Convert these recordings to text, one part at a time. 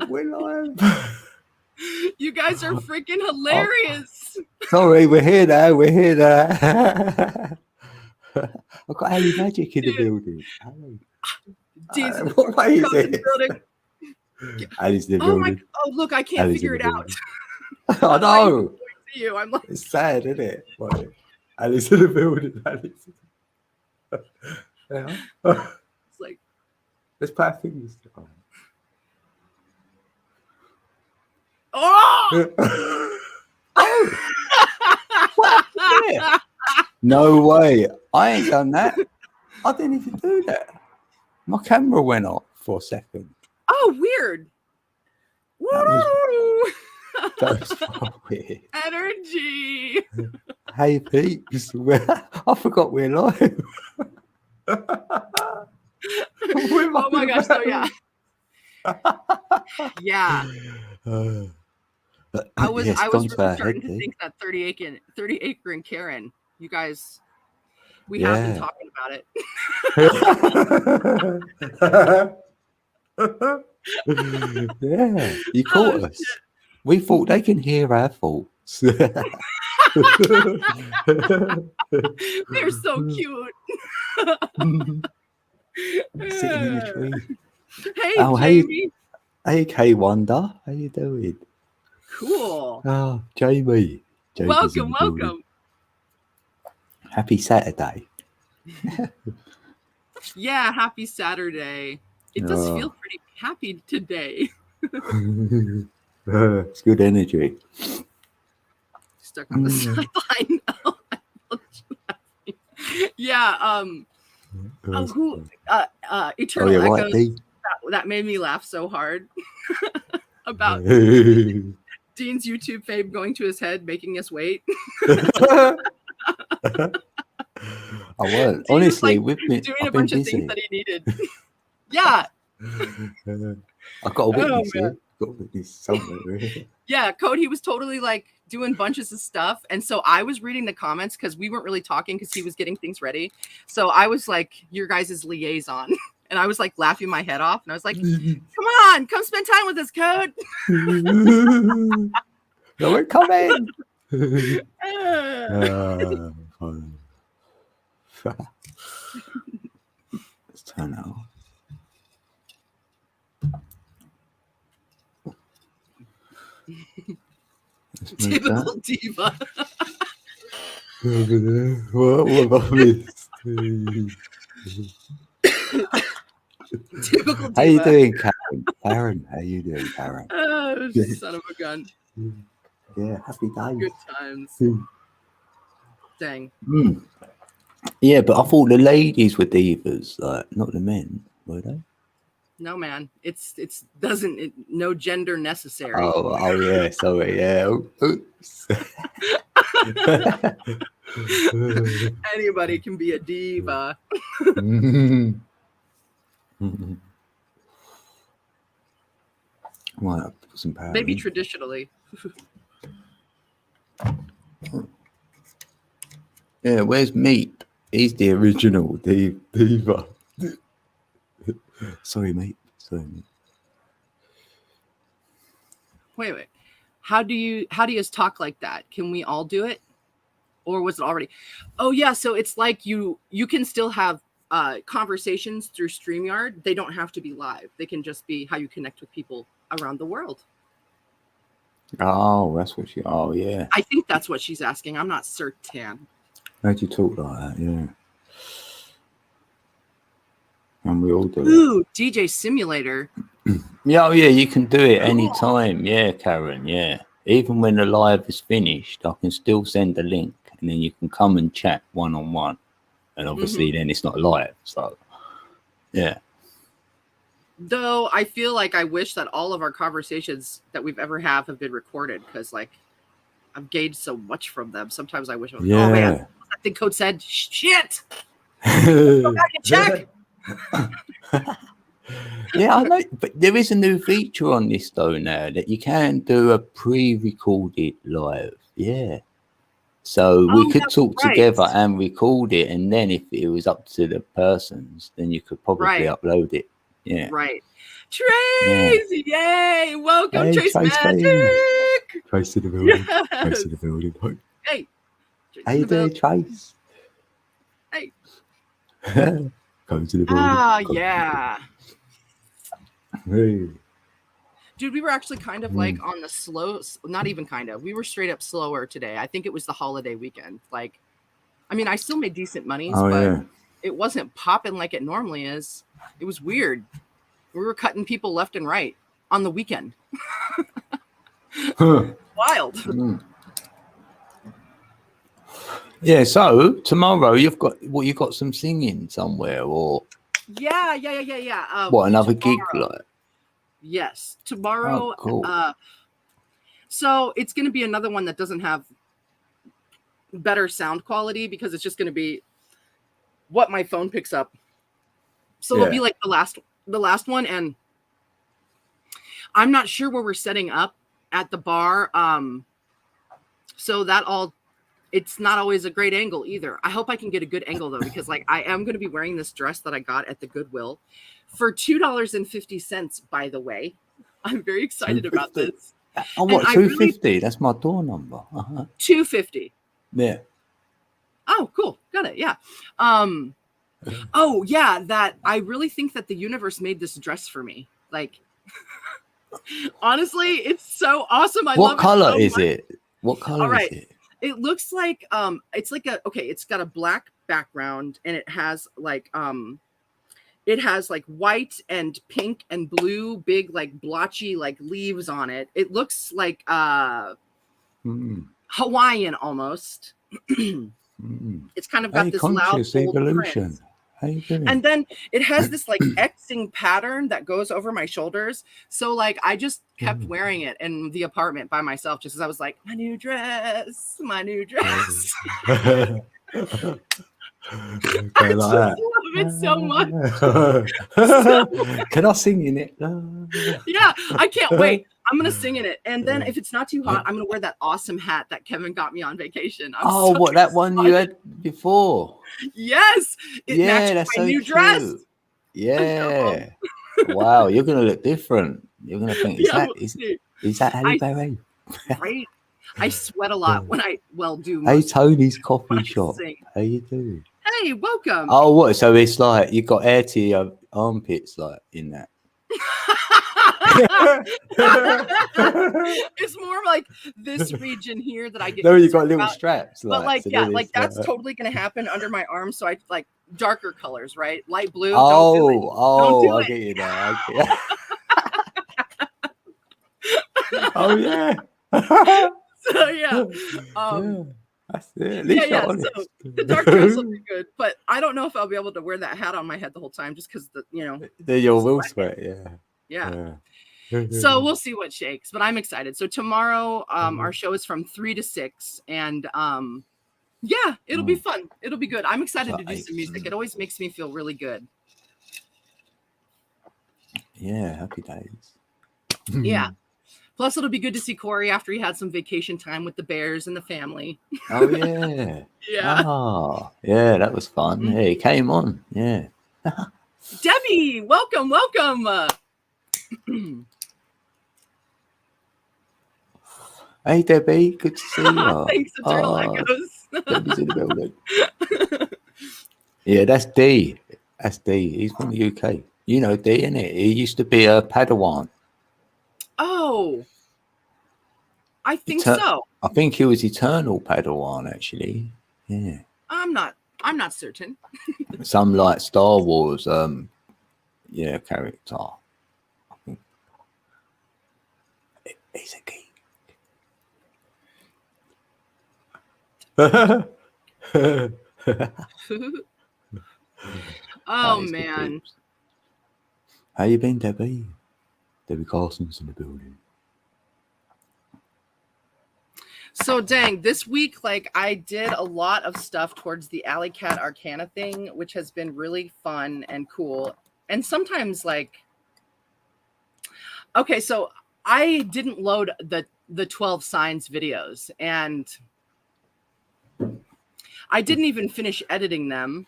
We're live. You guys are freaking hilarious. Sorry, we're here now. We're here now. I've got Ali Magic in the building. What way is it? Ali's in the building. Oh, look, I can't figure it out. I know. You. I'm like, it's sad, isn't it? Ali's in the building. Yeah. It's like, let's play things. Oh! What? Yeah. No way. I ain't done that. I didn't even do that. My camera went off for a second. Oh, weird. That was so weird. Energy. Hey, peeps. I forgot we're live. Oh my gosh. So, yeah. Yeah. I was really starting to think that 30 acre and Karen, you guys, we have been talking about it. Yeah, you caught us. Shit. We thought they can hear our thoughts. They're so cute. Sitting in the tree. Hey, Jamie. Hey, K Wonder. How you doing? Cool. Oh, Jamie. Welcome. Happy Saturday. Yeah, happy Saturday. It does feel pretty happy today. It's good energy. Stuck on the sideline. Yeah. Eternal Echoes. That made me laugh so hard about Dean's YouTube fame going to his head, making us wait. I was honestly, we've been doing a bunch of things that he needed. Yeah. I've got a witness here. Got a witness somewhere. Really. Yeah, Cody was totally like doing bunches of stuff, and so I was reading the comments because we weren't really talking because he was getting things ready. So I was like your guys' liaison. And I was like laughing my head off, and I was like, "Come on, come spend time with us, Code." No, we're coming. Let's turn it off. Typical diva. What about this? Typical diva. How you doing, Karen? Karen, how you doing, Karen? Oh, son of a gun. Yeah, happy days. Good times. Dang. Yeah, but I thought the ladies were divas, like not the men, were they? No, man. It's no gender necessary. Oh yeah, sorry, yeah. Oops. Anybody can be a diva. Well, some power. Maybe traditionally. Yeah, where's Meat? He's the original diva. Sorry, mate. Wait. How do you talk like that? Can we all do it? Or was it already? Oh yeah, so it's like you can still have conversations through StreamYard. They don't have to be live. They can just be how you connect with people around the world. Oh, that's what oh yeah. I think that's what she's asking. I'm not certain. How'd you talk like that? Yeah. And we all do it. DJ Simulator. Yeah, you can do it anytime. Yeah, Karen, yeah. Even when the live is finished, I can still send a link and then you can come and chat one-on-one. And obviously then it's not live. So, yeah. Though I feel like I wish that all of our conversations that we've ever have been recorded because, like, I've gained so much from them. Sometimes I wish I was, oh, man. I think Code said, shit. Go back and check. Yeah, I know, but there is a new feature on this though now that you can do a pre-recorded live. Yeah. So we could talk together and record it, and then if it was up to the persons, then you could probably upload it Yeah. Right. Trace, yay! Welcome, Hey, Trace Trace Magic. Trace in the building. Yes. Trace in the building. Hey, Trace How in you the building. doing, Trace? Hey. Come to the building. Yeah. Hey. Dude, we were actually kind of like on the slow, not even kind of, we were straight up slower today. I think it was the holiday weekend. Like, I mean, I still made decent monies, but it wasn't popping like it normally is. It was weird. We were cutting people left and right on the weekend. Wild. Yeah, so tomorrow you got some singing somewhere, or Yeah. what, another tomorrow, gig like? Yes, tomorrow. Oh, cool. So it's going to be another one that doesn't have better sound quality because it's just going to be what my phone picks up. So it'll be like the last one, and I'm not sure where we're setting up at the bar. So it's not always a great angle either. I hope I can get a good angle though, because like I am going to be wearing this dress that I got at the Goodwill for $2.50, by the way. I'm very excited about this. Oh, what, $2.50? That's my door number. $2.50. Yeah. Oh, cool. Got it. Yeah. Oh yeah, that I really think that the universe made this dress for me. Like, honestly, it's so awesome. What color is it? What color is it? It looks like it's like it's got a black background, and it has like white and pink and blue big like blotchy like leaves on it. It looks like Hawaiian almost. It's kind of got this loud evolution. How you doing? And then it has this like Xing pattern that goes over my shoulders. So like I just kept wearing it in the apartment by myself just because I was like, my new dress. I just love it so much. Can I sing in it? Yeah, I can't wait. I'm going to sing in it. And then if it's not too hot, I'm going to wear that awesome hat that Kevin got me on vacation. That one you had before? Yes. It matches that's my so new cute. dress. Yeah. Wow, you're going to look different. You're going to think, is that Halle Berry? Right? I sweat a lot when I do. Hey, Tony's coffee shop. How you doing? Hey, welcome. Oh, what? So it's like you got air to your armpits, like in that. It's more like this region here that I get. No, you got little straps, but like so yeah, like that's totally gonna happen under my arm. So I like darker colors, right? Light blue. I get you now. Oh yeah. So yeah. That's it. So the dark dress will be good, but I don't know if I'll be able to wear that hat on my head the whole time, just because your will sweat. Yeah. So we'll see what shakes, but I'm excited. So tomorrow, our show is from 3 to 6, and it'll be fun. It'll be good. I'm excited to do some music. It always makes me feel really good. Yeah, happy days. Yeah. Plus, it'll be good to see Corey after he had some vacation time with the bears and the family. Oh, yeah. Yeah. Oh, yeah, that was fun. Yeah, he came on. Yeah. Debbie, welcome. Hey, Debbie, good to see you. Thanks, Eternal Echoes. Debbie's in the building. Yeah, that's D. That's D. He's from the UK. You know D, innit? He used to be a Padawan. Oh, I think so. I think he was Eternal Padawan, actually. Yeah. I'm not certain. Some like Star Wars, character. I think he's a geek. Oh man. How you been, Debbie? Debbie Carson's in the building. So dang, this week, like I did a lot of stuff towards the Alley Cat Arcana thing, which has been really fun and cool. And sometimes so I didn't load the 12 signs videos, and I didn't even finish editing them.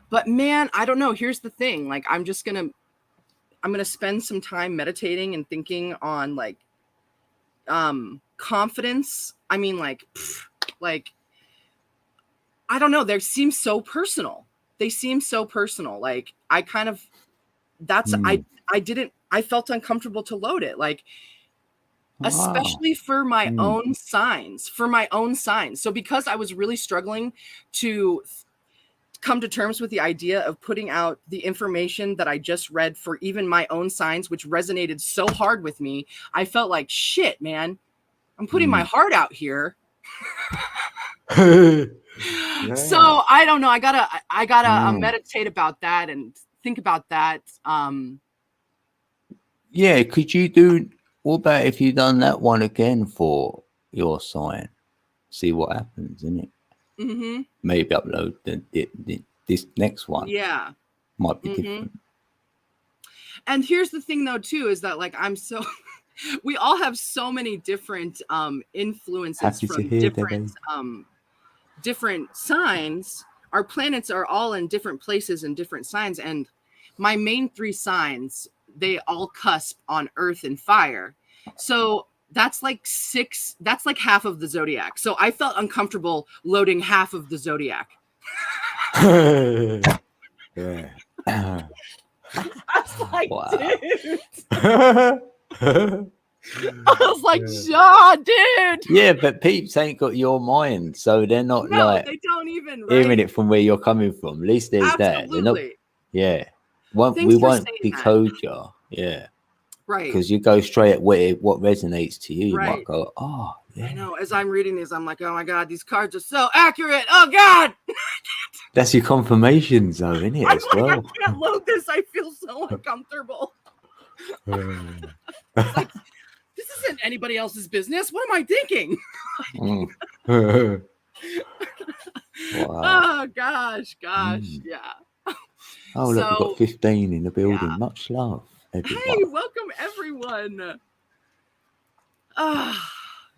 But man, I don't know. Here's the thing. Like, I'm gonna spend some time meditating and thinking on like confidence. I mean, like I don't know. They seem so personal. They seem so personal. Like I kind of I felt uncomfortable to load it. Like especially for my own signs, So because I was really struggling to come to terms with the idea of putting out the information that I just read for even my own signs, which resonated so hard with me, I felt like shit, man. I'm putting my heart out here. Yeah. So I don't know. I gotta meditate about that and think about that. Yeah, could you do? What about if you done that one again for your sign? See what happens, innit? Mm-hmm. Maybe upload this next one. Yeah, might be different. And here's the thing, though, too, is that like we all have so many different influences from different signs. Our planets are all in different places and different signs, and my main 3 signs, they all cusp on earth and fire. So that's like half of the zodiac. So I felt uncomfortable loading half of the zodiac. Yeah. I was like, dude. I was like, Shaw, dude. Yeah, but peeps ain't got your mind, so they're not they don't even hearing it from where you're coming from. At least there's that. They're not, yeah. We won't decode you. Yeah. Right. Because you go straight at what resonates to you. You might go, oh, yeah. I know. As I'm reading these, I'm like, oh my God, these cards are so accurate. Oh God. That's your confirmation zone, isn't it? As well. I can't load this. I feel so uncomfortable. Like, this isn't anybody else's business. What am I thinking? Wow. Oh gosh, yeah. Oh, look, we've got 15 in the building. Yeah. Much love, everyone. Hey, welcome everyone.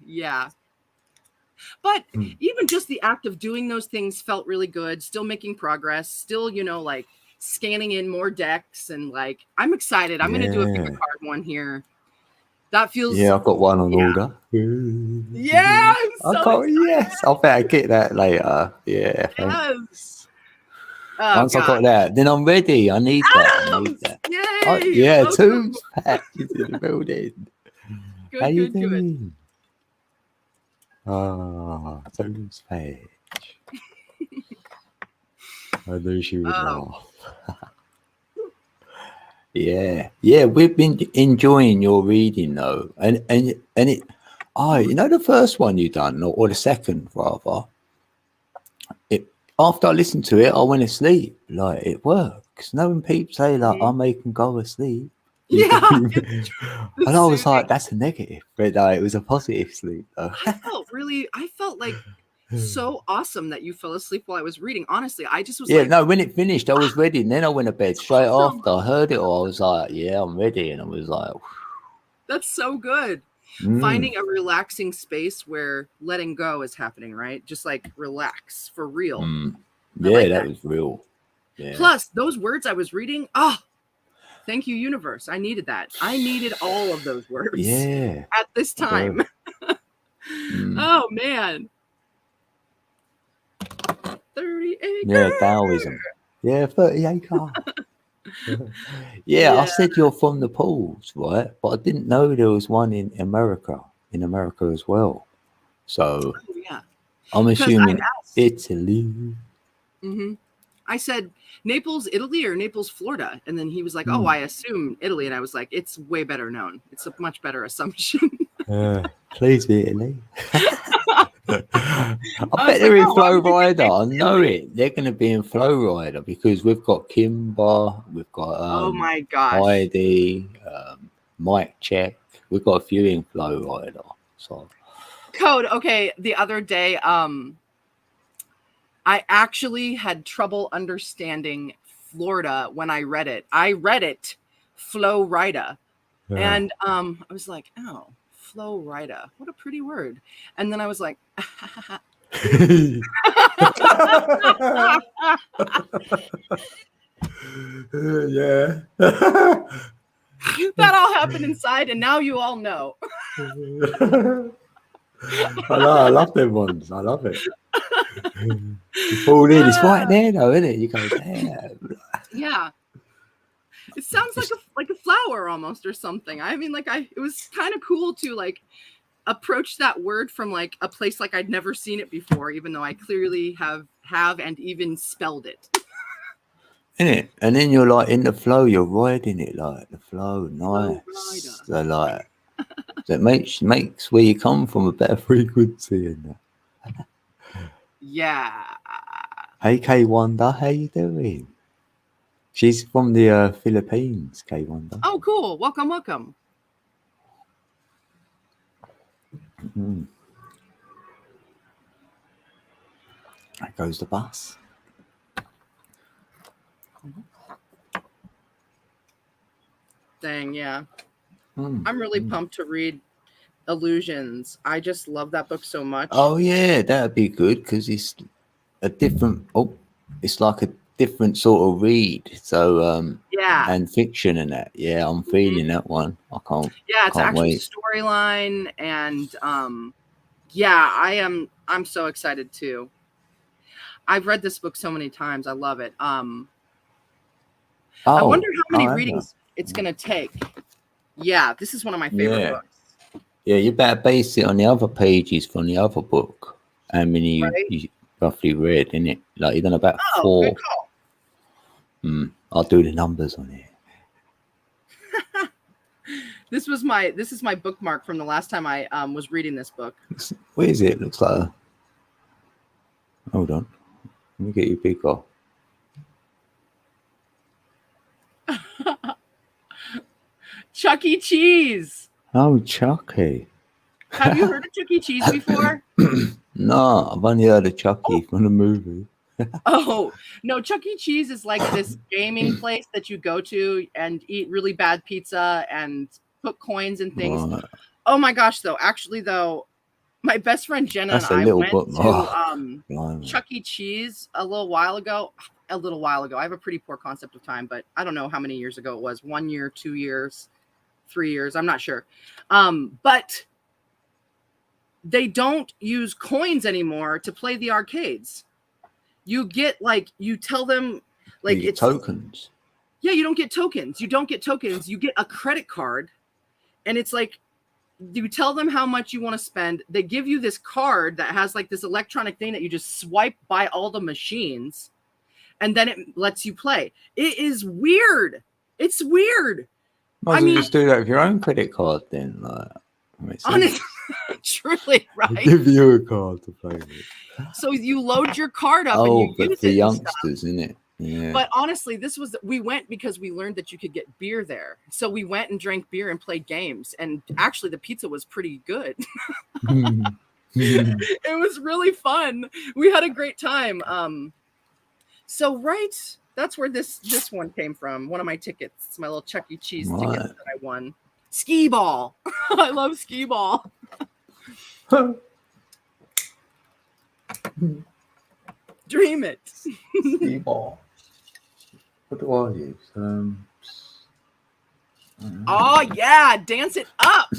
Yeah. But even just the act of doing those things felt really good. Still making progress. Still, like scanning in more decks, and like I'm excited. I'm gonna do a pick a card one here. That feels. Yeah, I've got one on order. Yeah, I'm so excited. Yes, I'll better get that later. Yeah. Yes. Once I got that, then I'm ready. I need that. Yay! Oh, yeah, Tombs Patch is in the building. Good, how you doing? Tombs Patch. I knew she would laugh. Yeah, we've been enjoying your reading though, and it. The first one you done, or the second rather. After I listened to it, I went to sleep. Like, it works. No, when people say like, I make them go to sleep. Yeah. And I was like, that's a negative, but it was a positive sleep though. I felt like so awesome that you fell asleep while I was reading. Honestly, I just was when it finished, I was ready, and then I went to bed straight after. I heard it all. I was like, yeah, I'm ready, and I was like, that's so good. Finding a relaxing space where letting go is happening, right? Just like relax for real. Yeah, that was real. Yeah. Plus, those words I was reading, thank you, universe. I needed that. I needed all of those words. Yeah. At this time. Oh man. 30 acres. Yeah, Taoism. Yeah, 30 acres. Yeah, I said you're from the pools, right? But I didn't know there was one in America as well. So I'm assuming Italy. I said Naples, Italy, or Naples, Florida, and then he was like, I assume Italy, and I was like, it's way better known. It's a much better assumption. Please be Italy. I bet they're in Flow Rider. I know it. They're going to be in Flow Rider because we've got Kimber, we've got oh my gosh, Heidi, Mike Check. We've got a few in Flow Rider. So Code. Okay, the other day, I actually had trouble understanding Florida when I read it. I read it Flow Rider, and I was like, oh. Flow Rider. What a pretty word. And then I was like, Yeah. That all happened inside, and now you all know. I love them ones. I love it. You fall in, it's right there though, isn't it? You go, damn. Yeah. It sounds like a flower almost or something. I mean, it was kind of cool to like approach that word from like a place like I'd never seen it before, even though I clearly have and even spelled it. In it, and then you're like in the flow. You're riding it like the flow, nice. So like that makes where you come from a better frequency. And yeah. Hey K Wonder, how you doing? She's from the Philippines. K Wonder. Oh, cool! Welcome. Mm. There goes the bus. Dang, yeah. I'm really pumped to read Illusions. I just love that book so much. Oh yeah, that'd be good because it's a different. It's like a different sort of read. So yeah, and fiction and that. Yeah, I'm feeling that one. I can't. Yeah, it's actually wait. Storyline, and yeah, I'm so excited too. I've read this book so many times. I love it. I wonder how many readings it's gonna take. Yeah, this is one of my favorite books. Yeah, you better base it on the other pages from the other book. How many you roughly read, innit? Like you've done about 4. Good call. I'll do the numbers on it. This is my bookmark from the last time I was reading this book. Where is it? Looks like hold on. Let me get you bigger. Chuck E. Cheese. Oh, Chucky. Have you heard of Chuck E. Cheese before? No, I've only heard of Chucky from the movie. Oh, no, Chuck E. Cheese is like this gaming place that you go to and eat really bad pizza and put coins and things. Right. Oh my gosh, actually, my best friend Jenna and I went to Chuck E. Cheese a little while ago. I have a pretty poor concept of time, but I don't know how many years ago it was. 1 year, 2 years, 3 years. I'm not sure. But they don't use coins anymore to play the arcades. You get you tell them it's tokens. Yeah, you don't get tokens. You get a credit card, and it's like you tell them how much you want to spend. They give you this card that has this electronic thing that you just swipe by all the machines, and then it lets you play. It is weird. It's weird. I mean, just do that with your own credit card then. Honestly, truly, right? Give you a card to play with. So you load your card up and you use it. For youngsters, isn't it? Yeah. But honestly, we went because we learned that you could get beer there. So we went and drank beer and played games. And actually the pizza was pretty good. It was really fun. We had a great time. That's where this one came from. One of my tickets, my little Chuck E. Cheese tickets that I won. Skee ball. I love skee ball. Dream it. Skee ball. What do I use? Oh yeah, dance it up.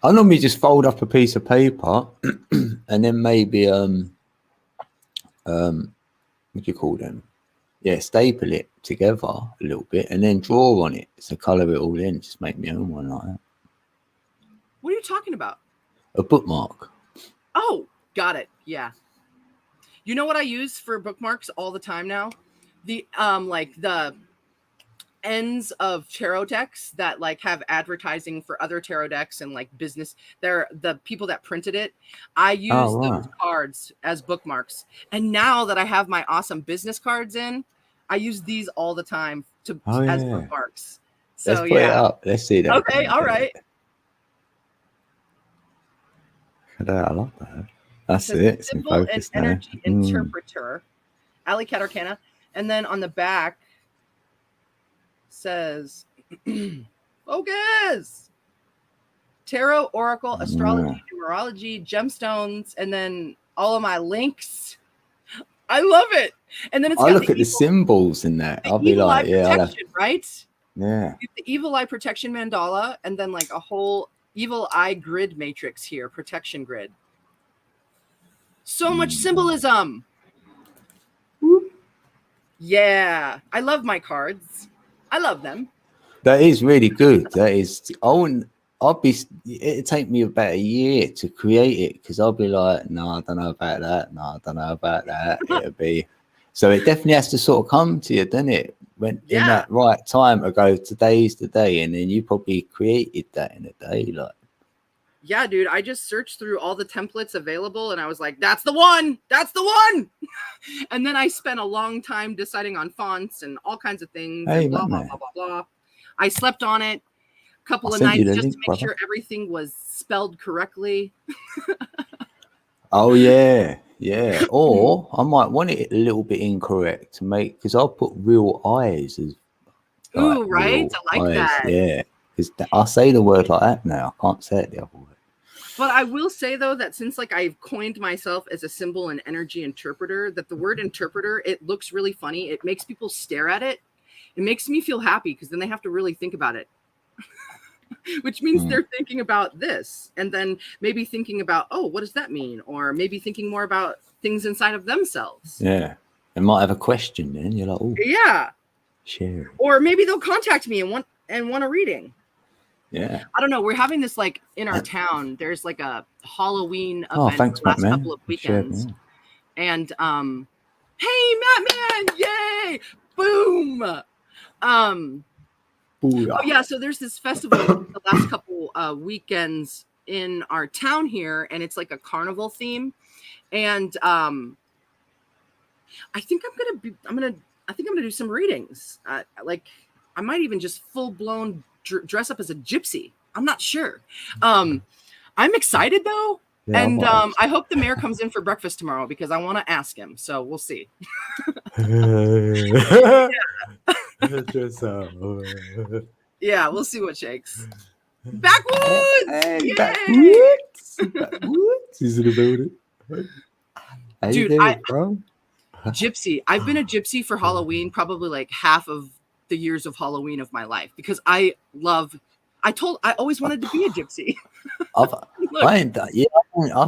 I normally just fold up a piece of paper and then maybe what do you call them? Yeah, staple it together a little bit and then draw on it. So colour it all in. Just make my own one like that. What are you talking about? A bookmark. Oh, got it. Yeah. You know what I use for bookmarks all the time now? The the ends of tarot decks that have advertising for other tarot decks and business. They're the people that printed it. I use those cards as bookmarks. And now that I have my awesome business cards in, I use these all the time as bookmarks. So let's put it up. Let's see that. Okay, all right. I love that. That's it. Symbol and energy interpreter, Ali Katarkana. And then on the back says, focus, tarot, oracle, astrology, numerology, gemstones, and then all of my links. I love it. And then it's I got look at the symbols in that. I'll be evil eye like, yeah, protection, right? yeah. The evil eye protection mandala, and then like a whole evil eye grid matrix here, protection grid. So much symbolism. Yeah, I love my cards. I love them. That is really good. That is. It'd take me about a year to create it because I'll be like, no, I don't know about that. No, I don't know about that. It'll be. So it definitely has to sort of come to you, doesn't it? When in that right time to go, today's the day, and then you probably created that in a day, like. Yeah, dude, I just searched through all the templates available and I was like, that's the one. That's the one. And then I spent a long time deciding on fonts and all kinds of things and blah, blah, blah, blah, blah. I slept on it a couple of nights just to make sure everything was spelled correctly. Oh, yeah. Yeah. Or I might want it a little bit incorrect to make, because I'll put real eyes as. Ooh, right? I like that. Yeah. Because I say the word like that now. I can't say it the other way. But I will say, though, that since like I've coined myself as a symbol and energy interpreter, that the word interpreter, it looks really funny. It makes people stare at it. It makes me feel happy because then they have to really think about it. Which means they're thinking about this and then maybe thinking about, oh, what does that mean? Or maybe thinking more about things inside of themselves. Yeah. They might have a question then. You're like, oh. Yeah. Share. Or maybe they'll contact me and want a reading. Yeah. I don't know. We're having this like in our town. There's like a Halloween event thanks, the last Batman. couple of weekends. And hey, Matman, yay! Boom! Oh yeah, so there's this festival the last couple weekends in our town here, and it's like a carnival theme. And I think I'm gonna do some readings. Like I might even just full blown dress up as a gypsy. I'm not sure. I'm excited though. Yeah, and I hope the mayor comes in for breakfast tomorrow because I want to ask him. So we'll see. Yeah, we'll see what shakes. Backwoods! Hey, backwoods! Backwoods! He's in the building. Dude, bro? Gypsy. I've been a gypsy for Halloween probably like half of the years of Halloween of my life because I always wanted to be a gypsy. I've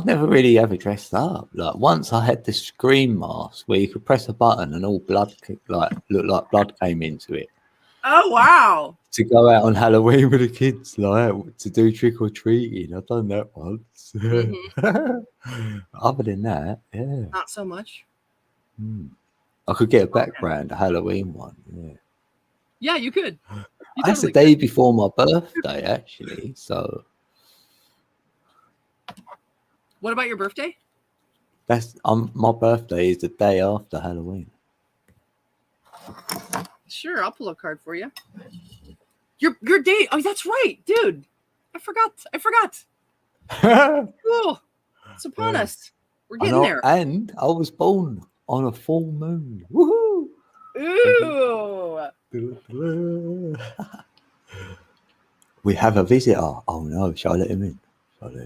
never really ever dressed up. Like once I had this scream mask where you could press a button and all blood looked like blood came into it. Oh wow. To go out on Halloween with the kids, like to do trick or treating. I've done that once. Other than that, yeah. Not so much. I could get a background, a Halloween one. Yeah. Yeah, you could. That's the day before my birthday, actually. So. What about your birthday? That's my birthday is the day after Halloween. Sure, I'll pull a card for you. Your date. Oh, that's right, dude. I forgot. Cool. It's upon us. We're getting there. And I was born on a full moon. Woohoo! Ooh. We have a visitor. Oh no, shall I let him in? Let's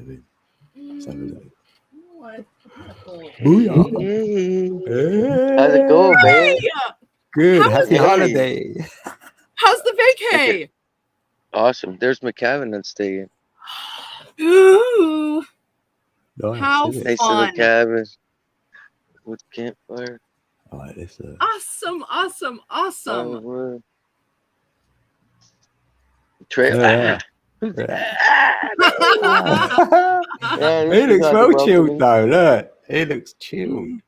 have a look. What? Hey. How's it going, man? Good. Happy holiday. How's the vacay? Awesome. There's McCavin that's staying. Ooh. Nice, how Nice to fun. McCavin with campfire. All right, this. Awesome. Trail. Yeah. Yeah, He looks well chilled though. Look, he looks chilled.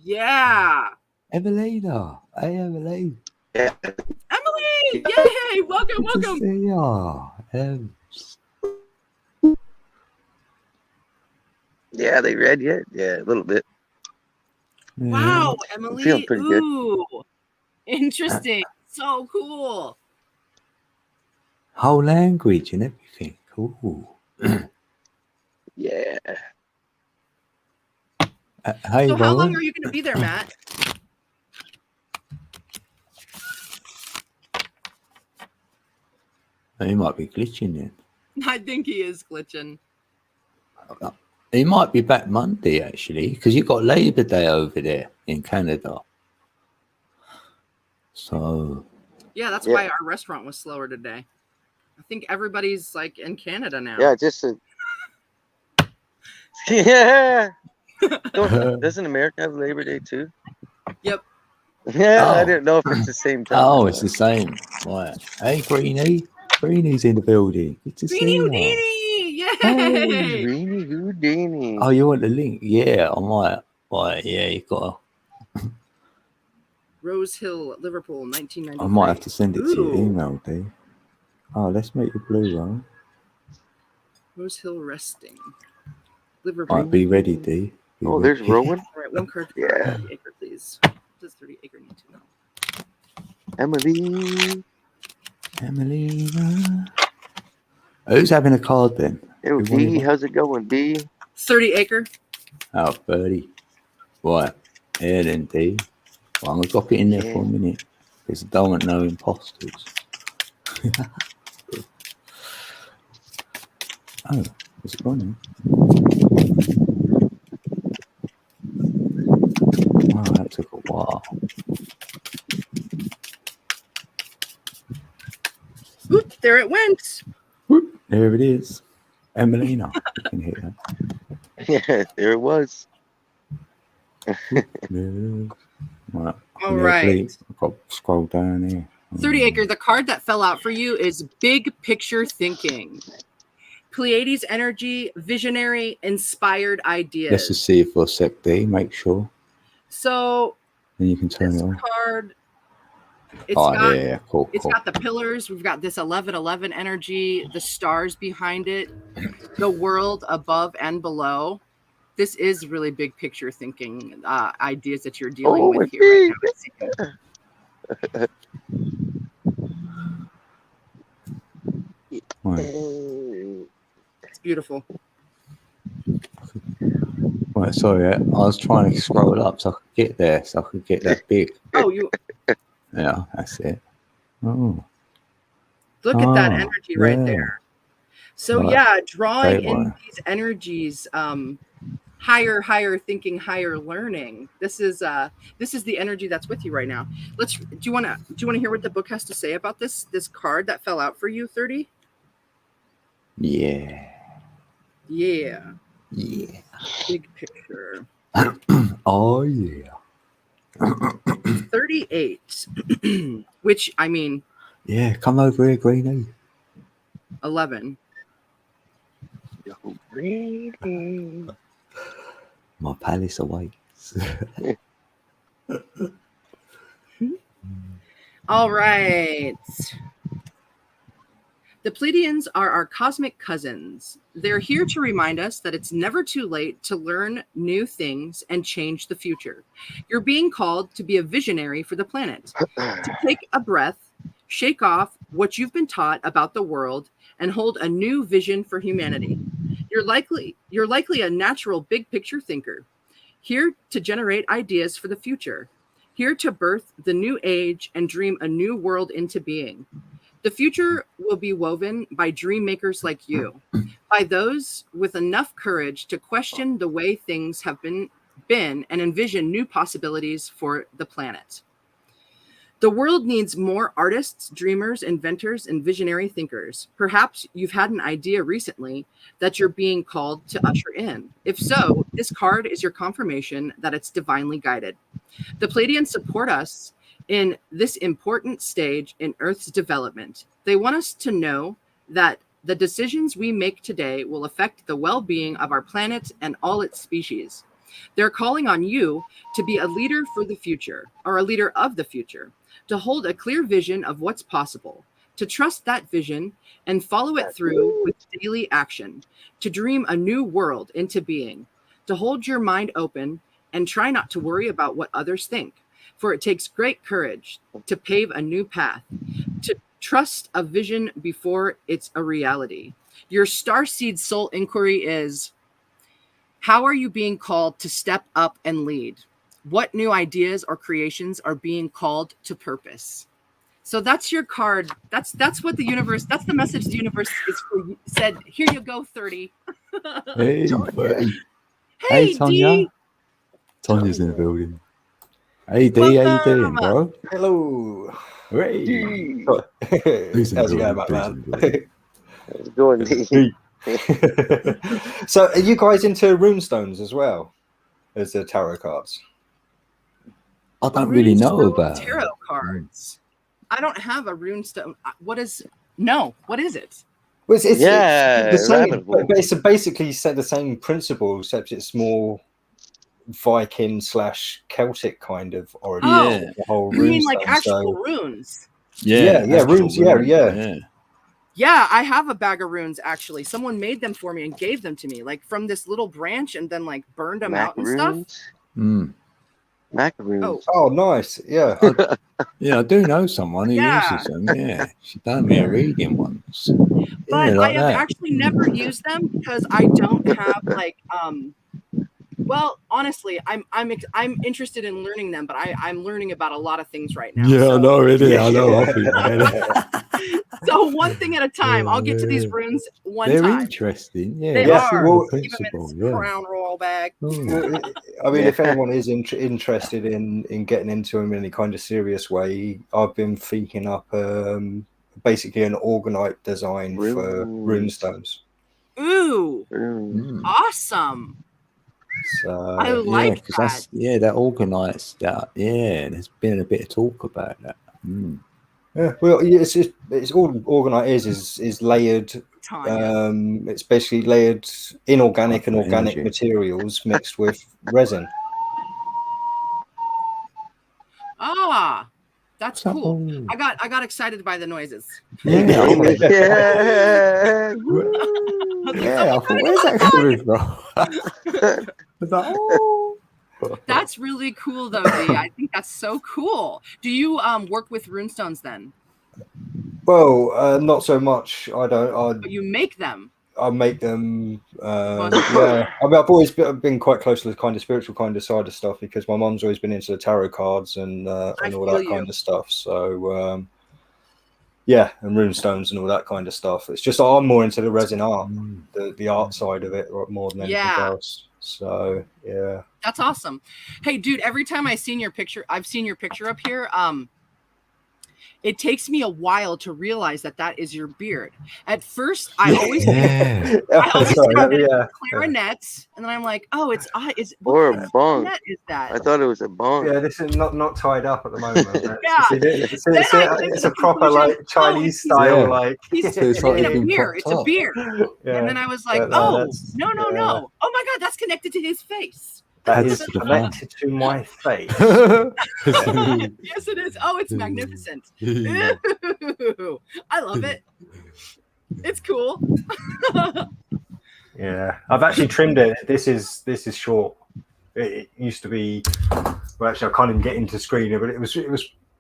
Yeah. Evelina. Hey, Evelina. Yeah. Emily, yay! Welcome. Good to see ya. Yeah, they read yet? Yeah, a little bit. Wow, Emily. I'm feeling pretty good. Interesting. So cool. Whole language and everything. Cool. Yeah. Hey, so how long are you going to be there, Matt? He might be glitching then. I think he is glitching. He might be back Monday, actually, because you got Labor Day over there in Canada. So, Yeah, that's Yeah. why our restaurant was slower today. I think everybody's like in Canada now. Yeah, just a... Yeah. Doesn't America have Labor Day too? Yep. Yeah, I Oh. didn't know if it's the same time. Oh, it's the same. Right. Hey, Greenie. Greenie's in the building. Good to see Greenie you. Houdini! Yay! Hey. Greeny Houdini. Oh, you want the link? Yeah, I might. Right, yeah, you got. Rose Hill, Liverpool, I 1993. might have to send it to your Ooh. email, Dave. Oh, let's make the blue one. Rose Hill Resting, Liverpool. Right, be ready, D. Be Oh, there's ready. Rowan. All right, one card for Yeah. 30 acre, please. What does 30 acre need to know? Emily. Emelina. Who's having a card then? Yo, Who wanted B, one? how's it going, B? 30 acre. Oh, 30. Right. Yeah, then, D. Well, I'm going to drop it in there for a minute because I don't want no imposters. Oh, is it gone? Wow, that took a while. Oop, there it went. Whoop, there it is. Emelina. You can hear that. Yeah, there it was. Right. All right. I've got to scroll down here. 30 acre. The card that fell out for you is big picture thinking. Pleiades energy, visionary, inspired ideas. Let's just see it for a sec, D. Make sure. So Then you can turn this it on. card, it's Oh, got yeah, cool. it's got the pillars. We've got this 1111 energy, the stars behind it, the world above and below. This is really big picture thinking ideas that you're dealing with here right now. Right. It's beautiful. Right, sorry, I was trying to scroll up so I could get there, so I could get that big. Oh, you Yeah, that's it. Oh, look at that energy right yeah. there. So Right. yeah, drawing Great in one. these energies, higher thinking, higher learning. This is the energy that's with you right now. Do you want to hear what the book has to say about this card that fell out for you, 30? Yeah. Yeah. Yeah. Big picture. Oh, yeah. 38. Which, I mean, Yeah, come over here, Greenie. 11. My palace awaits. All right. The Pleiadians are our cosmic cousins. They're here to remind us that it's never too late to learn new things and change the future. You're being called to be a visionary for the planet, to take a breath, shake off what you've been taught about the world, and hold a new vision for humanity. You're likely a natural big picture thinker, here to generate ideas for the future, here to birth the new age and dream a new world into being. The future will be woven by dream makers like you, by those with enough courage to question the way things have been and envision new possibilities for the planet. The world needs more artists, dreamers, inventors, and visionary thinkers. Perhaps you've had an idea recently that you're being called to usher in. If so, this card is your confirmation that it's divinely guided. The Pleiadians support us in this important stage in Earth's development. They want us to know that the decisions we make today will affect the well-being of our planet and all its species. They're calling on you to be a leader for the future, or a leader of the future, to hold a clear vision of what's possible, to trust that vision and follow it through with daily action, to dream a new world into being, to hold your mind open and try not to worry about what others think. For it takes great courage to pave a new path, to trust a vision before it's a reality. Your starseed soul inquiry is, how are you being called to step up and lead? What new ideas or creations are being called to purpose? So that's your card. That's what the universe, that's the message the universe said, here you go, 30. Hey, Tonya. buddy. Hey, Hey, Tonya. D. Tonya's in the building. Hey, D, how you doing, bro? Hello. Hey. D. Who's in the How's it going, building? Batman? How's it going, D? So, are you guys into Runestones as well as the tarot cards? I don't really know Runestone about tarot cards. I don't have a runestone. What is it? Well, it's Yeah, the same, rabbit hole. but it's basically said the same principle, except it's more Viking / Celtic kind of origin. Yeah. The whole You mean like runestone, actual so- runes? Yeah, actual runes, yeah. yeah. Yeah, I have a bag of runes actually. Someone made them for me and gave them to me, like from this little branch, and then like burned them out and stuff. Mm. Macaroons. Oh, nice. Yeah. Yeah, I do know someone who Yeah. uses them. Yeah, she done me a reading once. But Yeah, I like have that. actually never used them because I don't have like well, honestly, I'm interested in learning them, but I'm learning about a lot of things right now. Yeah, so. I know it is. I know. I Yeah. think So one thing at a time. I'll get to these runes one they're time. interesting. Yeah, They Yeah, are. well, Keep them in this crown royal bag. Well, I mean, if anyone is interested in getting into them in any kind of serious way, I've been thinking up basically an orgonite design for runestones. Ooh, Mm. awesome! So, I like because that. that organised that. Yeah, there's been a bit of talk about that. Mm. yeah, well, it's all orgonite is layered. Tanya. It's basically layered inorganic and Like organic energy. materials mixed with resin. Ah, that's So- cool. I got excited by the noises. Yeah, Yeah. yeah. I thought, where's that coming from? I was like, oh. That's really cool, though, D. I think that's so cool. Do you work with runestones then? Well, not so much. I don't. But you make them. I make them. Yeah, I mean, I've always been quite close to the kind of spiritual kind of side of stuff because my mum's always been into the tarot cards and all that kind of stuff. So yeah, and runestones and all that kind of stuff. It's just I'm more into the resin art, the art side of it, more than anything else. So yeah, that's awesome. Hey, dude, every time I've seen your picture up here. It takes me a while to realize that is your beard. At first, I always thought clarinets, and then I'm like, oh, it's or a bong. What is that? I thought it was a bong. Yeah, this is not tied up at the moment. Yeah, it's a proper like Chinese style, like he's it's like like a beer. It's a beer. Yeah. And then I was like, no. Oh my god, that's connected to his face. That is connected to my face. Yes, it is. Oh, it's magnificent. Ooh, I love it. It's cool. Yeah, I've actually trimmed it. This is short. It used to be. Well, actually, I can't even get into screen it, but it was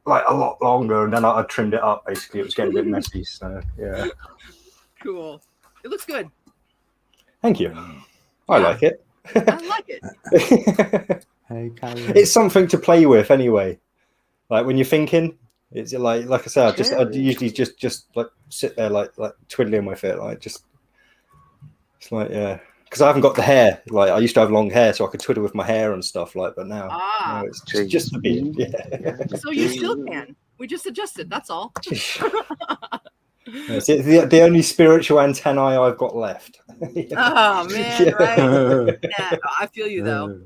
like a lot longer, and then I trimmed it up. Basically, it was getting a bit messy. So yeah. Cool. It looks good. Thank you. I like it. I like it. Hey, it's something to play with anyway. Like when you're thinking, it's like I said, I usually just like sit there like twiddling with it, like just it's like because I haven't got the hair. Like I used to have long hair, so I could twiddle with my hair and stuff. Like, but now it's just a beard. Yeah. So you still can. We just adjusted. That's all. It's the only spiritual antennae I've got left. Oh man, right? Yeah, I feel you though.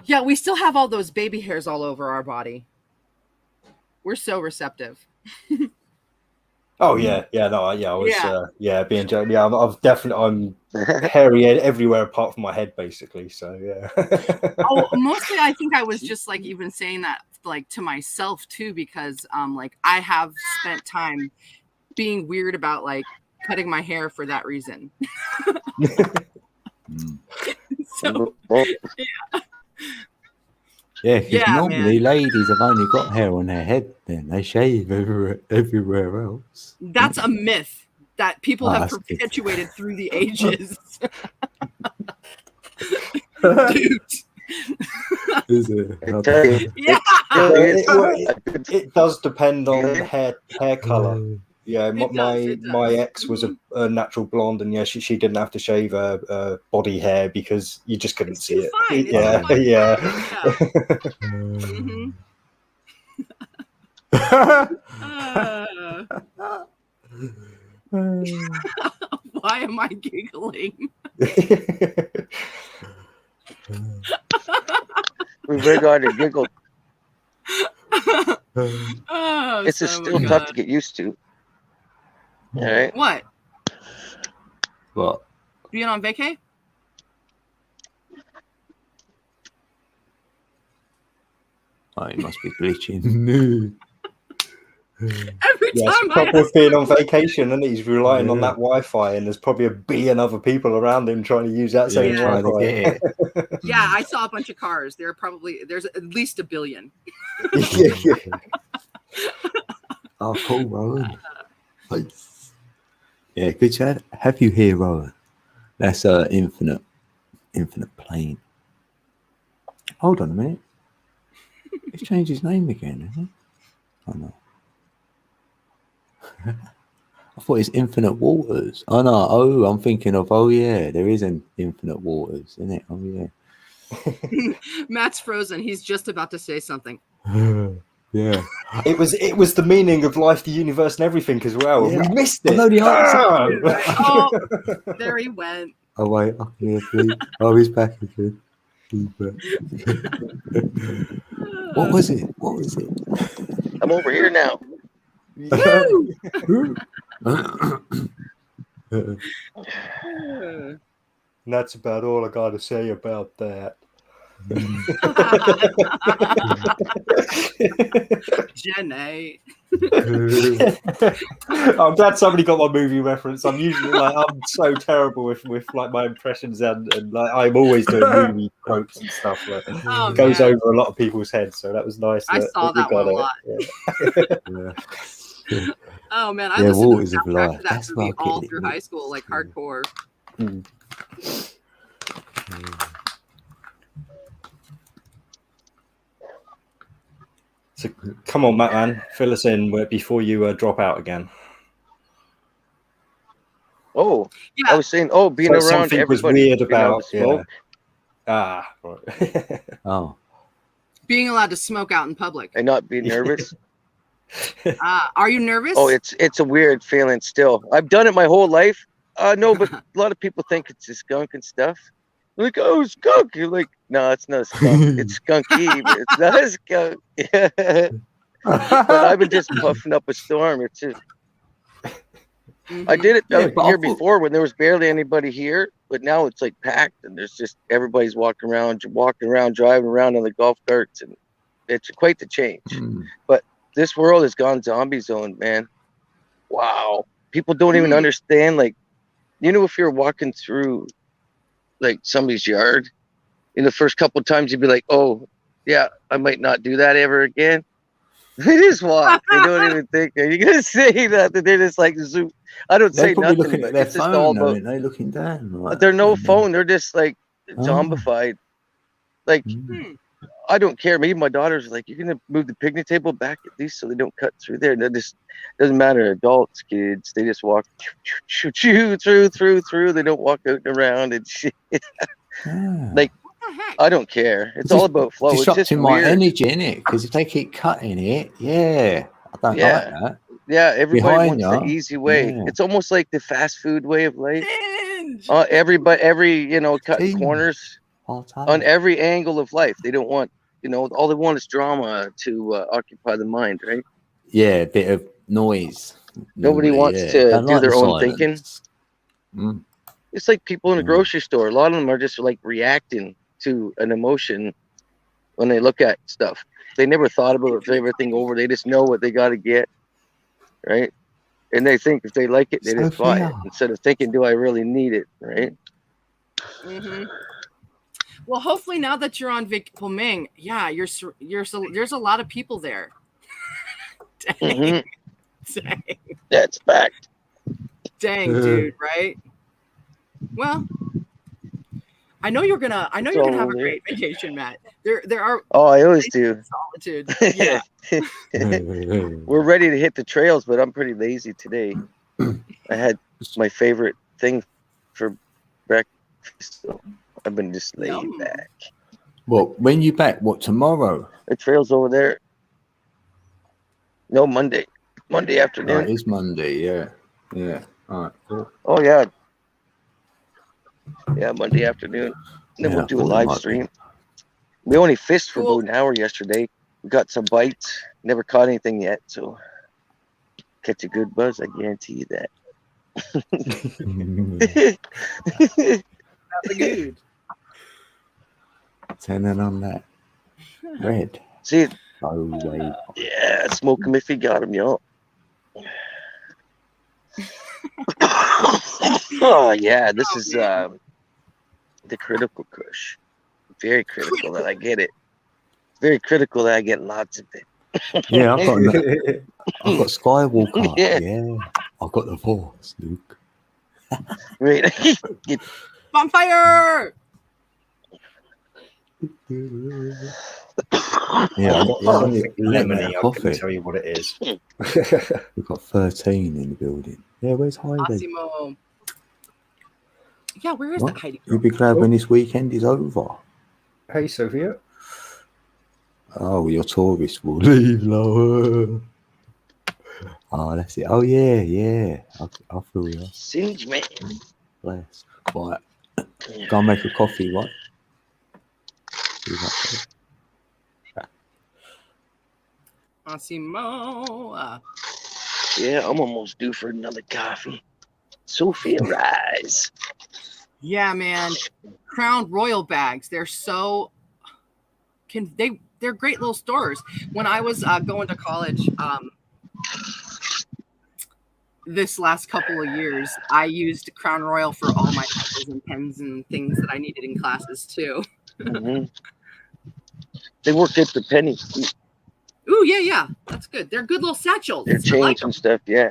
Yeah, we still have all those baby hairs all over our body. We're so receptive. Oh yeah, I was being joking. Yeah, I'm hairy everywhere apart from my head, basically. So yeah. Mostly I think I was just like even saying that like to myself too, because like I have spent time being weird about like cutting my hair for that reason. So yeah, because normally ladies have only got hair on their head, then they shave everywhere else. That's a myth that people have perpetuated through the ages. Dude, Is it? I tell you, Yeah. It does depend on the hair color. Yeah, It does, my it my does. ex was a natural blonde, and yeah, she didn't have to shave her body hair because you just couldn't It's see too it. fine. It's Yeah, too fine. yeah. Why am I giggling? we very hard to giggle. Oh, It's just still tough to get used to. All right. What? What? Being on vacay? Oh, it must be glitching. Every Yeah, it's time the problem with being on vacation, and he's relying on that Wi-Fi, and there's probably a billion other people around him trying to use that same trying to Wi-Fi. get it. Yeah, I saw a bunch of cars. There's at least a billion. Yeah. Oh, cool, Rowan. Nice. Yeah, good chat. Have you here, Rowan? That's infinite plane. Hold on a minute. He's changed his name again, isn't it? Oh no. I thought it's Infinite Waters. Oh no, I'm thinking of there is an Infinite Waters, isn't it? Oh yeah. Matt's frozen. He's just about to say something. Yeah. It was the meaning of life, the universe, and everything as well. Yeah. We missed it. I know the answer. Oh, there he went. Oh wait, I can hear please. Oh, he's back again. He's back. What was it? I'm over here now. And that's about all I got to say about that. Jenny. I'm glad somebody got my movie reference. I'm usually I'm so terrible with like my impressions and like I'm always doing movie quotes and stuff. Like, it goes over a lot of people's heads, so that was nice. I saw that one a lot. Yeah. Oh man, I listened to the soundtrack to that That's movie all through high school, like hardcore. So come on, Matt, man, fill us in before you drop out again. Oh, yeah. I was saying, being so around something everybody. Was weird about smoke. Yeah. Right. Oh. Being allowed to smoke out in public and not be nervous. Are you nervous? Oh, it's a weird feeling still. I've done it my whole life. No, but a lot of people think it's a skunk and stuff. They're like, oh, skunk. You're like, no, it's not a skunk. It's skunky, but it's not a skunk. Yeah. But I've been just puffing up a storm. It's just. I did it the year before when there was barely anybody here, but now it's like packed and there's just everybody's walking around, driving around on the golf carts, and it's quite the change. But this world has gone zombie zone, man. Wow. People don't even understand. Like, if you're walking through like somebody's yard, in the first couple of times you'd be like, oh, yeah, I might not do that ever again. They just walk. They don't even think. Are you going to say that? They're just like, zoom. I don't say nothing. Looking at their it's phone, just all about, they're looking down. Like, they're no phone. They're just like zombified. Like, I don't care. Maybe my daughter's like, you're going to move the picnic table back at least so they don't cut through there. They just, doesn't matter. Adults, kids, they just walk through. They don't walk out and around and shit. Like, I don't care. It's all about flow. Disrupting it's just my weird. energy, innit? Because if they keep cutting it, I don't like that. Yeah, everybody wants the easy way. Yeah. It's almost like the fast food way of life. Every cutting corners on every angle of life. They don't want, all they want is drama to occupy the mind, right? Yeah, a bit of noise. Nobody wants to do their own thinking. It's like people in a grocery store. A lot of them are just like reacting to an emotion when they look at stuff. They never thought about everything over. They just know what they got to get, right? And they think if they like it, they just buy it instead of thinking, do I really need it, right? Well, hopefully now that you're on Ming, there's a lot of people there. Dang. Dang. That's fact. Dang, dude, right? Well, I know you're gonna have a great vacation, Matt. There are Oh, I always do. Solitude. Yeah. We're ready to hit the trails, but I'm pretty lazy today. I had my favorite thing for breakfast, so I've been just laid back. Well, when you back? What, tomorrow? The trail's over there. No, Monday. Monday afternoon. Oh, it is Monday, yeah. Yeah. All right, cool. Oh, yeah. Yeah, Monday afternoon. And then we'll do a live stream. We only fished for about an hour yesterday. We got some bites. Never caught anything yet, so catch a good buzz, I guarantee you that. That's good. 10 on that. Red. See it? Oh, wait. Yeah, smoke him if he got him, y'all. Oh, yeah, this is the critical kush. Very critical that I get it. Very critical that I get lots of it. Yeah, I've got Skywalker. Yeah. I've got the Force, Luke. Right. Bonfire! Yeah, lemony. I couldn't tell you what it is. We've got 13 in the building. Yeah, where's Heidi? Massimo. Yeah, where is that Heidi? You'll be glad when this weekend is over. Hey, Sophia. Oh, your tourists will leave, lower. Oh, that's it. Oh, yeah. I feel you. Singe, man. Bless. Right. Go and make a coffee, right? Massimo. Yeah, I'm almost due for another coffee. Sophia, rise. Yeah, man. Crown Royal bags. They're so they're great little stores. When I was going to college, this last couple of years, I used Crown Royal for all my pencils and pens and things that I needed in classes too. Mm-hmm. They work at the penny. Ooh, yeah. That's good. They're good little satchels. They're change and stuff. Yeah.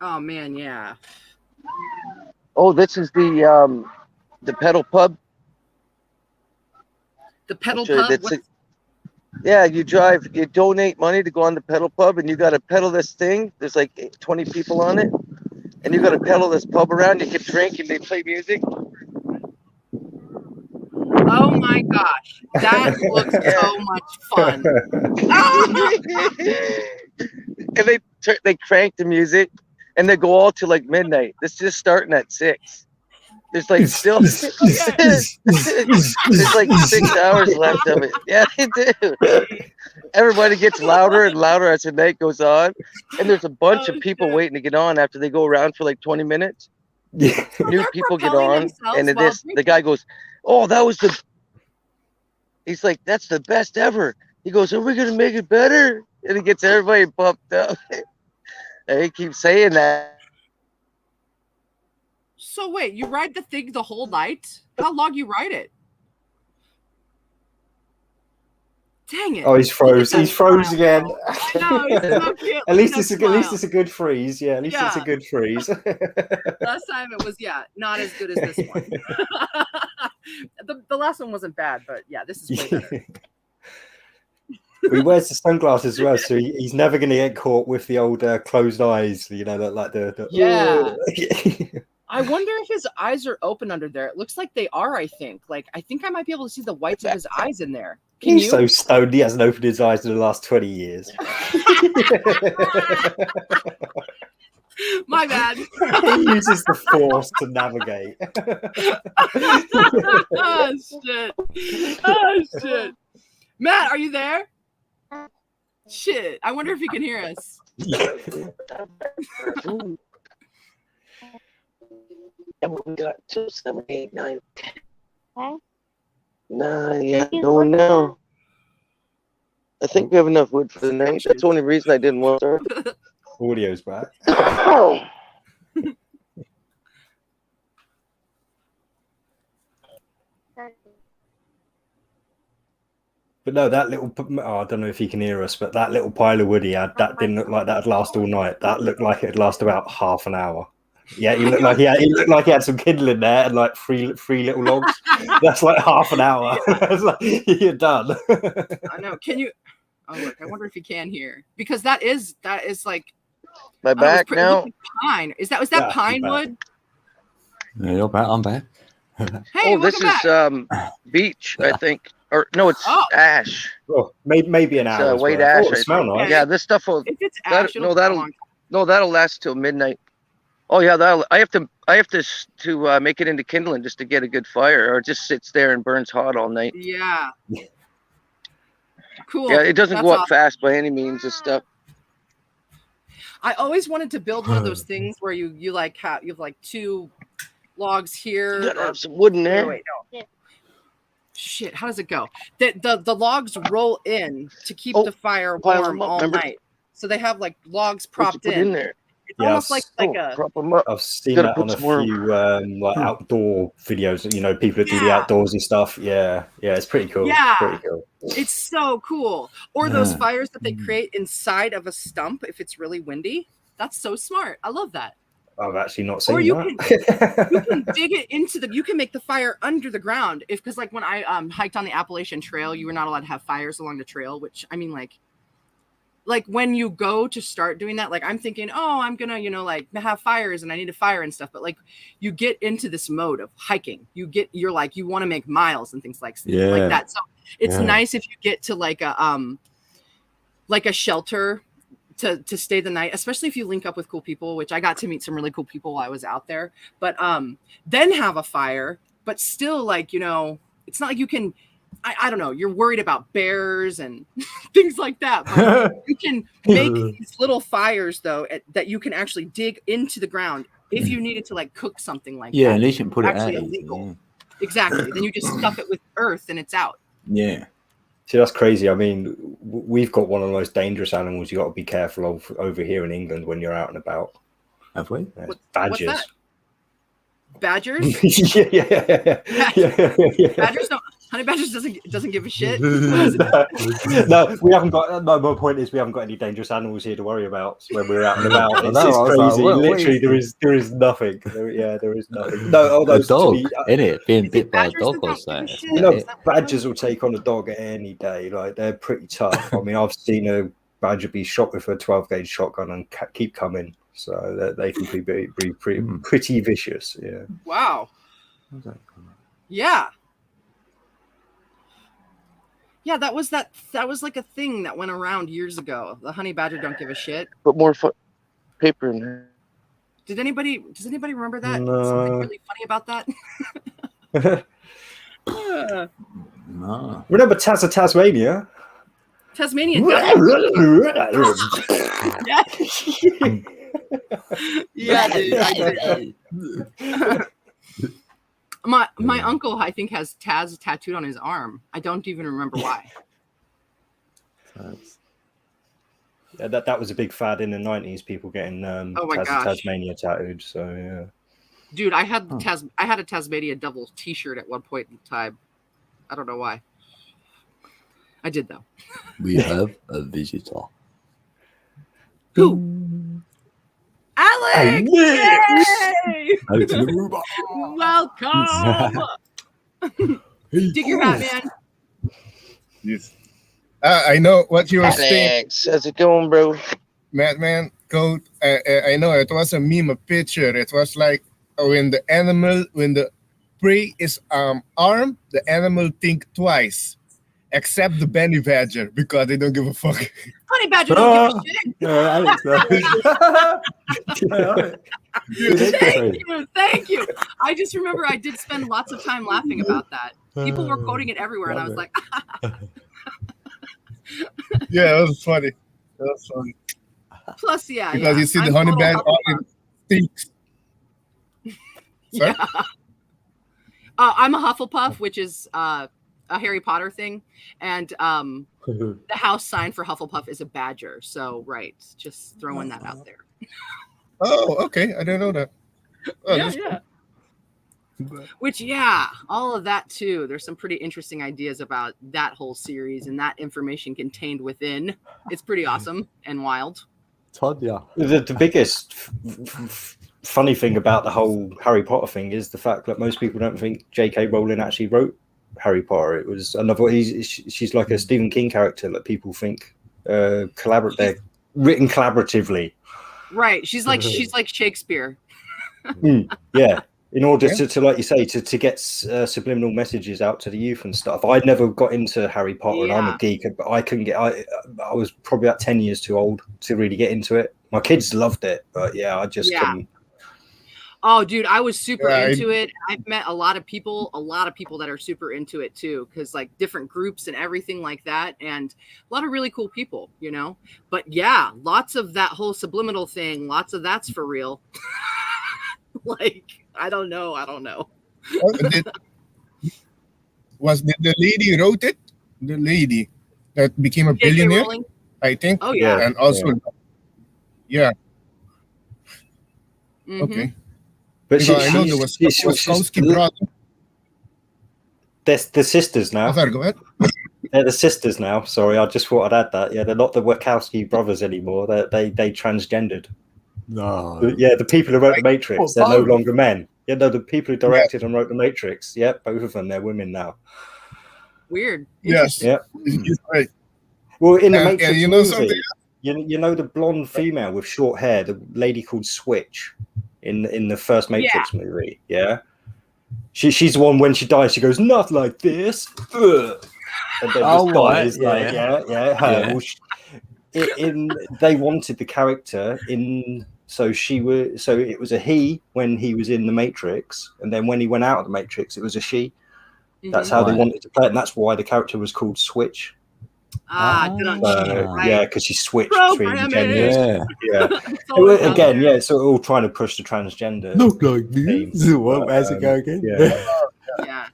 Oh man, yeah. Oh, this is the pedal pub. The pedal pub. Yeah, you donate money to go on the pedal pub, and you got to pedal this thing. There's like 20 people on it, and you got to pedal this pub around. You can drink, and they play music. Oh my gosh, that looks so much fun. And they crank the music, and they go all to like midnight. This is just starting at 6. There's like still there's like 6 hours left of it. Yeah, they do. Everybody gets louder and louder as the night goes on, and there's a bunch of people waiting to get on after they go around for like 20 minutes. New people get on, and the guy goes, "Oh, that was the." He's like, "That's the best ever." He goes, "Are we gonna make it better?" And he gets everybody pumped up. And he keeps saying that. So wait, you ride the thing the whole night? How long you ride it? Dang it! Oh, he's froze. He's froze again. No, he's so cute. At least it's a good freeze. Yeah, at least it's a good freeze. Last time it was not as good as this one. The last one wasn't bad, but yeah, this is way better. He wears the sunglasses as well, so he's never going to get caught with the old closed eyes. You know, the yeah. I wonder if his eyes are open under there. It looks like they are. I think I might be able to see the whites of his eyes in there. He's so stoned he hasn't opened his eyes in the last 20 years. My bad. He uses the Force to navigate. Oh shit! Matt, are you there? Shit! I wonder if he can hear us. And we got 2, 7, 8, 9, 10. Huh? Nah, yeah, going now. I think we have enough wood for the night. That's the only reason I didn't want to start. Audio's back. But no, that little, I don't know if he can hear us, but that little pile of wood he had, that didn't look like that'd last all night. That looked like it'd last about half an hour. Yeah, he looked like he had some kindling there and like three little logs. That's like half an hour. That's like, you're done. I know. Can you? Oh look, I wonder if you can hear, because that is like My back now. Pine. Is that pine wood? Yeah, you're back. I'm back. Hey, this is beech, I think, or no, it's ash. Oh, maybe an hour. White ash. Oh, it smells nice. Yeah, this stuff will. If it's ash, that'll last till midnight. Oh yeah, I have to make it into kindling just to get a good fire, or it just sits there and burns hot all night. Yeah. Cool. Yeah, it doesn't go up fast by any means. This stuff. I always wanted to build one of those things where you have like 2 logs here. You gotta have some wood in there. Wait, no. Shit, how does it go? The logs roll in to keep the fire warm all night. So they have like logs propped in there. It's almost like a. Prop them up. I've seen that on a few like outdoor videos. You know, people that do the outdoorsy stuff. Yeah, it's pretty cool. Yeah, pretty cool. It's so cool. Or those fires that they create inside of a stump if it's really windy. That's so smart. I love that. I've actually not seen that. You can dig it into you can make the fire under the ground. Because like when I hiked on the Appalachian Trail, you were not allowed to have fires along the trail, which I mean like when you go to start doing that, like I'm thinking, oh, I'm gonna, like have fires and I need a fire and stuff. But like you get into this mode of hiking, you're like, you want to make miles and things like that. So it's nice if you get to like a shelter to stay the night, especially if you link up with cool people, which I got to meet some really cool people while I was out there. But then have a fire, but still like, it's not like you can, I don't know, you're worried about bears and things like that. But you can make these little fires though that you can actually dig into the ground if you needed to like cook something like that. Yeah, and you can put it out. Illegal. Exactly. Then you just stuff it with earth and it's out. Yeah. See, that's crazy. I mean, we've got one of the most dangerous animals you got to be careful of over here in England when you're out and about. Have we? Badgers. What's that? Badgers? yeah. Badgers don't. Honey badgers doesn't give a shit. No, we haven't got. No, my point is we haven't got any dangerous animals here to worry about when we're out and about. It's crazy. Literally, there is nothing. There is nothing. No, a dog, in it, being bit by a dog or something. Badgers will take on a dog any day. Like they're pretty tough. I mean, I've seen a badger be shot with a 12-gauge shotgun and keep coming. So they can be pretty vicious. Yeah. Wow. Yeah. Yeah, that was like a thing that went around years ago. The honey badger don't give a shit. Put more paper in there. Does anybody remember that? No. Something really funny about that? No. Remember Tasmania? Tasmanian. Yeah, dude. My uncle, I think, has Taz tattooed on his arm. I don't even remember why. Yeah, that was a big fad in the 90s. People getting Tasmania tattooed. So yeah, dude, I had a Tasmania Devil T-shirt at one point in time. I don't know why. I did though. We have a visitor. Who? Alex! Yay! Welcome! Dig your hat, man. Yes. I know what you were saying. How's it going, bro? Man, go. I know it was a meme, a picture. It was like when the prey is armed, the animal think twice. Except the Benny Badger, because they don't give a fuck. Honey Badger don't give a shit. Yeah, Alex. Thank you. I just remember I did spend lots of time laughing about that. People were quoting it everywhere, and I was like, yeah, it was funny. Plus, yeah. Because you see the honey badger stinks. Yeah. I'm a Hufflepuff, which is a Harry Potter thing, and the house sign for Hufflepuff is a badger. So, right, just throwing that out there. Oh, okay, I didn't know that. Oh, yeah. Which, all of that too. There's some pretty interesting ideas about that whole series and that information contained within. It's pretty awesome and wild. Todd, yeah. The biggest funny thing about the whole Harry Potter thing is the fact that most people don't think J.K. Rowling actually wrote Harry Potter. It was another. She's like a Stephen King character that people think they're written collaboratively. Right. She's like Shakespeare. Yeah. In order to like you say, to get subliminal messages out to the youth and stuff. I never got into Harry Potter, and I'm a geek, but I couldn't get. I was probably about 10 years too old to really get into it. My kids loved it, but I just couldn't. Oh, dude, I was super into it. I've met a lot of people that are super into it too, because like different groups and everything like that, and a lot of really cool people, you know. But yeah, lots of that whole subliminal thing, lots of that's for real. Like, I don't know. Was the lady wrote it? The lady that became a billionaire, I think. Oh yeah, and also, Mm-hmm. Okay. But I know there was Wachowski brothers. They're the sisters now. Oh, sorry, go ahead. They're the sisters now. Sorry, I just thought I'd add that. Yeah, they're not the Wachowski brothers anymore. They transgendered. No. Yeah, the people who wrote The Matrix, they're no longer men. Yeah, no, the people who directed and wrote The Matrix, both of them, they're women now. Weird. Yes. Yeah. Right. Well, in the Matrix you know movie, something? you know the blonde female with short hair, the lady called Switch in the first Matrix movie. Yeah. She's the one when she dies, she goes, "Not like this." Ugh. And then just dies. Well, they wanted the character in, so it was a he when he was in the Matrix, and then when he went out of the Matrix, it was a she. That's how they wanted to play it, and that's why the character was called Switch. Because she switched between genders. Again, it's all trying to push the transgender. Look like this. How's it go again? Yeah.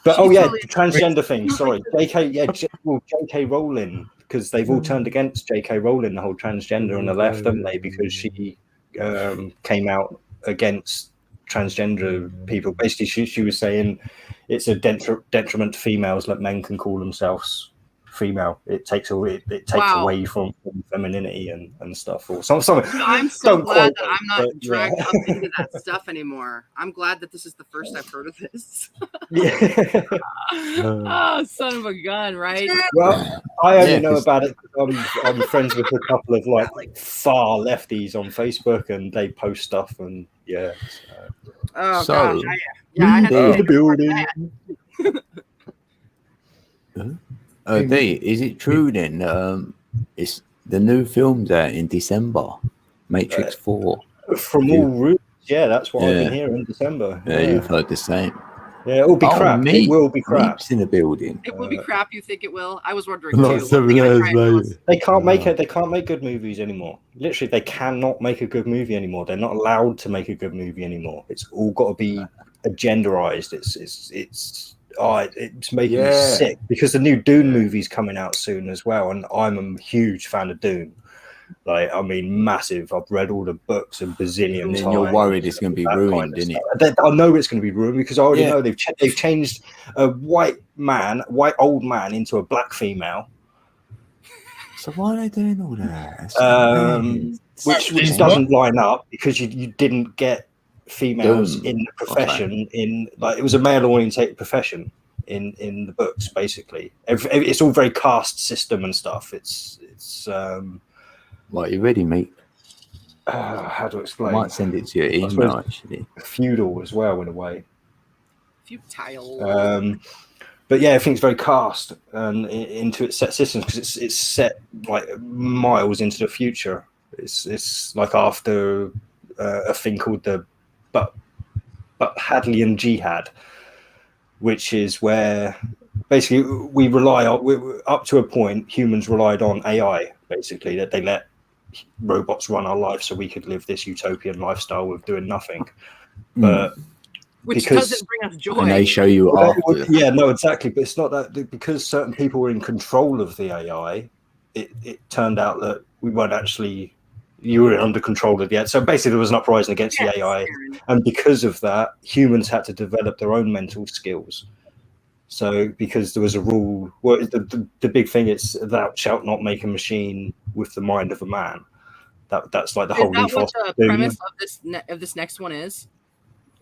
But the transgender thing. Sorry, J.K. Rowling, because they've all turned against J.K. Rowling, the whole transgender on the left, haven't they? Because she came out against transgender people. Basically, she was saying it's a detriment to females that men can call themselves female. It takes away from femininity and stuff. Or something. I'm so glad that I'm not dragged up into that stuff anymore. I'm glad that this is the first I've heard of this. Oh, son of a gun, right? Well, I only know about it because I'm friends with a couple of like far lefties on Facebook, and they post stuff, and Oh, so, gosh. I had in the building. Is it true then? It's the new film's out in December, Matrix 4. From all roots, that's what I've been hearing in December. Yeah, you've heard the same. Yeah, it will be crap. It will be crap. In the building. It will be crap. You think it will? I was wondering too. They can't make it. They can't make good movies anymore. Literally, they cannot make a good movie anymore. They're not allowed to make a good movie anymore. It's all got to be agenderized. It's making me sick, because the new Dune movie's coming out soon as well, and I'm a huge fan of Dune. Like, I mean, massive. I've read all the books a bazillion times. And you're worried it's going to be ruined, isn't it? I know it's going to be ruined, because I already know they've changed a white old man into a black female. So why are they doing all that? Which doesn't line up, because you didn't get females in the profession. It was a male orientated profession in the books. Basically, it's all very caste system and stuff. It's What, you ready, mate? How to explain? I might send it to your email, actually. Feudal as well, in a way. Futile. But yeah, I think it's very caste and into its set systems, because it's set like miles into the future. It's like after a thing called the but Hadleyan Jihad, which is where basically we rely on, up to a point, humans relied on AI, basically, that they let robots run our life so we could live this utopian lifestyle with doing nothing. But which doesn't bring us joy. And they show you after. Yeah, no, exactly. But it's not that, because certain people were in control of the AI, it turned out that we weren't actually, you were under control of the AI. So basically there was an uprising against the AI. And because of that, humans had to develop their own mental skills. So because there was a rule, the big thing is, thou shalt not make a machine with the mind of a man. That's like the Is whole that what ethos. the premise of this next one is?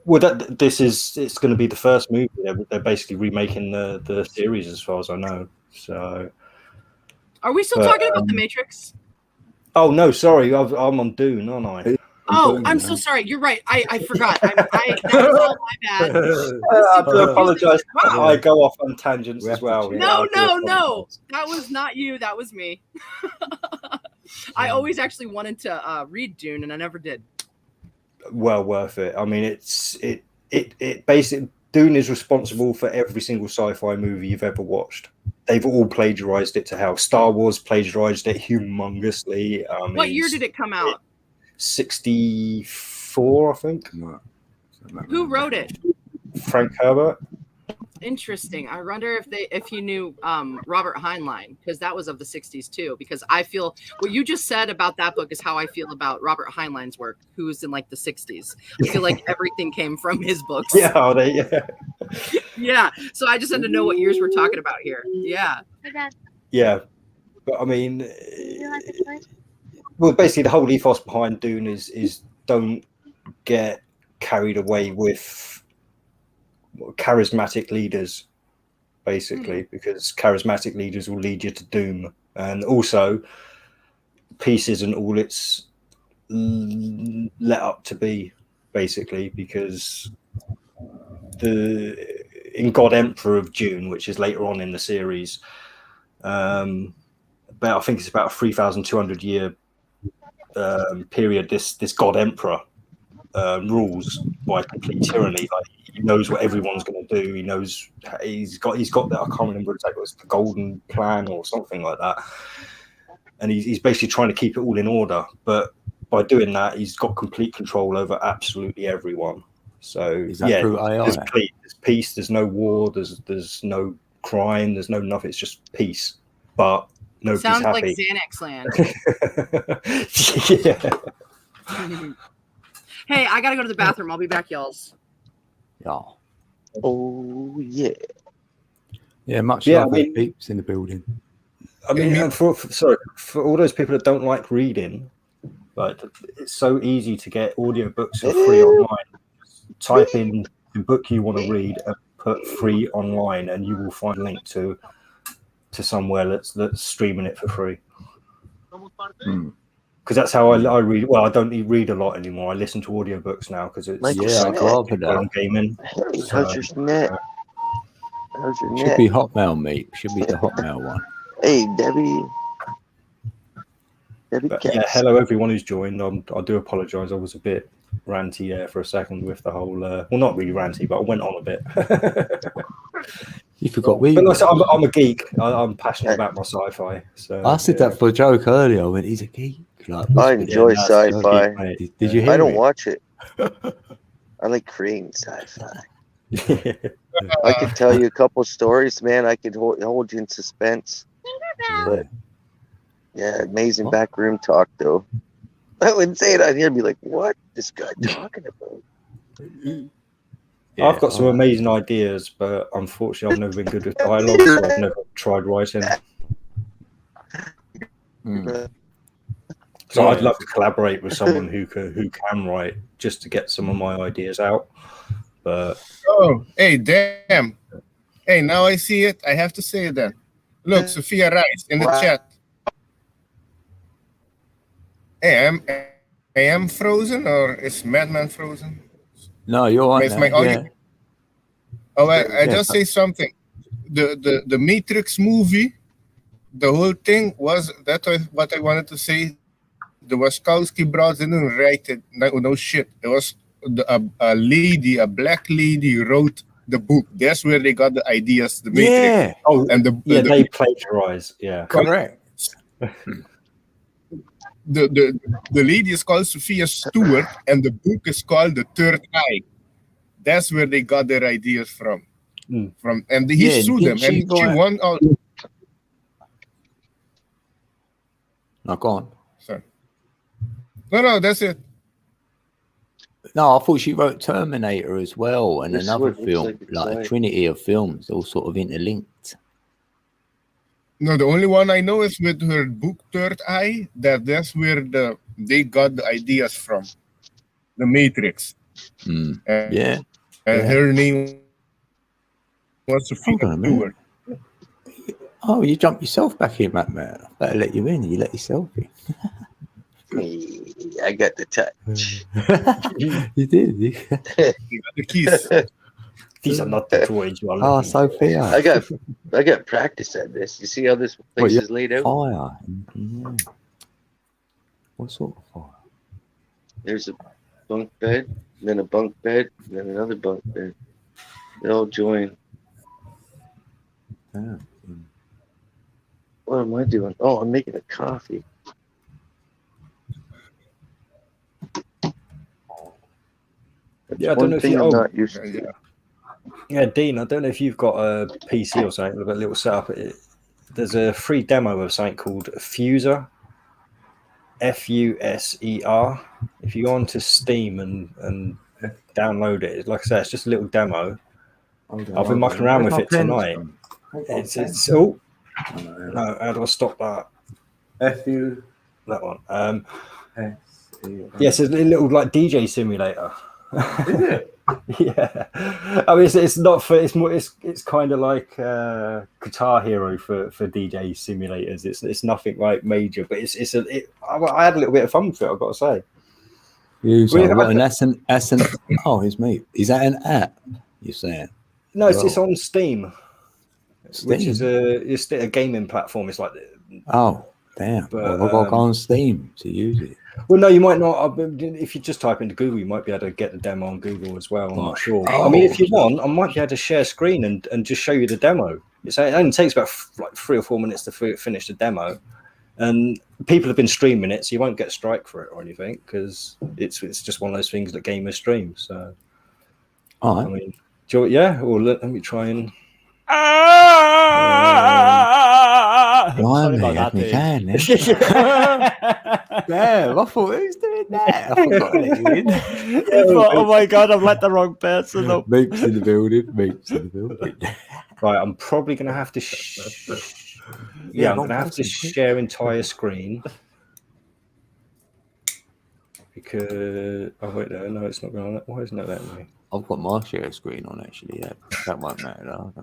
Well, it's going to be the first movie. They're basically remaking the series, as far as I know. So, are we still talking about the Matrix? Oh no, sorry, I'm on Dune, aren't I? I'm so sorry. You're right. I forgot. That's all my bad. I do apologize. Wow. I go off on tangents as well. No. That was not you. That was me. I always actually wanted to read Dune, and I never did. Well worth it. I mean, it basically Dune is responsible for every single sci-fi movie you've ever watched. They've all plagiarized it to hell. Star Wars plagiarized it humongously. What year did it come out? 64, I think. Who wrote it? Frank Herbert. Interesting. I wonder if you knew Robert Heinlein, because that was of the 60s too. Because I feel what you just said about that book is how I feel about Robert Heinlein's work, who was in like the 60s. I feel like everything came from his books. Yeah. Yeah. So I just had to know what years we're talking about here. Yeah. Yeah. But I mean, well, basically the whole ethos behind Dune is don't get carried away with charismatic leaders, basically, because charismatic leaders will lead you to doom. And also, peace isn't all it's let up to be, basically, because in God Emperor of Dune, which is later on in the series, but I think it's about a 3,200 year period. This God Emperor rules by complete tyranny. Like, he knows what everyone's going to do. He knows he's got that. I can't remember exactly. It was the Golden Plan or something like that. And he's basically trying to keep it all in order. But by doing that, he's got complete control over absolutely everyone. So through AI? There's peace. There's no war. There's no crime. There's no nothing. It's just peace. But nobody's Sounds happy. like Xanax land. Yeah. Hey, I gotta go to the bathroom. I'll be back, y'alls. Yeah. Oh yeah. Yeah, much Yeah, love I mean- peeps in the building. I mean, and for all those people that don't like reading, like, it's so easy to get audiobooks for free online. Type in the book you want to read and put free online, and you will find a link to somewhere that's streaming it for free. Because that's how I read. Well, I don't read a lot anymore. I listen to audiobooks now because it's Like, I'd rather that. I'm gaming. Hey, how's your net? How's your Should net? be Hotmail, mate. Should be the Hotmail one. Hey, Debbie. But yeah, hello everyone who's joined. I do apologise. I was a bit ranty there for a second with the whole. Well, not really ranty, but I went on a bit. You forgot we. But like, I'm a geek. I'm passionate about my sci-fi. So I said that for a joke earlier. I went, he's a geek. Like, I enjoy sci-fi. Did you hear I don't it? watch it. I like creating sci-fi. I could tell you a couple stories, man. I could hold you in suspense. But yeah, amazing backroom talk, though. I wouldn't say it on here and be like, what is this guy talking about? Yeah, I've got some amazing ideas, but unfortunately, I've never been good with dialogue, so I've never tried writing. So I'd love to collaborate with someone who can write, just to get some of my ideas out. But hey, damn! Hey, now I see it. I have to say it then. Look, Sophia Rice in the chat. Hey, I am frozen, or is Madman frozen? No, you're on. Is my audio? Oh, I just say something. The Matrix movie, the whole thing was what I wanted to say. The Wachowski brothers didn't write it. No shit. It was a black lady wrote the book. That's where they got the ideas. The Matrix. Yeah. Oh, and they plagiarize. Yeah, correct. The lady is called Sophia Stewart, and the book is called The Third Eye. That's where they got their ideas from. And he sued them, and she won all. No, go on. Sorry. No, that's it. No, I thought she wrote Terminator as well, and another film, like a trinity of films, all sort of interlinked. No, the only one I know is with her book Third Eye. That's where they got the ideas from. The Matrix. Yeah. And her name was Sophia Hold on a minute. Oh, you jumped yourself back in, man. I better let you in. You let yourself in. I got the touch. You did. You got the keys. These are not the toys you are looking Oh, for. Sophia. I got practice at this. You see how this place is laid out? Fire. Yeah. What sort of fire? There's a bunk bed, then a bunk bed, then another bunk bed. They all join. Yeah. What am I doing? Oh, I'm making a coffee. Yeah, I don't know if you. I'm not used to. Yeah, Dean, I don't know if you've got a PC or something with a little setup. There's a free demo of something called Fuser, Fuser. If you go onto Steam and download it, like I say, it's just a little demo. I've been mucking around with it tonight. It's oh no, how do I stop that? FU That one. Yes, it's a little like DJ simulator. Is it? Yeah, I mean it's not for it's kind of like Guitar Hero for DJ simulators. It's nothing like major, but I had a little bit of fun with it, I've got to say. That's an oh, his mate. Is that an app? You're saying? No, it's on Steam, which is Steam? a gaming platform. It's like oh damn, but, I've got to go on Steam to use it. Well, no, you might not. If you just type into Google, you might be able to get the demo on Google as well. I'm not sure. I mean, if you want, I might be able to share screen and just show you the demo. It only takes about like 3 or 4 minutes to finish the demo, and people have been streaming it, so you won't get a strike for it or anything because it's just one of those things that gamers stream. So, I mean, or let me try and. Blimey, had me can, Damn, I thought, who's doing that? I forgot to let you in. Oh my god, I've let the wrong person up. Meeps in the building. Right, I'm probably going to have to I'm going to have to share entire screen. Because, oh wait, no, it's not going on. Why isn't it letting me? I've got my share screen on actually, yeah. That won't matter, though.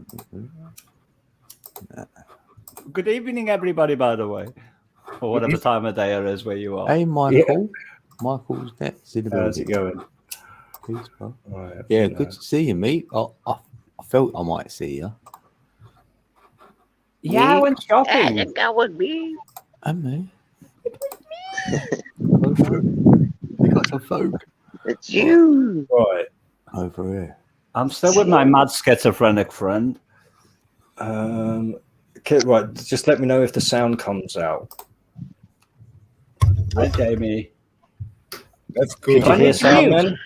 Good evening, everybody, by the way. Or whatever time of day it is where you are. Hey, Michael. Yeah. Michael's next in the building. How's it going? Peace, bro. Right, yeah, good to see you, mate. I felt I might see you. Yeah, I went shopping. That was me. And me. We got some folk. It's you. Right. Over here. I'm still with my mad schizophrenic friend. Right, just let me know if the sound comes out. Hi, Jamie. That's cool. Could you hear sound then?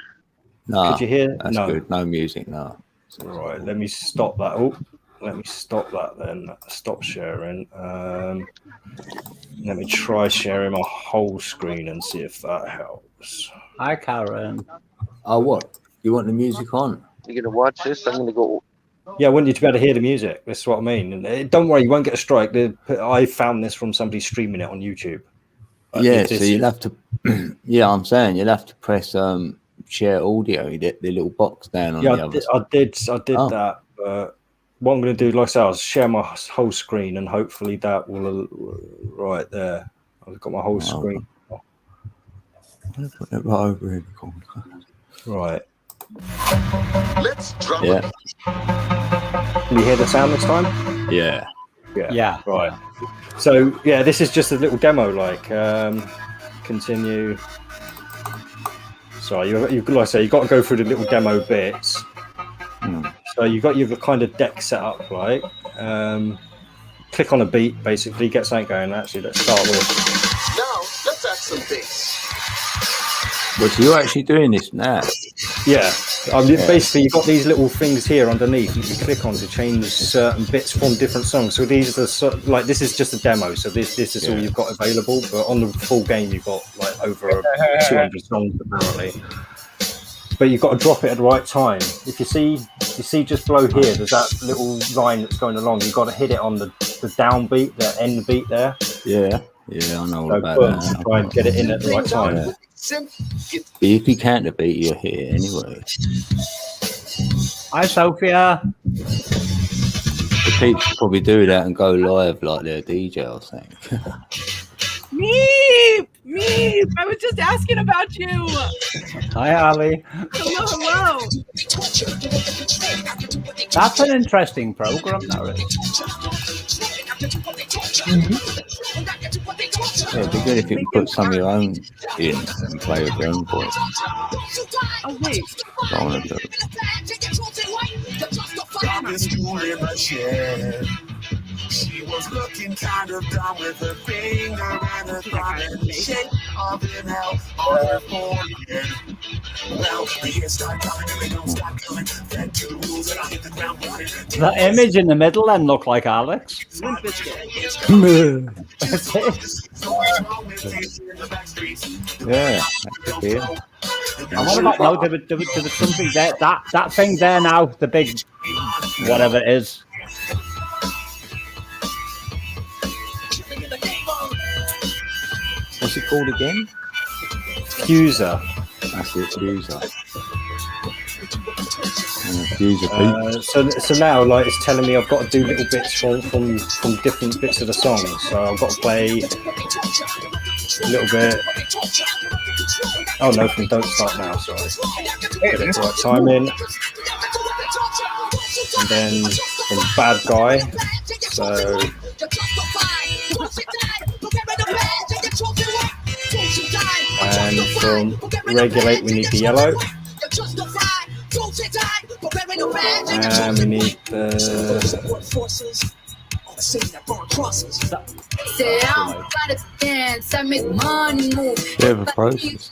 No. Could you hear? That's good. No music, no. Right, let me stop that. Oh, let me stop that then. Stop sharing. Let me try sharing my whole screen and see if that helps. Hi, Karen. Oh, what? You want the music on? You gonna watch this? I'm gonna go. Yeah, I want you to be able to hear the music. That's what I mean. And don't worry, you won't get a strike. I found this from somebody streaming it on YouTube. Yeah, so you'll have to. Yeah, I'm saying you'll have to press share audio. The little box down on the other. I did that. But what I'm going to do, like I said, I'll share my whole screen, and hopefully that will right there. I've got my whole screen. I'll put it right over here in the corner. Right. Let's drop Yeah. Can you hear the sound this time? Yeah. Yeah. Right. So yeah, this is just a little demo. Like continue. Sorry, you've like I say, you got to go through the little demo bits. So you got your kind of deck set up. Like click on a beat, basically get something going. Actually, let's start with. Now let's add some bass. But you're actually doing this now. Yeah. Basically, you've got these little things here underneath you can click on to change certain bits from different songs. So these are like this is just a demo. So this is all you've got available. But on the full game, you've got like over 200 songs apparently. But you've got to drop it at the right time. If you see just below here, there's that little line that's going along. You've got to hit it on the the downbeat, the end beat there. Yeah, I know So about boom, that. try and get it in at the right time. Yeah. But if you can't beat, you're here anyway. Hi, Sophia. The people probably do that and go live like they're DJ or something. Meep! I was just asking about you. Hi, Ali. Hello. That's an interesting program, that is. Yeah, it'd be good if you could put some of your own in and play with your own voice. Oh, wait. I want to do. She was looking kind of dumb with her finger and her thumb in the shape of an L on her forehead. Well, the years start coming and they don't stop coming. Fed to the rules and I hit the ground running. The image in the middle then look like Alex. Limp Bizkit. Yeah, that could be it. And what about now? There was something there. That thing there now, the big whatever it is. What's it called again? Fuser. That's it, Fuser. Fuser. So now, like, it's telling me I've got to do little bits from different bits of the song. So I've got to play a little bit. Oh no, from Don't Start Now. Sorry. Get it right time in. And then from Bad Guy. So. And from Regulate, we need the yellow. And we need the... Bit of a process, though.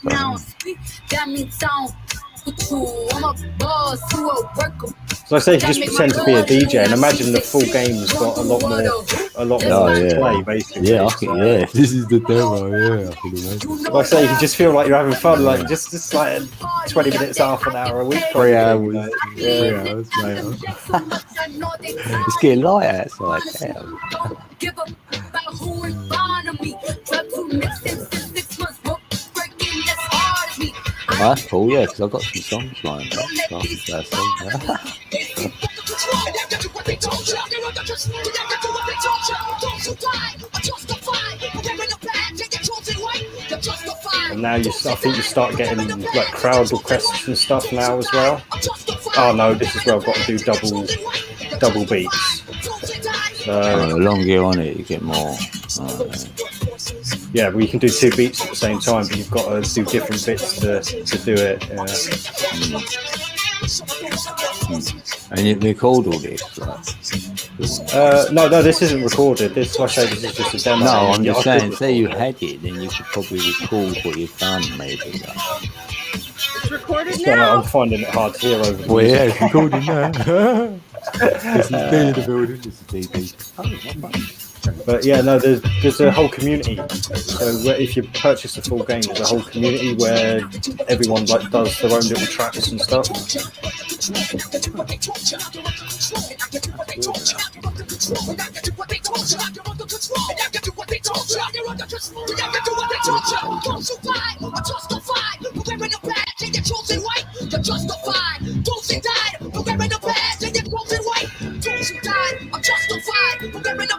So I say, if you just pretend to be a DJ and imagine the full game's got a lot more to play, basically. Yeah, this is the demo. Yeah, I can imagine. Like I say, you just feel like you're having fun, like just like 20 minutes, half an hour a week. 3 hours. 3 hours, mate. It's getting light outside. Damn. Oh, that's cool, yeah, because I've got some songs lined up. So I can play a song. And now I think you start getting like crowd requests and stuff now as well. Oh no, this is where I've got to do double beats. So the longer you're on it, you get more. Yeah, well, you can do 2 beats at the same time, but you've got to do different bits to do it. And you record all this? Like? No, this isn't recorded. This is just a demo. No, I'm just saying, say you had it, then you could probably record what you've done, maybe. It's recorded So now. I'm finding it hard to hear over the Well, music. yeah, it's recording now. This is me in the building. This is DD. But yeah, no, there's a whole community. So if you purchase the full game, there's a whole community where everyone like does their own little tracks and stuff.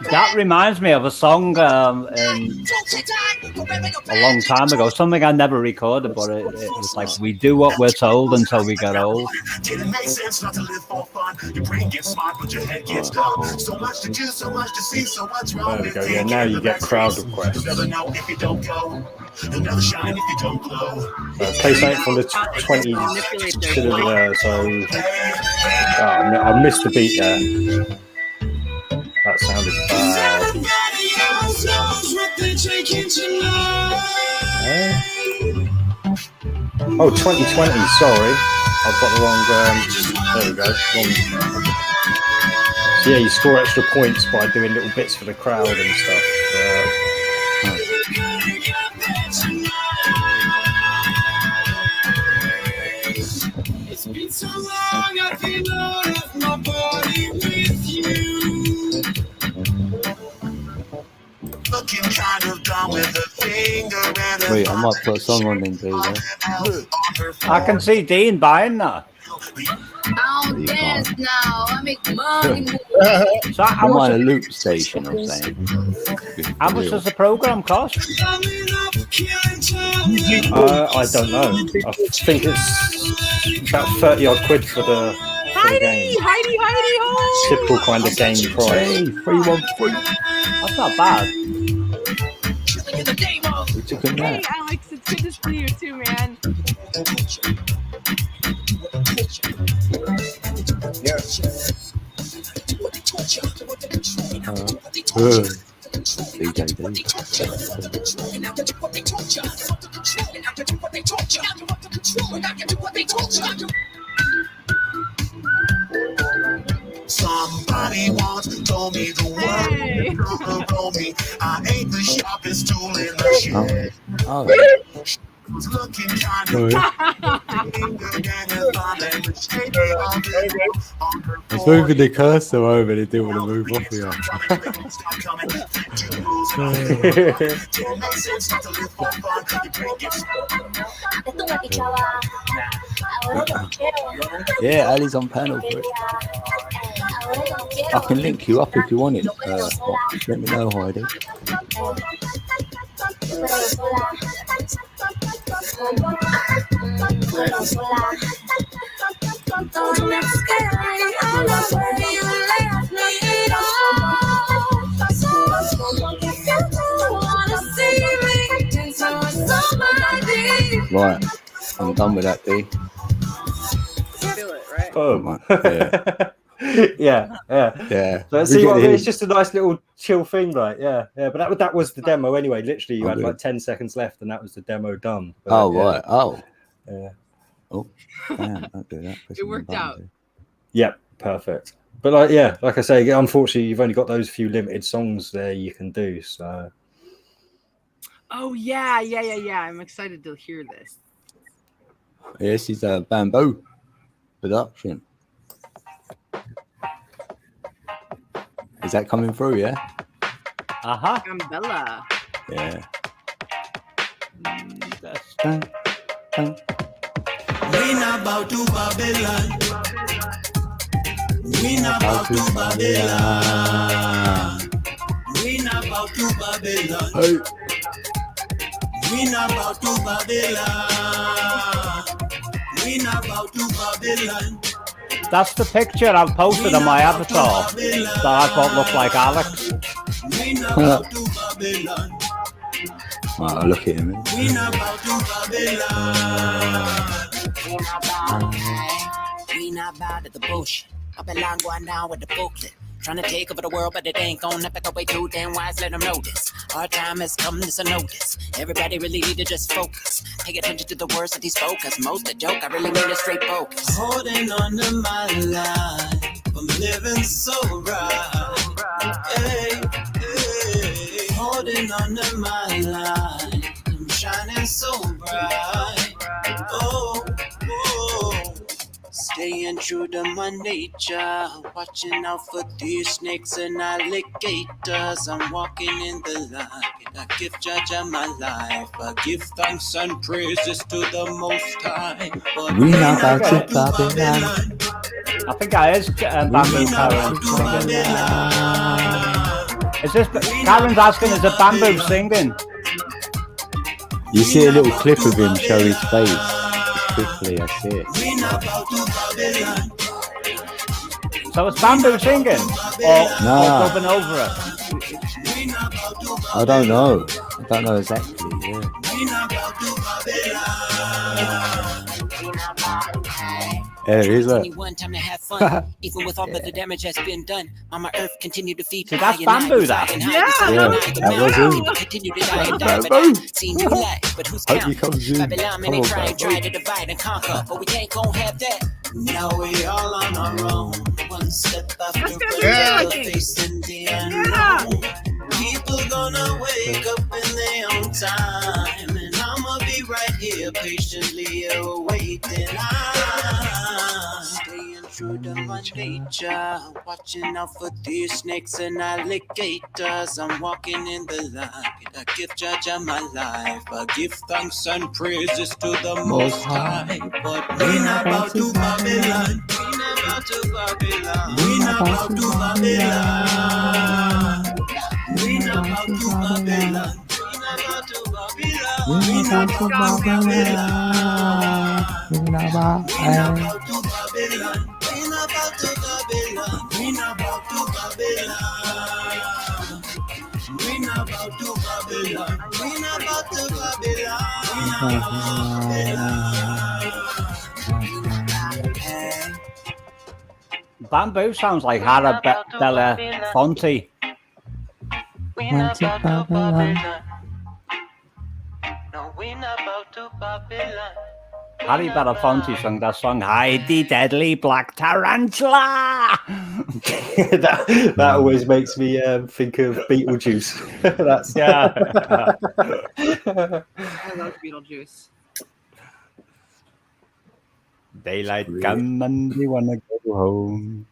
That reminds me of a song a long time ago, something I never recorded, but it was like, we do what we're told until we get old. Didn't make sense not to live for fun. Your brain gets smart, but your head gets dumb. So much to do, so much to see, so much wrong. There we go. Yeah, now you get crowd requests. You'll never know if you don't go. You'll never shine if you don't glow. Play something from the 20s to the so. I missed the beat there. That sounded bad. Oh, 2020, sorry. I've got the wrong, there we go. So yeah, you score extra points by doing little bits for the crowd and stuff. It's been so long, I feel out of my body with you. Wait, I might put a song on then, dude. I can see Dean buying that. I'll dance now. I make money. So I'm on a loop station, I'm saying. How much does the program cost? I don't know. I think it's about 30 odd quid for the game. Heidi, ho! Typical kind of game price. Hey, 313. That's not bad. We took a Hey, nap. Alex, it's good to see you too, man. Somebody once told me the world told me I ain't the sharpest tool in the shed. Oh. Was looking kind of It's moving the cursor over, they didn't want to move off here. Yeah, Ali's on panel for it. I can link you up if you want it. Let me know, Heidi. Right, I'm done with that, D. Feel it, right? Oh, yeah. yeah. So see what I mean? It's just a nice little chill thing, right? Yeah. But that was the demo anyway. Literally, you had like 10 seconds left, and that was the demo done. But, Right. Oh. Yeah. Oh, damn, don't do that. It worked out. Yep, perfect. But like I say, unfortunately, you've only got those few limited songs there you can do. So. Oh yeah. I'm excited to hear this. This is a Bamboo production. Is that coming through? Yeah. Gambella. Yeah. We not about to Babylon. We not about to Babylon. We not about to Babylon. Hey. We not about to Babylon. We not about to Babylon. That's the picture I've posted on my avatar that I thought looked like Alex. We not about to Babylon. I'll look at him. We not about to Babylon. We not about the bullshit. I belong going down with the booklet. Trying to take over the world, but it ain't gonna epic away too damn wise, let them know this. Our time has come, this a notice. Everybody really need to just focus. Pay attention to the words that he spoke, cause most the joke, I really mean a straight focus. Holding on to my life, I'm living so right. Hey. Holding on to my life, I'm shining so bright. Oh. Staying true to my nature, watching out for these snakes and alligators. I'm walking in the light, I give judge of my life. I give thanks and praises to the Most High. We not about to Babylon. I think that is Bamboo Karen. Is this Karen's asking? Is it Bamboo singing? You see a little clip of him show his face. Quickly, I see it. So it's Bamboo singing, or dubbing over it? I don't know. I don't know exactly. Yeah. Yeah, it is that. Time to have fun, even with all of the damage that's been done. Mama Earth continue to feed. So that's Bamboo, that. That was him. Continue to die and die, but seen you life. But who's Hope you come counting? soon. Babylon, many try to divide and conquer, but we ain't gonna have that. Now we all on our own, one step after another, facing the unknown. People gonna wake up in their own time, and I'ma be right here patiently awaiting. Staying true to nature. Watching out for these snakes and alligators. I'm walking in the light. I give judge of my life. I give thanks and praises to the Most High. But we not about to Babylon. We not about to Babylon. We not about to Babylon. We not about to Babylon. We not about to Babylon. We not about to Babylon. We not about to Babylon. We not about to Babylon. We not about to Babylon. We not about to Babylon. We not about to Babylon. Bamboo sounds like Arabella Fonte. We not about to Babylon. No, we not about to Babylon. Harry Belafonte sung that song, Heidi Deadly Black Tarantula. that always makes me think of Beetlejuice. That's yeah. I love Beetlejuice. Daylight come and we wanna go home.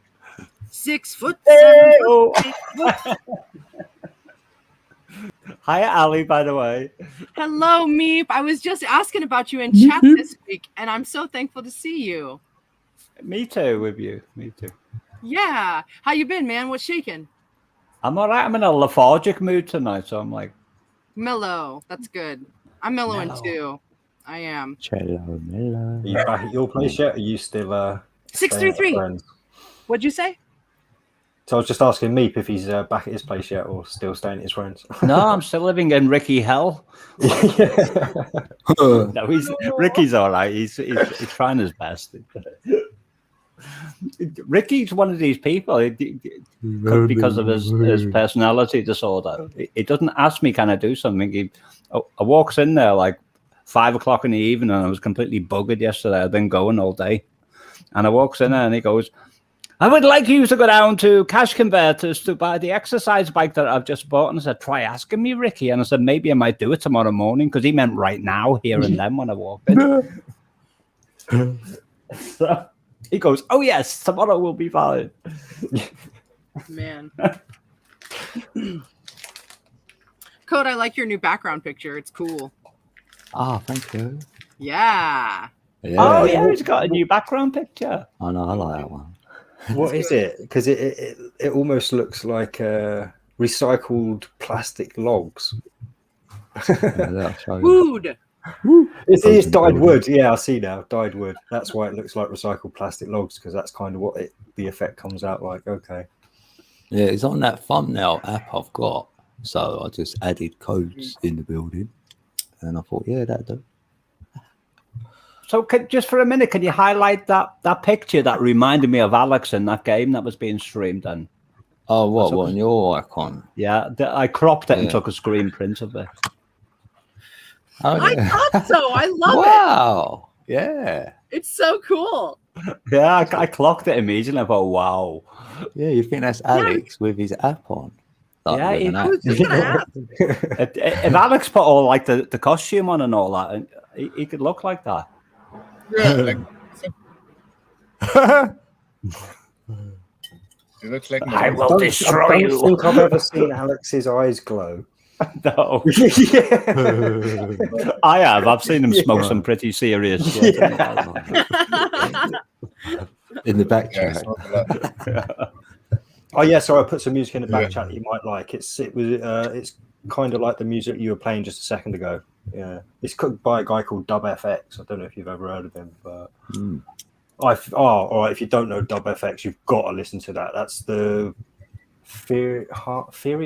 6 foot, 7 foot, 8 foot. Hi, Ali, by the way. Hello, Meep. I was just asking about you in chat this week, and I'm so thankful to see you. Me too, with you. Me too. Yeah. How you been, man? What's shaking? I'm all right. I'm in a lethargic mood tonight, so I'm like... Mellow. That's good. I'm mellowing too. I am. Cello, mellow. Are you back at your place yet? Are you still 633. What'd you say? So I was just asking Meep if he's back at his place yet or still staying at his friends. No, I'm still living in Ricky Hell. No, Ricky's all right. He's trying his best. Ricky's one of these people because of his personality disorder. He doesn't ask me, can I do something? I walks in there like 5 o'clock in the evening, and I was completely buggered yesterday. I've been going all day, and I walks in there and he goes, I would like you to go down to Cash Converters to buy the exercise bike that I've just bought. And I said, try asking me, Ricky. And I said, maybe I might do it tomorrow morning, because he meant right now, here and then when I walked in. So he goes, oh, yes, tomorrow will be fine. Man. Code, I like your new background picture. It's cool. Ah, thank you. Yeah. Oh, yeah, he's got a new background picture. I know, I like that one. What is it? Because it almost looks like recycled plastic logs. Wood. It's dyed wood. Yeah, I see now. Dyed wood. That's why it looks like recycled plastic logs, because that's kind of what the effect comes out like. Okay. Yeah, it's on that thumbnail app I've got. So I just added codes in the building, and I thought, yeah, that'd do. So just for a minute, can you highlight that picture that reminded me of Alex in that game that was being streamed? And oh, what on your icon? Yeah, I cropped it and took a screen print of it. Oh, yeah. I thought so. I love it. Wow. Yeah. It's so cool. Yeah, I clocked it immediately. I thought, wow. Yeah, you think that's Alex with his app on? Like, yeah, if Alex put all like the costume on and all that, he could look like that. Yeah, it looks like I will destroy you. I don't think I've ever seen Alex's eyes glow. No. I have. I've seen him smoke some pretty serious shit. In the back chat. Oh yeah, sorry, I put some music in the back chat that you might like. It's kind of like the music you were playing just a second ago. Yeah, it's cooked by a guy called Dub FX. I don't know if you've ever heard of him, but all right. If you don't know Dub FX, you've got to listen to that. That's the Theory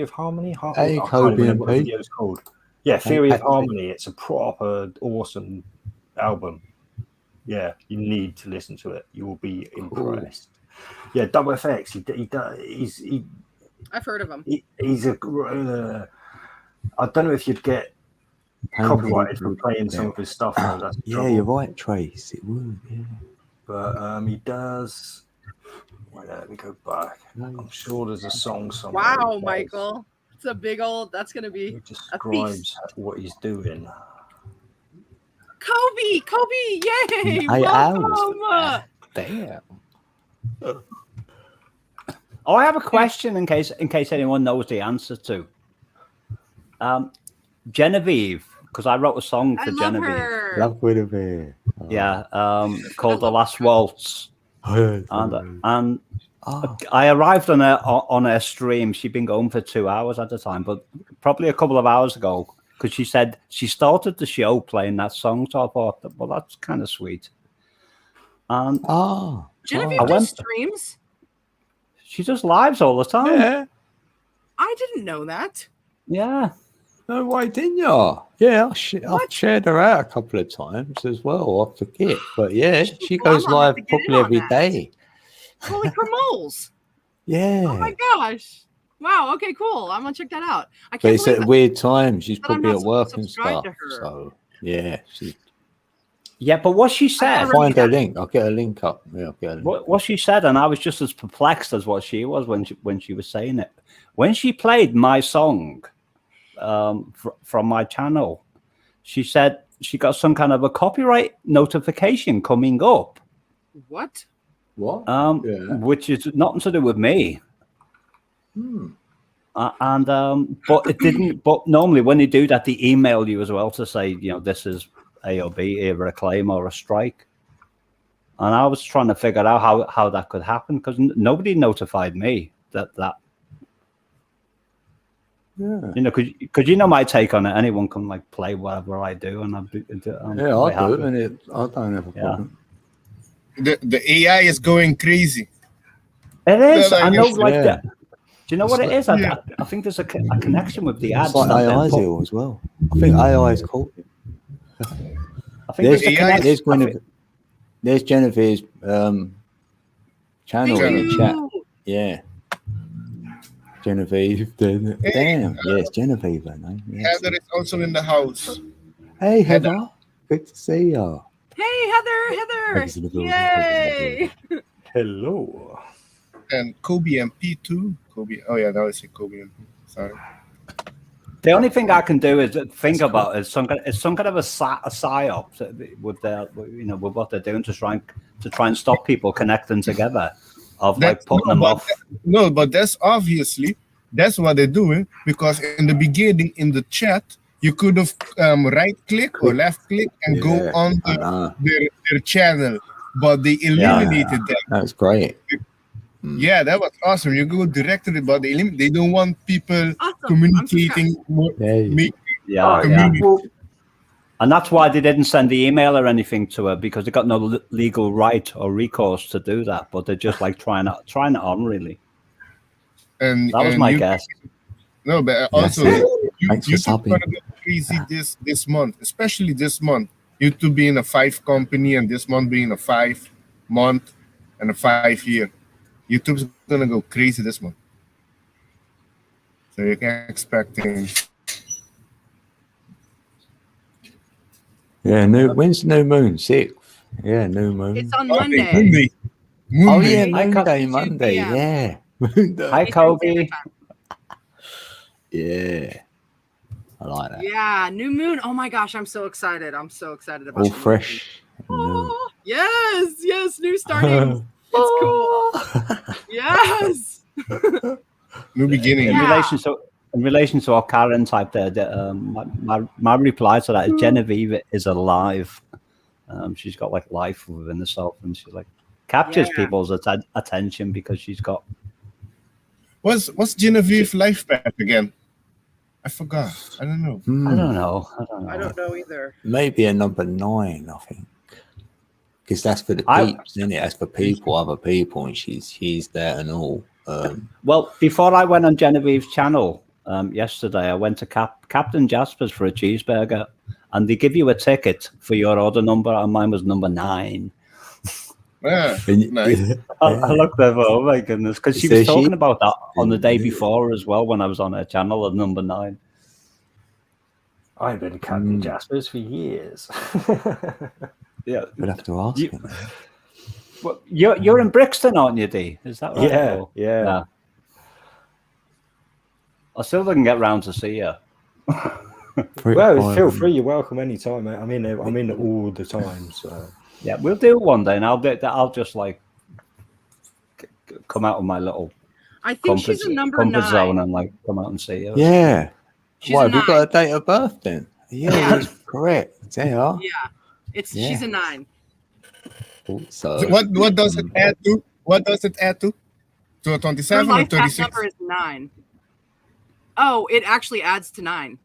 of Harmony. I can't remember what the video is called. Yeah, Theory of Harmony. It's a proper awesome album. Yeah, you need to listen to it. You will be impressed. Yeah, Dub FX. I've heard of him. He's a. I don't know if you'd get copyrighted for playing some of his stuff. That's yeah, you're right, Trace. It would. Yeah, but he does. Wait, let me go back. I'm sure there's a song somewhere. Wow, Michael, it's a big old. That's gonna be. It describes what he's doing. Kobe, yay! I Welcome. Damn. Oh, I have a question in case anyone knows the answer to. Genevieve, because I wrote a song for Genevieve. Love with a bear. Yeah, called The Last Waltz. And I arrived on her stream. She'd been going for 2 hours at the time, but probably a couple of hours ago, because she said she started the show playing that song. So I thought, well, that's kind of sweet. And Genevieve does streams. She does lives all the time. Yeah. I didn't know that. Yeah. No, why didn't you? Yeah, I've shared her out a couple of times as well. I forget. But yeah, she goes live probably every day. Holy crumbles. Yeah. Oh my gosh. Wow. Okay, cool. I'm going to check that out. I But can't it's at a weird time. She's probably at work and subscribed stuff. to her. So, yeah. Yeah, but what she said... I'll find her link. I'll get a link up. Yeah, I'll get a link. What she said, and I was just as perplexed as what she was when she was saying it. When she played my song from my channel, she said she got some kind of a copyright notification coming up. What? Which is nothing to do with me. But it didn't. But normally, when they do that, they email you as well to say, this is A or B, either a claim or a strike. And I was trying to figure out how that could happen because nobody notified me that. Yeah. Because my take on it. Anyone can play whatever I do, and I'm I do, and I don't have a problem. The AI is going crazy. It is. I know, that. Do you know what it is? I think there's a connection with the ads. It's like AI's ill as well. I think AI is called. I think there's Genevieve's channel in the chat. Yeah. Genevieve. Damn. Yes, Genevieve. Yes. Heather is also in the house. Hey, Heather. Good to see you. Hey, Heather. Yay. Hello. And Kobe MP too. Kobe. Oh yeah, that was Kobe MP. Sorry. The only thing I can do is think about is some kind of a psyop with their, with what they're doing to try and stop people connecting together, putting them off. But that's obviously what they're doing, because in the beginning in the chat you could have right click or left click and go on their channel, but they eliminated that. That's great. Yeah, that was awesome. You go direct to it, but they don't want people communicating. And that's why they didn't send the email or anything to her, because they got no legal right or recourse to do that. But they're just trying it on, really. And that was my guess. No, but also YouTube gonna go crazy this month, especially this month. YouTube being a 5 company, and this month being a 5 month and a 5 year. YouTube's gonna go crazy this month, so you can expect things. Yeah, when's the new moon? 6th. Yeah, new moon. It's on Monday. Oh yeah, Monday. Yeah. Hi, Kobe. Yeah, I like that. Yeah, new moon. Oh my gosh, I'm so excited. I'm so excited about all fresh. Oh, yes, new starting. It's cool. Yes. New beginning. In relation to our Karen type there, my reply to that is Genevieve is alive. She's got life within herself, and she captures people's attention because she's got. What's Genevieve life path again? I forgot. I don't know. I don't know. I don't know either. Maybe a number 9, I think. Because that's for the peeps, isn't it? That's for people, other people, and she's there and all. Well, before I went on Genevieve's channel yesterday, I went to Captain Jasper's for a cheeseburger, and they give you a ticket for your order number, and mine was number 9. Yeah, nice. I looked over. Oh my goodness, because she was talking about that on the day before as well when I was on her channel at number 9. I've been Captain Jasper's for years. Yeah, we'll have to ask him. Well, you're in Brixton, aren't you, Dee? Is that right? Yeah. I still didn't get round to see you. Well, feel free. You're welcome anytime, mate. I'm in all the time. So yeah, we'll do it one day, and I'll just come out of my little I think she's a number 9. zone and like come out and see you. Yeah. She's Why, a have you 9. got a date of birth then? Yeah, that's correct. There. Yeah. She's a 9. So what does it add to? What does it add to? To a 27 or 36? Number is 9. Oh, it actually adds to 9.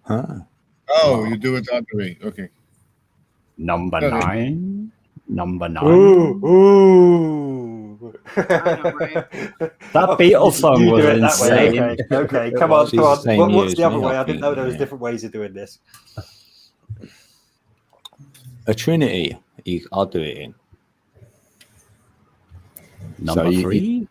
Huh. Oh, you do it the other way. Okay. Number 9. Number 9. Ooh. I know, right? That Beatles song was that insane. way. Okay, come on. She's the same year What's as the other me, way? I I didn't know think, there was yeah. different ways of doing this. A trinity. I'll do it in. Number three.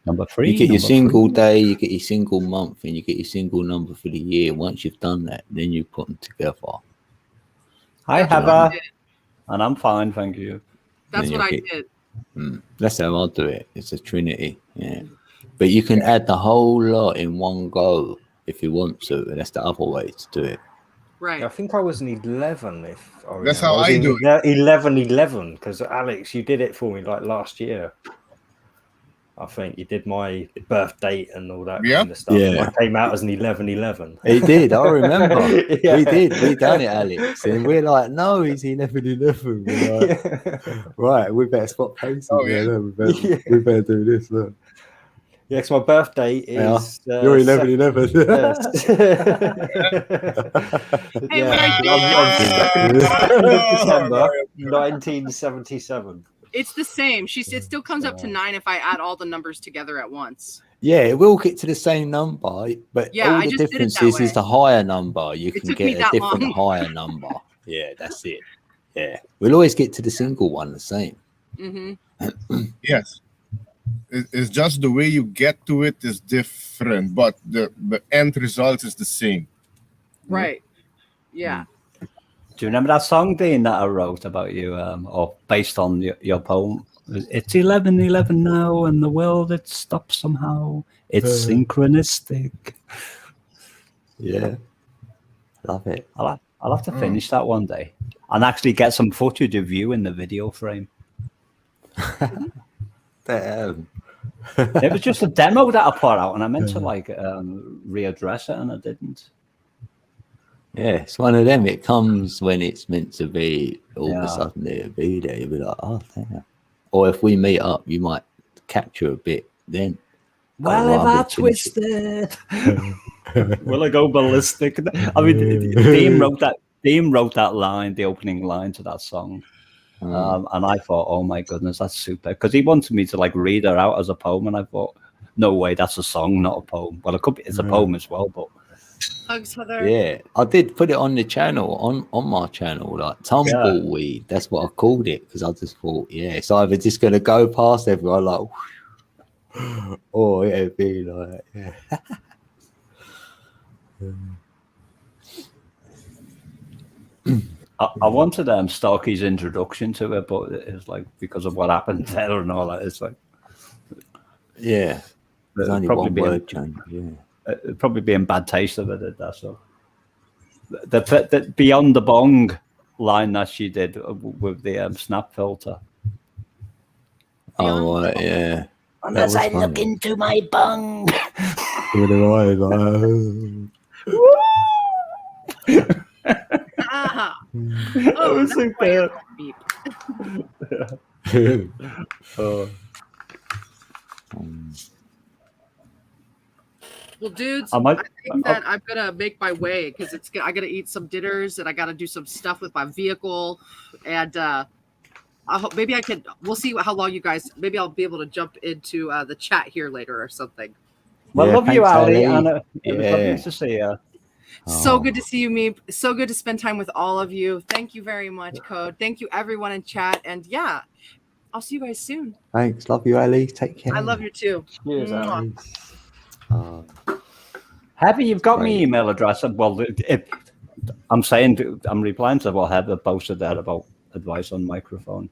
You get your single day, you get your single month, and you get your single number for the year. Once you've done that, then you put them together. Hi, Heather. And I'm fine, thank you. That's what I did. That's how I'll do it. It's a trinity. Yeah. But you can add the whole lot in one go if you want to. That's the other way to do it. Right. I think I was an 11. That's how I do it. 11, because Alex, you did it for me like last year. I think you did my birth date and all that kind of stuff. Yeah. I came out as an 11. He did, I remember. Yeah. We did. We done it, Alex. And we're like, no, he's 11. We're like, right, we better swap places. Oh, yeah. We better do this. Look. Yeah, because my birthday is... You're 11. Hey, I'm December 1977. It's the same. It still comes up to 9 if I add all the numbers together at once. Yeah, it will get to the same number, but all the difference is the higher number. You can get a different higher number. Yeah, that's it. Yeah, we'll always get to the single one the same. Mm-hmm. Yes. It's just the way you get to it is different, but the end result is the same. Right. Yeah. Do you remember that song, Dean, that I wrote about you, or based on your poem? It's 11:11 now, and the world it stops somehow. It's synchronistic. Yeah, love it. I'll have to finish that one day and actually get some footage of you in the video frame. Damn. It was just a demo that I put out, and I meant to readdress it, and I didn't. Yeah, it's one of them. It comes when it's meant to be. All of a sudden, it'll be there. You'll be like, oh, damn. Or if we meet up, you might capture a bit then. Well, if I twisted, will I go ballistic? I mean, Dean wrote that line, the opening line to that song. And I thought, oh my goodness, that's super. Because he wanted me to like read her out as a poem, and I thought, no way, that's a song, not a poem. Well, it could be, it's a poem as well, but. Hugs, Heather. Yeah, I did put it on the channel, on my channel, like tumbleweed. That's what I called it, because I just thought, it's either just gonna go past everyone like, or it'd be like, I wanted Starkey's introduction to it, but it's like because of what happened there and all that, it's like, there's only one word change. It'd probably be in bad taste if I did that. So the beyond the bong line that she did with the snap filter. Oh yeah. Unless I look into my bung. Oh, that's super. Well, dudes, I think that I'm gonna make my way because I gotta eat some dinners and I gotta do some stuff with my vehicle, and I hope maybe I can. We'll see how long you guys. Maybe I'll be able to jump into the chat here later or something. Well, love you, Ali. And it was lovely to see you. So good to see you, Meep. So good to spend time with all of you. Thank you very much, Code. Thank you, everyone in chat, and I'll see you guys soon. Thanks, love you, Ali. Take care. I love you too. Cheers, Ali. Heather, you've got my email address. Well, I'm replying to what Heather posted there about advice on microphone.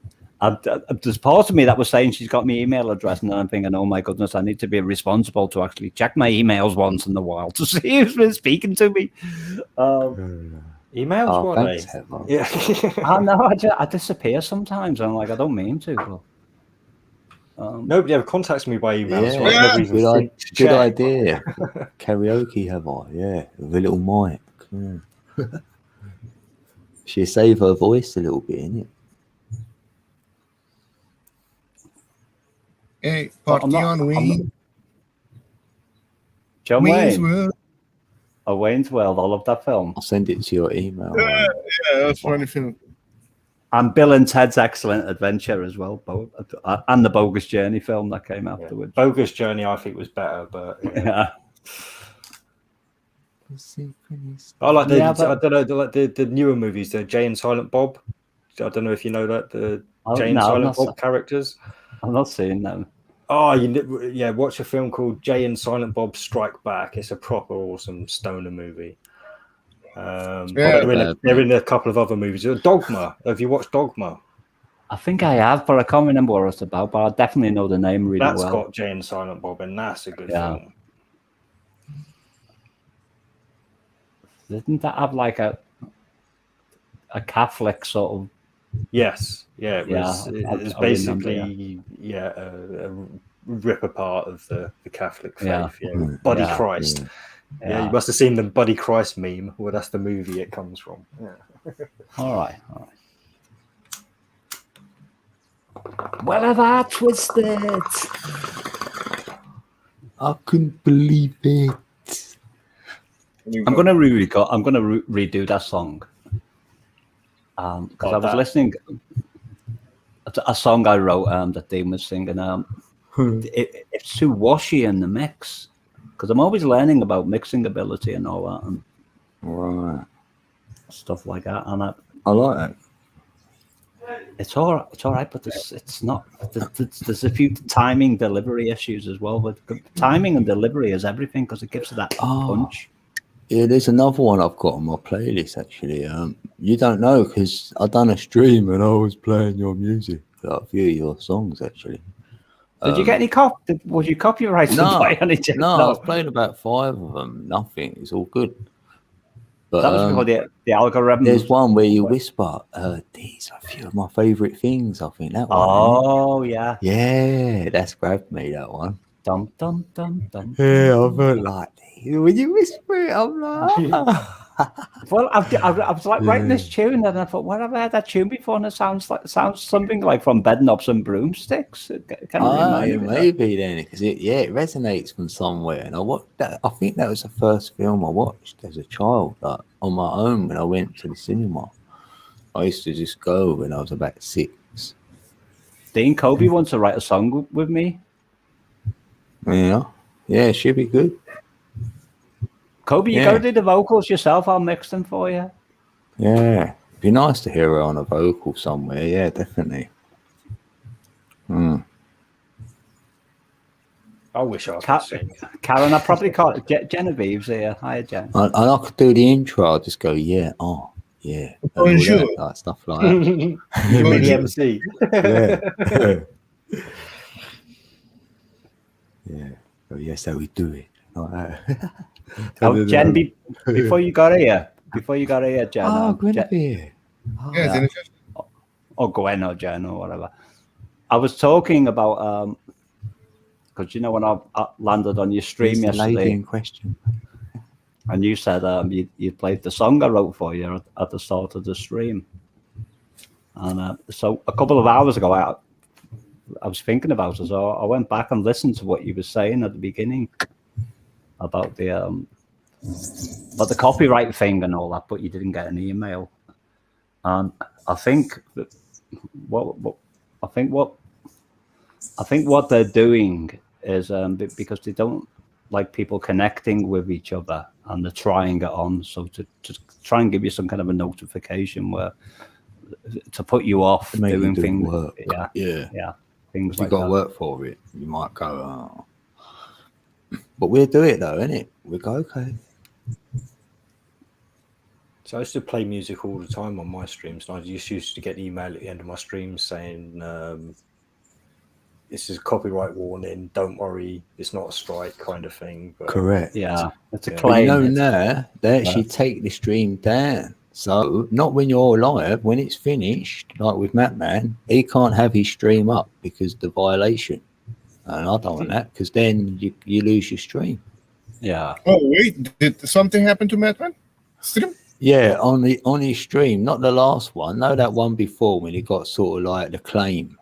There's part of me that was saying she's got my email address, and then I'm thinking, oh my goodness, I need to be responsible to actually check my emails once in a while to see who's been speaking to me. Emails? What thanks, are they? I know, I disappear sometimes. I'm like, I don't mean to, but Nobody ever contacts me by email. Yeah, So I've never even think to good check. idea. Karaoke have I? Yeah, with a little mic. Yeah. She save her voice a little bit, innit? Hey, party on Wayne. John Wayne's Wayne. World. Oh, Wayne's World. I love that film. I'll send it to your email. Yeah, that's funny film. And Bill and Ted's Excellent Adventure as well, and the Bogus Journey film that came afterwards. Bogus Journey, I think, was better, but yeah. I like I don't know, the newer movies, the Jay and Silent Bob. I don't know if you know that, the Jay and Silent Bob characters. I'm not seeing them. Oh, watch a film called Jay and Silent Bob Strike Back. It's a proper awesome stoner movie. They're in a couple of other movies. Dogma. Have you watched Dogma? I think I have, but I can't remember what it's about. But I definitely know the name really well. That's got Jay and Silent Bob, and that's a good film. Didn't that have like a Catholic sort of? Yes. Yeah. It was basically a rip apart of the Catholic faith. Yeah. Buddy Christ. Yeah, you must have seen the Buddy Christ meme. Well, that's the movie it comes from. Yeah. All right. Well, have I twisted? I couldn't believe it. I'm going to re-record. I'm going to redo that song because I was listening to a song I wrote that Dean was singing. It's too washy in the mix. Because I'm always learning about mixing ability and all that, and stuff like that. And I like it. It's all right, but it's not. There's a few timing, delivery issues as well. But timing and delivery is everything because it gives it that punch. Yeah, there's another one I've got on my playlist actually. You don't know because I done a stream and I was playing your music, like a few of your songs actually. Did you get any was you copyrighted by any chance? No, I've played about 5 of them. Nothing. It's all good. But that was because the algorithm. There's one where you whisper, these are a few of my favourite things. I think that one. Oh, yeah. Yeah, that's grabbed me, that one. Dum, dum, dum, dum. Yeah, I felt like, when you whisper it, I'm like... Well, I was like writing this tune, and I thought, where have I heard that tune before? And it sounds something like from Bedknobs and Broomsticks. Maybe then, because it resonates from somewhere. And I think that was the first film I watched as a child, like on my own when I went to the cinema. I used to just go when I was about 6. Dean Kobe wants to write a song with me. Yeah, it should be good. Kobe, you go do the vocals yourself. I'll mix them for you. Yeah, be nice to hear her on a vocal somewhere. Yeah, definitely. I wish I could sing. Karen, I probably call it Genevieve's here. Hi, Jen. I could do the intro. I'll just go, yeah. Bonjour. Like, stuff like that. Mini MC. Yeah. Oh, yes, how we do it. Like that. Oh, Jen, before you got here, Jen. Oh, Guinevere. Or Gwen or Jen or whatever. I was talking about because when I landed on your stream yesterday, lady in question, and you said you played the song I wrote for you at the start of the stream, and so a couple of hours ago I was thinking about it, so I went back and listened to what you were saying at the beginning about the copyright thing and all that, but you didn't get an email. And I think that what they're doing is because they don't like people connecting with each other, and they're trying it on. So to try and give you some kind of a notification where to put you off doing things. Work. Yeah. Things you like got to that. work for it. You might go, but we'll do it though, innit? We go, okay. So I used to play music all the time on my streams, and I just used to get an email at the end of my streams saying, this is a copyright warning, don't worry, it's not a strike kind of thing. But, correct. Yeah, it's a claim. They actually take the stream down. So not when you're live, when it's finished, like with Mattman, he can't have his stream up because the violation. And I don't want that because then you lose your stream. Yeah. Oh wait, did something happen to Madman? Stream? Yeah, on his stream, not the last one. No, that one before when he got sort of like the claim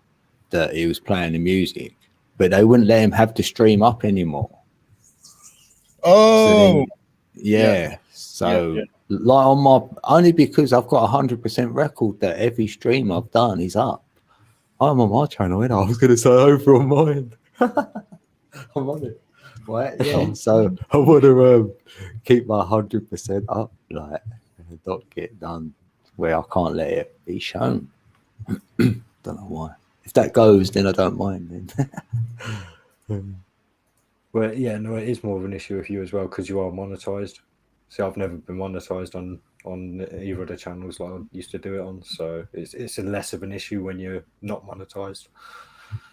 that he was playing the music, but they wouldn't let him have the stream up anymore. Oh, So like on my only because I've got 100% record that every stream I've done is up. I'm on my channel, and I was going to say over on mine. I'm on it. Right? Yeah. So I want to keep my 100% up, like, and not get done where I can't let it be shown. Don't know why. If that goes, then I don't mind. Then. Well, yeah, no, it is more of an issue with you as well because you are monetized. See, I've never been monetized on either of the channels like I used to do it on, so it's a less of an issue when you're not monetized.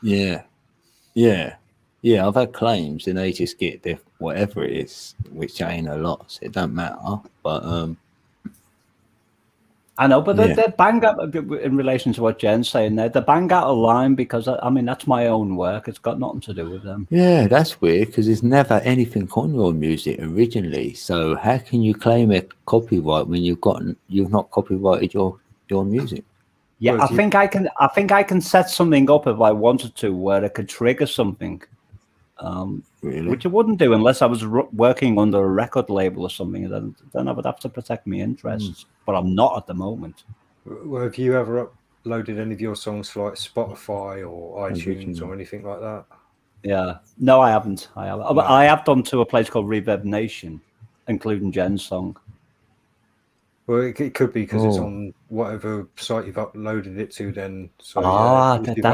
Yeah. I've had claims and they just get their whatever it is, which ain't a lot, so it don't matter. But I know, but they bang out in relation to what Jen's saying there. They bang out a line because I mean that's my own work. It's got nothing to do with them. Yeah, that's weird because there's never anything on your music originally. So how can you claim a copyright when you've not copyrighted your music? Yeah, I think I can set something up if I wanted to where it could trigger something. Really? Which I wouldn't do unless I was working under a record label or something. Then I would have to protect my interests. But I'm not at the moment. Well, have you ever uploaded any of your songs to like Spotify or iTunes or anything like that? Yeah, no, I haven't. I have done to a place called Reverb Nation, including Jen's song. Well, it could be because it's on whatever site you've uploaded it to. Then, so if you've if you've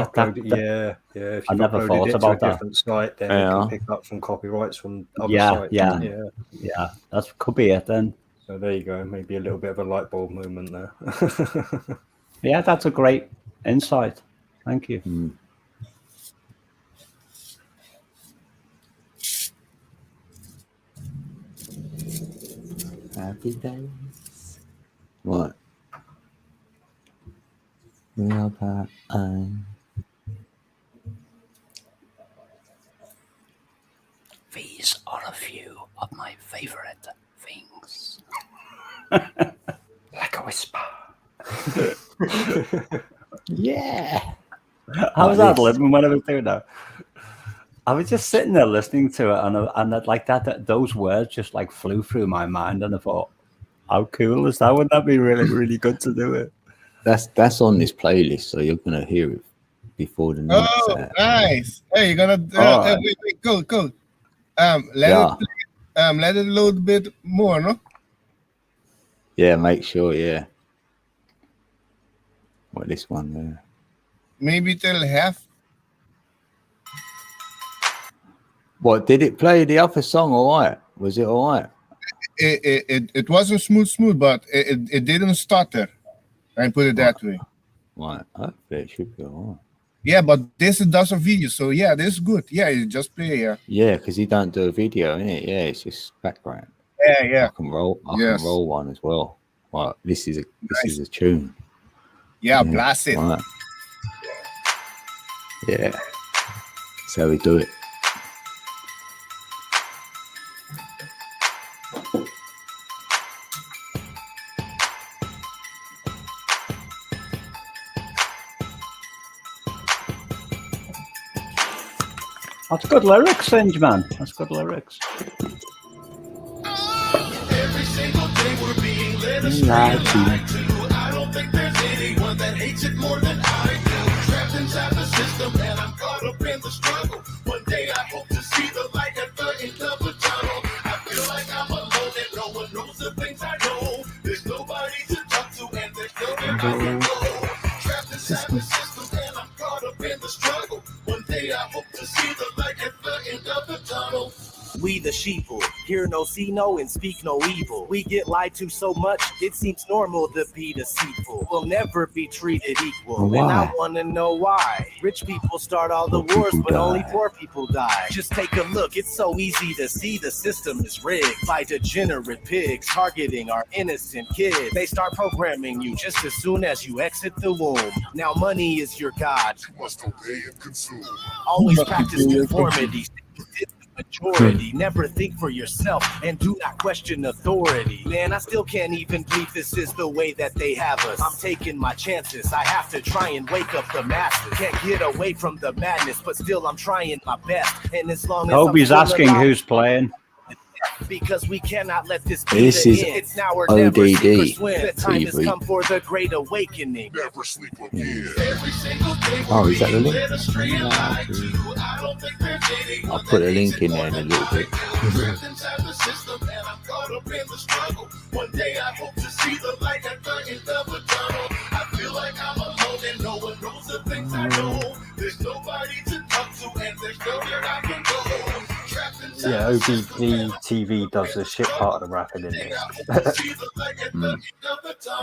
uploaded it to a different site, then it can pick up some copyrights from other sites. Yeah, that could be it then. So there you go. Maybe a little bit of a light bulb moment there. Yeah, that's a great insight. Thank you. Happy days. What? Real bad. These are a few of my favorite things. Like a whisper. Yeah. How was that living when I was doing that? I was just sitting there listening to it, and like that those words just like flew through my mind, and I thought, how cool is that? Wouldn't that be really, really good to do it? That's on this playlist, so you're gonna hear it before the night. Oh, nice! Hey, you're gonna wait, go. Let it load a bit more, no? Yeah, make sure. Yeah. What this one there? Maybe till half. What did it play the other song? All right, was it all right? It wasn't smooth, but it didn't stutter. I put it that way. Right, hopefully it should be all right. Yeah, but this does a video, so yeah, this is good. Yeah, you just play. Yeah, because he don't do a video, innit? Yeah, it's just background. Yeah. I can roll one as well. Right, this is a tune. Yeah, blast it. Right. Yeah, that's how we do it. That's good lyrics, Singe, man. That's good lyrics. Every single day we're being led astray and lied to. I don't think there's anyone that hates it more than I do. Trapped inside the system and I'm caught up in the struggle. One day I hope to see the light at the end of the tunnel. I feel like I'm alone and no one knows the things I know. There's nobody to talk to and there's nowhere I can go. Trapped inside the system and I'm caught up in the struggle. One day I hope to see the light at the end of the tunnel. We the sheeple, hear no, see no, and speak no evil. We get lied to so much, it seems normal to be deceitful. We'll never be treated equal, and I wanna know why. Rich people start all the Poor wars, people but only die. poor people die. Just take a look, it's so easy to see the system is rigged by degenerate pigs targeting our innocent kids. They start programming you just as soon as you exit the womb. Now money is your god. You must obey and consume. Always practice conformity. Majority, never think for yourself and do not question authority. Man, I still can't even believe this is the way that they have us. I'm taking my chances. I have to try and wake up the masses. Can't get away from the madness, but still I'm trying my best. And as long as Hobie's I'm asking who's playing. because we cannot let this be This the is end. It's now or never, sink or ODD swim. The time has TV. come for the great awakening. Never sleep again. Oh, is that the link? I'll put a link in there in a little bit. One day I hope to see the light at the end of the tunnel. I feel like I'm alone and no one knows the things I know. There's nobody to talk to and there's nowhere I can go. Yeah, OBD TV does the shit part of the rapping in this.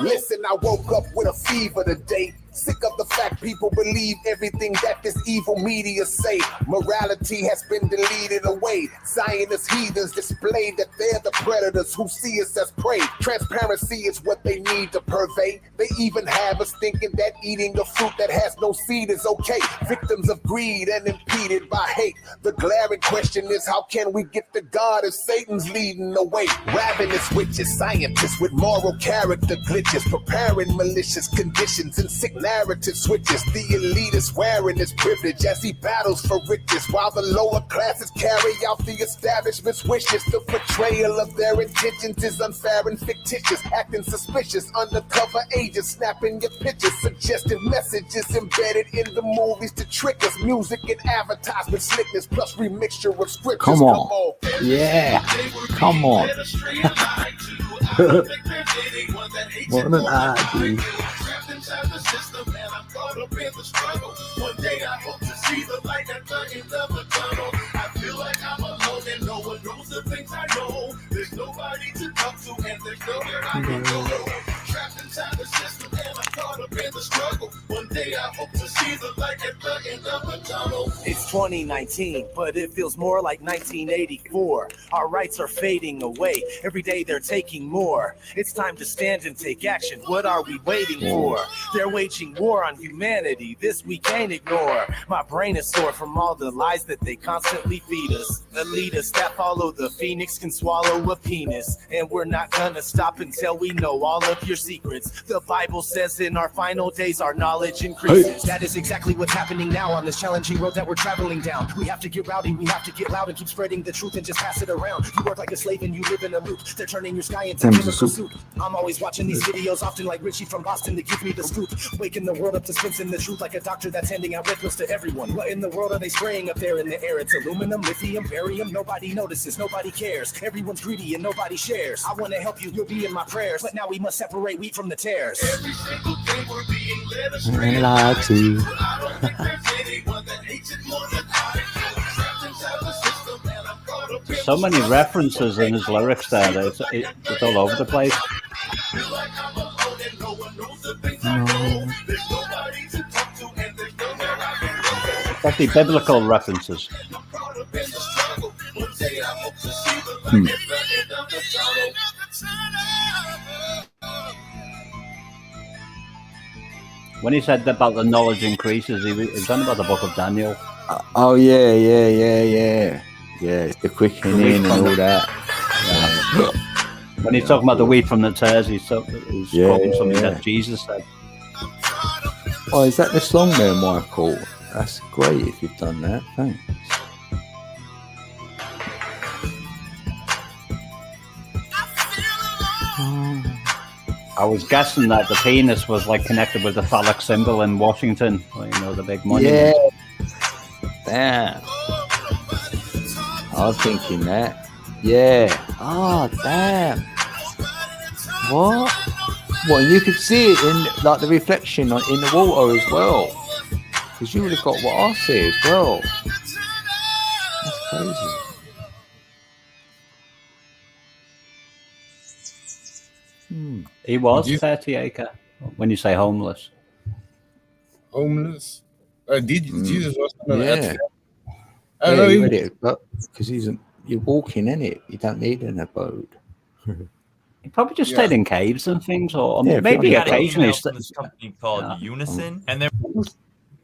Listen, I woke up with a fever today. Sick of the fact people believe everything that this evil media say. Morality has been deleted away. Zionist heathens display that they're the predators who see us as prey. Transparency is what they need to purvey. They even have us thinking that eating a fruit that has no seed is okay. Victims of greed and impeded by hate. The glaring question is, how can we get to God if Satan's leading the way? Ravenous witches, scientists with moral character glitches, preparing malicious conditions and sick narrative switches. The elite is wearing his privilege as he battles for riches, while the lower classes carry out the establishment's wishes. The portrayal of their intentions is unfair and fictitious, acting suspicious. Undercover agents snapping your pictures, suggestive messages embedded in the movies to trick us. Music and advertisement slickness plus remixture of scriptures. Come on. Yeah. Come on. What an idea. One day I hope to see the light at the end of the tunnel. I feel like I'm alone and no one knows the things I know. There's nobody to talk to and there's nowhere I can go. Trapped inside the system and I'm caught up in the struggle. One day I hope to see the light at the end of the tunnel. It's 2019, but it feels more like 1984. Our rights are fading away. Every day they're taking more. It's time to stand and take action. What are we waiting for? They're waging war on humanity. This we can't ignore. My brain is sore from all the lies that they constantly feed us. Elitists that follow the phoenix can swallow a penis. And we're not gonna stop until we know all of your secrets. The Bible says in our final days our knowledge increases. That is exactly what's happening now on this challenging road that we're traveling down. We have to get rowdy, we have to get loud and keep spreading the truth and just pass it around. You work like a slave and you live in a loop. They're turning your sky into chemical soup. I'm always watching these videos, often like Richie from Boston, to give me the scoop. Waking the world up, dispensing the truth like a doctor that's handing out red pills to everyone. What in the world are they spraying up there in the air? It's aluminum, lithium, barium. Nobody notices, nobody cares. Everyone's greedy and nobody shares. I want to help you, you'll be in my prayers. But now we must separate wheat from the tares. Every single day we're being led astray. Lied to. I don't think there's anyone that hates it more than I do. Trapped inside the system and I'm caught up in So many references in his lyrics there. It's all over the place. feel like I'm alone and no one knows the things I know. There's nobody to talk to and there's nowhere I can go. Especially biblical references. I'm caught up in the struggle. One day I hope to see the light at the end of the tunnel. When he said about the knowledge increases, he was talking about the book of Daniel. Oh, yeah. Yeah, it's the quickening and all that. Yeah. When he's talking about the wheat from the tares, he's quoting something that Jesus said. Oh, is that the song there, Michael? That's great if you've done that. Thanks. I was guessing that the penis was like connected with the phallic symbol in Washington. You know, the big monument. Yeah. Damn. I was thinking that. Yeah. Oh, damn. What? Well, you could see it in like the reflection in the water as well. Because you would have got what I see as well. That's crazy. He was 30 acre when you say homeless. Homeless? Jesus was on Yeah. I don't know. You read it, but because you're walking in it, you don't need an abode. He probably just stayed in caves and things, or Yeah, maybe he got an occasionally. email from this company called Unison, and they're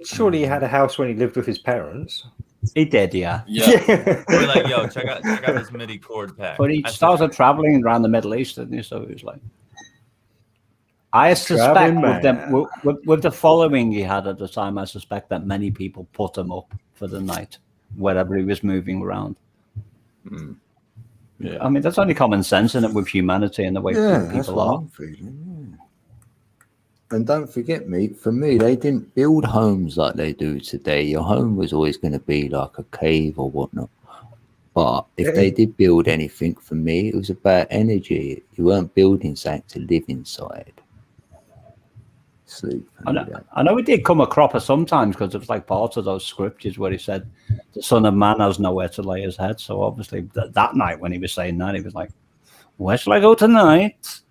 Surely he had a house when he lived with his parents. He did, yeah. We're like, yo, check out this MIDI chord pack. But he That's started traveling around the Middle East, didn't he? So he was like, I suspect with the following he had at the time, I suspect that many people put him up for the night, wherever he was moving around. Yeah. I mean, that's only common sense in it with humanity and the way that's people what are. I'm feeling. Yeah. And don't forget, for me, they didn't build homes like they do today. Your home was always going to be like a cave or whatnot. But if they did build anything, for me, it was about energy. You weren't building something to live inside. Sleep. I know he did come a cropper sometimes because it was like part of those scriptures where he said the Son of Man has nowhere to lay his head. So obviously that night when he was saying that, he was like, where shall I go tonight?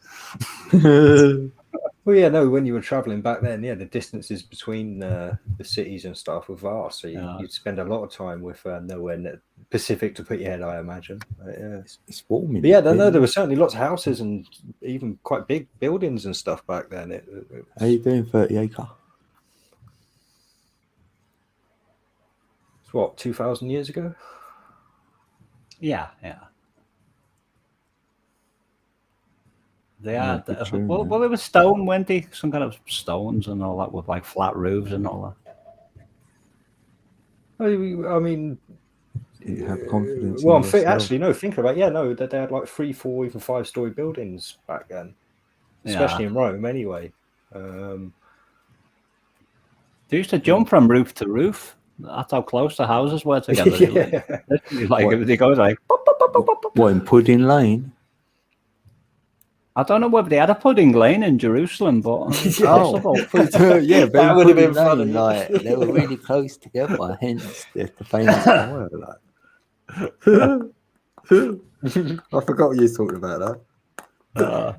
Well, yeah, no, when you were traveling back then, the distances between the cities and stuff were vast. So you'd spend a lot of time with nowhere Pacific to put your head, I imagine. It's warming. But yeah, there were certainly lots of houses and even quite big buildings and stuff back then. How you doing, 30 acre? It's what, 2,000 years ago? Yeah. They are. Well, it was stone, weren't they? Some kind of stones and all that with like flat roofs and all that. I mean, you have confidence. Well, actually, no. Thinking about that they had like 3, 4, even 5-story buildings back then, especially in Rome. Anyway, they used to jump from roof to roof. That's how close the houses were together. Like they go like. What, in Pudding Lane? I don't know whether they had a pudding lane in Jerusalem, but it's possible. Yeah, that would have been funny. Like, they were really close together, hence the famous tower. I forgot you talked about that.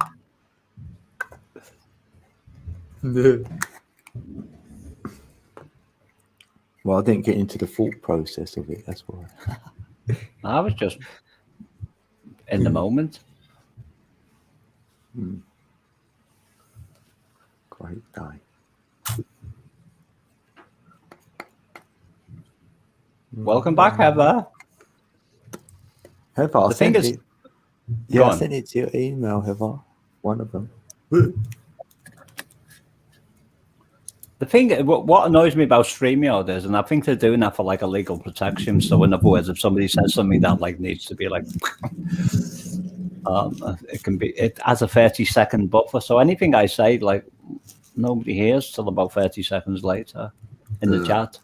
Well, I didn't get into the thought process of it, that's why. I was just in the moment. Great day. Welcome back, Heather. Heather, I sent it to your email, Heather. One of them. The thing, what annoys me about StreamYard is, and I think they're doing that for like a legal protection. So in other words, if somebody says something that like needs to be like, it has a 30-second buffer. So anything I say, like nobody hears till about 30 seconds later in the chat.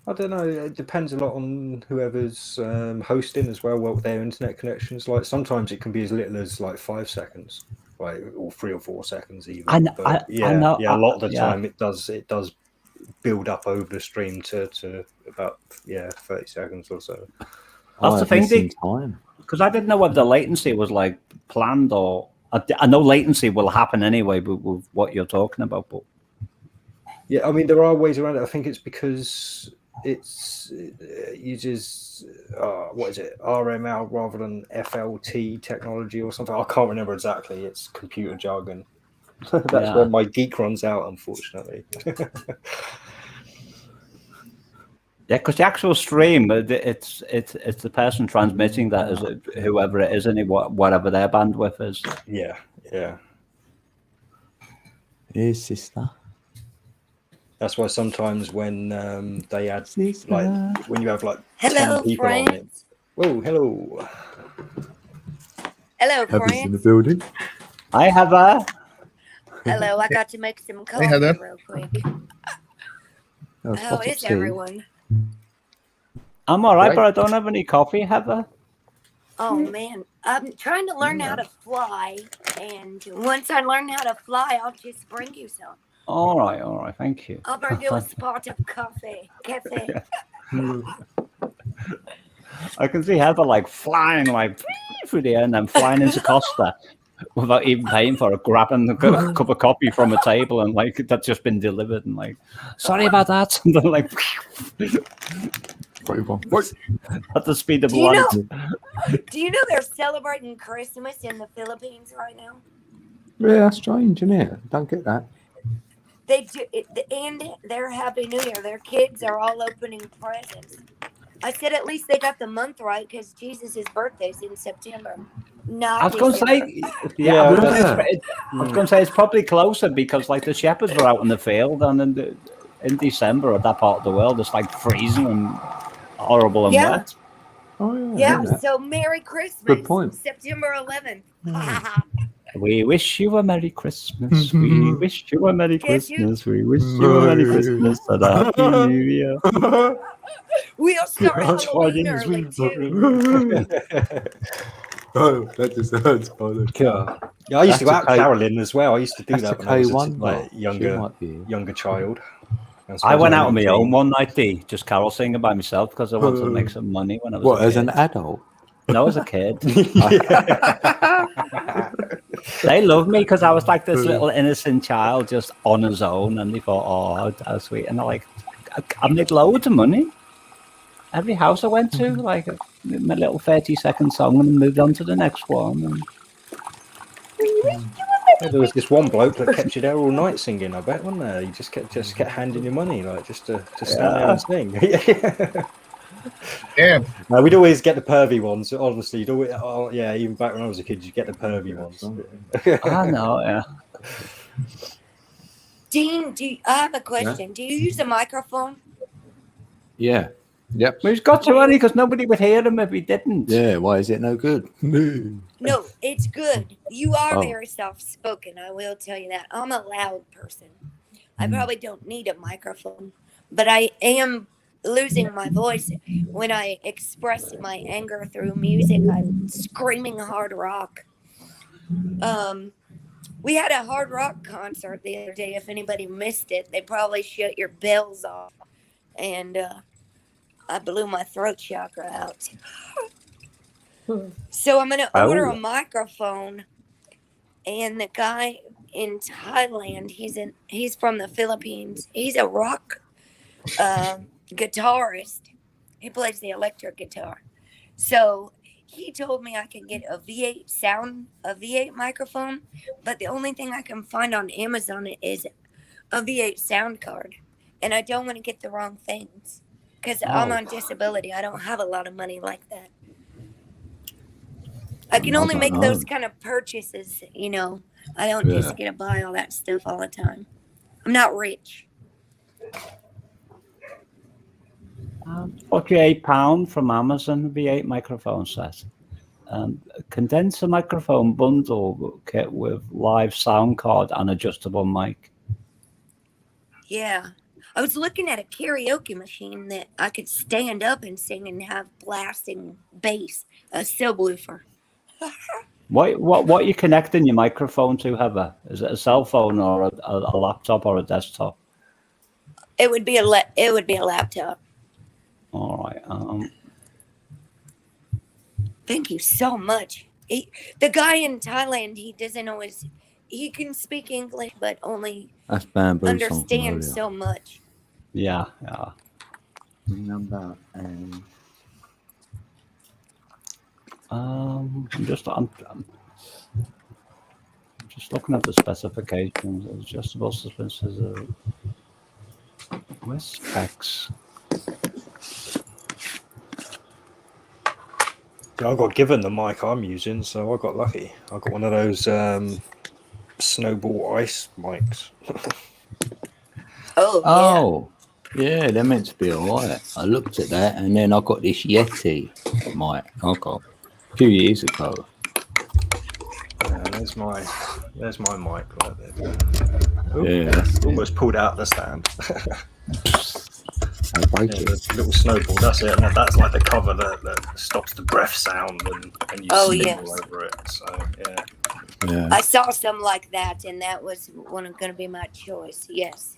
I don't know. It depends a lot on whoever's hosting as well. What their internet connection is like. Sometimes it can be as little as like 5 seconds. Like, or 3 or 4 seconds even. I know, a lot of the time it does build up over the stream to about 30 seconds or so. That's the thing, because I didn't know whether the latency was like planned or I know latency will happen anyway with what you're talking about, but yeah, I mean there are ways around it. I think it's because it uses what is it, RML rather than FLT technology or something. I can't remember exactly. It's computer jargon. That's where my geek runs out, unfortunately. Yeah, because the actual stream, it's the person transmitting that is whoever it is, and whatever their bandwidth is. Yeah. Here's sister. That's why sometimes when they add like when you have like 10 people friends. on it. Oh, hello. Hello, Heather's friends. in the building. Hi, Heather. Hello, I got to make some coffee real quick. How is everyone? I'm all right, but I don't have any coffee, Heather. Oh man, I'm trying to learn how to fly, and once I learn how to fly, I'll just bring you some. All right, thank you. I'll bring you a spot of coffee. I can see Heather like flying like through the air and then flying into Costa. without even paying for it, grabbing a cup of coffee from a table and like that's just been delivered and like, sorry about that. And then like at the speed of light. Do you know they're celebrating Christmas in the Philippines right now? Yeah, that's strange, isn't it? Don't get that. They do, and they're Happy New Year. Their kids are all opening presents. I said at least they got the month right because Jesus' birthday's in September. Not I was going to say, I was going to say it's probably closer because like the shepherds were out in the field and in December at that part of the world it's like freezing and horrible and wet. Oh yeah. So Merry Christmas. Good point. September 11th. We wish you a Merry Christmas. We wish you a Merry Christmas. We wish you a Merry Christmas and a Happy New Year. We'll start Halloween early too. Oh, that just hurts, brother. Yeah, I used to go out caroling as well. I used to do That's that a when I was K1, like though. younger child. I went out on my own one night, just carol singing by myself because I wanted to make some money when I was What, a as kid. an adult? No, as a kid. They loved me because I was like this little innocent child just on his own, and they thought, oh, how sweet. And they're like, I made loads of money. Every house I went to, like my little 30-second song, and moved on to the next one. And... Yeah, there was this one bloke that kept you there all night singing. I bet, wasn't there? You just kept handing you money, like just to stand there and sing. Yeah. No, we'd always get the pervy ones. Honestly, you'd always, even back when I was a kid, you'd get the pervy ones. I know, yeah. Dean, I have a question. Yeah? Do you use a microphone? Yeah. Yep. We've got to only because nobody would hear him if he didn't. Yeah, why is it no good? No, it's good. You are very soft-spoken, I will tell you that. I'm a loud person. I probably don't need a microphone, but I am losing my voice when I express my anger through music. I'm screaming hard rock. We had a hard rock concert the other day. If anybody missed it, they probably shut your bells off. And I blew my throat chakra out. So I'm going to order a microphone. And the guy in Thailand, he's from the Philippines. He's a rock guitarist. He plays the electric guitar. So he told me I can get a V8 microphone, but the only thing I can find on Amazon is a V8 sound card. And I don't want to get the wrong things because I'm on disability. I don't have a lot of money like that. I can only make those kind of purchases, I don't just get to buy all that stuff all the time. I'm not rich. £48 from Amazon V8 microphone set. Condenser microphone bundle kit with live sound card and adjustable mic. Yeah. I was looking at a karaoke machine that I could stand up and sing and have blasting bass, a subwoofer. What are you connecting your microphone to, Heather? Is it a cell phone or a laptop or a desktop? It would be a laptop. All right. Thank you so much. The guy in Thailand, he can speak English, but only understand so much. Yeah. Number and I'm just looking at the specifications. Adjustable suspensors. Where's specs? I got given the mic I'm using, so I got lucky. I got one of those snowball ice mics. Yeah, they're meant to be alright. I looked at that, and then I got this Yeti mic I got a few years ago. Yeah, there's my mic right there. Ooh, Yeah, almost pulled out the stand. I break it. The little snowball, that's it. And that's like the cover that stops the breath sound and you spin all over it. So Yeah. I saw some like that, and that was going to be my choice. Yes.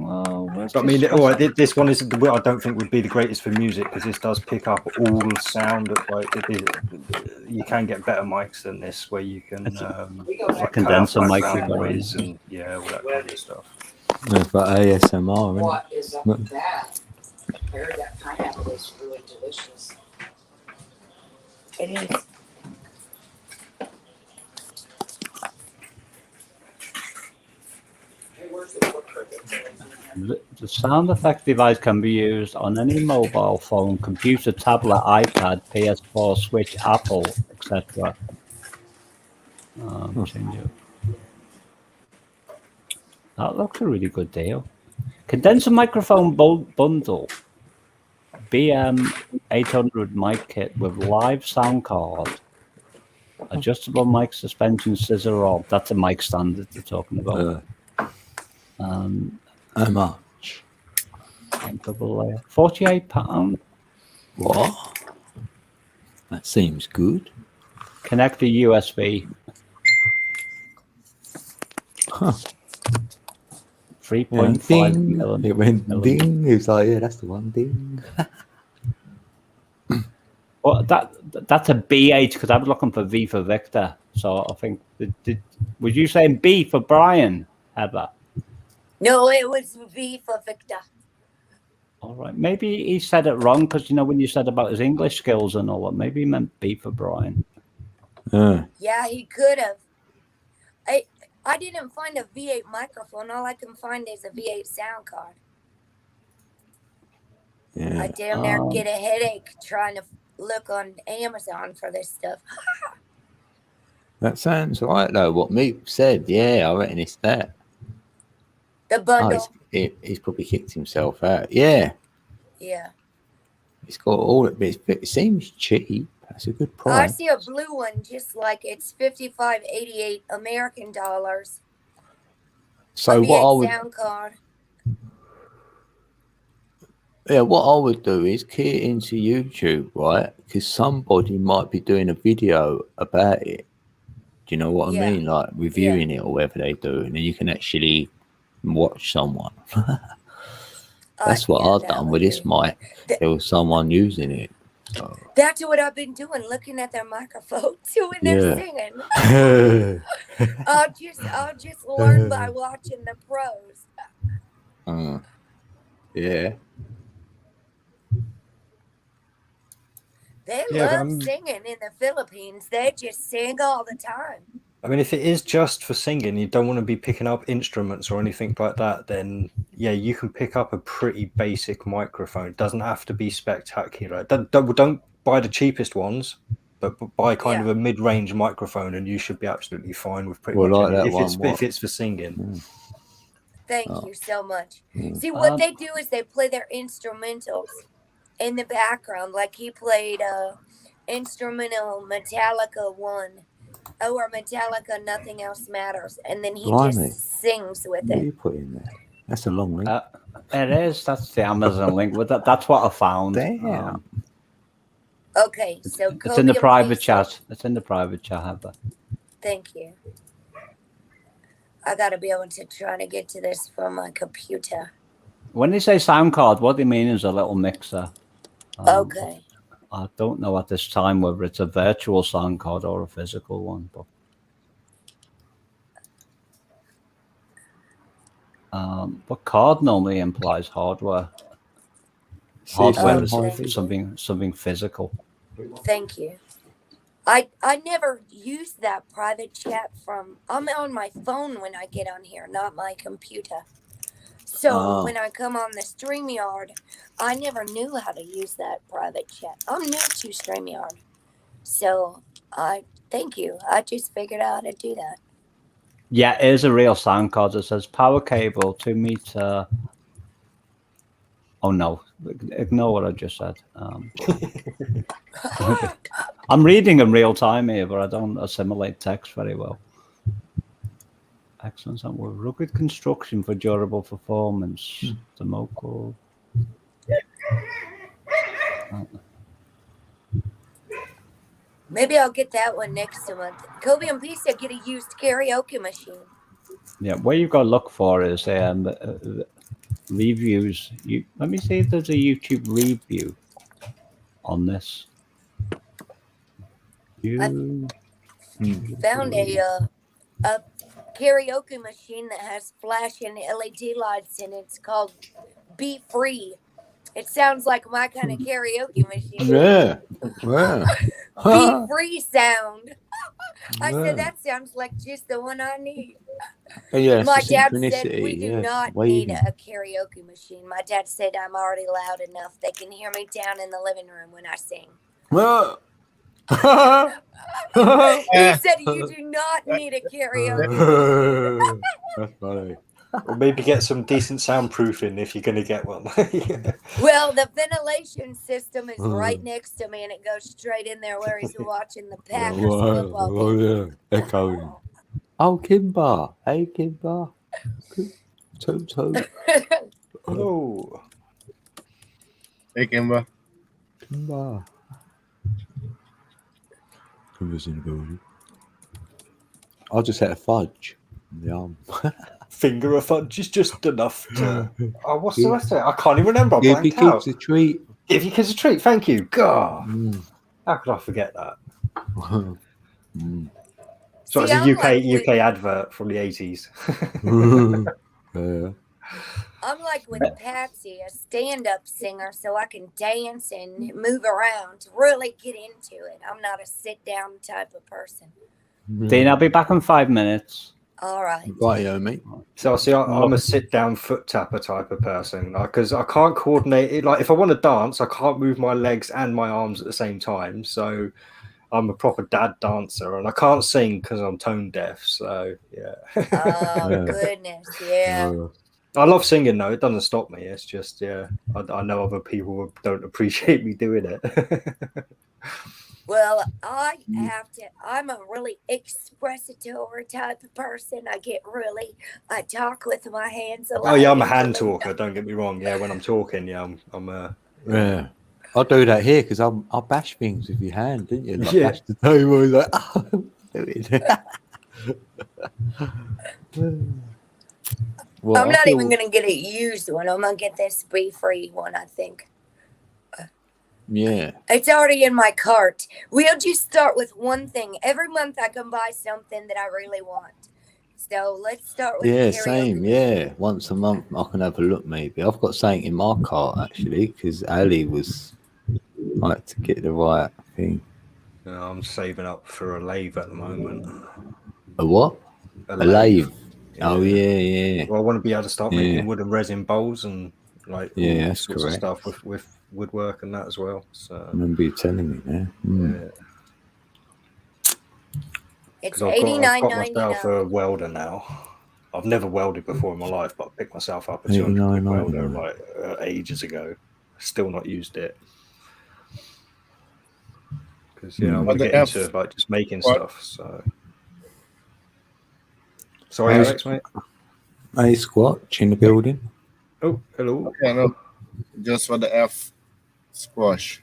Well, I mean, this one is. I don't think would be the greatest for music because this does pick up all sound. You can get better mics than this, where you can like condenser background microphone noise and all that kind of stuff. Yeah, for ASMR, isn't What it? is up with that? I heard that pineapple is really delicious. It is. The sound effect device can be used on any mobile phone, computer, tablet, iPad, PS4, Switch, Apple, etc. Change it. That looks a really good deal. Condenser microphone bundle. BM800 mic kit with live sound card. Adjustable mic suspension scissor rod. That's a mic stand that they're talking about. How much? Double layer. £48. What? That seems good. Connect the USB. Huh. 3.5 millimeter. It went ding. He was like, yeah, that's the one. Ding. Well, that's a B8 because I was looking for V for Victor. So I think was you saying B for Brian, Heather? No, it was V for Victor. All right, maybe he said it wrong because when you said about his English skills and all that, maybe he meant B for Brian. Yeah, he could have. I didn't find a V8 microphone. All I can find is a V8 sound card. Yeah. I damn near get a headache trying to look on Amazon for this stuff. That sounds right though. What Meep said, yeah, I reckon it's that. The bundle. He's probably kicked himself out. Yeah. Yeah. It's got all of it. It seems cheap. That's a good I price. see a blue one, just like it's $55.88 American dollars. So what I would, sound card. yeah, what I would do is key it into YouTube, right? Because somebody might be doing a video about it. Do you know what I mean? Like reviewing it or whatever they do, and then you can actually watch someone. That's what I've done with this mic. There was someone using it. So. That's what I've been doing, looking at their microphones when they're singing. I'll just learn by watching the pros. Yeah. They love singing in the Philippines. They just sing all the time. I mean, if it is just for singing, you don't want to be picking up instruments or anything like that, then yeah, you can pick up a pretty basic microphone. It doesn't have to be spectacular. Don't buy the cheapest ones, but buy kind of a mid-range microphone, and you should be absolutely fine with pretty much like anything if it's for singing. Thank you so much. See, what they do is they play their instrumentals in the background, like he played instrumental Metallica 1. Or Metallica, Nothing Else Matters, and then he just sings with it. What do you put in there? That's a long link. It is. That's the Amazon link. That's what I found. Damn. Okay, so it's in the private chat. It's in the private chat, Heather. Thank you. I gotta be able to try to get to this from my computer. When they say sound card, what they mean is a little mixer. Okay. I don't know at this time whether it's a virtual sound card or a physical one, but card normally implies hardware. Hardware is something physical. Thank you. I never use that private chat I'm on my phone when I get on here, not my computer. So when I come on the StreamYard, I never knew how to use that private chat. I'm new to StreamYard. So thank you. I just figured out how to do that. Yeah, it is a real sound card. It says power cable 2 meter. Oh no, ignore what I just said. I'm reading in real time here, but I don't assimilate text very well. Excellent sound with rugged construction for durable performance. The Moco. Maybe I'll get that one next month. Kobe and Pisa get a used karaoke machine. Yeah, what you've got to look for is reviews. Let me see if there's a YouTube review on this. Found a karaoke machine that has flashing LED lights, and it's called Be Free. It sounds like my kind of karaoke machine. Yeah. Yeah. Be Free sound. I Yeah. said that sounds like just the one I need. Yeah, My it's the dad said synchronicity, we do yeah, not waving. need a karaoke machine. My dad said I'm already loud enough. They can hear me down in the living room when I sing. He said you do not need a karaoke machine. That's funny. Or maybe get some decent soundproofing if you're going to get one. Well, the ventilation system is right next to me, and it goes straight in there where he's watching the Packers football game. Yeah, echoing. Oh, Kimber. Hey, Kimber. Toot, toot. Oh. Hey, Kimber. Kimber. Kimber's in the building. I just had a fudge. Yum. Finger of fudge is just enough to... Oh, what's the rest of it? I can't even remember. I Give blanked your out. kids a treat. Give your kids a treat. Thank you. God. How could I forget that? So it's a UK advert from the 80s. Yeah. I'm like with Patsy, a stand-up singer, so I can dance and move around to really get into it. I'm not a sit-down type of person. Dean, I'll be back in 5 minutes. All right. Right, mate. So see, I'm a sit-down foot tapper type of person because I can't coordinate it. Like if I want to dance, I can't move my legs and my arms at the same time. So I'm a proper dad dancer, and I can't sing because I'm tone deaf. So yeah. Oh goodness, yeah. I love singing though. It doesn't stop me. It's just I know other people don't appreciate me doing it. Well, I'm a really expressatory type of person. I talk with my hands a lot. Oh yeah, I'm a hand talker. Don't get me wrong. Yeah, when I'm talking, I'm a... Yeah. I do that here because I bash things with your hand, didn't you? Like Yeah. bash the table, like, oh, do it. Well, I'm not even going to get a used one. I'm going to get this Be Free one, I think. Yeah. It's already in my cart. We'll just start with one thing. Every month I can buy something that I really want. So let's start with Yeah, karaoke. same. Yeah, once a month I can have a look. Maybe I've got something in my cart actually because Ali was like to get the right thing. I'm saving up for a lathe at the moment. A what? A lathe. Oh yeah. Well, I want to be able to start making wood and resin bowls and like all that's sorts correct. of stuff with woodwork and that as well. So I remember you telling me that. Yeah. It's I've got myself $89.99. a welder now. I've never welded before in my life, but I picked myself up a 200 welder like ages ago. Still not used it because I want to get into like just making stuff. So sorry, Alex, mate. Hey, Squatch in the building. Oh, hello. Yeah, no, just for the F, squash.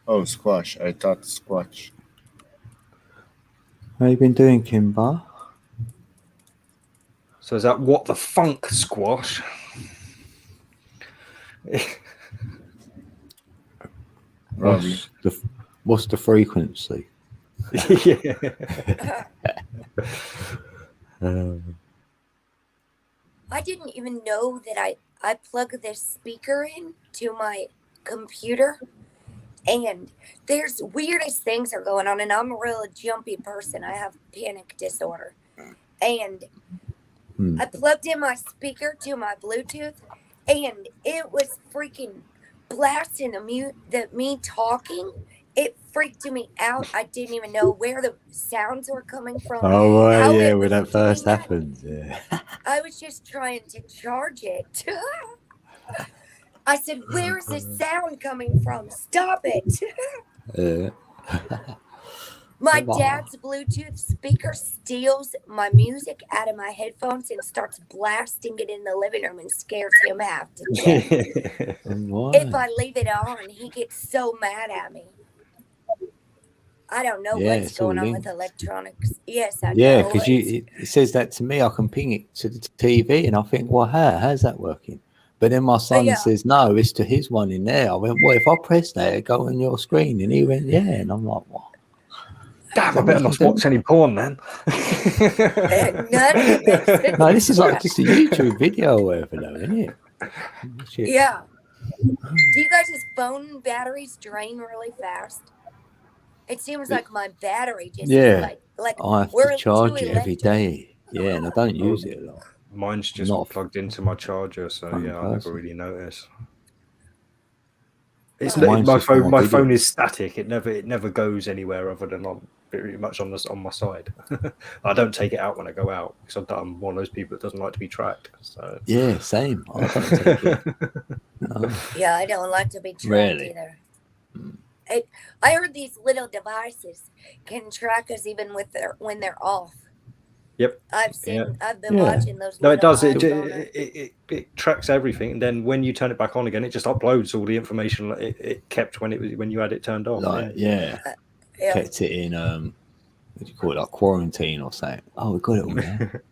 Oh, squash. I thought squash. How you been doing, Kimber? So is that what the funk squash? What's the frequency? I didn't even know that I plug this speaker in to my computer, and there's weirdest things are going on, and I'm a real jumpy person. I have panic disorder, and I plugged in my speaker to my Bluetooth, and it was freaking blasting me talking. It freaked me out. I didn't even know where the sounds were coming from. Oh, right, yeah, when that first happens, yeah. I was just trying to charge it. I said, where is this sound coming from? Stop it. My dad's Bluetooth speaker steals my music out of my headphones and starts blasting it in the living room and scares him half to death. If I leave it on, he gets so mad at me. I don't know what's going on with electronics. Yes, I know. Yeah, because it says that to me. I can ping it to the TV, and I think, well, how's that working? But then my son says, no, it's to his one in there. I went, well, if I press that, it'll go on your screen. And he went, yeah. And I'm like, what? Damn, I better not watch any porn then. No, this is like just a YouTube video or whatever, though, isn't it? Shit. Yeah. Do you guys' phone batteries drain really fast? It seems like my battery just like I have to charge it every day. Yeah, and I don't use it a lot. Mine's just not plugged into my charger, so I never really notice. It's my phone is static. It never goes anywhere other than on pretty much on my side. I don't take it out when I go out because I'm one of those people that doesn't like to be tracked. So yeah, same. I don't take it. No. Yeah, I don't like to be tracked either. I heard these little devices can track us even when they're off. Yep. I've been watching those. No, it does. It tracks everything, and then when you turn it back on again, it just uploads all the information it kept when you had it turned off. Kept it in what do you call it, like quarantine or something. Oh, we got it all there.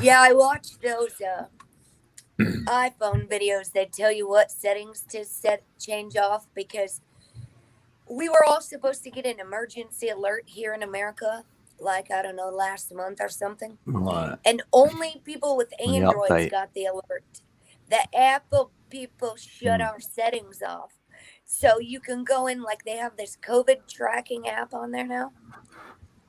Yeah, I watched those iPhone videos. They tell you what settings to change off because we were all supposed to get an emergency alert here in America. Like, I don't know, last month or something. Right. And only people with Androids got the alert. The Apple people shut our settings off. So you can go in, like they have this COVID tracking app on there now.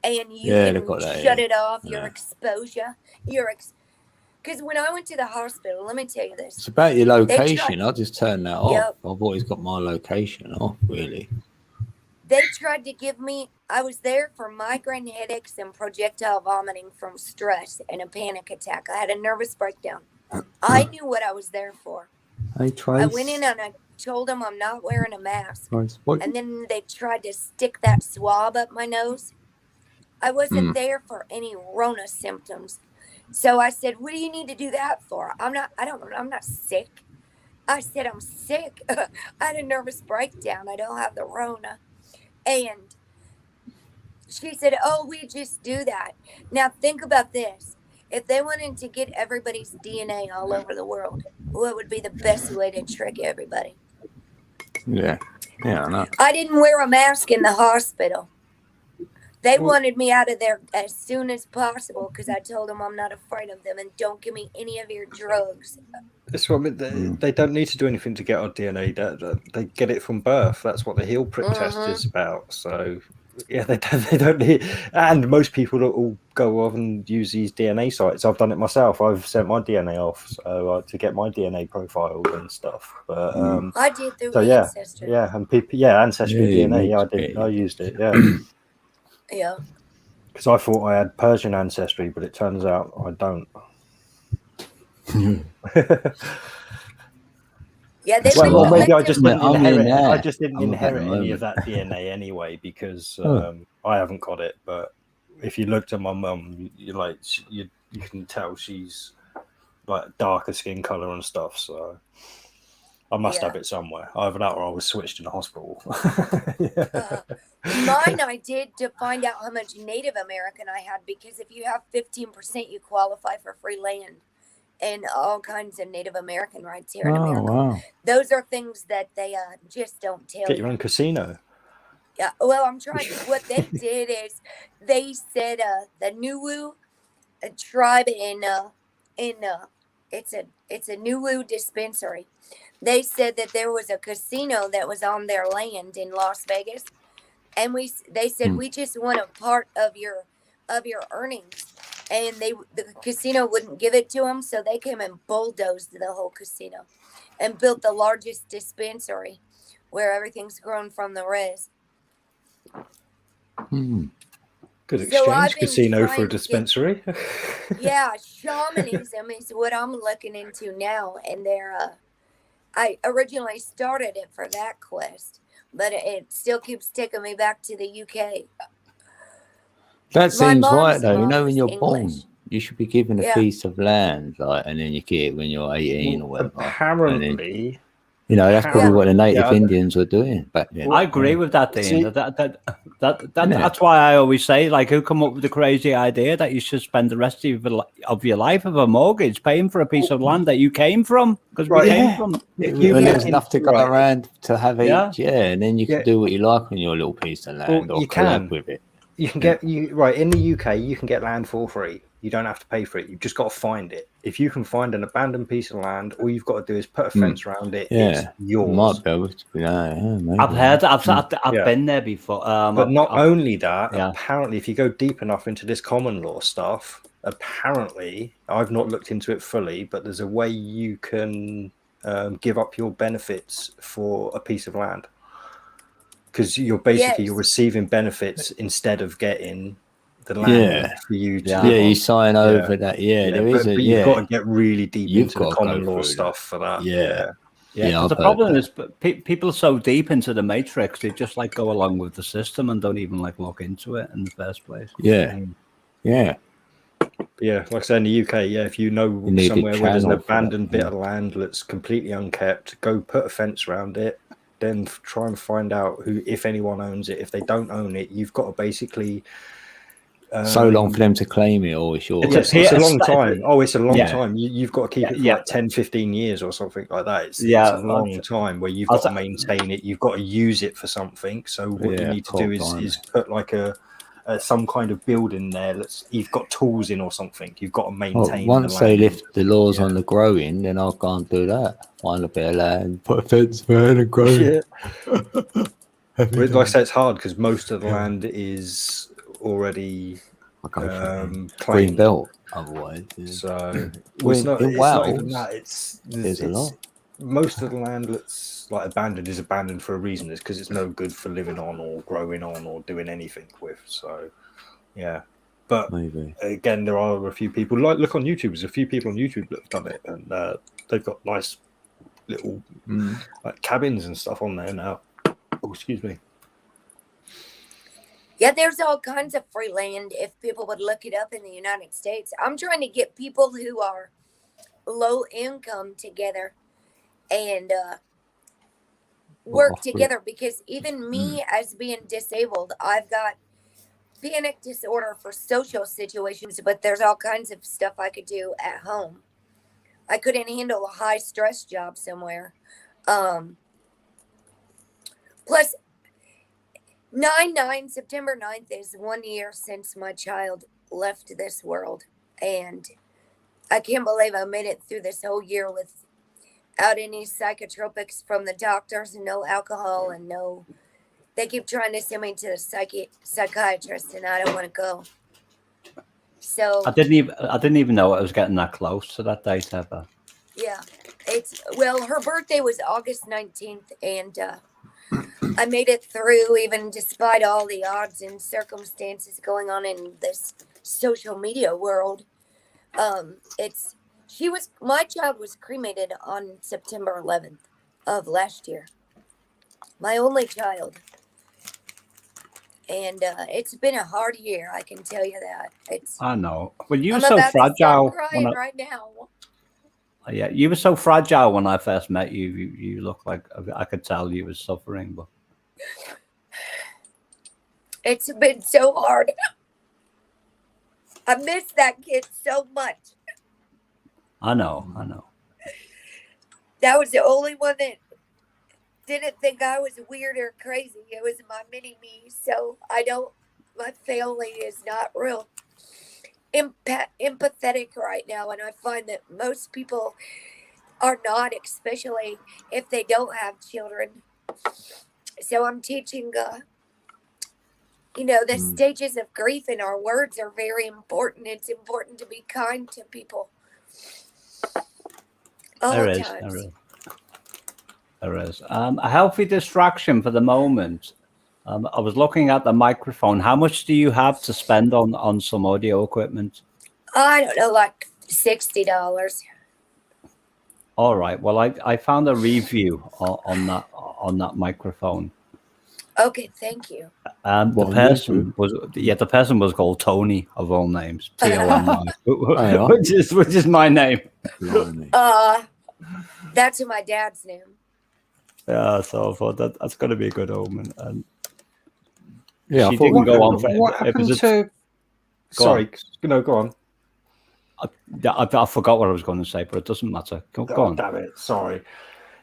And you can shut it off, your exposure. Because when I went to the hospital, let me tell you this. It's about your location. I just turned that off. I've always got my location off, really. They tried to give me, I was there for migraine headaches and projectile vomiting from stress and a panic attack. I had a nervous breakdown. I knew what I was there for. Hey, Trace. I went in and I told them I'm not wearing a mask. And then they tried to stick that swab up my nose. I wasn't there for any Rona symptoms. So I said, what do you need to do that for? I'm not sick. I said, I'm sick. I had a nervous breakdown. I don't have the Rona. And she said, oh, we just do that. Now think about this. If they wanted to get everybody's DNA all over the world, what would be the best way to trick everybody? Yeah, I know. I didn't wear a mask in the hospital. They wanted me out of there as soon as possible because I told them I'm not afraid of them and don't give me any of your drugs. That's what I mean. They don't need to do anything to get our DNA. They get it from birth. That's what the heel prick test is about. So, yeah, they don't need. And most people will go off and use these DNA sites. I've done it myself. I've sent my DNA off to get my DNA profile and stuff. But I did through Ancestry. Yeah, and people, Ancestry DNA. Yeah, I did. I used it. Yeah. Yeah. Because I thought I had Persian ancestry, but it turns out I don't. Well, maybe I just didn't inherit. I just didn't inherit any of that DNA anyway because I haven't got it. But if you looked at my mum, you can tell she's like darker skin color and stuff. So I must have it somewhere. Either that or I was switched in the hospital. Mine I did to find out how much Native American I had because if you have 15%, you qualify for free land and all kinds of Native American rights here in America. Wow. Those are things that they just don't tell you. Get your own casino. Yeah, well, I'm trying. What they did is they said the Nuwu tribe in it's a Nuwu dispensary. They said that there was a casino that was on their land in Las Vegas, and they said we just want a part of your earnings, and the casino wouldn't give it to them, so they came and bulldozed the whole casino, and built the largest dispensary, where everything's grown from the res. Good exchange casino for a dispensary. Yeah, shamanism is what I'm looking into now, and I originally started it for that quest, but it still keeps taking me back to the UK. That seems right, though. You know, when you're born, you should be given a piece of land, and then you get it when you're 18 or whatever. Apparently, You know, that's probably what the native Indians were doing back then. I agree with that, Dean. That's why I always say, like, who come up with the crazy idea that you should spend the rest of your life of a mortgage paying for a piece of land that you came from? Because we came from. There's enough to go around to have each, and then you can Yeah. do what you like on your little piece of land or you collab can. with it. You can get in the UK. You can get land for free. You don't have to pay for it. You've just got to find it. If you can find an abandoned piece of land, all you've got to do is put a fence around it. It's yours. Might be able to be maybe. I've heard. I've been there before. But not only that. Apparently, if you go deep enough into this common law stuff, apparently, I've not looked into it fully, but there's a way you can give up your benefits for a piece of land. Because you're receiving benefits instead of getting the land for you to you sign over that. But you've got to get really deep into the common law stuff for that. The problem is, people are so deep into the matrix, they just like go along with the system and don't even like look into it in the first place. Like I say in the UK, if you know somewhere where there's an abandoned bit of land that's completely unkept, go put a fence around it. Then try and find out who, if anyone owns it. If they don't own it, you've got to basically so long for them to claim it, or it's yours. It's a long time. It's a long time. You've got to keep it for like 10, 15 years or something like that. It's a long time where you've got to maintain it. You've got to use it for something. So what you need to do is put like some kind of building there. You've got tools in or something. You've got to maintain. Once they lift the laws on the growing, then I can't do that. Find a bit of land, put a fence around and grow. Like I say, it's hard because most of the land is already green belt. Otherwise, so it's not even that. There's a lot. Most of the land that's like abandoned is abandoned for a reason. It's because it's no good for living on or growing on or doing anything with. So, but again, there are a few people. Like, look on YouTube. There's a few people on YouTube that have done it, and they've got nice little like cabins and stuff on there now. Oh, excuse me. Yeah, there's all kinds of free land if people would look it up in the United States. I'm trying to get people who are low income together and work together, because even me as being disabled, I've got panic disorder for social situations, but there's all kinds of stuff I could do at home. I couldn't handle a high stress job somewhere. Plus, September 9th is 1 year since my child left this world. And I can't believe I made it through this whole year without any psychotropics from the doctors, and no alcohol, and no... They keep trying to send me to the psychiatrist, and I don't want to go. So I didn't even know I was getting that close to that date ever. Yeah, her birthday was August 19th, and I made it through, even despite all the odds and circumstances going on in this social media world. My child was cremated on September 11th of last year. My only child. And it's been a hard year, I can tell you that. I know. Well, you were so fragile. Crying right now. Yeah, you were so fragile when I first met you. You looked like I could tell you were suffering, but it's been so hard. I miss that kid so much. I know. That was the only one that didn't think I was weird or crazy. It was my mini-me. So my family is not real empathetic right now. And I find that most people are not, especially if they don't have children. So I'm teaching, the stages of grief, and our words are very important. It's important to be kind to people. There is. A healthy distraction for the moment. I was looking at the microphone. How much do you have to spend on some audio equipment? I don't know, like $60. All right. Well, I found a review on that microphone. Okay, thank you. The person was called Tony, of all names. Tony, which is my name. That's my dad's name. Yeah, so I thought that's going to be a good omen. And Yeah, I she thought didn't go on for What happened to? Sorry, no, go on. I forgot what I was going to say, but it doesn't matter. Go on. Damn it! Sorry.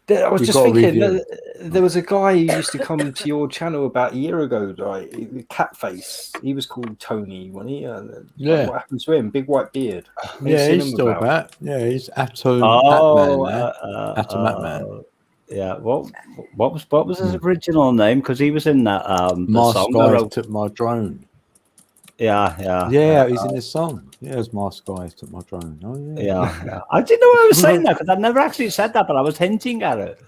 I was You just got a thinking review. there was a guy who used to come to your channel about a year ago, right? Catface. He was called Tony, wasn't he? Yeah. What happened to him? Big white beard. Yeah, he's still back. Yeah, he's Atom Oh, Atman now. Atom Atman. Yeah. What was his original name? Because he was in that My the song I skies wrote. took my drone. Yeah, he's in this song. Yeah, it was my skies took my drone. Oh yeah. I didn't know I was saying that because I never actually said that, but I was hinting at it.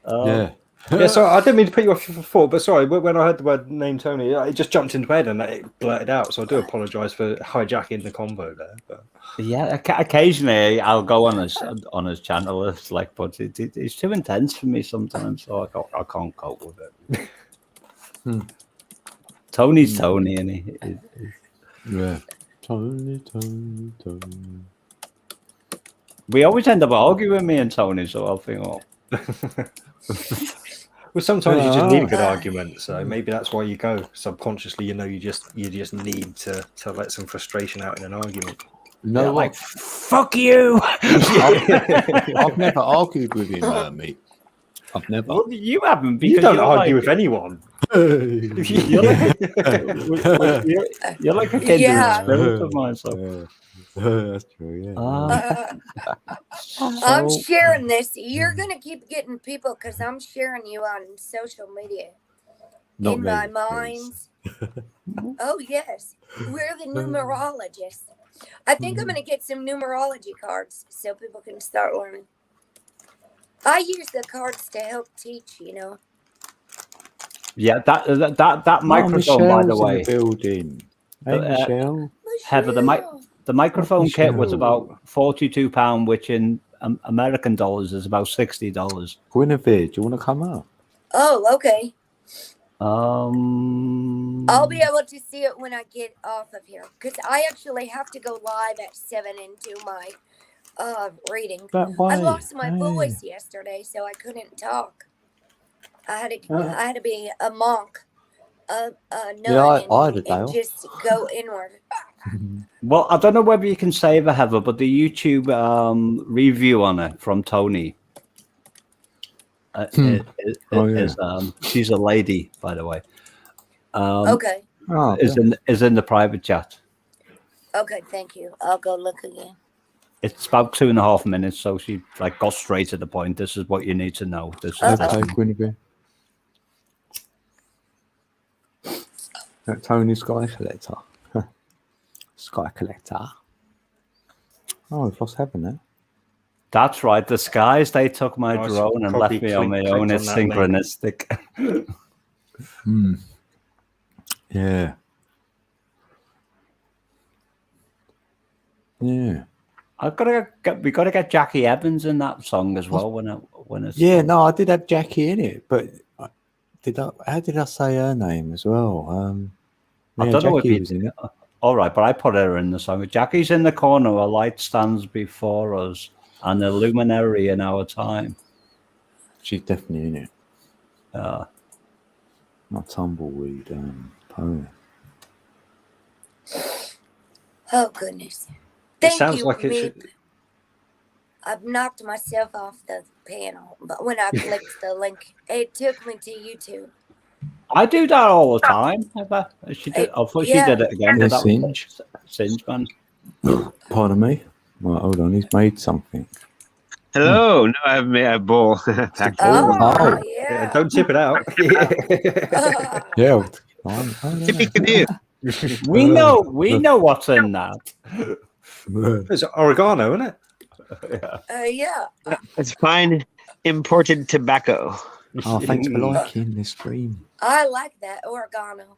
Yeah. Yeah, so I didn't mean to put you off before, but sorry, when I heard the word name Tony, it just jumped into my head and it blurted out. So I do apologise for hijacking the convo there. But yeah, occasionally I'll go on his channel. It's like, but it's too intense for me sometimes, so I can't cope with it. Tony's Tony, and he. Yeah. Tony. We always end up arguing, me and Tony, so I'll think, oh. Well, sometimes you just need a good argument, so maybe that's why you go subconsciously. You just need to let some frustration out in an argument. No, like fuck you. I've never argued with him, mate. I've never. Well, you haven't. Because You don't argue with anyone. You're like a kindred spirit of mine. So. That's true. Yeah. I'm sharing this. You're gonna keep getting people because I'm sharing you on social media. Not in me, my mind. Oh yes, we're the numerologists. I think I'm gonna get some numerology cards so people can start learning. I use the cards to help teach. Yeah, that microphone, by the way. In the building. Hey, Michelle. Heather, the microphone kit was about £42, which in American dollars is about $60. Guinevere, do you want to come up? Oh, okay. I'll be able to see it when I get off of here because I actually have to go live at 7 and do my reading. I lost my voice yesterday, so I couldn't talk. I had to be a monk, a nun, and just go inward. Well, I don't know whether you can save a Heather, but the YouTube review on it from Tony is she's a lady, by the way. Okay. Is in the private chat. Okay, thank you. I'll go look again. It's about 2.5 minutes, so she got straight to the point. This is what you need to know. This is Guinevere. Tony Sky Collector. Sky Collector. Oh, we've lost Heaven now. That's right. The skies, they took my drone and left me on my own. It's synchronistic. Yeah. Yeah. We gotta get Jackie Evans in that song as well when it's. Yeah, no, I did have Jackie in it, but how did I say her name as well? I don't know if Jackie was in it. All right, but I put her in the song. Jackie's in the corner, a light stands before us, and a luminary in our time. She's definitely in it. Not tumbleweed poem. Oh goodness! Thank sounds you, like it Meep. should. I've knocked myself off the panel, but when I clicked the link, it took me to YouTube. I do that all the time. She did. I thought she did it again. But that Singe. Was Singe, man. Pardon me. Right, hold on. He's made something. Hello. No, I've made a bowl. Yeah. Don't tip it out. Yeah. We know what's in that. It's oregano, isn't it? Yeah. It's fine imported tobacco. Oh, thanks for liking this stream. I like that oregano.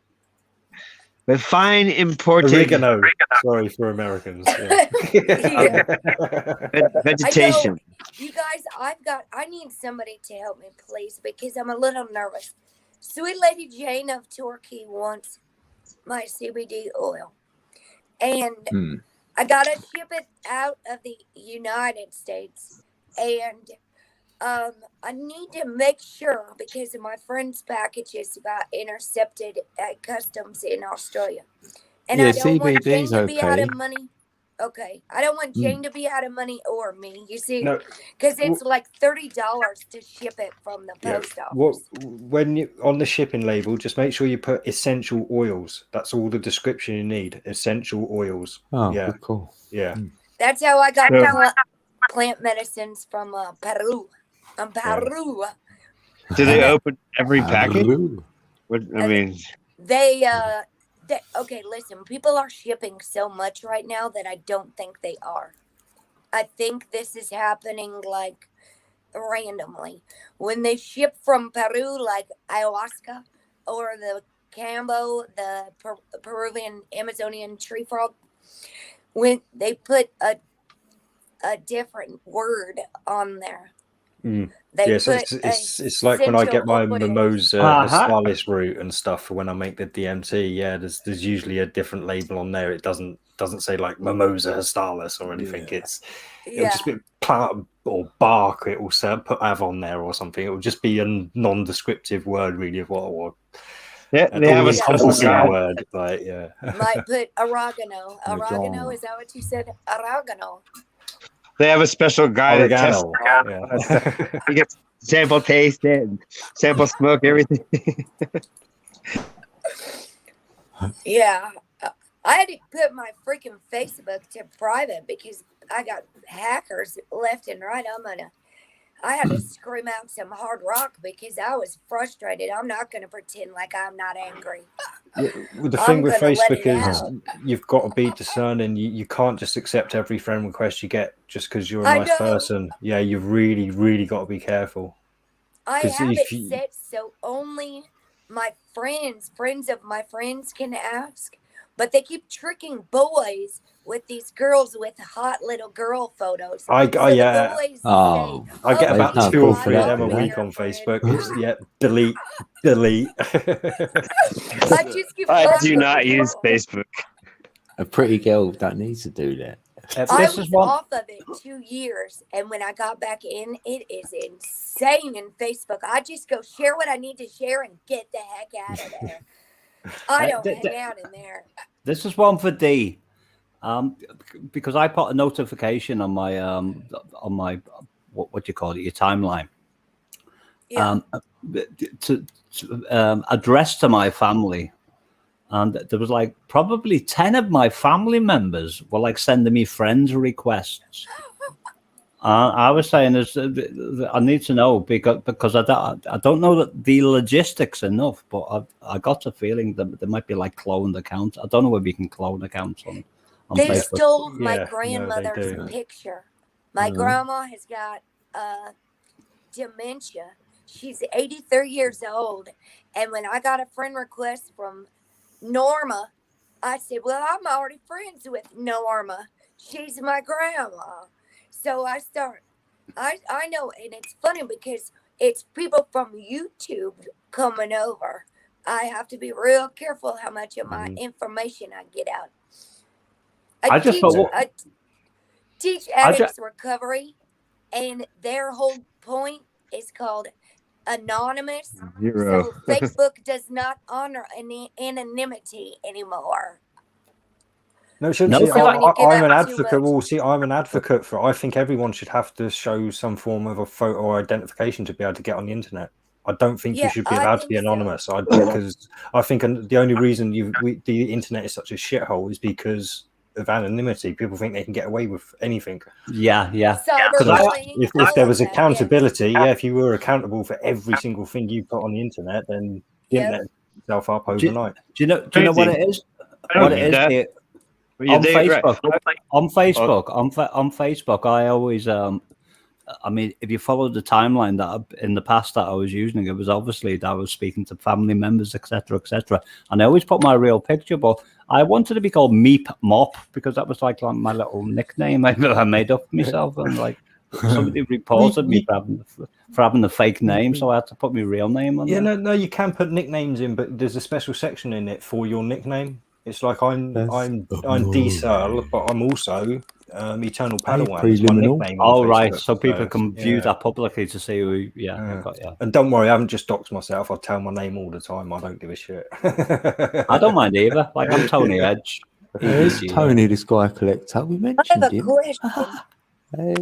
The fine imported oregano. Sorry for Americans. Yeah. Vegetation. You guys, I need somebody to help me, please, because I'm a little nervous. Sweet Lady Jane of Torquay wants my CBD oil. And I gotta ship it out of the United States. And I need to make sure because my friend's packages got intercepted at customs in Australia, and Yeah, I don't want Jane CBD's to be out okay. of money. Okay, I don't want Jane to be out of money or me. You see, No, because it's like $30 to ship it from the post office. When you on the shipping label, just make sure you put essential oils. That's all the description you need. Essential oils. Oh, yeah, cool. Yeah. That's how I got Yeah. plant medicines from Peru. Peru. Do they open every package? Peru. What, I mean, They okay, listen, people are shipping so much right now that I don't think they are. I think this is happening like randomly. When they ship from Peru, like ayahuasca or the Cambo, the Peruvian Amazonian tree frog, when they put a different word on there. They so put it's like when I get my essential oils. mimosa Australis root and stuff for when I make the DMT. Yeah, there's usually a different label on there. It doesn't say like mimosa Australis or anything. It'll just be plant or bark. It will say put av on there or something. It will just be a non-descriptive word really of what I want. Yeah, they have a special guide. word. Like Might put oregano. Oregano, is that what you said? Oregano. They have a special guy that tests. Yeah. He gets sample taste and sample smoke, everything. Yeah. I had to put my freaking Facebook to private because I got hackers left and right. I had to scream out some hard rock because I was frustrated. I'm not going to pretend like I'm not angry. The thing with Facebook is you've got to be discerning. You can't just accept every friend request you get just because you're a nice person. Yeah, you've really, really got to be careful. I have it set so only my friends of my friends can ask, but they keep tricking boys with these girls with hot little girl photos. I get Oh, about 2 or 3 of them a week on Facebook. It's delete. I do not use Facebook. A pretty girl that needs to do that. I was off of it 2 years, and when I got back in, it is insane in Facebook. I just go share what I need to share and get the heck out of there. I don't hang out in there. This is one for D. Because I put a notification on my what do you call it, your timeline, to address to my family, and there was like probably 10 of my family members were like sending me friends requests. I was saying I need to know because I don't know the logistics enough, but I got a feeling that there might be like cloned accounts. I don't know if you can clone accounts on They Facebook. stole my grandmother's picture. My grandma has got dementia. She's 83 years old. And when I got a friend request from Norma, I said, well, I'm already friends with Norma. She's my grandma. So I know, and it's funny because it's people from YouTube coming over. I have to be real careful how much of my information I get out. I teach addicts recovery, and their whole point is called anonymous. So Facebook does not honor any anonymity anymore. No, see, I'm an advocate. Well, see, I'm an advocate for. I think everyone should have to show some form of a photo or identification to be able to get on the internet. I don't think you should be allowed to be anonymous. Because I think the only reason the internet is such a shithole is because of anonymity. People think they can get away with anything. Yeah. If there was accountability, if you were accountable for every single thing you put on the internet, then the internet itself up overnight. Do you know what it is? What it is? On Facebook, I always, I mean, if you follow the timeline that in the past that I was using, it was obviously that I was speaking to family members, etc., and I always put my real picture, but I wanted to be called Meep Mop because that was like my little nickname I made up for myself, and like somebody reported me for having the fake name, so I had to put my real name on. No, you can put nicknames in, but there's a special section in it for your nickname. It's like I'm D Searle, but I'm also Eternal Hey, Padawan is my Preliminal. nickname on Oh, right. Facebook, So people can view yeah. that publicly to see who. Yeah, I got you. And don't worry, I haven't just doxed myself. I tell my name all the time. I don't give a shit. I don't mind either. Like, I'm Tony Edge. It's EDG. Tony, the Sky Collector. We I have mentioned a him. question. Hey.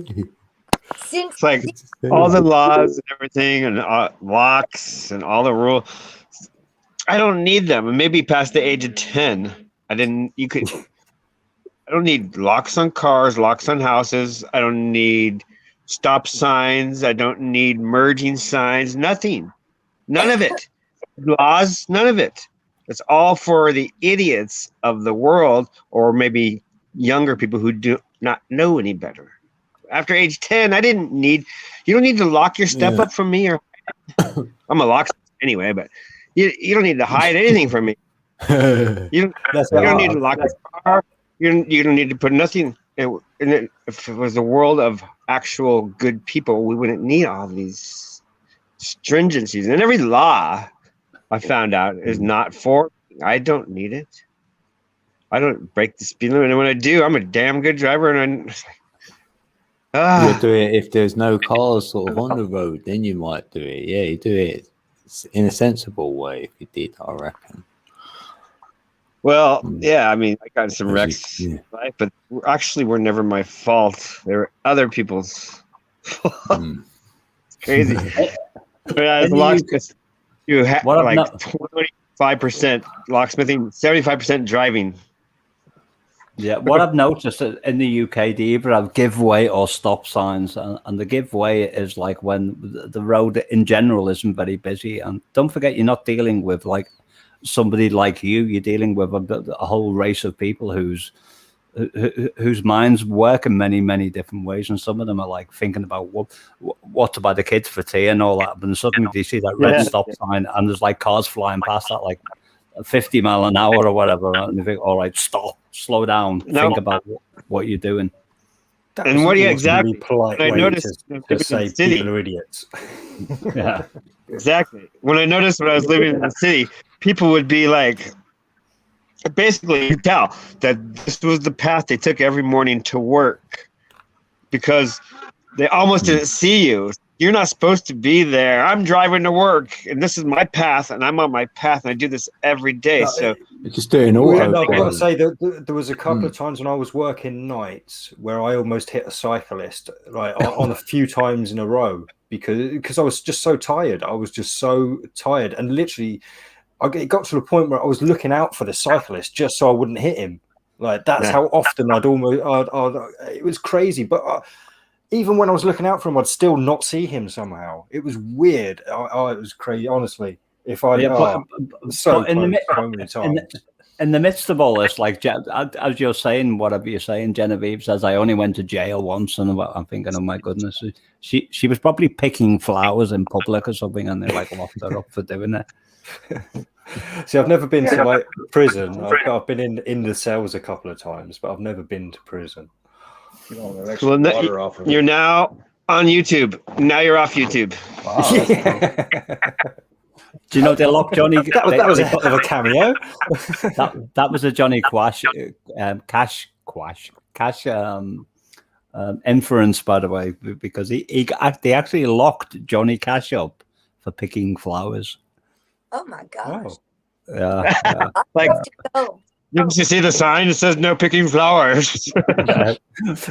Since It's like all the laws and everything, and locks and all the rules. I don't need them. And maybe past the age of 10, I don't need locks on cars, locks on houses. I don't need stop signs. I don't need merging signs. Nothing. None of it. Laws. None of it. It's all for the idiots of the world, or maybe younger people who do not know any better. After age 10, I didn't need. You don't need to lock your stuff up from me, or I'm a locksmith anyway. But you don't need to hide anything from me. You don't need to lock your car. You don't need to put nothing. And if it was a world of actual good people, we wouldn't need all these stringencies. And every law, I found out, is not for. I don't need it. I don't break the speed limit, and when I do, I'm a damn good driver. And You do it if there's no cars sort of on the road, then you might do it. Yeah, you do it in a sensible way if you did, I reckon. Well, yeah, I mean, I got some wrecks in life, but actually were never my fault. They were other people's fault. It's crazy. But I was locksmith. You have like 25% locksmithing, 75% driving. Yeah, what I've noticed in the UK, they either have giveaway or stop signs, and the giveaway is like when the road in general isn't very busy. And don't forget, you're not dealing with like somebody like you. You're dealing with a whole race of people whose minds work in many, many different ways, and some of them are like thinking about what to buy the kids for tea and all that. But then suddenly they see that red stop sign, and there's like cars flying past that like 50 mile an hour or whatever, and you think, all right, stop, slow down, think about what you're doing. And what do you exactly? Polite I way noticed to say people are idiots. Yeah, exactly. When I noticed when I was living in the city, people would be like, basically, you could tell that this was the path they took every morning to work, because they almost didn't see you. You're not supposed to be there. I'm driving to work, and this is my path, and I'm on my path, and I do this every day. So you're just doing auto. I've got to say that there was a couple of times when I was working nights where I almost hit a cyclist, like on a few times in a row, because I was just so tired. I was just so tired, and literally, it got to the point where I was looking out for the cyclist just so I wouldn't hit him. Like that's how often I'd it was crazy, but. Even when I was looking out for him, I'd still not see him somehow. It was weird. It was crazy, honestly. If I so many times. In the midst of all this, like as you're saying, whatever you're saying, Genevieve says, I only went to jail once, and I'm thinking, oh my goodness, she was probably picking flowers in public or something, and they like locked her up for doing it. See, I've never been to like prison. I've been in the cells a couple of times, but I've never been to prison. Well, you're now on YouTube. Now you're off YouTube. Wow, do you know they locked Johnny? that was a hell of a cameo. that was a Johnny Cash inference, by the way, because they actually locked Johnny Cash up for picking flowers. Oh my gosh! Yeah. Like. Didn't you see the sign that says no picking flowers?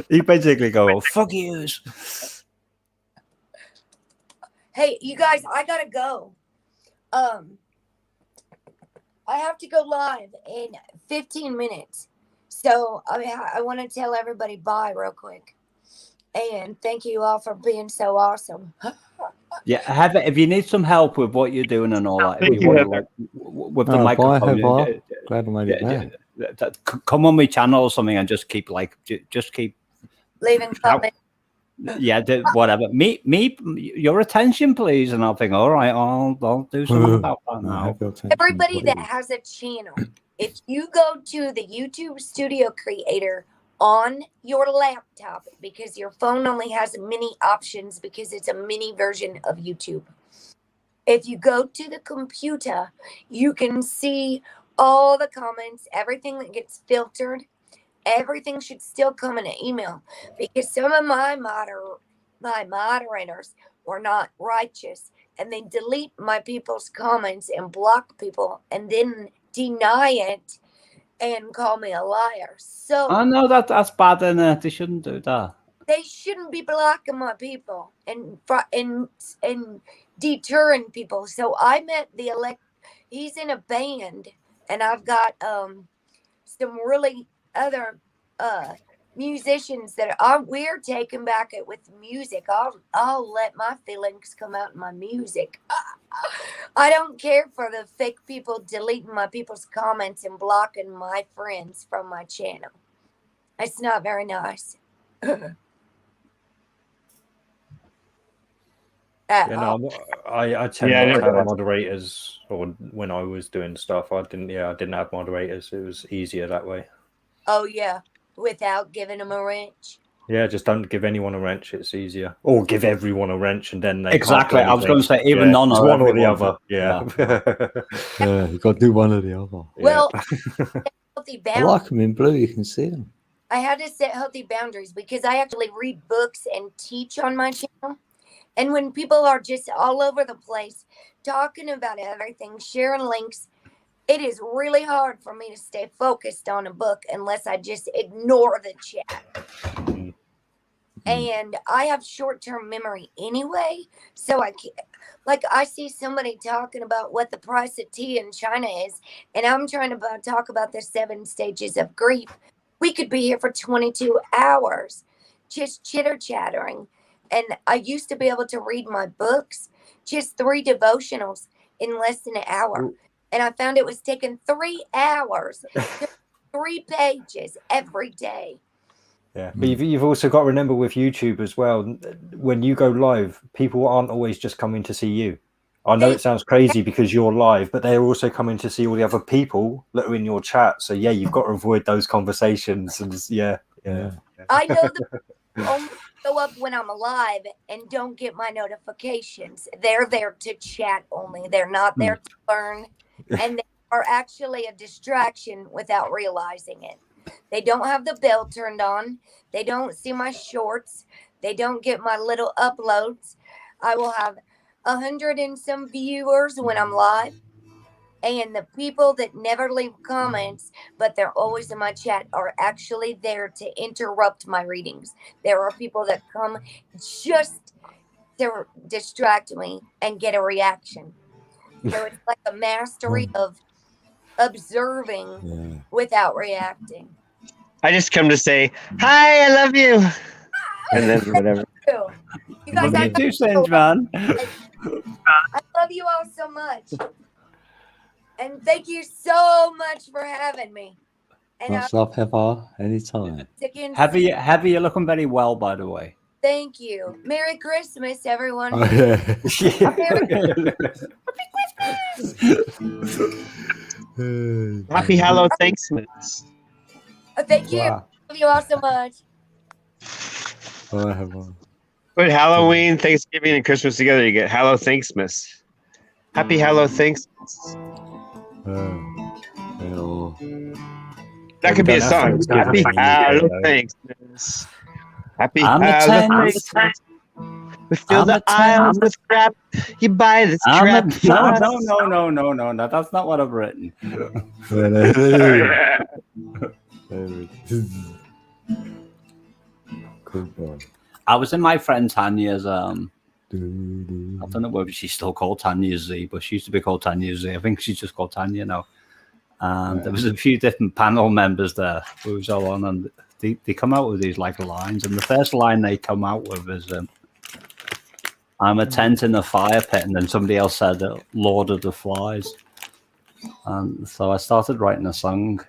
You basically go, oh, fuck yous. Hey, you guys, I gotta go. I have to go live in 15 minutes. So I want to tell everybody bye real quick. And thank you all for being so awesome. Yeah, if you need some help with what you're doing and all that, if you want to, like, with the microphone, glad I made it come on my channel or something and just keep leaving comments. Yeah, whatever. Me, your attention, please. And I'll think, all right, I'll do something about that now. Everybody that has a channel, if you go to the YouTube Studio Creator on your laptop, because your phone only has mini options because it's a mini version of YouTube. If you go to the computer, you can see all the comments, everything that gets filtered. everything should still come in an email, because some of my moderators were not righteous, and they delete my people's comments and block people and then deny it and call me a liar. So I know that's bad, and they shouldn't do that. They shouldn't be blocking my people and deterring people. So I met he's in a band, and I've got some really other musicians that we're taking back it with music. I'll let my feelings come out in my music. I don't care for the fake people deleting my people's comments and blocking my friends from my channel. It's not very nice. I tend not to have moderators, or when I was doing stuff, I didn't have moderators. It was easier that way. Oh yeah, without giving them a wrench. Yeah, just don't give anyone a wrench. It's easier, or give everyone a wrench, and then they exactly. Can't do I was going to say even none it's or one or the everyone. other. Yeah, yeah, you got to do one or the other. Well, healthy I boundaries. like them in blue. You can see them. I had to set healthy boundaries because I actually read books and teach on my channel. And when people are just all over the place talking about everything, sharing links, it is really hard for me to stay focused on a book unless I just ignore the chat. And I have short-term memory anyway, so I can't. Like, I see somebody talking about what the price of tea in China is, and I'm trying to talk about the 7 stages of grief. We could be here for 22 hours just chitter-chattering. And I used to be able to read my books, just 3 devotionals in less than an hour. And I found it was taking 3 hours, 3 pages every day. Yeah, but you've also got to remember with YouTube as well, when you go live, people aren't always just coming to see you. I know it sounds crazy because you're live, but they're also coming to see all the other people that are in your chat. So yeah, you've got to avoid those conversations. And yeah. I know that only go up when I'm alive and don't get my notifications. They're there to chat only. They're not there to learn, and they are actually a distraction without realizing it. They don't have the bell turned on. They don't see my shorts. They don't get my little uploads. I will have 100 and some viewers when I'm live. And the people that never leave comments, but they're always in my chat, are actually there to interrupt my readings. There are people that come just to distract me and get a reaction. So it's like a mastery of observing without reacting. I just come to say, hi, I love you. And then whatever. You guys, I do change, man. I love you all so much. And thank you so much for having me. And Much love, Heather. Anytime. Heather, you're looking very well, by the way. Thank you. Merry Christmas, everyone. Oh, yeah. Happy Hallow Thanksmas. Thank you. Wow. Love you all so much. Oh, Heather. Put Halloween, Thanksgiving, and Christmas together. You get Hallow Thanksmas. Happy Hallow Thanksmas. That could be a song. Happy Hallow Thanksmas. Happy Hallow Thanksmas. We fill the aisles with crap. You buy this crap. No. That's not what I've written. I was in my friend Tanya's. I don't know whether she's still called Tanya Z, but she used to be called Tanya Z. I think she's just called Tanya now. And there was a few different panel members there who was all on, and they come out with these like lines. And the first line they come out with is, "I'm a tent in a fire pit," and then somebody else said, "Lord of the Flies." And so I started writing a song.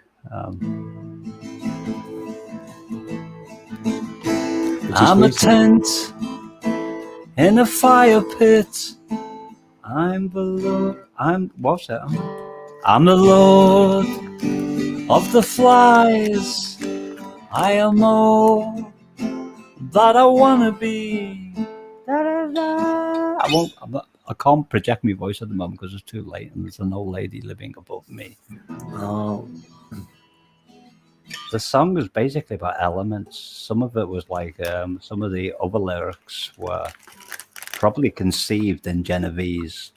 I'm a tent in a fire pit. I'm the Lord. What's that? I'm the Lord of the Flies. I am all that I wanna be. I can't project my voice at the moment because it's too late, and there's an old lady living above me. the song was basically about elements. Some of it was like some of the other lyrics were probably conceived in Genevieve's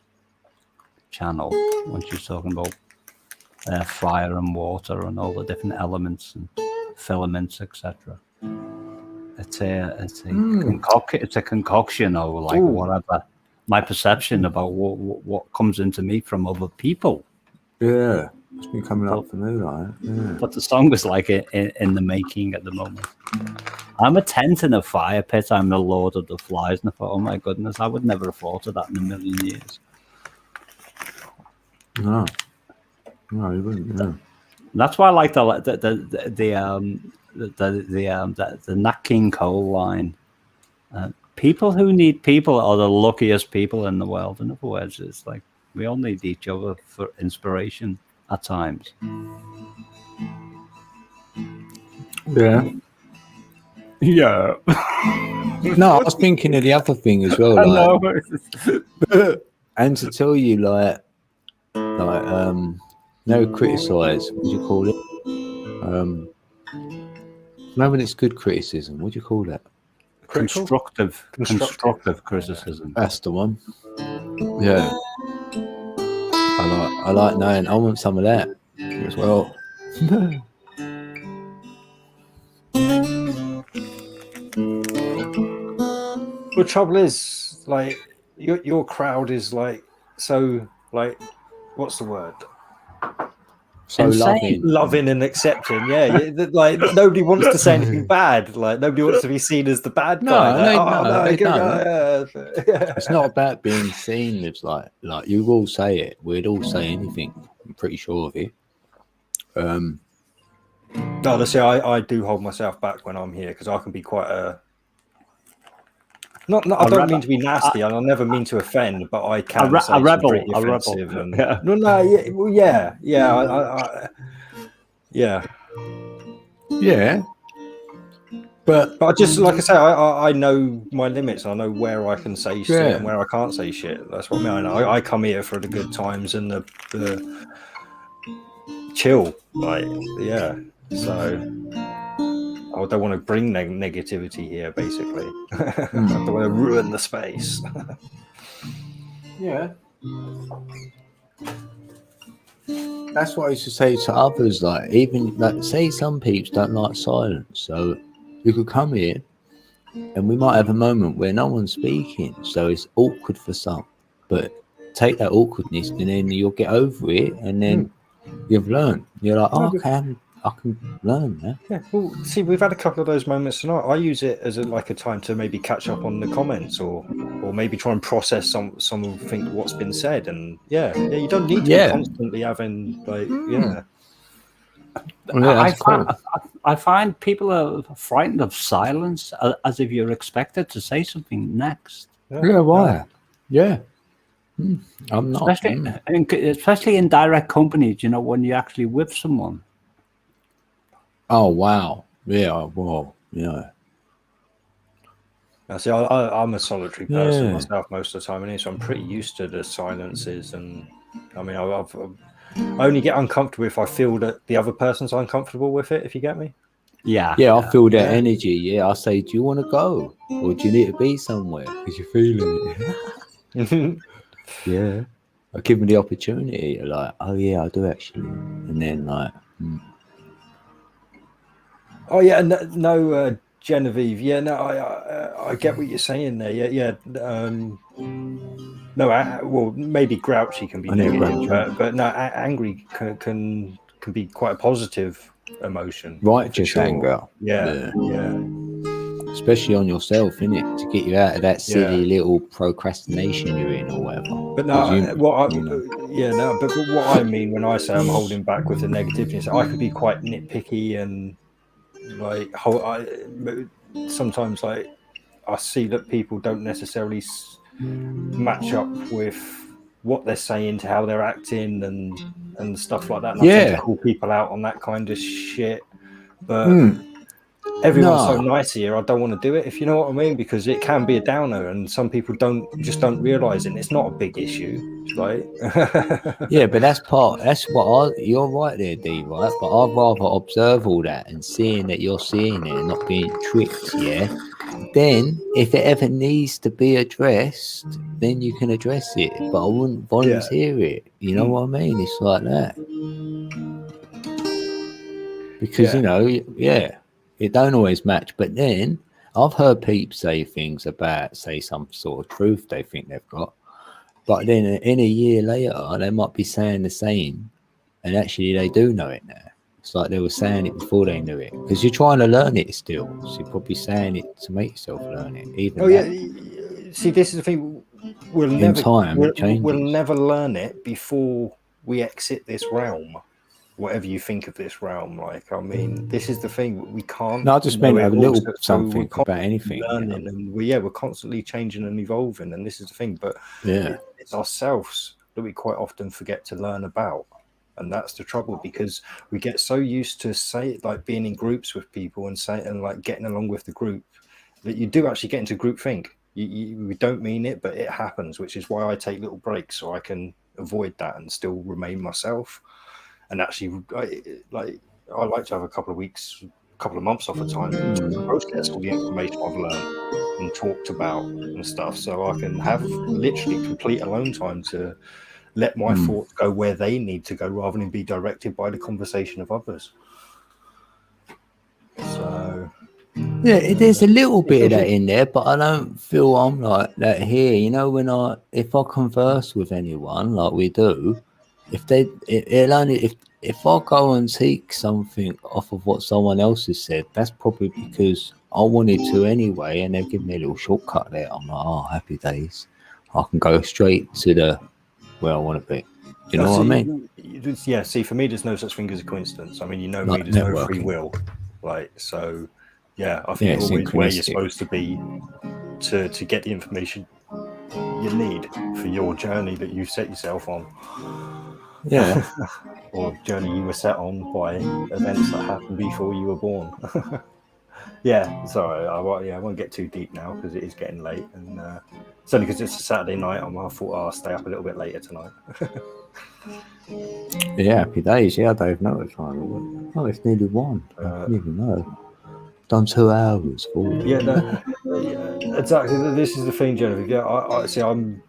channel when she's talking about fire and water and all the different elements and filaments, etc. It's a concoction of like whatever my perception about what comes into me from other people. Yeah, it's been coming up for me, right? Yeah. But the song was like in the making at the moment. I'm a tent in a fire pit. I'm the Lord of the Flies. And I thought, oh my goodness, I would never have thought of that in a million years. No, you wouldn't. No. That's why I like the Nat King Cole line. People who need people are the luckiest people in the world. In other words, it's like we all need each other for inspiration at times. Yeah. Yeah. No, I was thinking of the other thing as well. Like, and to tell you, like, no criticize. What do you call it? No, when it's good criticism. What do you call that? Constructive criticism. That's the one. Yeah. I like knowing. I want some of that as well. The trouble is, like, your crowd is like so, like, what's the word? So loving and accepting. Yeah, like nobody wants to say anything bad. Like nobody wants to be seen as the bad guy. It's not about being seen as like you all say it. We'd all say anything. I'm pretty sure of it. No, honestly, I do hold myself back when I'm here because I can be quite a. Not I don't mean to be nasty, and I never mean to offend, but I can say a rebel. And, yeah. But I just, like I say, I know my limits. I know where I can say shit and where I can't say shit. That's what I mean. I come here for the good times and the chill, like So I don't want to bring negativity here, basically. I don't want to ruin the space. Yeah. That's what I used to say to others. Like, even like, say some people don't like silence, so you could come here, and we might have a moment where no one's speaking, so it's awkward for some. But take that awkwardness, and then you'll get over it, and then you've learned. You're like, oh, okay, I can learn, man. Yeah, well, see, we've had a couple of those moments tonight. I use it as a time to maybe catch up on the comments, or maybe try and process something what's been said. And you don't need to be constantly having I find people are frightened of silence, as if you're expected to say something next. Yeah, why? Yeah. I'm not. Especially in direct companies, when you're actually with someone. Oh, wow. Yeah, well, yeah. See, I'm a solitary person myself most of the time, so I'm pretty used to the silences. And I mean, I only get uncomfortable if I feel that the other person's uncomfortable with it, if you get me. Yeah, I feel that energy. Yeah, I say, do you want to go? Or do you need to be somewhere? Because you're feeling it. Yeah. I give them the opportunity. Like, oh, yeah, I do actually. And then, like... Oh yeah, no, Genevieve. Yeah, no, I get what you're saying there. Yeah. Well, maybe grouchy can be negative, but no, angry can be quite a positive emotion. Righteous anger. Yeah. Especially on yourself, innit? To get you out of that silly little procrastination you're in or whatever. But no, but what I mean when I say I'm holding back with the negativity is I could be quite nitpicky and. Like sometimes like I see that people don't necessarily match up with what they're saying to how they're acting and stuff like that. And I tend to call people out on that kind of shit. But everyone's so No. nice here, I don't want to do it, if you know what I mean, because it can be a downer, and some people don't realize it. And it's not a big issue, right? Yeah, but that's what you're right there, D, right? But I'd rather observe all that and seeing that you're seeing it and not being tricked, yeah? Then, if it ever needs to be addressed, then you can address it. But I wouldn't volunteer it. You know what I mean? It's like that. Because, you know, it don't always match. But then, I've heard people say things about, say, some sort of truth they think they've got. But then in a year later, they might be saying the same. And actually, they do know it now. It's like they were saying it before they knew it. Because you're trying to learn it still. So you're probably saying it to make yourself learn it. Even See, this is the thing. We'll never learn it before we exit this realm. Whatever you think of this realm, like, I mean, this is the thing. We can't. No, I just meant a little something about anything. Learning, and we're constantly changing and evolving, and this is the thing. But it's ourselves that we quite often forget to learn about. And that's the trouble, because we get so used to being in groups with people and like getting along with the group, that you do actually get into groupthink. We don't mean it, but it happens, which is why I take little breaks so I can avoid that and still remain myself. And actually, I like to have a couple of weeks, couple of months off a time to process all the information I've learned and talked about and stuff, so I can have literally complete alone time to let my thoughts go where they need to go, rather than be directed by the conversation of others. So yeah, there's a little bit of that in there, but I don't feel I'm like that here. You know, if I converse with anyone like we do, if I go and take something off of what someone else has said, that's probably because I wanted to anyway, and they've given me a little shortcut there. I'm like, oh, happy days. I can go straight to where I want to be. You know what I mean? Yeah, see, for me, there's no such thing as a coincidence. I mean, you know, Like me, there's networking. no free will. Like, so, yeah, I think you're always where you're supposed to be to get the information you need for your journey that you set yourself on. Yeah. Or journey you were set on by events that happened before you were born. Yeah, sorry, I won't get too deep now because it is getting late, and it's only because it's a Saturday night. I thought I'll stay up a little bit later tonight. Yeah, happy days. Yeah, I don't know what time. Oh, it's nearly 1. I don't even know. Done 2 hours. Yeah, exactly. This is the thing, Genevieve. Yeah, I see. I'm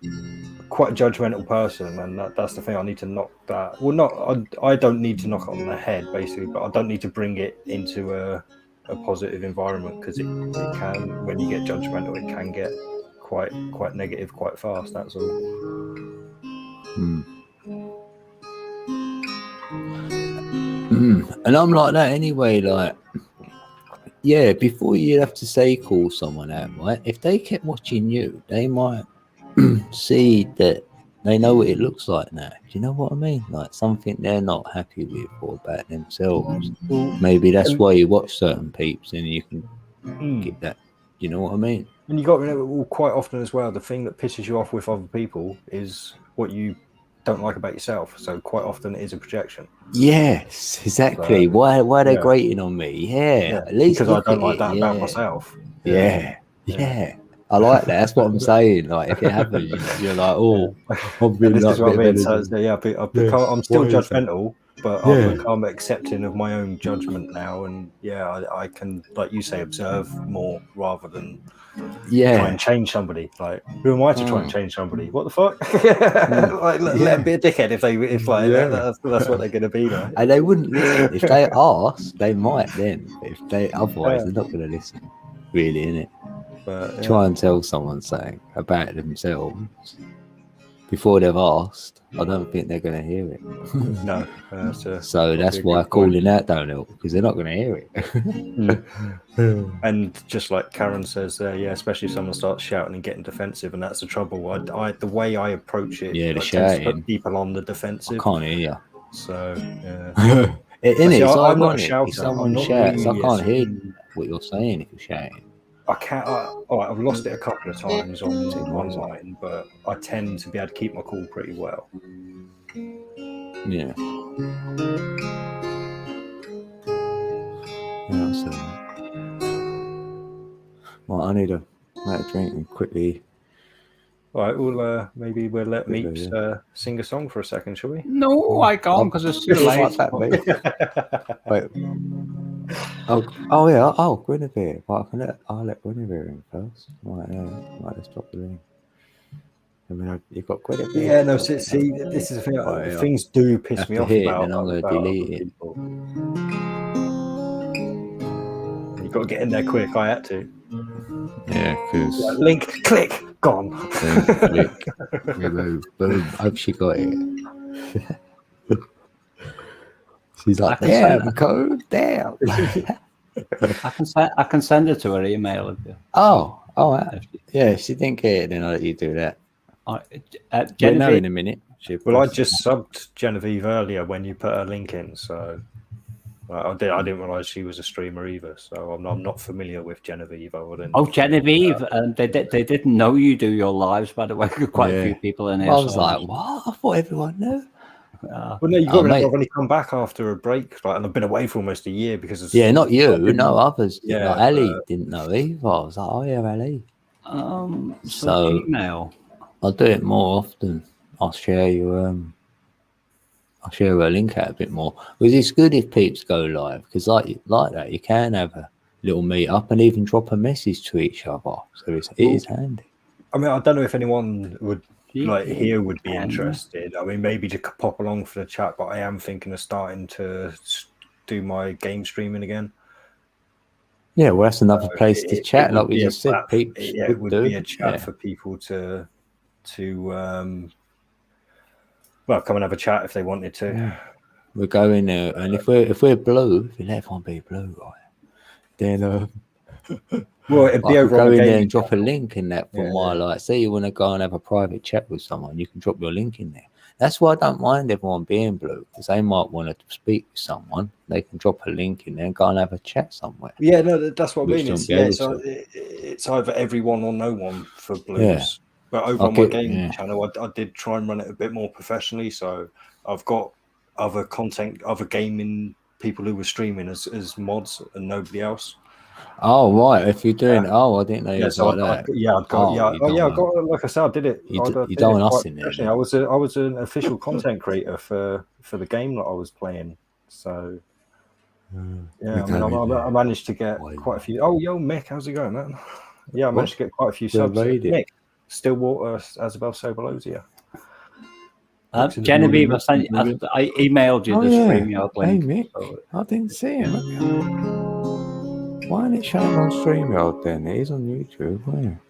quite a judgmental person, and that's the thing. I need to knock that. Well, I don't need to knock it on the head, basically, but I don't need to bring it into a positive environment, because it can, when you get judgmental, it can get quite negative quite fast. That's all. And I'm like that anyway. Like, yeah, before you have to call someone out, right? If they kept watching you, they might see that they know what it looks like now. Do you know what I mean? Like something they're not happy with or about themselves. Maybe that's why you watch certain peeps, and you can get that. You know what I mean? And you got to remember, quite often as well, the thing that pisses you off with other people is what you don't like about yourself. So quite often it is a projection. Yes, exactly. Why are they grating on me? Yeah, at least because I don't like that about myself. Yeah. I like that. That's what I'm saying. Like, if it happens, you're like, oh, I'm really this like is what I mean. So, I'm still What is judgmental, but I've become accepting of my own judgment now, and I can, like you say, observe more rather than try and change somebody. Like, who am I to try and change somebody? What the fuck? Like, let them be a dickhead that's what they're going to be like. And they wouldn't listen. If they ask, they might then. But if they otherwise, they're not going to listen. Really, innit? But, try and tell someone something about themselves before they've asked. I don't think they're going to hear it. No. So that's why calling out don't help, because they're not going to hear it. And just like Karen says there, especially if someone starts shouting and getting defensive, and that's the trouble. The way I approach it, the tends shouting. to put people on the defensive. I can't hear you. So I'm not shouting. If someone shouts, I can't hear what you're saying if you're shouting. I can't. I've lost it a couple of times online, but I tend to be able to keep my cool pretty well. Well, I need to make a drink and quickly. All right, maybe we'll let Meeps sing a song for a second, shall we? No, I can't because it's too late. Wait. Oh yeah. Oh, Guinevere. Well, I'll let Guinevere in first. Right, let's drop the link. I mean, you've got Guinevere. Yeah, no. See, this is the thing. Things do piss me off about. Then I'm going to delete it. You've got to get in there quick. I had to. Yeah, because link, click, gone. Click, remove, boom. Hope she got it. She's like, damn, code, damn. I can send it to her email if you. Oh, yeah. If she didn't get it, then I'll let you do that. Genevieve, know in a minute. Well, I just subbed Genevieve earlier when you put her link in, so I didn't realize she was a streamer either. So I'm not familiar with Genevieve. Genevieve, they didn't know you do your lives. By the way, quite a few people in here. I was like, what? I thought everyone knew. Well, no, you got to remember, I've only come back after a break, and I've been away for almost a year because of not you, no others. Yeah, like Ali didn't know either. I was like, oh yeah, Ali. So email. I'll do it more often. I'll share you. I'll share a link out a bit more because it's good if peeps go live because like that you can have a little meet up and even drop a message to each other. So it is handy. I mean, I don't know if anyone would. Here would be interested. I mean, maybe to pop along for the chat, but I am thinking of starting to do my game streaming again. Yeah, well, that's another place to chat, like we just said. Peeps, it would be a chat for people to come and have a chat if they wanted to. Yeah. We'll go in there, and if we're blue, if you let everyone be blue, right? Then well, it'd be over go on in the there and drop a link in that for my like. Say you want to go and have a private chat with someone, you can drop your link in there. That's why I don't mind everyone being blue because they might want to speak with someone. They can drop a link in there and go and have a chat somewhere. Yeah, no, that's what I mean. It's either everyone or no one for blues. Yeah. But over on my gaming channel, I did try and run it a bit more professionally. So I've got other gaming people who were streaming as mods and nobody else. Oh right, if you're doing I didn't know you was like that. I've got like I said, I did it. You don't want us in there. I was an official content creator for the game that I was playing. So I managed to get quite a few. Oh, yo, Mick, how's it going, man? Yeah, I managed to get quite a few subs. Mick, Stillwater, Asabel Sobolosia. Genevieve, I emailed you the StreamYard link. Hey, Mick, I didn't see him. Why isn't it showing on StreamYard then? It is on YouTube.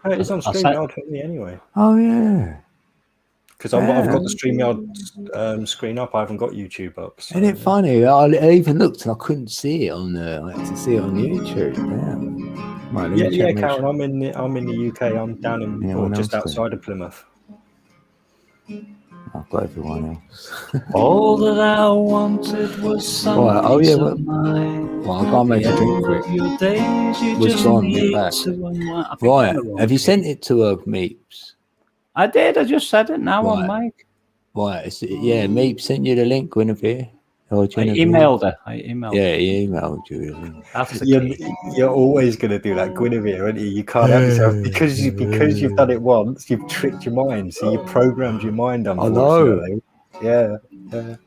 It is on StreamYard for me anyway. Oh, yeah. Because I've got the StreamYard screen up. I haven't got YouTube up. So. Isn't it funny? I even looked and I couldn't see it on I had to see it on YouTube. Damn. Right, Karen, I'm in the UK. I'm down in just outside of Plymouth. I've got everyone else. All that I wanted was some peace of mind. Well, I can't make a drink for it. What's on your back? Right, have you sent it to her, Meeps? I did. I just said it now on mic. Right, Meeps sent you the link, Guinevere. I emailed her. Yeah, he emailed you the link. You're always going to do that, Guinevere, aren't you? You can't have yourself because you've done it once. You've tricked your mind, so you programmed your mind. Unfortunately, yeah.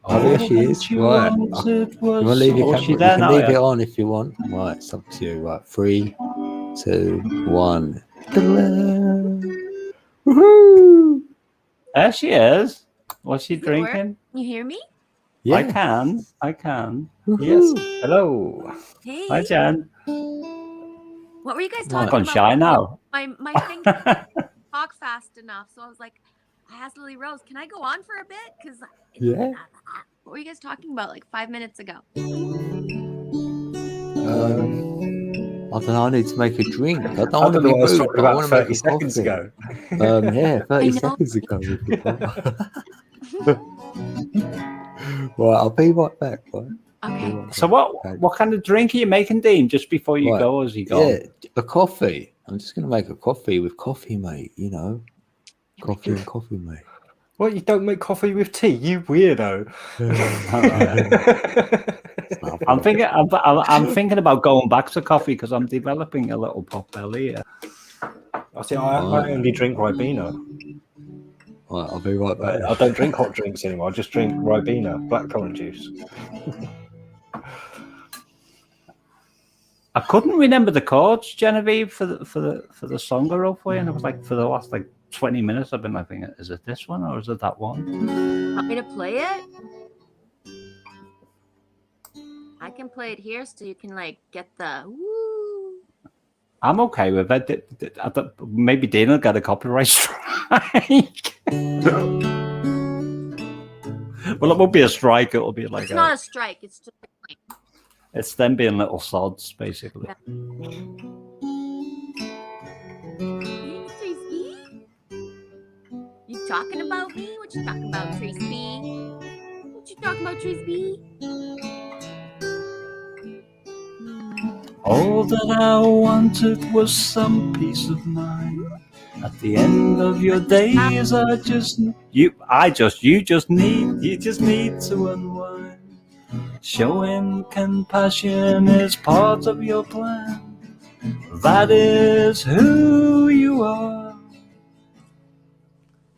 Oh, there she is. Right, you want to leave your camera? You can leave it on if you want. Right, it's up to you. Right, 3, 2, 1. Woohoo! There she is. What's she drinking? You hear me? Yeah. I can. Yes. Hello. Hey. Hi, Jan. What were you guys talking about? Shy now. My thing didn't talk fast enough, so I was like, I asked Lily Rose, can I go on for a bit? Because what were you guys talking about like 5 minutes ago? I don't know. I need to make a drink. I don't want to be rude. I want to make 30 seconds ago. 30 seconds ago. Right, I'll be right back. Right? Okay. So what kind of drink are you making, Dean? Just before you go, as you go? Yeah, a coffee. I'm just gonna make a coffee with coffee, mate. You know, coffee and coffee, mate. Well, you don't make coffee with tea, you weirdo. I'm thinking about going back to coffee because I'm developing a little pot belly. I see. I only drink Ribena. Right, I'll be right back. I don't drink hot drinks anymore. I just drink Ribena, blackcurrant juice. I couldn't remember the chords, Genevieve, for the song I wrote for you, and it was like for the last 20 minutes I've been like thinking, is it this one or is it that one? Want me to play it? I can play it here so you can get the woo. I'm okay with it. Maybe Dana will get a copyright strike. Well, it won't be a strike. It'll be like it's not a strike. It's just it's them being little sods, basically. Tracy? You talking about me? What you talking about, Tracy? What you talking about, Tracy? All that I wanted was some peace of mind. At the end of your days, you just need to unwind. Showing compassion is part of your plan. That is who you are.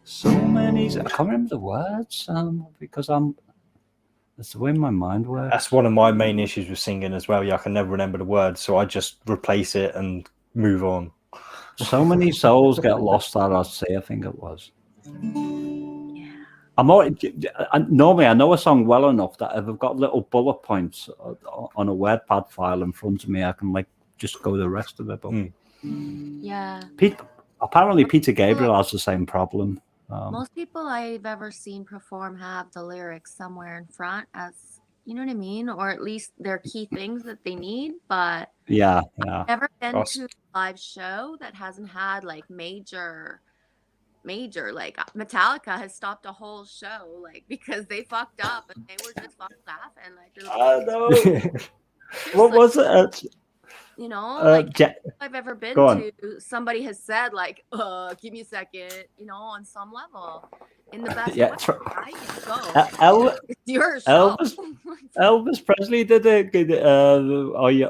So many. I can't remember the words because that's the way my mind works. That's one of my main issues with singing as well. Yeah, I can never remember the words, so I just replace it and move on. So many souls get lost at our sea, I think it was. Normally, I know a song well enough that if I've got little bullet points on a WordPad file in front of me, I can just go the rest of it. But yeah. Apparently, Peter Gabriel has the same problem. Most people I've ever seen perform have the lyrics somewhere in front as, you know what I mean? Or at least they're key things that they need. But yeah. I've never been to a live show that hasn't had major, like Metallica has stopped a whole show because they fucked up and they were just fucking laughing. I know. What was it? You know, I've ever been to, somebody has said give me a second, on some level, in the best way, right? Go. It's your show. Elvis Presley did it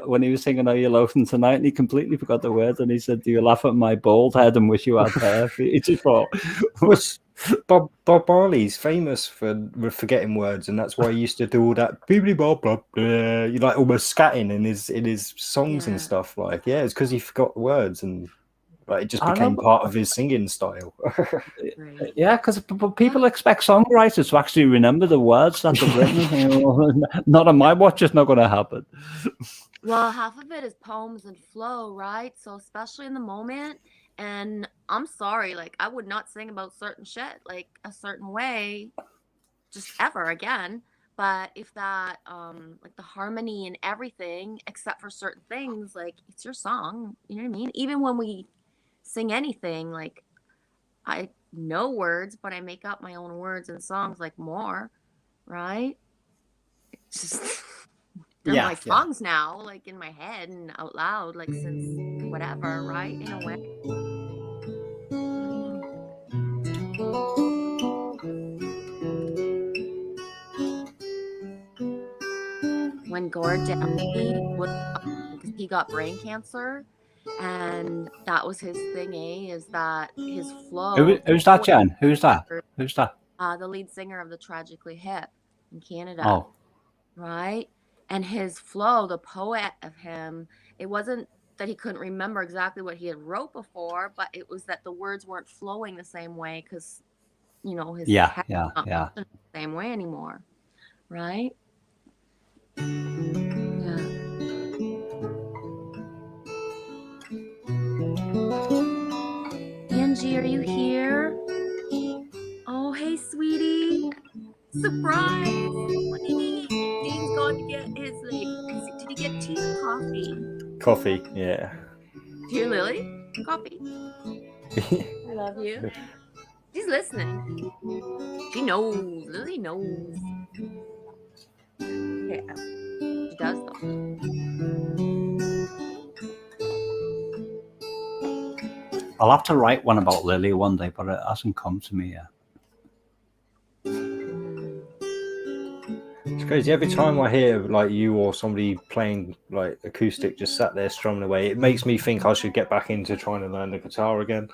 when he was singing "Are You Loafing Tonight," and he completely forgot the words, and he said, "Do you laugh at my bald head and wish you had hair?" He just thought. Bob Marley's famous for forgetting words, and that's why he used to do all that bibbly bob blah blah, almost scatting in his songs and stuff. It's because he forgot the words, and it just became part of his singing style. Yeah, because people expect songwriters to actually remember the words that they've written. Not on my watch, it's not going to happen. Well, half of it is poems and flow, right? So especially in the moment. And I'm sorry, I would not sing about certain shit, a certain way, just ever again. But if that, the harmony and everything, except for certain things, it's your song, you know what I mean? Even when we sing anything, I know words, but I make up my own words and songs, more, right? It's just, they're my songs now, in my head and out loud, since whatever, right? In a way. When Gord because he got brain cancer, and that was his thing, is that his flow. Who's that, Jen? Who's that? The lead singer of the Tragically Hip in Canada. Oh. Right? And his flow, the poet of him, it wasn't that he couldn't remember exactly what he had wrote before, but it was that the words weren't flowing the same way because, his head was not the same way anymore. Right? Yeah. Angie, are you here? Oh, hey, sweetie. Surprise. What do you mean? Dean's going to get his, did he get tea or coffee? Coffee, yeah. Dear Lily, coffee. I love you. She's listening. She knows. Lily knows. Yeah, she does though. I'll have to write one about Lily one day, but it hasn't come to me yet. crazy. Every time I hear like you or somebody playing like acoustic, just sat there strumming away, it makes me think I should get back into trying to learn the guitar again.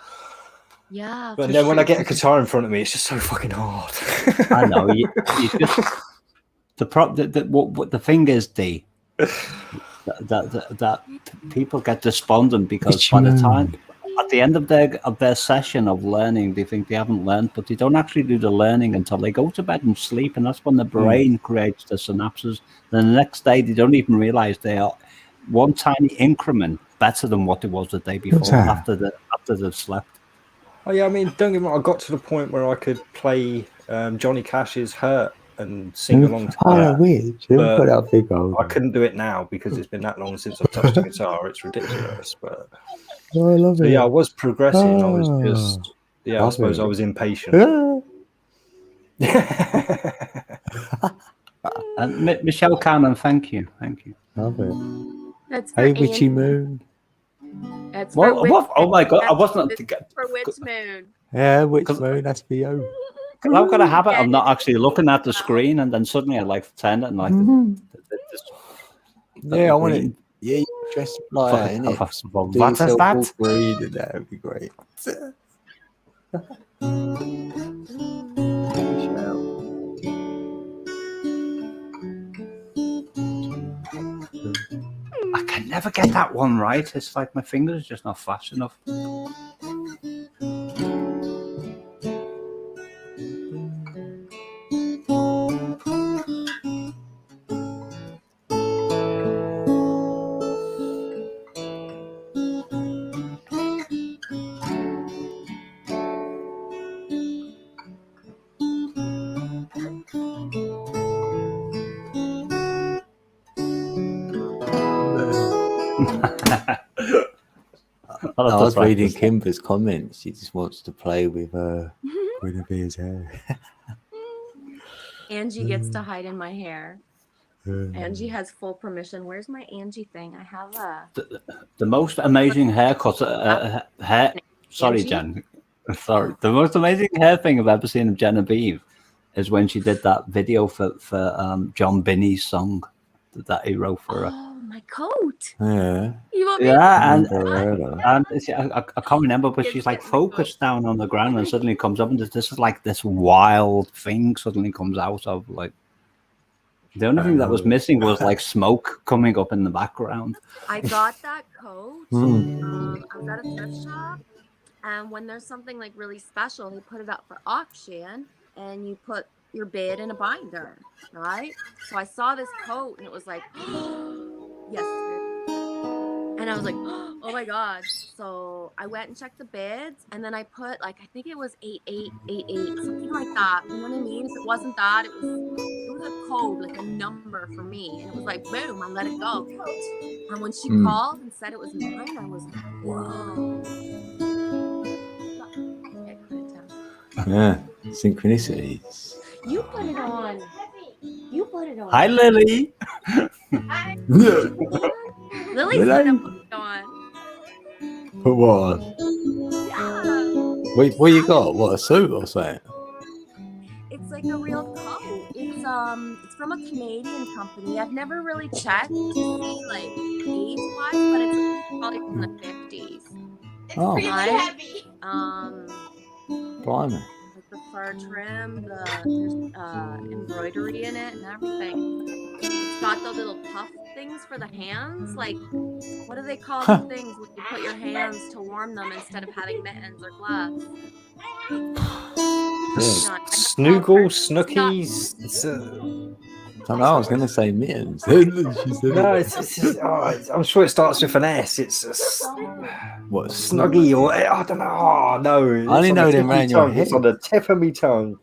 Yeah. But then when I get a guitar in front of me, it's just so fucking hard. I know. You just what the thing is, that people get despondent because by the time at the end of their session of learning, they think they haven't learned, but they don't actually do the learning until they go to bed and sleep, and that's when the brain creates the synapses. Then the next day, they don't even realize they are one tiny increment better than what it was the day before after they've slept. Oh yeah, I mean, don't get me wrong. I got to the point where I could play Johnny Cash's "Hurt" and sing along to that. But I couldn't do it now because it's been that long since I've touched a guitar. It's ridiculous, but. Oh, I love it. Yeah, I was progressing. I was just, I suppose I was impatient. And Michelle Cannon, thank you. Love it. That's hey, Witchy Moon. That's for what? Oh my God, I wasn't for Witch Moon. Yeah, Witch Moon. That's for you. I've got a habit of not actually looking at the screen, and then suddenly I like turn it and like. Yeah, I want it. Yeah, you dress like that, innit? What is that? Green, that would be great. I can never get that one right. It's like my fingers just not fast enough. I was reading Kimber's comments. She just wants to play with Guinevere's hair. Angie gets to hide in my hair. Angie has full permission. Where's my Angie thing? I have the most amazing haircut. Sorry, Angie? Jen. Sorry. The most amazing hair thing I've ever seen of Genevieve is when she did that video for John Binney's song that he wrote for her. Oh, my coat. Yeah. You want me And I can't remember, but she's like focused down on the ground and suddenly comes up and this is like this wild thing suddenly comes out of like the only thing that was missing was like smoke coming up in the background. I got that coat. I was at a thrift shop, and when there's something like really special, they put it up for auction, and you put your bid in a binder, right? So I saw this coat, and it was like, yes. And I was like, oh my God. So I went and checked the bids, and then I put like, I think it was 8888, something like that. You know what I mean? If it wasn't that, it was a code, like a number for me. And it was like, boom, I let it go. And when she called and said it was mine, I was like, whoa. Yeah, synchronicities. You put it on. You put it on. Hi, Lily. Lily's gonna put it on. Put what on? Yeah. Wait, what you got? What, a suit or something? It's like a real coat. It's from a Canadian company. I've never really checked to see like age-wise, but it's probably from the 50s. It's really heavy. Blimey. Like the fur trim, there's embroidery in it and everything. It's got the little puff things for the hands. Like, what do they call the things when you put your hands to warm them instead of having mittens or gloves? Snoogle, Snookies. I don't know, I was going to say mittens. No, I'm sure it starts with an S. It's what, Snuggie or I don't know. Oh, no. I only know them around your head. It's on the tip of my tongue.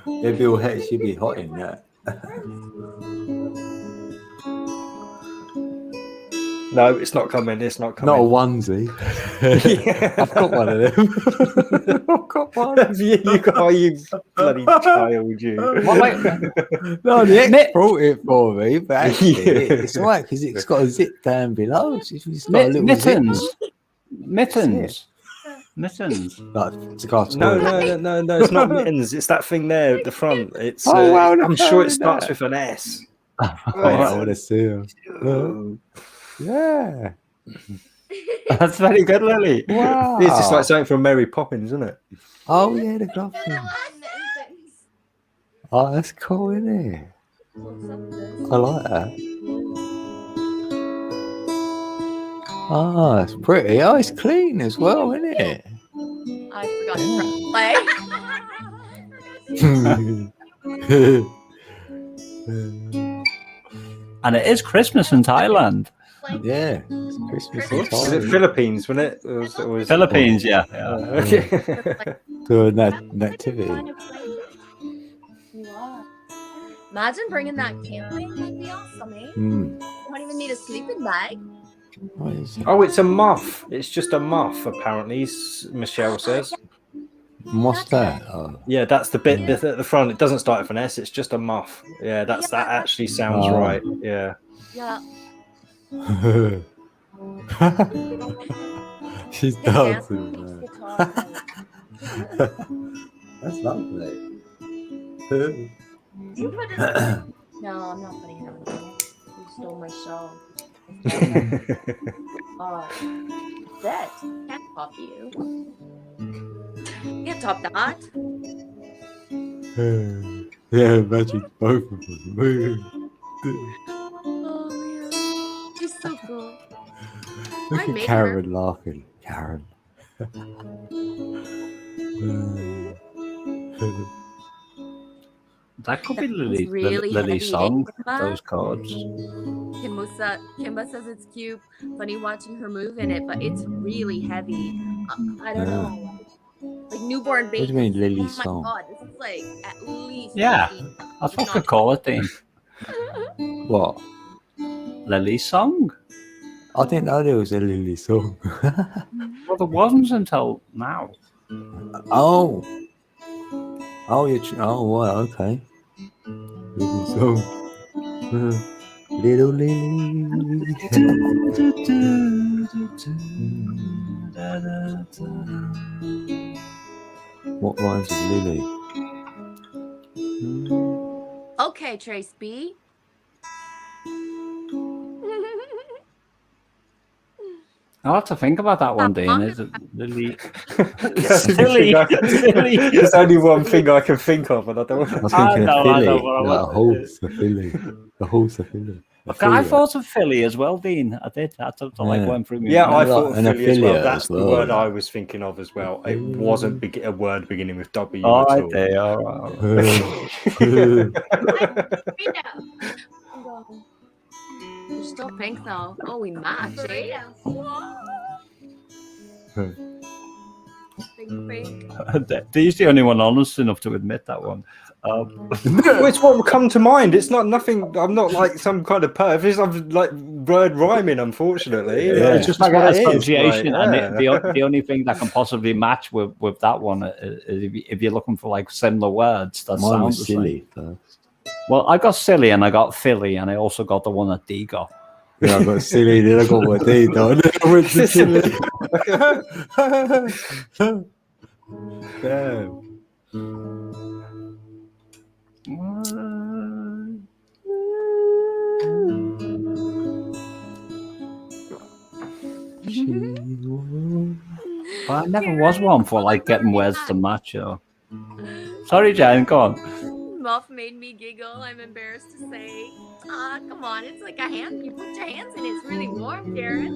It'd be all hot, she'd be hot in that. No, it's not coming. It's not coming. Not a onesie. Yeah. I've got one of them. I've got one. you bloody child, you. No, the ex brought it for me, but actually, it's all right because it's got a zip down below. It's got a little mittens. zip. Mittens. Mittens. Like cigar No, toilet. no, it's not mittens. It's that thing there at the front. It's Oh, wow, I'm look sure how it starts that. with an S. Wait, I want to see him. Yeah. That's very good, Lily. Wow. It's just like something from Mary Poppins, isn't it? Oh yeah, the glasses. Oh, that's cool, isn't it? I like that. Oh, it's pretty. Oh, it's clean as well, isn't it? I forgot to And it is Christmas in Thailand. Yeah, it's Christmas in Was it Thailand. Philippines when it was Philippines, yeah. Doing that nativity. You are. Imagine bringing that camping. That'd be awesome, eh? Mm. You don't even need a sleeping bag. What is it? Oh, it's a muff. It's just a muff, apparently. Michelle says. What's that? Oh. Yeah, that's the bit at the front. It doesn't start with an S. It's just a muff. Yeah, that actually sounds Oh. right. Yeah. Yeah. She's dancing, man. That's lovely. You put it. No, I'm not putting it on. You stole my show. Oh, that can't top you. Can't top that. Yeah, imagine both of them. Oh man, she's so cool. Look I at made Karen laughing. Karen. That could be It's really Lily's heavy, song, Kimba. those chords. Kimba says it's cute, funny watching her move in it, but it's really heavy. I don't know. Like newborn baby. What do you mean, Lily's Oh my song? god, this is like at least. Yeah, 15. that's what we call it, Dean. What? Lily's song. I didn't know there was a Lily song. Well, there wasn't until now. Oh. Oh, oh, wow, okay. Lily song. Little Lily. What rhymes with Lily? Okay, Trace B. I'll have to think about that one, Dean. Is it Lily? Silly. There's only one thing I can think of, and I don't. I was thinking of Philly. a horse, a Philly. A horse, a Philly. I thought of Philly as well, Dean. I did. That's like went through me. Yeah, I thought of an Philly as well. affiliate That's as the well. word I was thinking of as well. It wasn't a word beginning with W Oh, at I all. did. All right. You're still pink though. Oh, we match, eh? Dee's the only one honest enough to admit that one. Well, it's what would come to mind. It's not nothing. I'm not like some kind of perv. I'm like word rhyming, unfortunately. Yeah, it's just like an association. Like, yeah. And the only thing that can possibly match with that one is if you're looking for like similar words that Mine sound was the silly same. first. Well, I got silly and I got Philly, and I also got the one that D got. Yeah, I got silly, then I got what they done. Then I went to silly. Damn. Well, I never was one for like getting words to match. Sorry, Jan, go on. Muff made me giggle. I'm embarrassed to say. Come on, it's like a hand. You put your hands in it. It's really warm, Karen.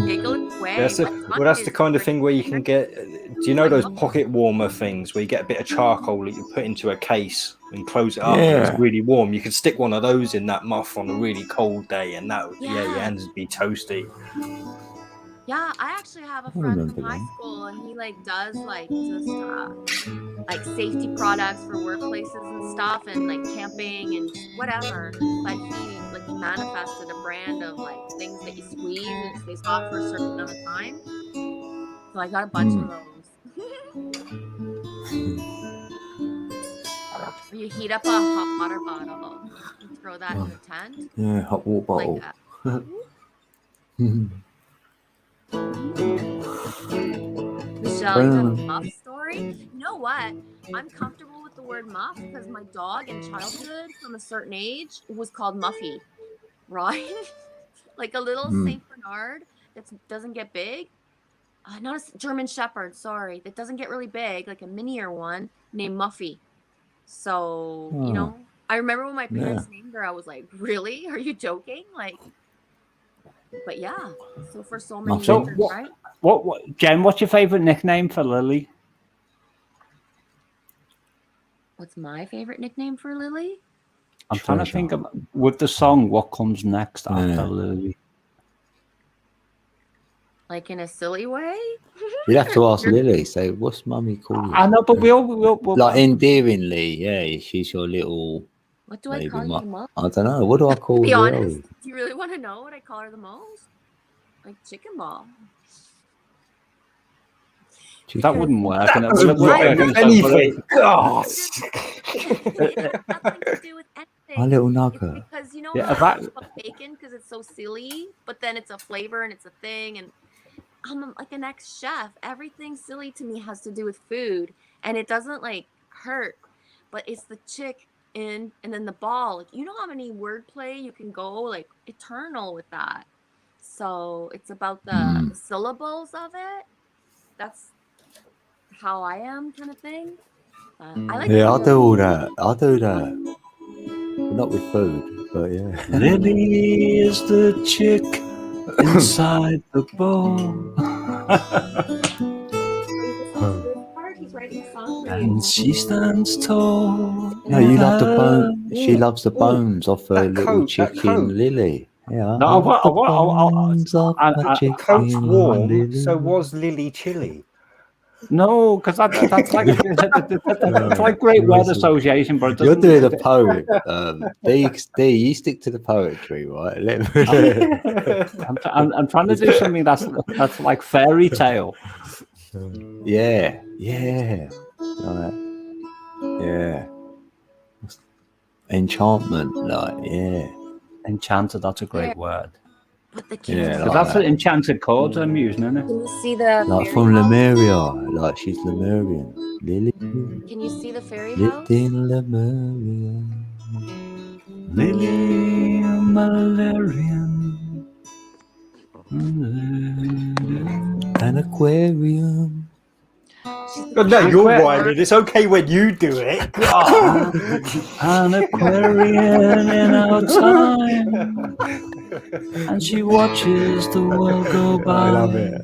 Giggle away. That's the kind of thing where you can get. Do you know those pocket warmer things where you get a bit of charcoal that you put into a case and close it up and Yeah. it's really warm? You could stick one of those in that muff on a really cold day, and that your hands would be toasty. Yeah, I actually have a friend from high school, and he like does like just like safety products for workplaces and stuff, and like camping and whatever. But he like manifested a brand of like things that you squeeze and it stays hot for a certain amount of time. So I got a bunch of those. You heat up a hot water bottle and throw that in the tent. Yeah, hot water bottle. Like that. Michelle, you have a muff story? You know what? I'm comfortable with the word muff because my dog in childhood from a certain age was called Muffy, right? Like a little Saint Bernard that doesn't get big. Not a German Shepherd, sorry, that doesn't get really big, like a minier one named Muffy. So, you know, I remember when my parents named her, I was like, really? Are you joking? Like, but yeah. So for so many years, right? What, Jen, what's your favorite nickname for Lily? What's my favorite nickname for Lily? I'm trying to think of, with the song, what comes next after Lily? Like in a silly way? You'd have to ask Lily. Say, what's mummy called you? I know, but we'll like endearingly, yeah. She's your little. What do I call you the most? I don't know. What do I call you? Be Lily? honest. Do you really want to know what I call her the most? Like chicken ball. That wouldn't work. That doesn't work with anything. God. Nothing to do with anything. A little nugget. It's because you know I love bacon because it's so silly, but then it's a flavor and it's a thing, and I'm like an ex-chef. Everything silly to me has to do with food, and it doesn't like hurt, but it's the chick in and then the ball. Like, you know how many wordplay you can go like eternal with that. So it's about the syllables of it. That's how I am, kind of thing. I like I'll do all that. I'll do that. But not with food, but yeah. Lily is the chick inside the bowl. And she stands tall. No, you love the bone. She loves the bones off her little chicken Lily. Yeah. No, coat's warm, so was Lily chilly? No, because that's like it's like great word association, but you're doing a poem. D, you stick to the poetry, right? I'm trying to do something that's like fairy tale. Yeah. Right. Yeah. Enchantment, like Enchanted. That's a great word. But the because that's an enchanted chords I'm using, isn't it? Can you see the like fairy from house? Lemuria, like she's Lemurian. Lily. Can you see the fairy Lived house? in Lemuria. Lily Malarian. An aquarium. Oh, no, you're whining. It's okay when you do it. An Aquarian in our time, and she watches the world go by. I love it.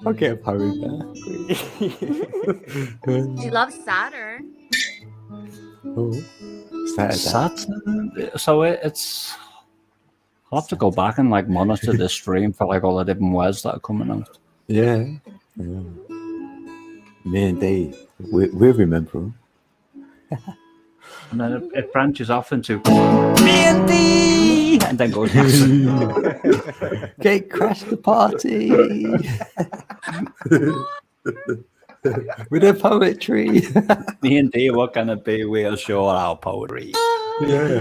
I'll get a poem back. She loves Saturn. Oh, Saturn. So it's. I'll have to go back and like monitor the stream for like all the different words that are coming out. Yeah. Me and Dave, we remember them. And then it branches off into D&D, and then goes Get crash the party with the poetry. D&D, what can it be? We'll show our poetry. Yeah,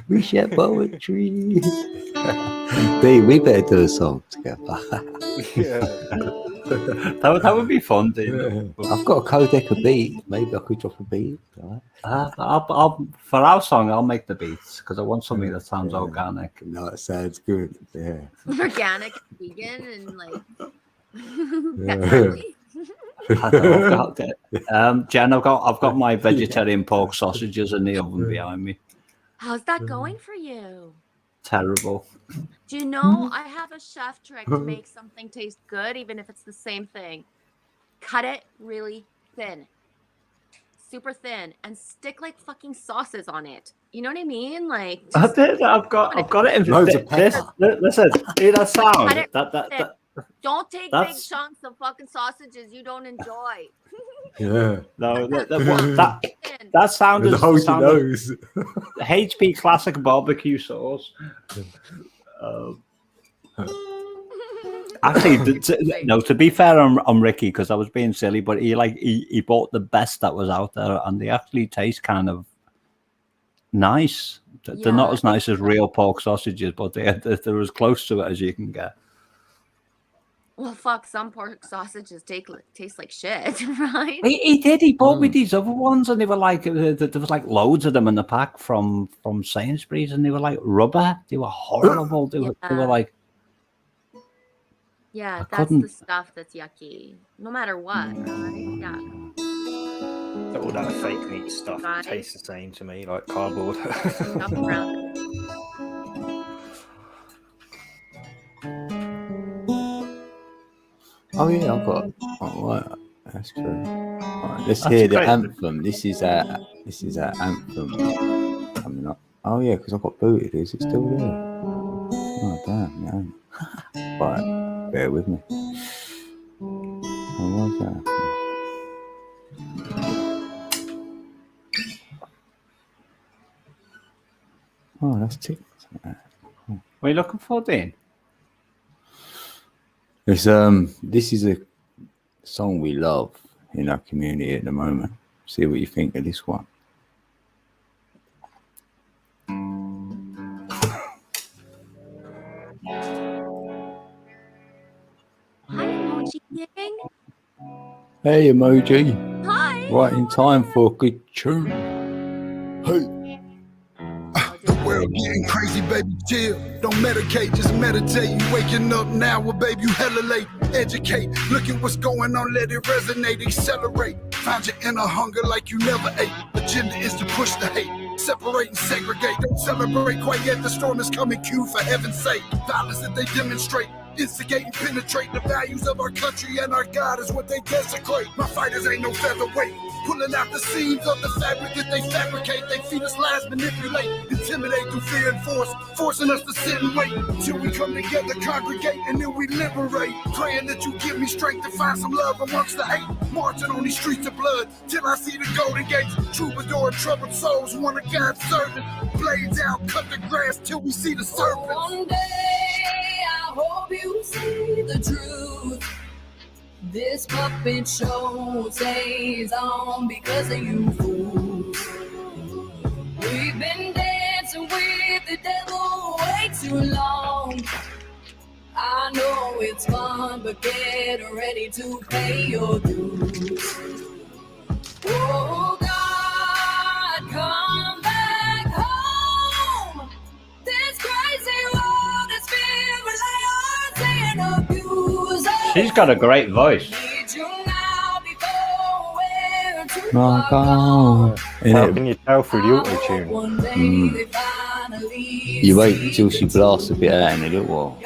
we share poetry. D, we better do a song together. That would be fun, dude. Yeah. I've got a codec of beats. Maybe I could drop a beat. Right? I'll for our song, I'll make the beats because I want something that sounds organic. No, it sounds good. Yeah, Organic, vegan, and like Jen, I've got my vegetarian pork sausages in the oven behind me. How's that going for you? Terrible. Do you know I have a chef trick to make something taste good, even if it's the same thing? Cut it really thin. Super thin, and stick like fucking sauces on it. You know what I mean? Like I've got it in loads of pepper. Listen, hear that sound? That don't take big chunks of fucking sausages you don't enjoy. Yeah. No, that sound is the sound of HP classic barbecue sauce. Actually, to be fair on Ricky, because I was being silly, but he bought the best that was out there, and they actually taste kind of nice. They're not as nice as real pork sausages, but they're as close to it as you can get. Well, fuck, some pork sausages taste like shit, right? He did. He bought me these other ones, and they were like, there was like loads of them in the pack from Sainsbury's, and they were like rubber. They were horrible. They were like, yeah, that's the stuff that's yucky. No matter what, right? Yeah. All that fake meat stuff tastes the same to me, like cardboard. Oh yeah, I've got. Oh, right. That's true. Right, let's hear the anthem. This is our anthem coming up. Oh yeah, because I got booted. Is it still there? Oh damn, yeah. Right, bear with me. What was that? Oh, that's ticked. What are you looking for, Dean? It's this is a song we love in our community at the moment. See what you think of this one. Hi, Emoji Gang. Hey, Emoji. Hi. Right in time for a good tune. Hey. The world getting crazy, baby, chill. Don't medicate, just meditate. You waking up now, well, baby, you hella late. Educate, look at what's going on, let it resonate, accelerate. Find your inner hunger like you never ate. Agenda is to push the hate, separate and segregate. Don't celebrate quite yet, the storm is coming, cue for heaven's sake. Violence that they demonstrate, instigate and penetrate the values of our country and our God is what they desecrate. My fighters ain't no featherweight, pulling out the seams of the fabric that they fabricate. They feed us lies, manipulate, intimidate through fear and force, forcing us to sit and wait till we come together, congregate, and then we liberate. Praying that you give me strength to find some love amongst the hate. Marching on these streets of blood till I see the golden gates. Troubadour and troubled souls, one of God's servant. Blades out, cut the grass till we see the serpents. One day I hope you see the truth. This puppet show stays on because of you fools. We've been dancing with the devil way too long. I know it's fun, but get ready to pay your dues. Oh God, come back home. This crazy world is filled with liars and abusers. She's got a great voice. My God. How can you tell through the auto-tune? You wait till she blasts a bit out in a little while.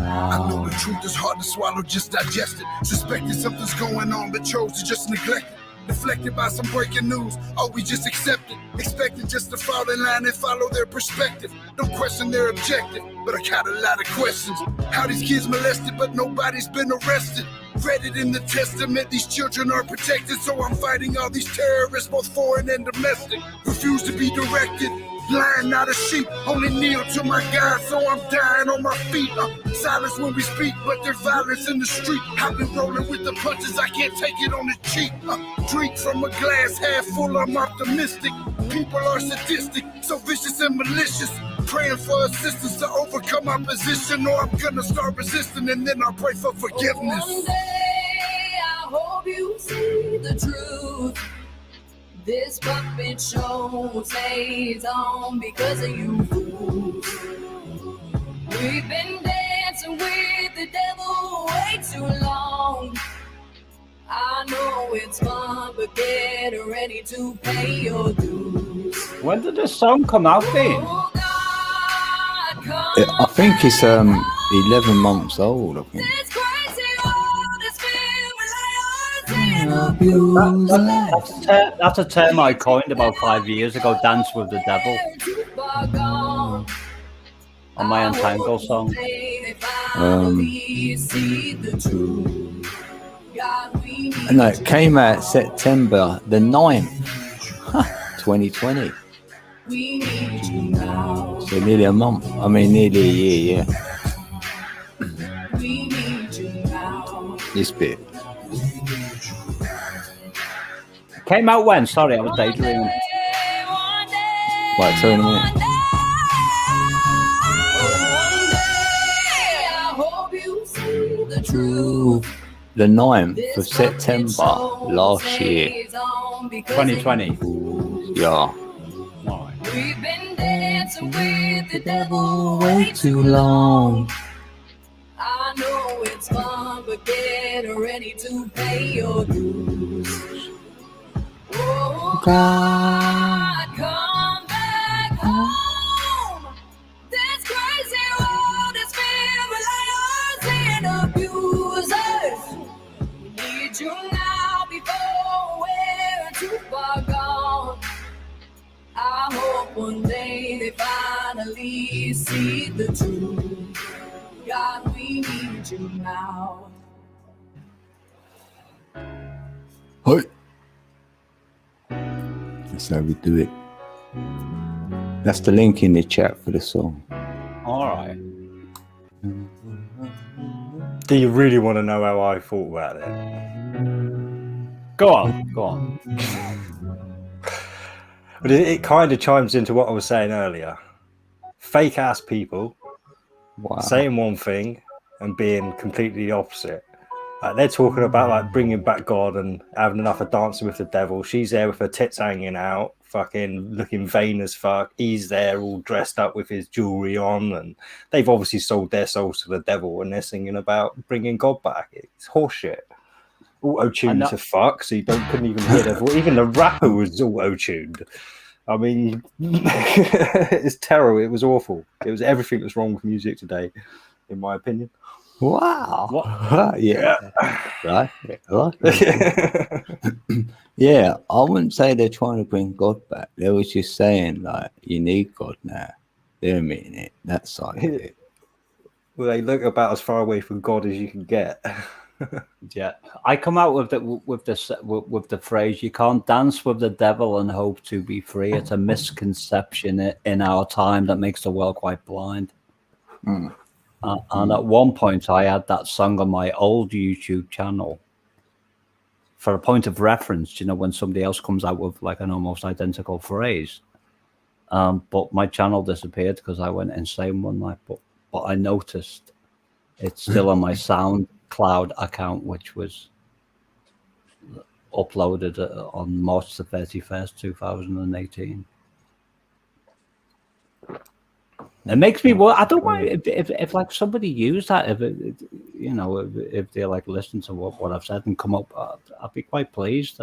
I know the truth is hard to swallow, just digest it. Suspected something's going on, but chose to just neglect it. Deflected by some breaking news, oh, we just accept it. Expected just to fall in line and follow their perspective. Don't question their objective, but I got a lot of questions. How these kids molested, but nobody's been arrested. Read it in the testament, these children are protected. So I'm fighting all these terrorists, both foreign and domestic. Refuse to be directed, blind, not a sheep. Only kneel to my God, so I'm dying on my feet. Silence when we speak, but there's violence in the street. I've been rolling with the punches, I can't take it on the cheap. Drink from a glass half full, I'm optimistic. People are sadistic, so vicious and malicious. Praying for assistance to overcome opposition, or I'm gonna start resisting and then I'll pray for forgiveness. One day I hope you see the truth. This puppet show stays on because of you fools. We've been dancing with the devil way too long. I know it's fun, but get ready to pay your dues. When did this song come out, Dean? I think it's 11 months old, I think. That's a term I coined about 5 years ago, dance with the devil. On my Untangle song. No, it came out September the 9th, 2020. So nearly a month. I mean, nearly a year, yeah. This bit. Came out when? Sorry, I was daydreaming. Right, tell me in a minute. The 9th of September last year. 2020. Yeah. We've been dancing with the devil Way too long. I know it's fun, but get ready to pay your dues. Oh, God, come back home. This crazy world is filled with liars and abusers. We need you now before we're too far gone. I hope one day they finally see the truth. God, we need you now. Hey. That's how we do it. That's the link in the chat for the song. All right. Do you really want to know how I thought about it? Go on. But it kind of chimes into what I was saying earlier. Fake ass people saying one thing and being completely the opposite. Like they're talking about like bringing back God and having enough of Dancing with the Devil. She's there with her tits hanging out, fucking looking vain as fuck. He's there all dressed up with his jewelry on, and they've obviously sold their souls to the devil, and they're singing about bringing God back. It's horseshit. Auto-tuned to fuck, so you couldn't even hear their voice. Even the rapper was auto-tuned. I mean, it's terrible. It was awful. It was everything that's wrong with music today, in my opinion. Wow. Yeah. Right. Yeah, I wouldn't say they're trying to bring God back. They were just saying, like, you need God now. They're admitting it. That side of it. Well, they look about as far away from God as you can get. Yeah, I come out with the phrase, "You can't dance with the devil and hope to be free." It's a misconception in our time that makes the world quite blind. And at one point, I had that song on my old YouTube channel for a point of reference. You know, when somebody else comes out with like an almost identical phrase. But my channel disappeared because I went insane one night. But I noticed it's still on my SoundCloud account, which was uploaded on March the 31st, 2018. It makes me I don't mind if like somebody used that, if they like listen to what I've said and come up, I'd be quite pleased.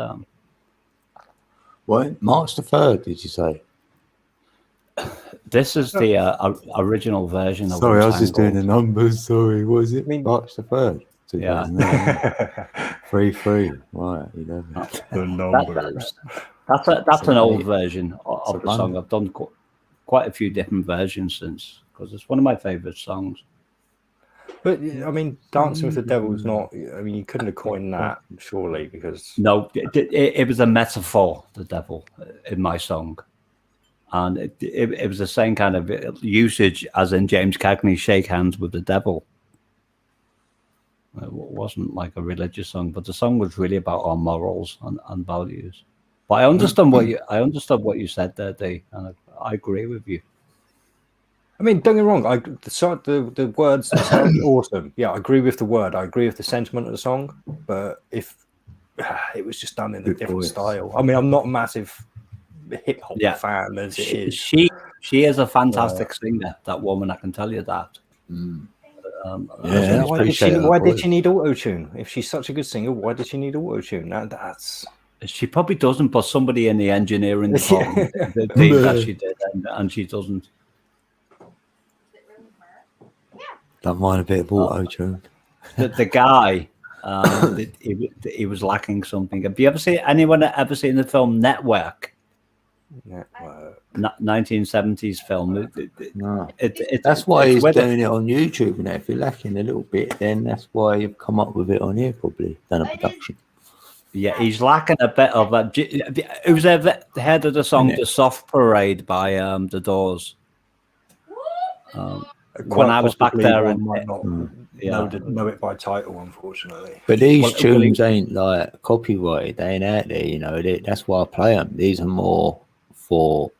What? March the 3rd, did you say? This is the original version of. Sorry, I was just doing the numbers. Sorry, what is it? March the 3rd. Yeah. 3-3. Right, 11. The numbers. That's an old version of the song. I've done quite a few different versions since, because it's one of my favorite songs. But I mean, Dancing with the Devil is not. I mean, you couldn't have coined that, surely, because no, it was a metaphor. The devil in my song, and it was the same kind of usage as in James Cagney's "Shake Hands with the Devil." It wasn't like a religious song, but the song was really about our morals and values. But I understand what you said there, Dee, and I agree with you. I mean, don't get me wrong. The words sound awesome. Yeah, I agree with the word. I agree with the sentiment of the song. But if it was just done in a different style, I mean, I'm not a massive hip hop fan as it is. She is a fantastic singer. That woman, I can tell you that. Why did she need auto-tune? If she's such a good singer, why did she need auto-tune? She probably doesn't, but somebody in the engineering department thinks that she did, and she doesn't. Don't mind a bit of auto-tune. The guy, he was lacking something. Have you anyone ever seen the film Network? 1970s film. No. That's why he's doing it on YouTube now. If you're lacking a little bit, then that's why you've come up with it on here, probably done a production. Yeah, he's lacking a bit of that. Who's ever heard of the song "The Soft Parade" by The Doors? when I was back there, one and might not know it by title, unfortunately. But these tunes ain't like copyrighted. They ain't out there, you know. That's why I play them. These are more for,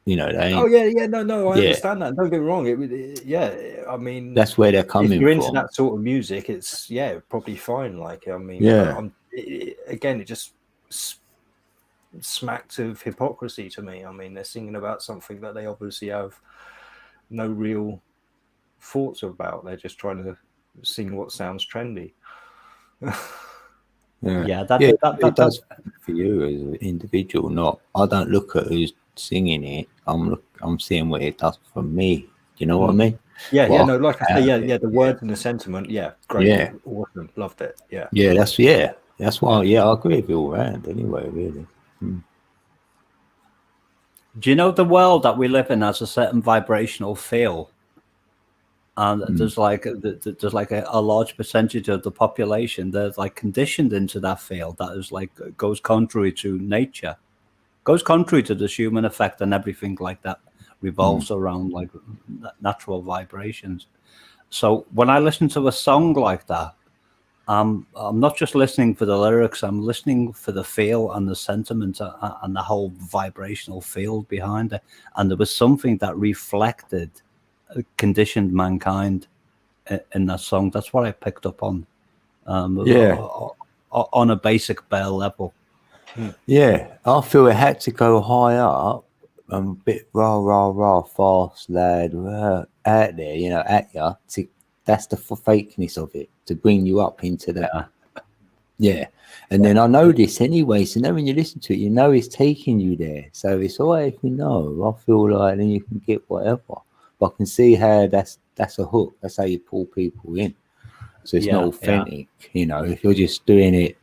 you know. They ain't, no. I understand that. Don't get me wrong. I mean, that's where they're coming if you're into from. that sort of music, it's probably fine. Like, I mean, again, it just smacks of hypocrisy to me. I mean, they're singing about something that they obviously have no real thoughts about. They're just trying to sing what sounds trendy. It does for you as an individual. Not, I don't look at who's singing it. I'm seeing what it does for me. Do you know what I mean? Like I say, the words and the sentiment, great, awesome, loved it. That's why. I agree with you all round. Anyway, really. Do you know the world that we live in has a certain vibrational feel? And there's like a large percentage of the population that's like conditioned into that field that is like goes contrary to nature, goes contrary to the human effect, and everything like that revolves around like natural vibrations. So when I listen to a song like that, I'm not just listening for the lyrics. I'm listening for the feel and the sentiment and the whole vibrational field behind it. And there was something that reflected conditioned mankind in that song. That's what I picked up on. On a basic bare level. I feel it had to go high up, a bit rah fast lad out there, you know, at ya. That's the fakeness of it, to bring you up into that. And then I know this anyway, so now when you listen to it, you know it's taking you there. So it's all right if you know. I feel like then you can get whatever. But I can see how that's a hook. That's how you pull people in. So it's not authentic. You know, if you're just doing it,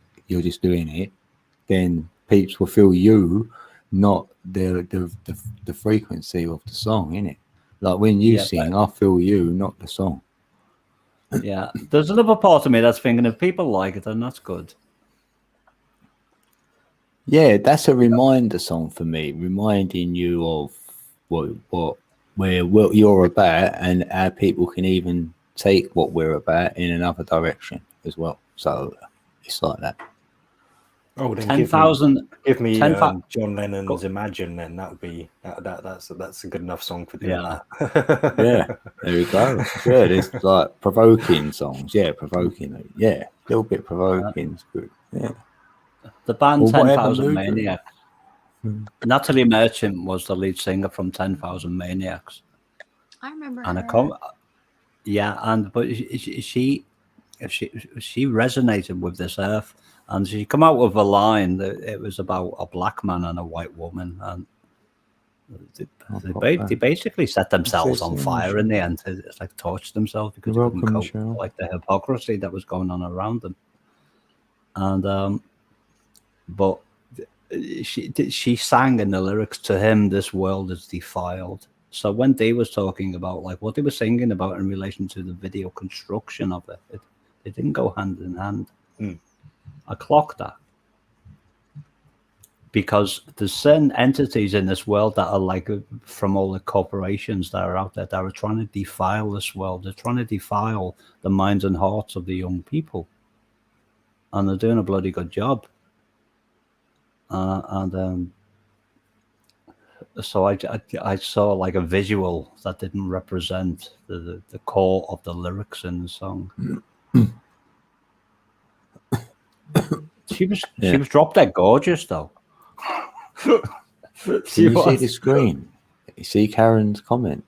then peeps will feel you, not the frequency of the song, innit? Like when you sing, I feel you, not the song. Yeah, there's another part of me that's thinking if people like it, then that's good. Yeah, that's a reminder song for me, reminding you of what you're about, and how people can even take what we're about in another direction as well. So it's like that. Oh, then 10,000. Give me John Lennon's "Imagine." Then that would be that's a good enough song for doing that. There we go. There's like provoking songs. Provoking. A little bit provoking is good. The band 10,000 Maniacs. Natalie Merchant was the lead singer from 10,000 Maniacs. I remember and her. But she resonated with this earth, and she come out with a line that it was about a black man and a white woman, and they basically set themselves on fire in the end. It's like torched themselves because they couldn't cope with like the hypocrisy that was going on around them. And but she sang in the lyrics, "To him this world is defiled." So when Dee was talking about like what they were singing about in relation to the video construction of it didn't go hand in hand. I clocked that. Because there's certain entities in this world that are like from all the corporations that are out there that are trying to defile this world. They're trying to defile the minds and hearts of the young people. And they're doing a bloody good job. So I saw like a visual that didn't represent the core of the lyrics in the song. She was drop dead gorgeous though. Can you see the screen? You see Karen's comment?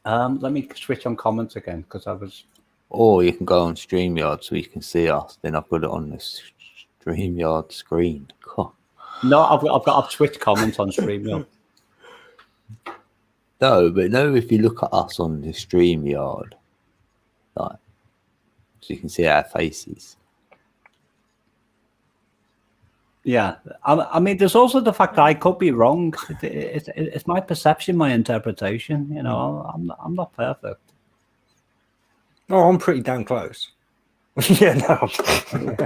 Let me switch on comments again because I was. Or you can go on StreamYard so you can see us. Then I put it on the StreamYard screen. God. No, I've switched comments on StreamYard. No, but no, if you look at us on the StreamYard, like, so you can see our faces. Yeah, I mean, there's also the fact that I could be wrong. It's my perception, my interpretation. You know, I'm not perfect. Oh, I'm pretty damn close. Yeah, no.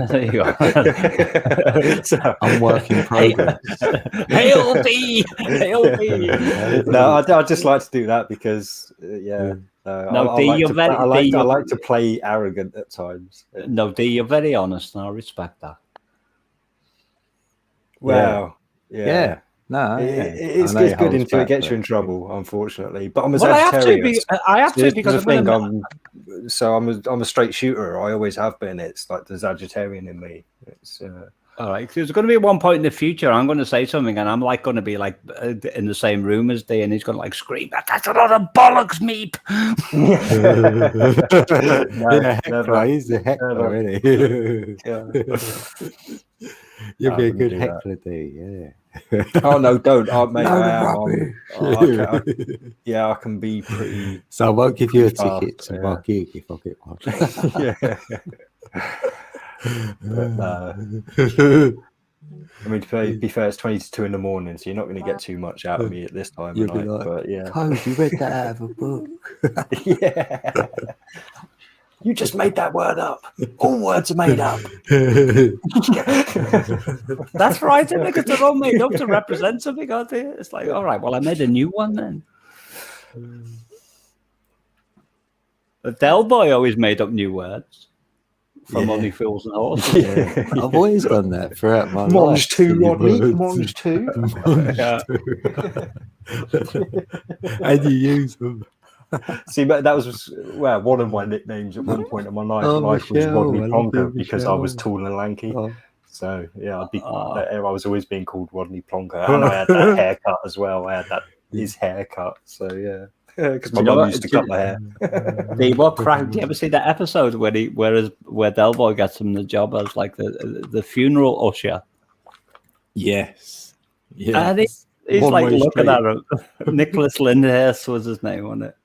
There you go. I'm work in progress. Hail thee! Hail thee! No, I just like to do that because, No, I D, like you're to very, I like D, I like to play arrogant at times. No, D, you're very honest, and I respect that. Wow. Yeah. No, it's I know he good holds until it back, gets you but- in trouble, unfortunately. But I'm a Well, I have to Sagittarius. be This because is the I'm thing. gonna. I'm a straight shooter. I always have been. It's like the Sagittarian in me. It's All right, there's going to be one point in the future I'm going to say something, and I'm like going to be like in the same room as D, and he's going to like scream, "That's a lot of bollocks, meep!" Yeah, heckler. He's a heckler, isn't he? You'd be a good heckler, D. Yeah. Oh no, don't, mate. Load I of am. rubbish. I can be pretty. So I won't give you a fast, ticket to my gig if I get one. Yeah. But, I mean, to be fair, it's 20 to 2 in the morning, so you're not going to get too much out of me at this time of You'll be night. like, But yeah, Code, you read that out of a book. Yeah. You just made that word up. All words are made up. That's right, isn't it? Because they're all made up to represent something, aren't they? It's like, all right, well, I made a new one then. But Del Boy always made up new words from Only Fools and Horses. Yeah. I've always done that throughout my Monge life. 2, Rodney. Monge 2. Yeah. And you use them. See, but that was one of my nicknames at one point in my life was Michelle, Rodney I love Plonker you, because I was Michelle. tall and lanky. Oh. So yeah, I was always being called Rodney Plonker, and I had that haircut as well. I had his haircut. So yeah, because my mum used to cut my hair. What crack? Do you ever see that episode where where Del Boy gets him the job as like the funeral usher? Yes. Yeah. And he's like looking at him. Nicholas Lyndhurst was his name, wasn't it?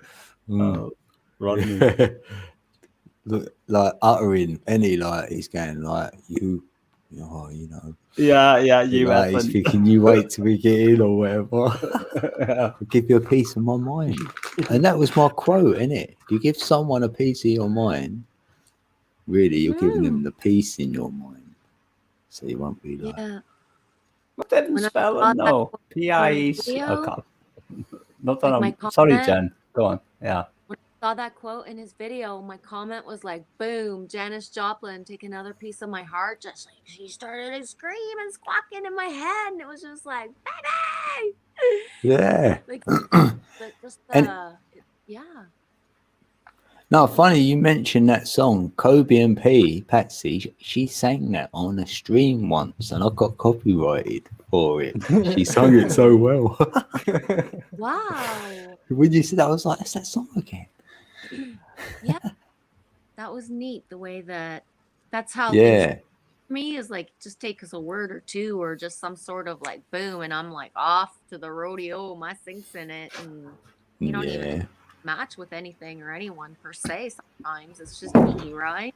Rodney. Look, like uttering any he's going like you know. Yeah, you. Like, he's thinking you wait till we get in or whatever. I'll give you a piece of my mind, and that was my quote, innit? If you give someone a piece of your mind, really, you're giving them the peace in your mind, so you won't be like. Yeah. What didn't spell it? No, P-I-E-C. Not that I'm sorry, Jen. Go on. Yeah. When I saw that quote in his video, my comment was like, boom, Janis Joplin, take another piece of my heart. Just like she started to scream and squawking in my head. And it was just like, baby. Yeah. Like, just yeah. No, funny you mentioned that song. Kobe and Patsy, she sang that on a stream once, and I got copyrighted for it. She sung it so well. Wow. When you said that, I was like, "That's that song again." Yeah, that was neat. The way that's how. Yeah. For me is like just take us a word or two, or just some sort of like boom, and I'm like off to the rodeo. My sync's in it, and you don't even match with anything or anyone per se. Sometimes it's just me, right?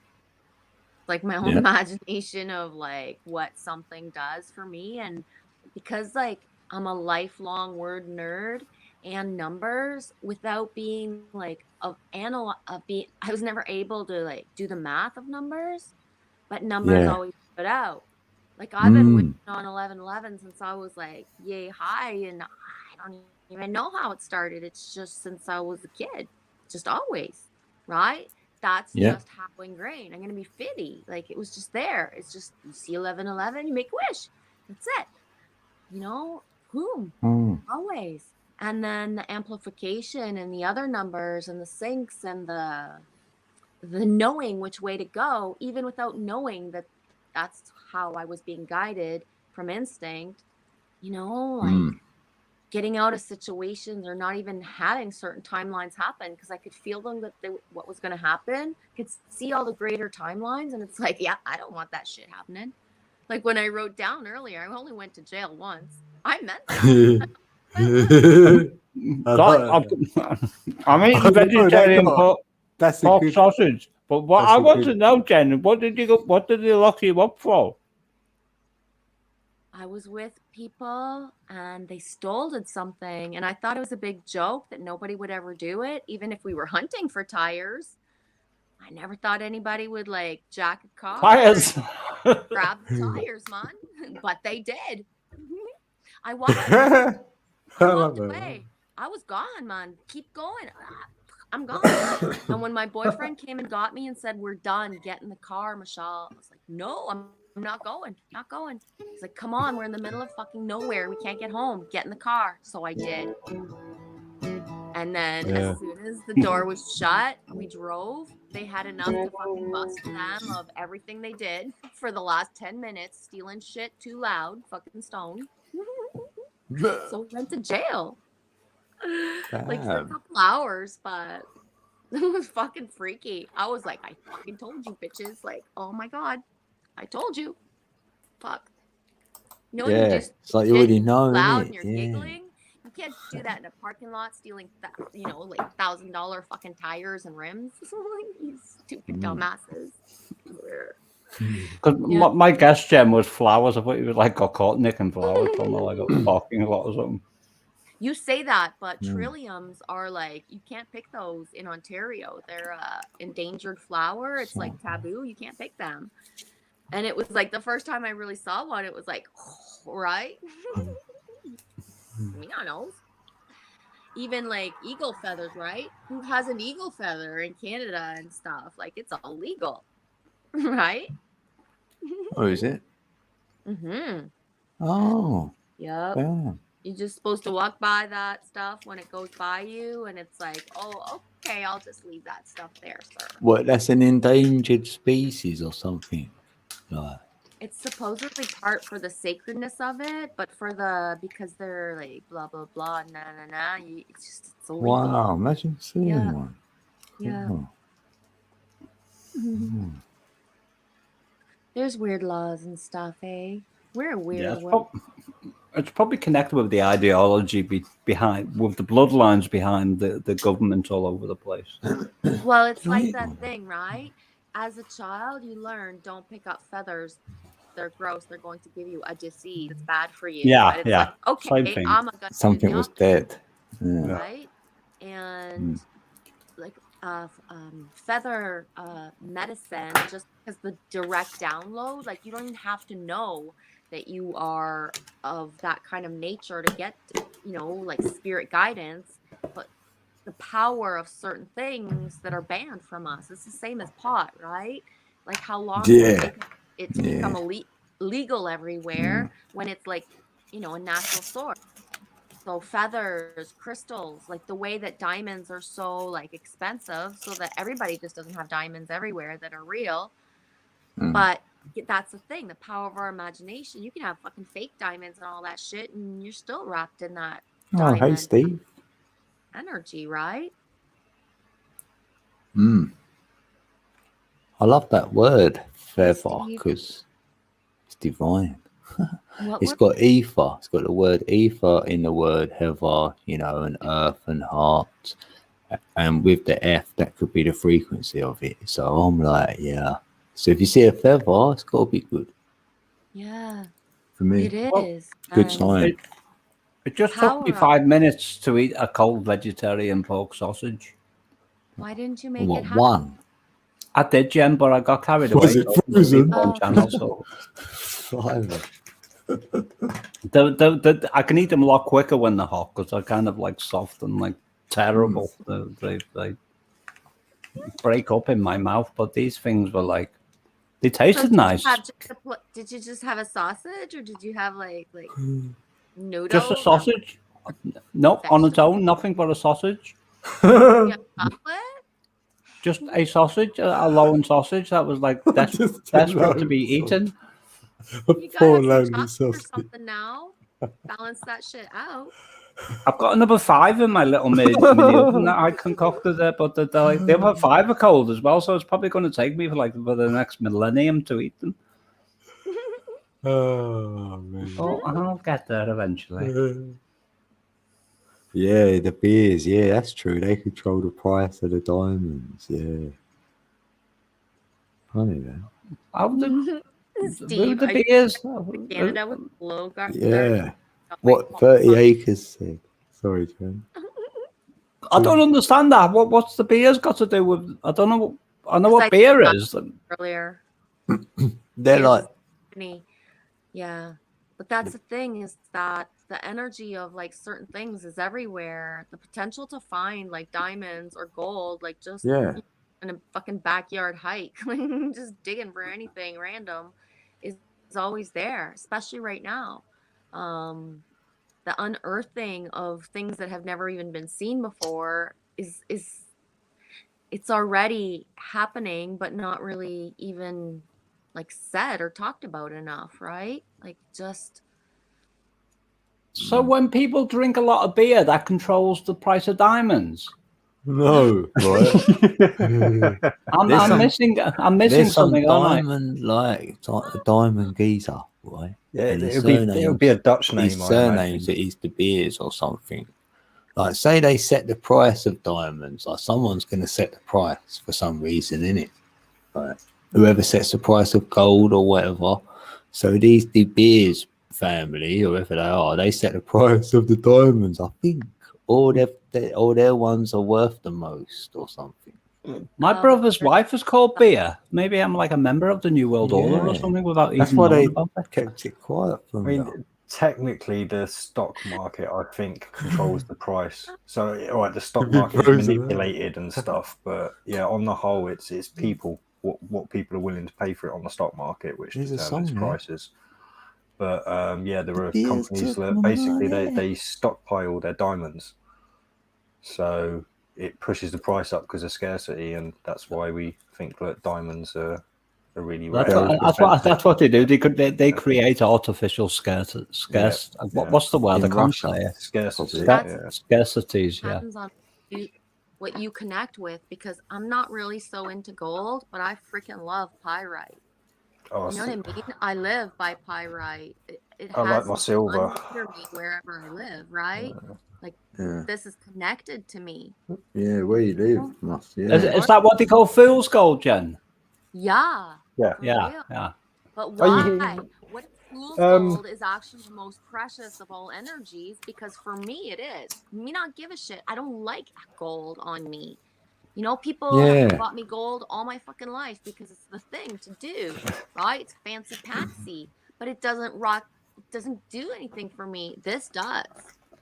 Like my own imagination of like what something does for me, and because like I'm a lifelong word nerd and numbers, without being like I was never able to like do the math of numbers, but numbers always stood out. Like I've been working on 1111 since I was like yay high, and I don't even know how it started. It's just since I was a kid, just always, right? That's just how ingrained. I'm gonna be 50. Like it was just there. It's just you see 1111, you make a wish. That's it. You know, boom, always. And then the amplification and the other numbers and the syncs and the knowing which way to go, even without knowing that that's how I was being guided from instinct. You know, like getting out of situations or not even having certain timelines happen because I could feel them that what was going to happen. Could see all the greater timelines, and it's like, yeah, I don't want that shit happening. Like when I wrote down earlier, I only went to jail once. I meant that. I'm eating vegetarian pork sausage. But what I want to know, Jen, what did they lock you up for? I was with people and they stole something, and I thought it was a big joke that nobody would ever do it, even if we were hunting for tires. I never thought anybody would like jack a car. Tires. Grab the tires, man. But they did. I walked away. I was gone, man. Keep going. I'm gone. And when my boyfriend came and got me and said, "We're done, get in the car, Michelle," I was like, "No, I'm not going. Not going." He's like, "Come on, we're in the middle of fucking nowhere. We can't get home. Get in the car." So I did. And then as soon as the door was shut, we drove. They had enough to fucking bust them of everything they did for the last 10 minutes, stealing shit too loud, fucking stoned. So we went to jail. Like for a couple hours, but it was fucking freaky. I was like, I fucking told you, bitches. Like, oh my God, I told you. Fuck. You know, you just it's like you already know, loud innit? and you're Yeah. giggling. You can't do that in a parking lot, stealing, you know, like $1,000 fucking tires and rims. You stupid dumbasses. Because my guess, Jem, was flowers. I thought you was like got caught nicking flowers from like a parking lot or something. You say that, but trilliums are like, you can't pick those in Ontario. They're endangered flower. It's like taboo. You can't pick them. And it was like the first time I really saw one, it was like, oh, right? I mean, I know. Even like eagle feathers, right? Who has an eagle feather in Canada and stuff? Like, it's illegal, right? Oh, is it? Mm-hmm. Oh. Yep. Yeah. You're just supposed to walk by that stuff when it goes by you, and it's like, oh, okay, I'll just leave that stuff there, sir. What? That's an endangered species or something? Like. It's supposedly part for the sacredness of it, but because they're like blah blah blah, it's illegal. Wow! Imagine seeing one. Yeah. Oh. Mm-hmm. There's weird laws and stuff, eh? We're a weird world. It's probably connected with the ideology behind, with the bloodlines behind the government all over the place. Well, it's like that thing, right? As a child, you learn don't pick up feathers. They're gross. They're going to give you a disease. It's bad for you. Yeah, but it's yeah. like, okay, I'm gonna something was dead. Yeah. Right? And like feather medicine, just because the direct download, like you don't even have to know that you are of that kind of nature to get, you know, like spirit guidance, but the power of certain things that are banned from us. It's the same as pot, right? Like how long does it take it to become legal everywhere when it's like, you know, a natural source? So feathers, crystals, like the way that diamonds are so like expensive, so that everybody just doesn't have diamonds everywhere that are real. But that's the thing, the power of our imagination. You can have fucking fake diamonds and all that shit, and you're still wrapped in that hey, Steve. energy, right? I love that word, feather, because it's divine. It's got ether. It's got the word ether in the word heather, you know, and earth and heart. And with the F, that could be the frequency of it. So I'm like, yeah. So if you see a feather, it's got to be good. Yeah. For me. It is. Good sign. It just took me 5 minutes to eat a cold vegetarian pork sausage. Why didn't you make it happen? One? I did, Jen, but I got carried away. Was it frozen? Channel, so. I can eat them a lot quicker when they're hot because they're kind of like soft and like terrible. They break up in my mouth, but these things were like, they tasted nice. Did you just have a sausage, or did you have like noodles? Just a sausage? No, on its own, nothing but a sausage. Just a sausage, a lone sausage that was like desperate to be eaten. You gotta have some chocolate or something now. Balance that shit out. I've got another 5 in my little mini oven that I concocted there, but the other 5 are cold as well, so it's probably going to take me for the next millennium to eat them. Oh, man. Oh, I'll get there eventually. Yeah, the beers. Yeah, that's true. They control the price of the diamonds. Yeah. Funny that. Steve, the beers. Canada with low Yeah. What 30 acres said. Sorry, Jen. I don't understand that. What's the beers got to do with? I don't know. I know what beer is. Earlier. They're like, yeah, but that's the thing, is that the energy of like certain things is everywhere. The potential to find like diamonds or gold, like just in a fucking backyard hike, just digging for anything random, is always there, especially right now. The unearthing of things that have never even been seen before is it's already happening, but not really even like said or talked about enough, right? Like just. So when people drink a lot of beer, that controls the price of diamonds. no, right? I'm missing there's something. Some diamond, like a diamond geezer, right? Yeah, and it'll be a Dutch name. His surnames it is De Beers or something. Like, say they set the price of diamonds, like someone's going to set the price for some reason, innit? Right? Whoever sets the price of gold or whatever. So these De Beers family, whoever they are, they set the price of the diamonds. I think all their ones are worth the most or something. My brother's wife is called Beer. Maybe I'm like a member of the New World Order or something without That's even why knowing they about it. kept it quiet from technically, the stock market, I think, controls the price. So, all right, the stock market is manipulated and stuff, but yeah, on the whole, it's people, what people are willing to pay for it on the stock market, which determines prices. But yeah, there are companies that basically they stockpile their diamonds, so it pushes the price up because of scarcity, and that's why we think that diamonds are really rare. That's what they do. They create artificial scarce. What's the word? I can't say it. Scarcities. Yeah. Depends on what you connect with, because I'm not really so into gold, but I freaking love pyrite. Oh, you know what I mean? I live by pyrite. I like my silver. Under me wherever I live, right? Like this is connected to me. Yeah, where you live must. Yeah. Is that what they call fool's gold, Jen? Yeah. Yeah. But why? What if fool's gold is actually the most precious of all energies? Because for me, it is. Me not give a shit. I don't like gold on me. You know, people have bought me gold all my fucking life because it's the thing to do, right? It's fancy patsy, but it doesn't do anything for me. This does,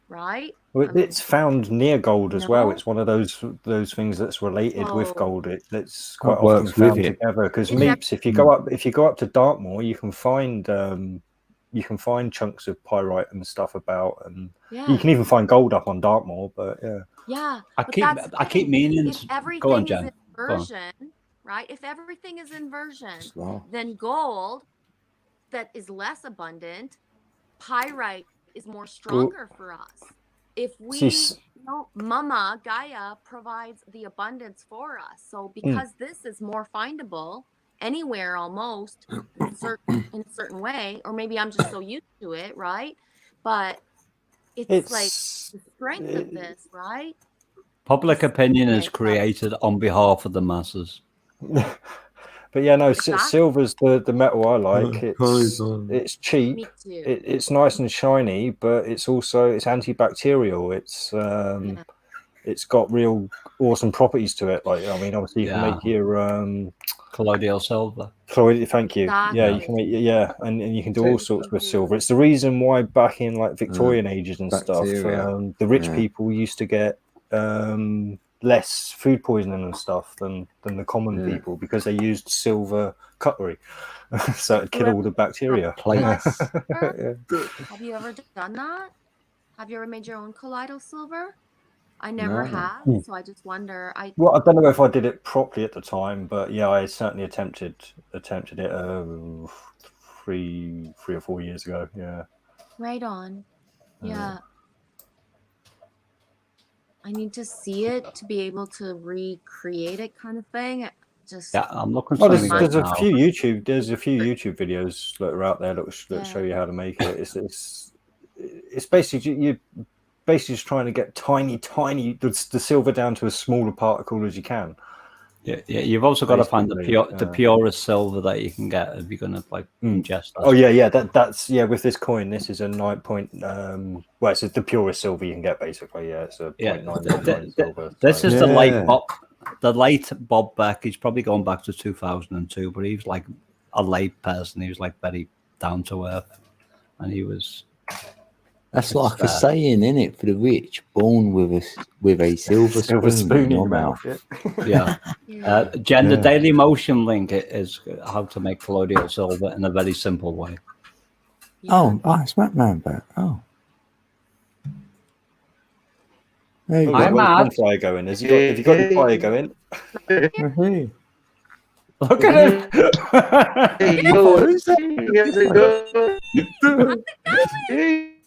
right? Well, it's found near gold as well. It's one of those things that's related with gold. That's quite often found together. Because Meeps, if you go up to Dartmoor, you can find chunks of pyrite and stuff about, and you can even find gold up on Dartmoor. But yeah, I keep meaning. If everything is inversion, right? If everything is inversion, then gold that is less abundant, pyrite is more stronger for us. If we, Mama Gaia provides the abundance for us. So because this is more findable anywhere almost in a certain way, or maybe I'm just so used to it, right? But it's like the strength of this, right? Public opinion is created on behalf of the masses. But yeah, no, silver's the metal I like. It's cheap. Me too. It's nice and shiny, but it's antibacterial. It's got real awesome properties to it. Like, I mean, obviously you can make your colloidal silver. Thank you. Yeah, you can make and you can do all sorts with silver. It's the reason why back in like Victorian ages and stuff, the rich people used to get less food poisoning and stuff than the common people, because they used silver cutlery, so it killed all the bacteria. Have you ever done that? Have you ever made your own colloidal silver? I never have, so I just wonder. Well, I don't know if I did it properly at the time, but yeah, I certainly attempted it 3 or 4 years ago. Yeah. Right on. Yeah. I need to see it to be able to recreate it, kind of thing. I'm looking. There's a few YouTube videos that are out there that show you how to make it. It's basically you're basically just trying to get tiny the silver down to as small a particle as you can. Yeah. You've also got to find the purest silver that you can get if you're going to like ingest. Oh yeah. That's with this coin. This is a 9 point. It's the purest silver you can get, basically. Yeah, it's a 0.999 silver. This is the light box. the late Bob Beck, he's probably going back to 2002, but he was like a late person. He was like very down to earth, and he was. That's like a saying, isn't it, for the rich? Born with a silver spoon in your mouth. Yeah. Jen, the Daily Motion link is how to make colloidal silver in a very simple way. Oh, it's Batman back. Oh. Hey, where's fire going? Have you got your fire going? Look at him. Hey, yo, who's that?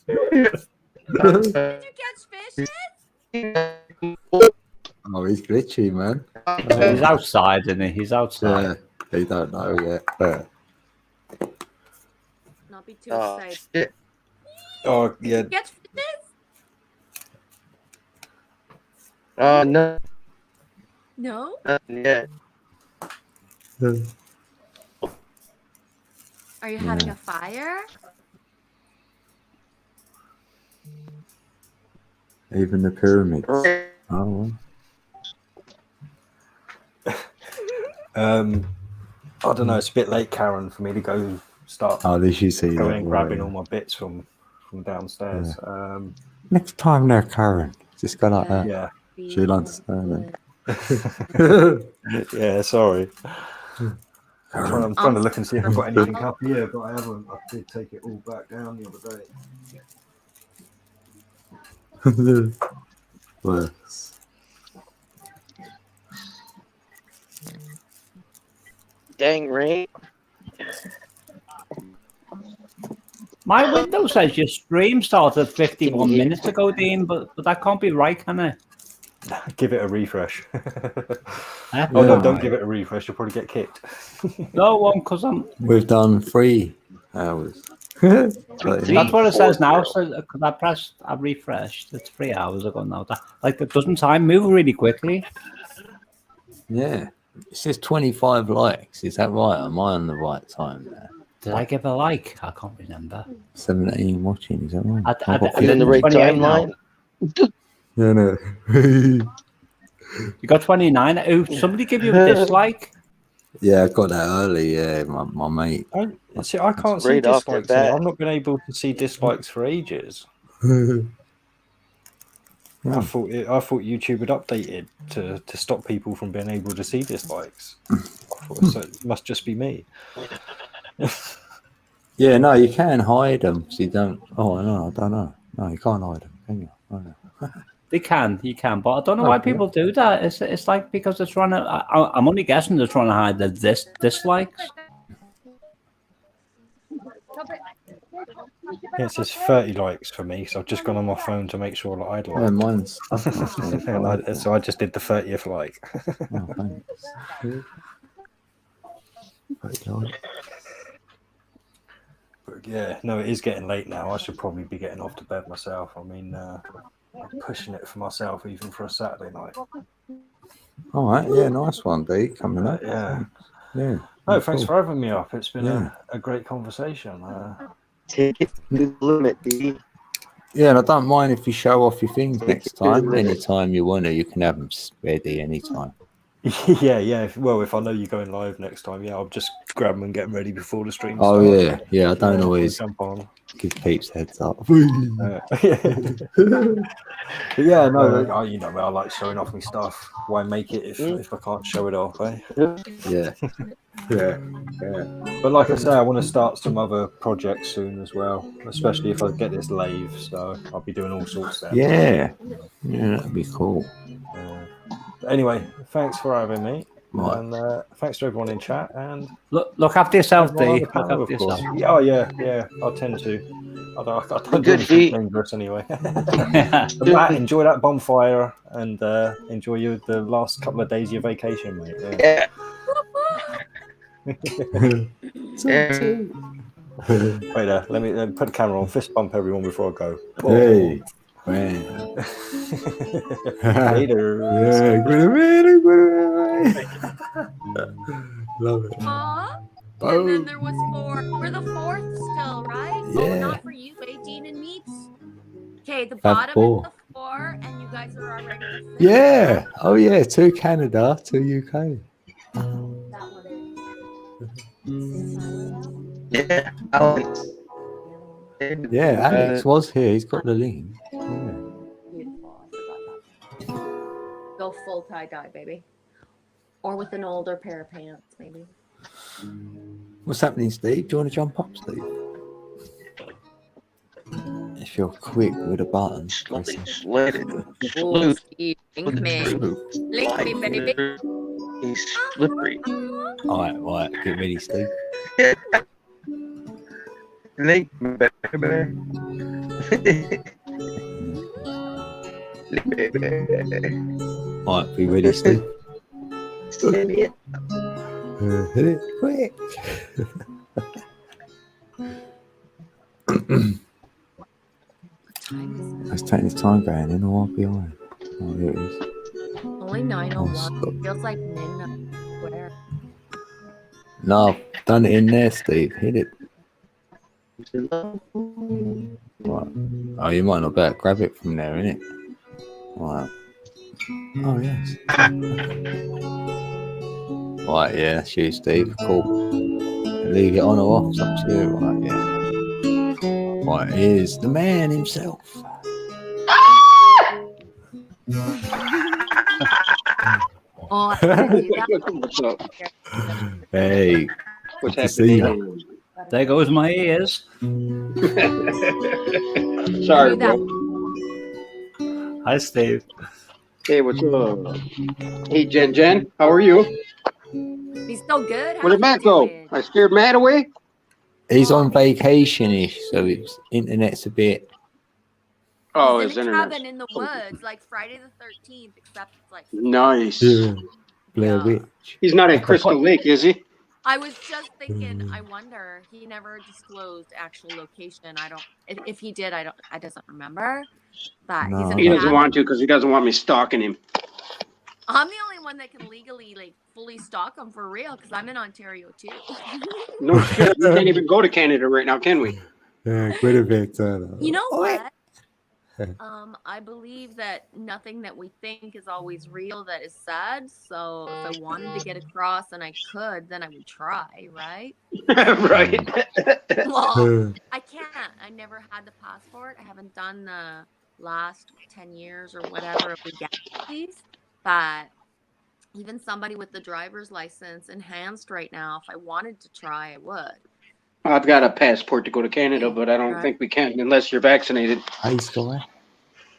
Did you catch fishes? Oh, he's glitchy, man. He's outside, isn't he? He's outside. He don't know yet. But... Not be too excited. Shit. Oh, yeah. Did you catch fishes? No. No? Nothing yet. Are you having a fire? Even the pyramids. Oh. I don't know. It's a bit late, Karen, for me to go start. Oh, did you see going that? and grabbing all my bits from downstairs. Yeah. Next time there, Karen. Just go like that. Yeah. She'll understand it. Yeah, sorry. I'm trying to look and see if I've got anything up here, but I haven't. I did take it all back down the other day. Worse. Dang rain. My window says your stream started 51 minutes ago, Dean, but that can't be right, can it? Give it a refresh. Huh? Oh no, don't give it a refresh. You'll probably get kicked. No, because We've done 3 hours. That's what it says now. So because I refreshed. It's 3 hours ago now. Doesn't time move really quickly? Yeah. It says 25 likes. Is that right? Am I on the right time there? Did I give a like? I can't remember. 17 watching. Is that right? I'm in the right timeline. Yeah, no. You got 29. Oh, somebody give you a dislike? Yeah, I got that early. Yeah, my mate. I can't see dislikes. I've not been able to see dislikes for ages. I thought YouTube had updated to stop people from being able to see dislikes. So it must just be me. Yeah, no, you can hide them. So you don't. Oh no, I don't know. No, you can't hide them, can you? Oh, no. You can, but I don't know why people do that. It's like because they're trying to. I'm only guessing they're trying to hide the dislikes. Yeah, it says 30 likes for me, so I've just gone on my phone to make sure that I'd like. Yeah, mine's. So I just did the 30th like. Oh, thanks. But yeah, no, it is getting late now. I should probably be getting off to bed myself. I mean, I'm pushing it for myself even for a Saturday night. All right, yeah, nice one, D. Coming up. Yeah. Yeah. No, thanks for having me up. It's been a great conversation. Take it to the limit, D. Yeah, and I don't mind if you show off your things next time. Anytime you want to, you can have them ready anytime. Yeah. Well, if I know you're going live next time, I'll just grab them and get them ready before the stream Oh, starts. yeah. I don't always jump on. give peeps heads up. Yeah, no, I like showing off my stuff. Why make it if I can't show it off, eh? Yeah. But like I say, I want to start some other projects soon as well, especially if I get this lathe. So I'll be doing all sorts there. Yeah, that'd be cool. Anyway, thanks for having me. Right. And thanks to everyone in chat. And look after yourself, D. Look panel, after yourself. Yeah. I tend to. I don't do anything dangerous anyway. Matt, enjoy that bonfire and enjoy the last couple of days of your vacation, mate. Yeah. Wait there. Let me put the camera on. Fist bump everyone before I go. Hey, man. Later. Love it. And then there was 4. We're the 4th still, right? Yeah. Oh, not for you, 18 and meats. Okay, the Fab bottom four. is the 4, and you guys are our regular citizens. Yeah. Oh yeah. To Canada, to UK. That one. Yeah, Alex. Yeah, Alex was here. He's got the link. Yeah. Beautiful. I forgot that. Go full tie-dye, baby. Or with an older pair of pants, maybe. What's happening, Steve? Do you want to jump up, Steve? If you're quick with a button, press it. Oh, Steve, link me. Link me, baby. He's slippery. All right. Get ready, Steve. Link me, baby. All right, be ready, Steve. Send it. Hit it quick. Let's take this time going in, or I'll be on. Oh, here it is. Only 9:01. Feels like midnight. Where? No, I've done it in there, Steve. Hit it. Right. Oh, you might not better grab it from there, innit? Right. Oh, yes. Right, yeah, that's you, Steve. Cool. Leave it on or off, it's up to you. Right, yeah. Right, here's the man himself. Oh, What's up? Hey, What's good to see happening? you. There goes my ears. Sorry, bro. Hi, Steve. Hey, what's up? Hey, Jen, how are you? He's so good. Where did Matt go? I scared Matt away? He's on vacation-ish, so his internet's a bit... Oh, He's his in a internet. cabin in the woods, like Friday the 13th, except it's like... Nice. Yeah. Blair Witch. He's not at Crystal Lake, is he? I was just thinking, I wonder, he never disclosed actual location. I don't, if he did, I doesn't remember, but he's in He a doesn't cabin. want to because he doesn't want me stalking him. I'm the only one that can legally, like, fully stalk him for real, because I'm in Ontario, too. No shit. We can't even go to Canada right now, can we? Yeah, quite a bit. You know what? I believe that nothing that we think is always real that is said. So if I wanted to get across and I could, then I would try, right? Right. Well, I can't. I never had the passport. I haven't done the last 10 years or whatever of legalities. But even somebody with the driver's license enhanced right now, if I wanted to try, I would. I've got a passport to go to Canada, but I don't Right. think we can unless you're vaccinated. Hey, Sky.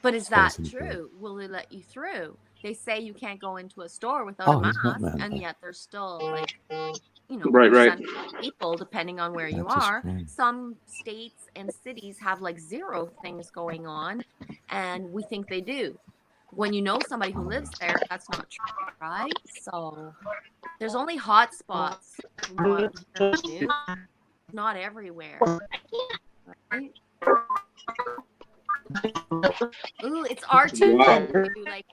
But is that Supposedly. true? Will they let you through? They say you can't go into a store without Oh, a he's not mask, mad. and yet there's still like, you know, Right. percentage of people depending on where you That's a are. shame. Some states and cities have like zero things going on, and we think they do. When you know somebody who lives there, that's not true, right? So there's only hot spots from what we hear in the news. Not everywhere. Right? Ooh, it's our turn Wow. to do like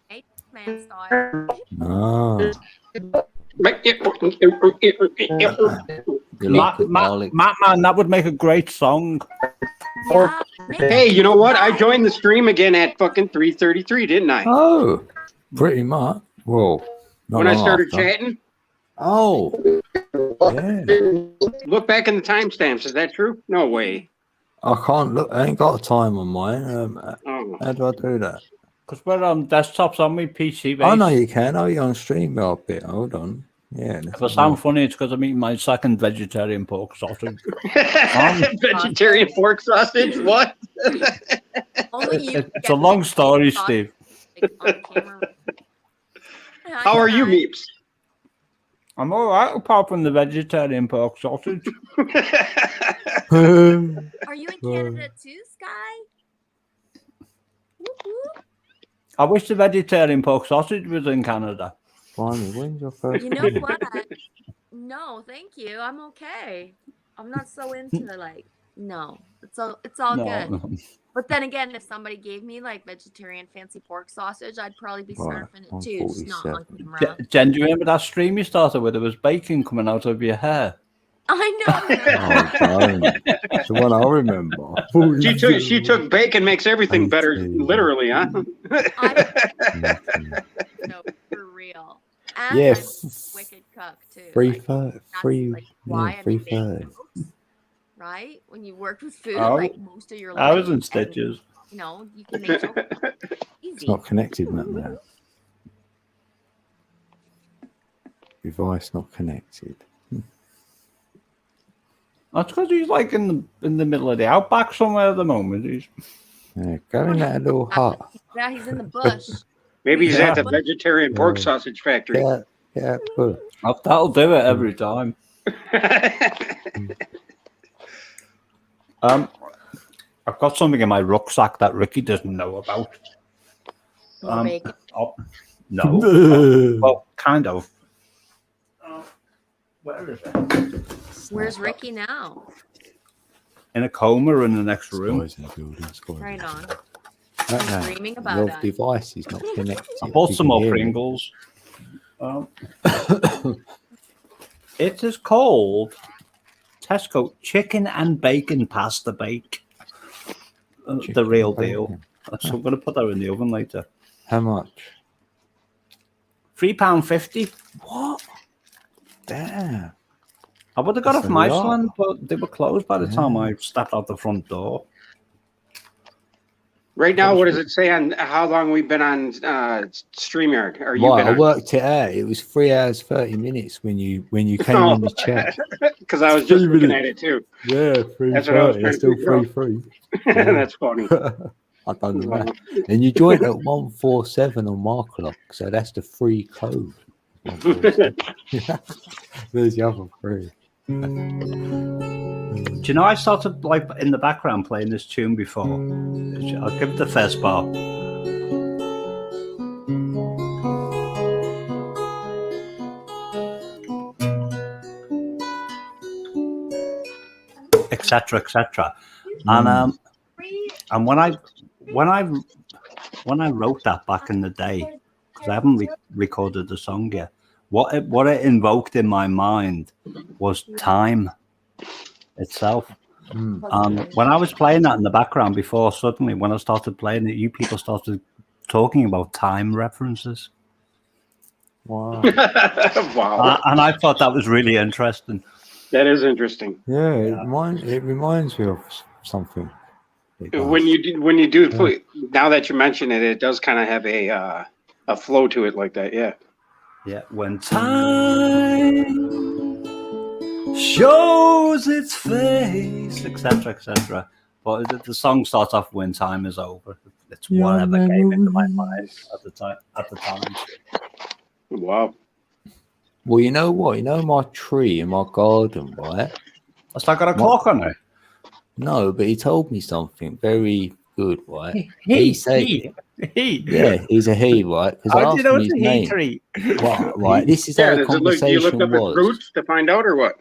man style. No. Man, that would make a great song. Yeah, Hey, you know what? I joined the stream again at fucking 3:33, didn't I? Oh, pretty much. Well, not When I long started after. chatting. Oh, yeah. Look back in the timestamps. Is that true? No way. I can't look. I ain't got a time on mine. Oh. How do I do that? Because we're on desktops on my PC. I know you can. Oh, you're on StreamYard bit. Hold on. Yeah. If I sound funny, it's because I'm eating my second vegetarian pork sausage. Vegetarian pork sausage? What? It's a long story, Steve. How are you, Meeps? I'm all right, apart from the vegetarian pork sausage. Are you in Canada too, Sky? Whoop, whoop. I wish the vegetarian pork sausage was in Canada. Finally, when's your first? You know what? No, thank you. I'm okay. I'm not so into the like. No, it's all No. good. But then again, if somebody gave me like vegetarian fancy pork sausage, I'd probably be Right, surfing I'm it too, just not on camera. Jen, do you remember that stream you started with? There was bacon coming out of your hair. I know. That's the one I remember. She took bacon, makes everything better. Literally, huh? No, for real. And Yeah, I'm wicked cook too. free Why I free made third. right? When you worked with food Oh, like most of your life. I was in and, stitches. you know, you can make chocolate easy. It's not connected, man. Device not connected. That's because he's like in the middle of the outback somewhere at the moment. He's Go in that little hut. Yeah, he's in the bush. Maybe he's at the vegetarian pork sausage factory. Yeah, that'll do it every time. I've got something in my rucksack that Ricky doesn't know about. No. Well, kind of. Where is it? Where's Ricky now? In a coma in the next room. Right on. No, Dreaming about your it. device is not connected. I bought You some can more hear me. Pringles. It is called Tesco Chicken and Bacon Pasta Bake. The real deal. So I'm going to put that in the oven later. How much? £3.50. What? Damn. I would have got it That's from a lot. Iceland, but they were closed by the time I stepped out the front door. Right now, what does it say on how long we've been on StreamYard? Are you Right, been I worked it out. It was 3 hours 30 minutes when you came in the chat. Because I was just looking at it too. Yeah, That's what I was 3:30. trying It's to still figure out. 3:03. That's funny. I don't know that. And you joined at 147 on my clock, so that's the free code. 147. There's the other three. Do you know I started like in the background playing this tune before? I'll give it the first bar. Etc. etc. And when I wrote that back in the day, because I haven't recorded the song yet, what it invoked in my mind was time itself. When I was playing that in the background before, suddenly when I started playing it, you people started talking about time references. Wow. Wow. And I thought that was really interesting. That is interesting. Yeah, it reminds me of something. When you do play, now that you mention it, it does kind of have a flow to it like that. Yeah. Yeah. When time shows its face, etc., etc. But the song starts off when time is over. It's whatever came into my mind at the time. Wow. Well, you know what? You know my tree in my garden, right? It's like got a clock on it. No, but he told me something very good, right? He. Yeah, he's a he, right? Because I How do asked you know him it's his a he name. tree? Right, this is how the Do you conversation look up was. his roots to find out, or what?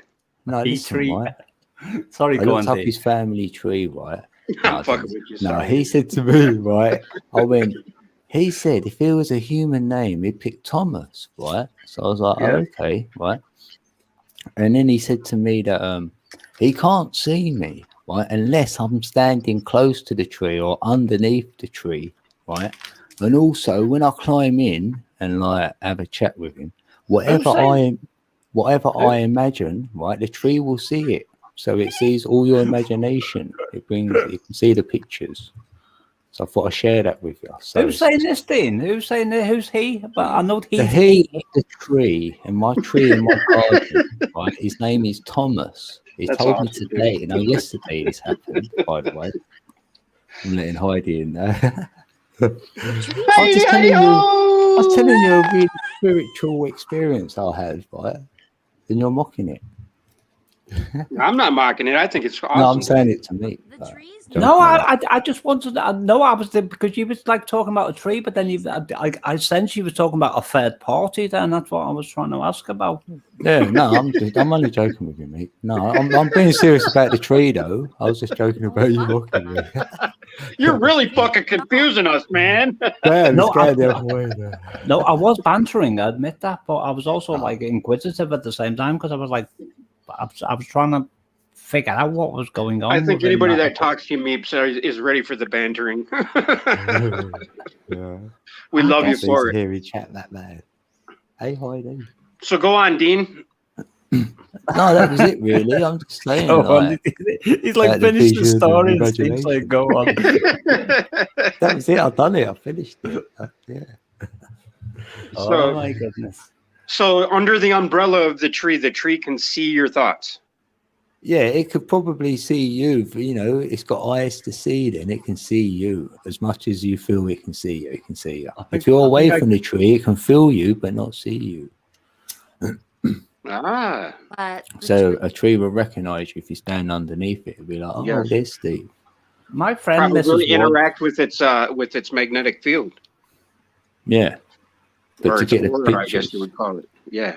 No, He listen, tree. right? Sorry, I go looked on, up Dave. his family tree, right? I'm fucking with you. No, Sorry. he said to me, right? I went. He said if it was a human name, he'd pick Thomas, right? So I was like, Yeah. oh, okay, right. And then he said to me that he can't see me, right, unless I'm standing close to the tree or underneath the tree, right? And also when I climb in and like have a chat with him, whatever I imagine, right, the tree will see it. So it sees all your imagination. It can see the pictures. So I thought I'd share that with you. So Who's saying this, Dean? Who's saying that? Who's he? But I know he's the he is the tree, and my tree in my garden, right? His name is Thomas. He That's told me awesome, today, dude. yesterday this happened, by the way. I'm letting Heidi in there. I was telling you a really spiritual experience I had, right? And you're mocking it. I'm not mocking it. I think it's awesome. No, I'm saying it to me. No, I just wanted to know. I was there because you was like talking about a tree, but then I sensed you was talking about a third party. Then that's what I was trying to ask about. Yeah, no, I'm only joking with you, mate. No, I'm being serious about the tree, though. I was just joking about you mocking me. You're really fucking confusing us, man. No, I no, I was bantering. I admit that, but I was also like inquisitive at the same time because I was like, I was trying to figure out what was going on. I think within anybody that talks to you, Meeps, is ready for the bantering. Yeah. We love you Pleased for to it. hear you chat that loud. Hey, Heidi. So go on, Dean. No, that was it, really. I'm just saying, Go on. like, He's like, about the finish the vision and story, and Steve's like, imagination. go on. That was it. I've done it. I finished it. Yeah. Oh So, my goodness. so under the umbrella of the tree can see your thoughts. Yeah, it could probably see you. You know, it's got eyes to see. Then it can see you as much as you feel it can see you. It can see you. If you're away from the tree, it can feel you but not see you. But So a tree will recognize you if you stand underneath it. It'll be like, oh, Yes. there's Steve. My friend, Mrs. Probably Ward, interact with its magnetic field, Yeah. But or to its get the aura, I guess pictures. you would call it. Yeah,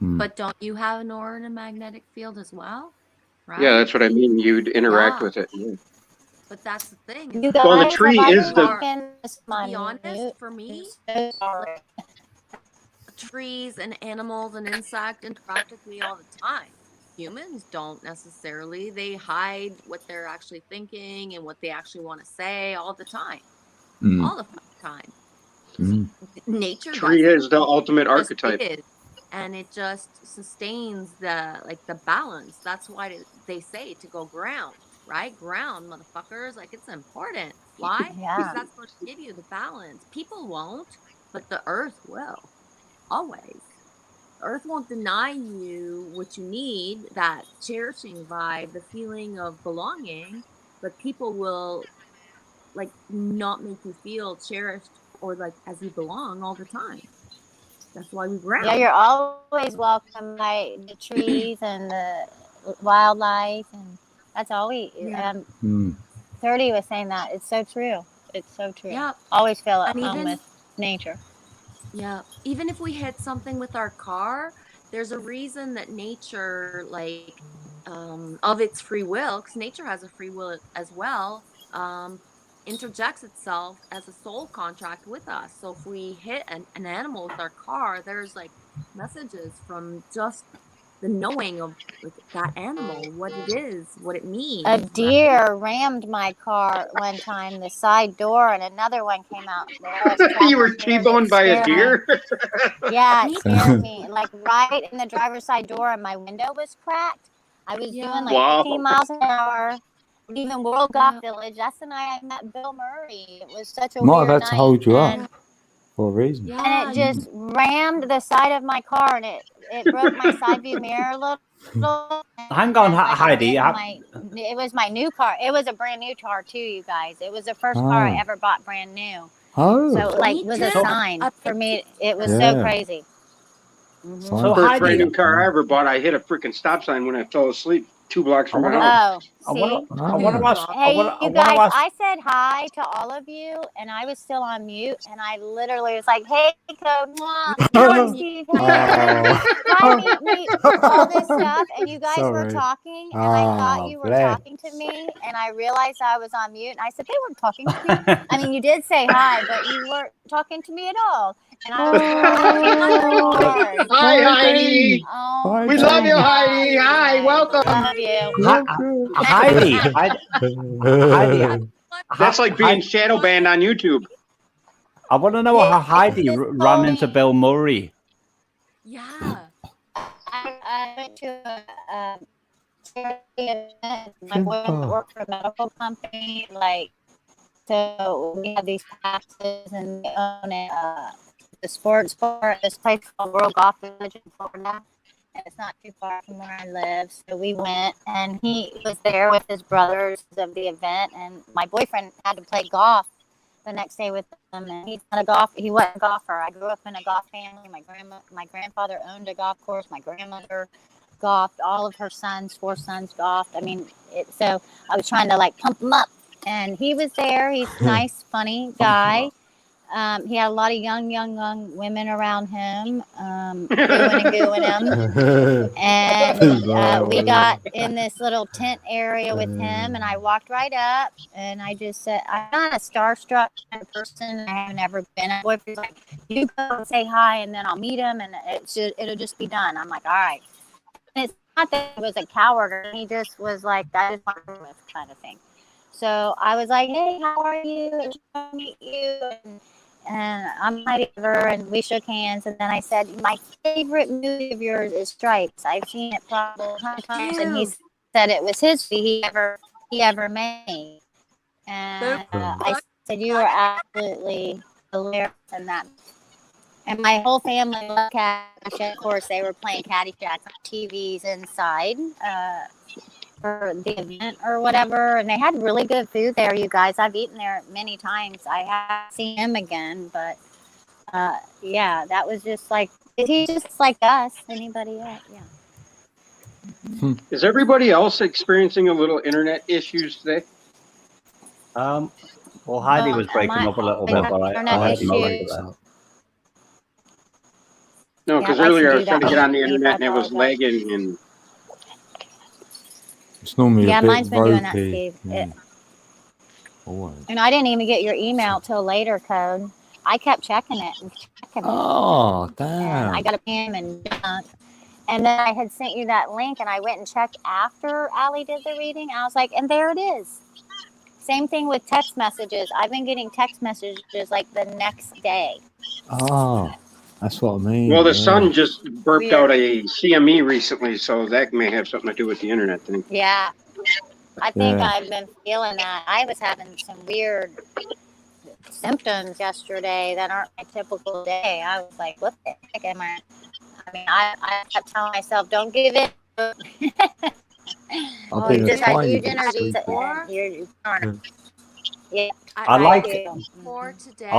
but don't you have an aura and a magnetic field as well? Right? yeah, that's what I mean. You'd interact Yeah. with it. Yeah. But that's the thing. You Well, the guys, tree if I is can the. walk in this To be honest, for me, so sorry. trees and animals and insects interact with me all the time. Humans don't necessarily. They hide what they're actually thinking and what they actually want to say all the time. All the time. Nature Tree does is the ultimate it just archetype. is, and it just sustains the balance. That's why they say to go ground, right? Ground, motherfuckers. Like, it's important. Why? Yeah. Because that's going to give you the balance. People won't, but the earth will. Always. Earth won't deny you what you need, that cherishing vibe, the feeling of belonging, but people will like not make you feel cherished or like as you belong all the time. That's why we ground. Yeah, you're always welcome by the trees and the wildlife, and that's all we. 30 was saying that. It's so true. It's so true. Yeah. Always feel at And home even- with nature. Yeah. Even if we hit something with our car, there's a reason that nature, like, of its free will, because nature has a free will as well, interjects itself as a soul contract with us. So if we hit an animal with our car, there's like messages from just the knowing of like, that animal, what it is, what it means. A deer rammed my car one time, the side door, and another one came out there. You were T-boned by a deer? Yeah, it scared me. Like right in the driver's side door, and my window was cracked. I was doing like Wow. 15 miles an hour, leaving World Golf Village. That's the night I met Bill Murray. It was such a Might weird have had to night. hold you and, up for a reason. and it just rammed the side of my car, and it broke my side view mirror a little. Hang on, Heidi. It was my new car. It was a brand new car too, you guys. It was the first car I ever bought brand new. Oh. So like Me it was a too. sign for me. It was Yeah. so crazy. So first brand new car I ever bought, I hit a freaking stop sign when I fell asleep 2 blocks from my house. Oh, see? Hey, you guys, I said hi to all of you, and I was still on mute, and I literally was like, hey, Code, mwah, hi, Steve, hi, meet, all this stuff, and you guys were Sorry. talking, and I thought Oh, you were bless. talking to me, and I realized I was on mute, and I said, they weren't talking to me. I mean, you did say hi, but you weren't talking to me at all. And I was like, Hi, Heidi. Oh, We love you, Heidi. Hi, welcome. love you. Heidi. That's like being shadow banned on YouTube. I want to know how Heidi ran into Bill Murray. Yeah. I went to a charity event. My boyfriend worked for a medical company. Like, so we have these passes, and we own the sports bar at this place called World Golf Village in Florida. And it's not too far from where I live. So we went, and he was there with his brothers of the event. And my boyfriend had to play golf the next day with them. And he's not a golfer. He wasn't a golfer. I grew up in a golf family. My grandfather owned a golf course. My grandmother golfed. All of her sons, 4 sons, golfed. I mean, so I was trying to like pump him up. And he was there. He's a nice, funny guy. He had a lot of young women around him, gooing him. And we got in this little tent area with him, and I walked right up, and I just said, I'm not a starstruck kind of person. I haven't ever been. My boyfriend's like, you go and say hi, and then I'll meet him, and it'll just be done. I'm like, all right. And it's not that he was a coward. He just was like, I just want to work with kind of thing. So I was like, hey, how are you? It's nice to meet you. And I'm Heidi, and we shook hands. And then I said, my favorite movie of yours is Stripes. I've seen it probably 100 times. And he said it was his movie he ever made. And I said, you are absolutely hilarious in that. And my whole family loved Caddyshack. Of course, they were playing Caddyshack on TVs inside for the event or whatever. And they had really good food there, you guys. I've eaten there many times. I haven't seen him again, but yeah, that was just like, he's just like us. Anybody else? Yeah. Is everybody else experiencing a little internet issues today? Well, Heidi was breaking up a little bit, but I had most of that. No, because earlier I was trying to get on the internet and it was lagging and. It's normally a bit mine's been doing that, ropey. Steve. Yeah. And I didn't even get your email till later, Code. I kept checking it and checking it. Oh, damn. And I got a spam and junk. And then I had sent you that link, and I went and checked after Allie did the reading. I was like, and there it is. Same thing with text messages. I've been getting text messages like the next day. Oh, that's what I mean. Well, the sun just burped out a CME recently, so that may have something to do with the internet thing. Yeah. I think I've been feeling that. I was having some weird symptoms yesterday that aren't my typical day. I was like, what the heck am I? I mean, I kept telling myself, don't give in. You just had huge energy. Yeah. I like for today.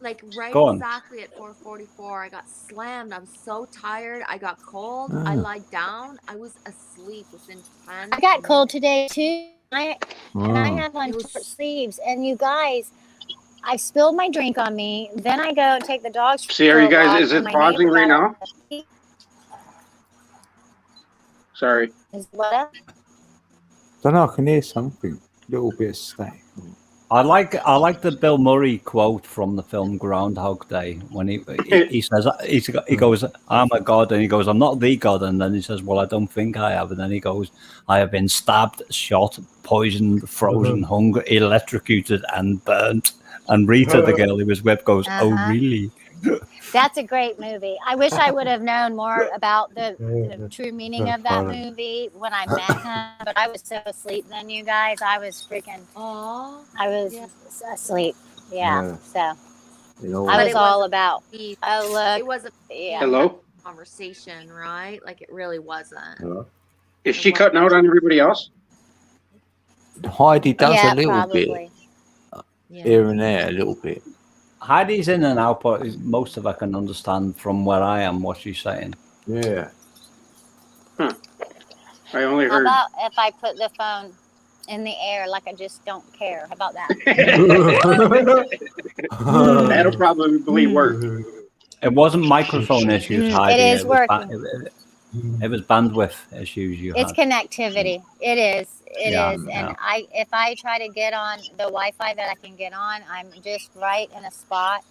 Like right Go on. exactly at 4:44, I got slammed. I'm so tired. I got cold. I lied down. I was asleep within 10. I got cold today too. And I Wow. have on short sleeves. And you guys, I spilled my drink on me. Then I go and take the dogs. See, are you guys, is it pausing right now? Sorry. Is what up? Don't know, I can hear something. A little bit of static. I like the Bill Murray quote from the film Groundhog Day when he says he goes, I'm a god, and he goes, I'm not the god, and then he says, well, I don't think I have, and then he goes, I have been stabbed, shot, poisoned, frozen, hung, electrocuted, and burnt. And Rita, the girl he was with, goes, oh really? That's a great movie. I wish I would have known more about the true meaning of that movie when I met him, but I was so asleep then, you guys. I was freaking, I was asleep. Yeah. So I was all about, oh, look. It was a Hello? conversation, right? Like it really wasn't. Is she cutting out on everybody else? Heidi does a little probably. bit. Here and there, a little bit. Heidi's in and out, but most of I can understand from where I am what she's saying. Yeah. I only How heard. about if I put the phone in the air like I just don't care? How about that? That'll probably work. It wasn't microphone issues, Heidi. It is working. It was bandwidth issues you It's had. connectivity. It is. It is. Yeah, And if I try to get on the Wi-Fi that I can get on, I'm just right in a spot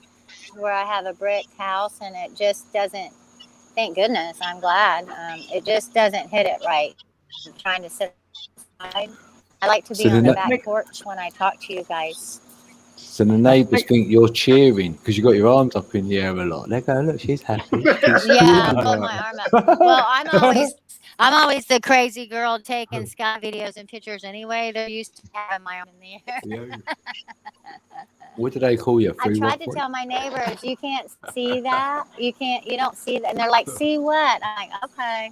where I have a brick house, and it just doesn't. Thank goodness. I'm glad. It just doesn't hit it right. I'm trying to sit outside. I like to be So on the the back porch when I talk to you guys. So the neighbours think you're cheering because you got your arms up in the air a lot. They go, look, she's happy. Yeah, I put my arm up. Well, I'm always the crazy girl taking sky videos and pictures anyway. They're used to having my arm in the air. What do they call you? I tried to tell my neighbors, you can't see that. You don't see that. And they're like, see what? I'm like, okay.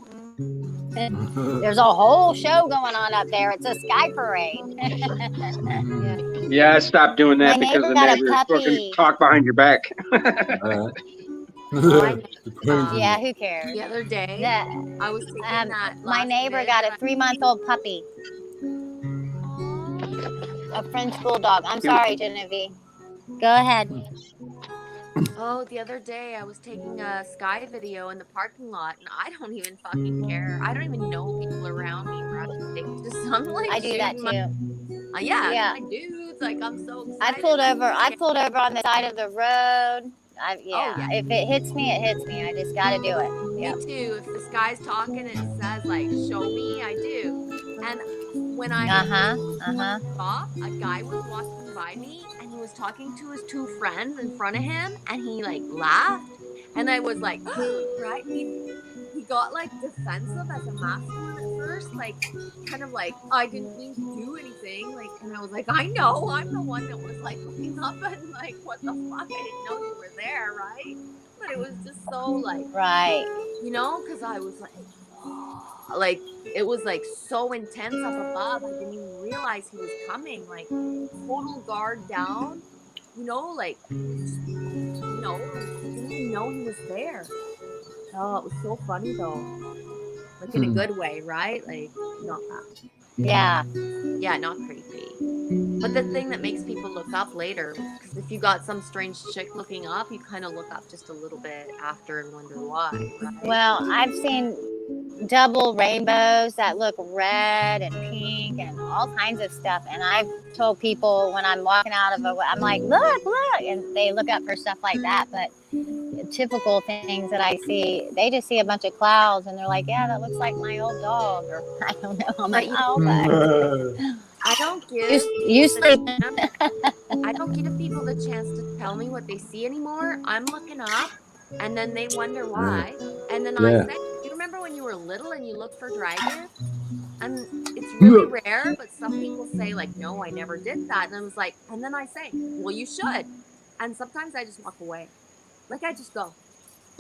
There's a whole show going on up there. It's a sky parade. Yeah, I stopped doing that My because neighbor the got a neighbors puppy. fucking talk behind your back. Yeah, who cares? The other day, I was taking that. My neighbor got a 3-month-old puppy. A French bulldog. I'm sorry, Genevieve. Go ahead. Oh, the other day I was taking a sky video in the parking lot, and I don't even fucking care. I don't even know people around me, bro. I'm like, I do that too. Yeah. My dudes, like I'm so excited. I pulled over on the side of the road Yeah. If it hits me, it hits me. I just got to do it. Me too. If this guy's talking and it says like "show me," I do. And when I saw a guy was walking by me and he was talking to his two friends in front of him, and he like laughed, and I was like, right? He got like defensive as a masculine at first, like kind of like I didn't mean to do anything, like, and I was like, I know, I'm the one that was like looking up and like, what the fuck? I didn't know you were there, right? But it was just so like, you know, because I was like it was like so intense up above. I didn't even realize he was coming, like total guard down, you know, like, you know, I didn't even know he was there. Oh, it was so funny though, like in a good way, right? Like not that. Yeah, not creepy. But the thing that makes people look up later, because if you got some strange chick looking up, you kind of look up just a little bit after and wonder why, right? Well, I've seen double rainbows that look red and pink and all kinds of stuff. And I've told people when I'm walking out of I'm like, look, and they look up for stuff like that. But typical things that I see, they just see a bunch of clouds and they're like, yeah, that looks like my old dog, or I don't know. I'm like, oh, but I don't give I don't give people the chance to tell me what they see anymore. I'm looking up, and then they wonder why, and then I say, you remember when you were little and you looked for dragons? And it's really rare, but some people say like, no, I never did that. And I was like, and then I say, well, you should. And sometimes I just walk away. Like I just go,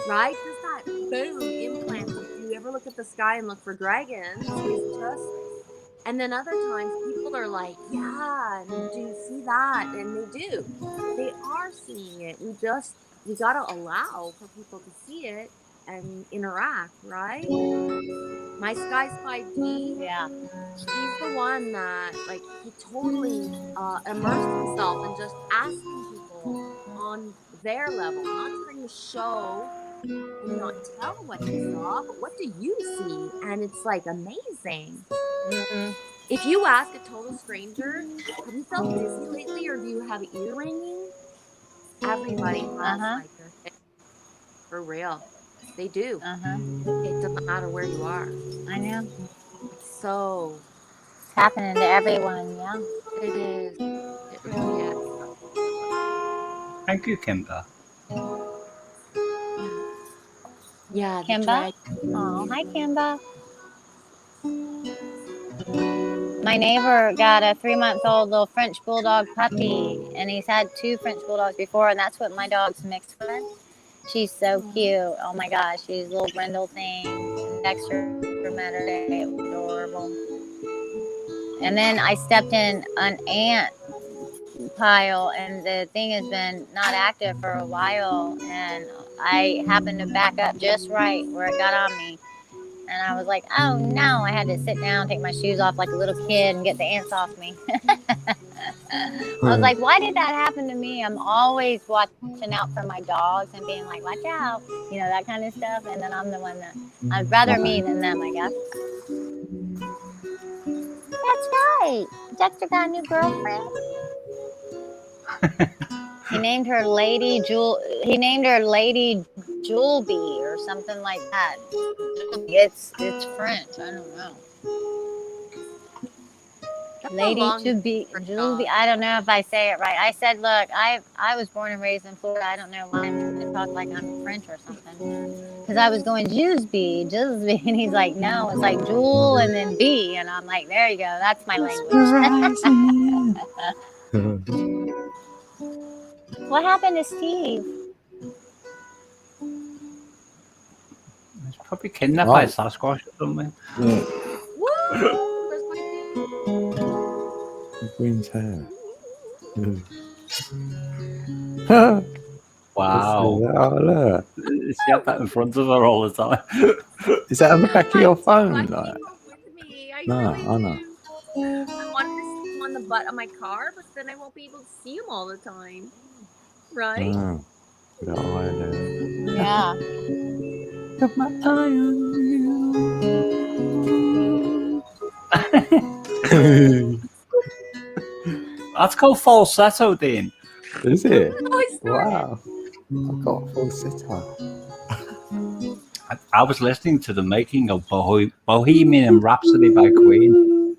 right? Just that boom implant. Do you ever look at the sky and look for dragons? It's just, and then other times people are like, yeah, and do you see that? And they do. They are seeing it. We gotta allow for people to see it and interact, right? My Sky Spy D, he's the one that like he totally immersed himself in just asking people on their level, not trying to show and not tell what he saw, but what do you see? And it's like amazing. If you ask a total stranger, have you felt dizzy lately, or do you have ear ringing? Everybody has like their thing. For real. They do. It doesn't matter where you are. I know. It's so. It's happening to everyone, yeah. It is. It really is. Thank you, Kimber. Yeah, Kimba. Oh, hi, Kimba. My neighbor got a 3-month-old little French bulldog puppy, and he's had 2 French bulldogs before, and that's what my dog's mixed with. She's so cute. Oh my gosh, she's a little brindle thing. Dexter met her today. It was adorable. And then I stepped in an ant pile, and the thing has been not active for a while, and I happened to back up just right where it got on me. And I was like, oh no, I had to sit down, take my shoes off like a little kid and get the ants off me. I was like, why did that happen to me? I'm always watching out for my dogs and being like, watch out, you know, that kind of stuff. And then I'm the one that, I'd rather me than them, I guess. That's right. Dexter got a new girlfriend. He named her Lady Juleby or something like that. It's French. I don't know. Lady Juleby. I don't know if I say it right. I said, look, I was born and raised in Florida. I don't know why I'm going to talk like I'm French or something. Because I was going Juleby, and he's like, no, it's like Jewel and then B, and I'm like, there you go. That's my language. What happened to Steve? He's probably kidnapped by a Sasquatch or something. Green's hair. Wow. Oh, look. She had that in front of her all the time. Is that on the back of your phone? Like? No, I know. I wanted to see him on the butt of my car, but then I won't be able to see him all the time. Right? Oh, got eye there. Yeah. Got my eye on you. That's called falsetto, Dean. Is it? Wow. I got falsetto. I was listening to the making of Bohemian Rhapsody by Queen,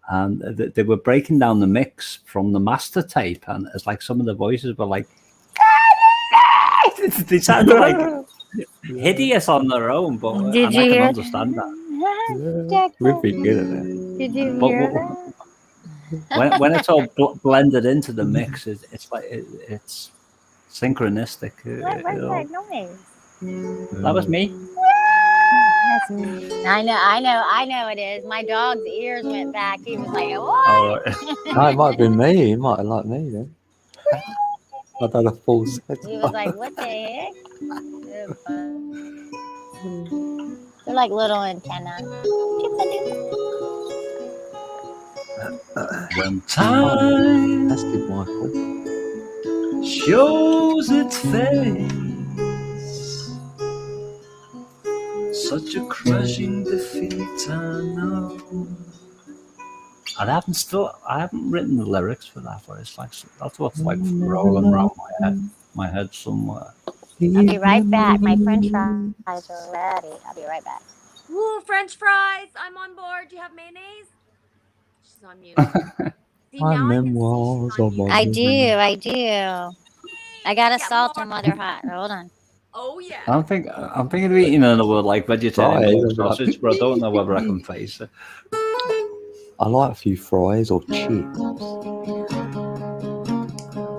and they were breaking down the mix from the master tape, and it's like some of the voices were like, they sounded like hideous on their own, but Did and you I can hear understand that. We're pretty good at that. Did you But hear that? when it's all blended into the mix, it's like it's synchronistic. What was that noise? That was me. I know it is. My dog's ears went back. He was like, what? Oh, No, it might have been me. He might have liked me then. I done a falsetto. He was like, what the heck? They're like little antennas. When time That's good, Michael. shows its face, such a crushing defeat, I know. I haven't written the lyrics for that, but it's like that's what's like rolling around my head somewhere. I'll be right back. My French fries are ready. I'll be right back. Woo, French fries! I'm on board. Do you have mayonnaise? She's on mute. See, My now I can see memoirs she's on of mute. I do. I got to salt them while they're hot. Hold on. Oh yeah. I'm thinking of eating another like vegetarian Fries, sausage, but I don't know whether I can face it. I like a few fries or chips.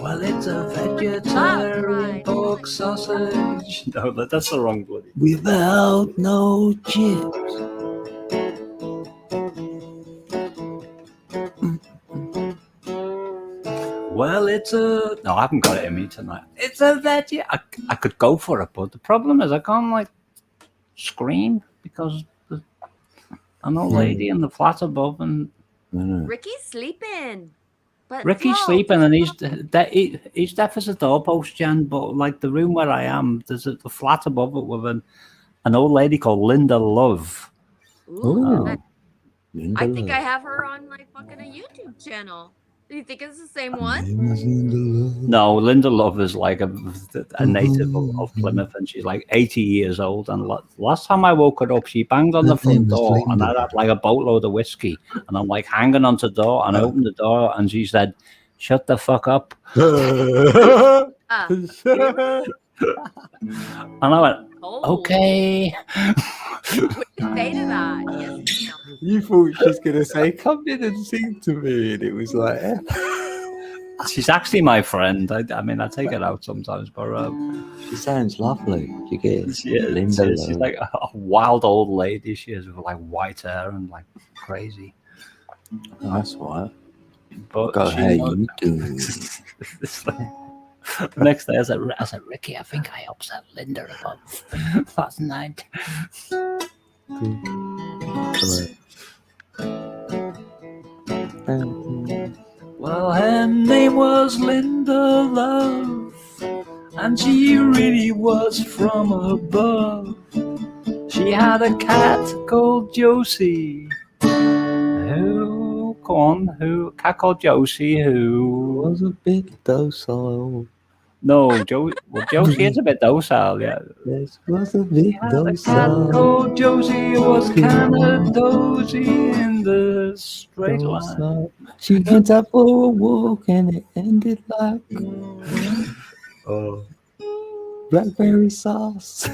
Well, it's a vegetarian pork sausage. No, that's the wrong bloody. Without no chips. Well, no, I haven't got it in me tonight. It's a veggie. I could go for it, but the problem is I can't like scream because there's an old lady in the flat above, and Ricky's sleeping. But Ricky's Flo, sleeping, and he's deaf as a doorpost, Jen. But like the room where I am, there's a flat above it with an old lady called Linda Love. Ooh, Linda I think Love. I have her on like fucking a YouTube channel. Do you think it's the same one? No, Linda Love is like a native of Plymouth, and she's like 80 years old. And last time I woke her up, she banged on the front door, and I had like a boatload of whiskey, and I'm like hanging onto the door, and I opened the door, and she said, "Shut the fuck up." And I went, "Okay." What would you say to that? Yes, no. You thought she was going to say, "Come in and sing to me," and it was like, She's actually my friend. I mean, I take her out sometimes, but she sounds lovely. You get it? Linda she's like a wild old lady. She is with like white hair and like crazy. Oh, that's right. But Go, how you doing? The next day, I said, Ricky, I think I upset Linda about last night. Well, her name was Linda Love, and she really was from above. She had a cat called Josie. A cat called Josie who was a bit docile. No, Josie is a bit docile, yeah. Yes, was a bit docile. A cat called Josie was kind of dozy in the straight line. She went out for a walk and it ended like blackberry sauce.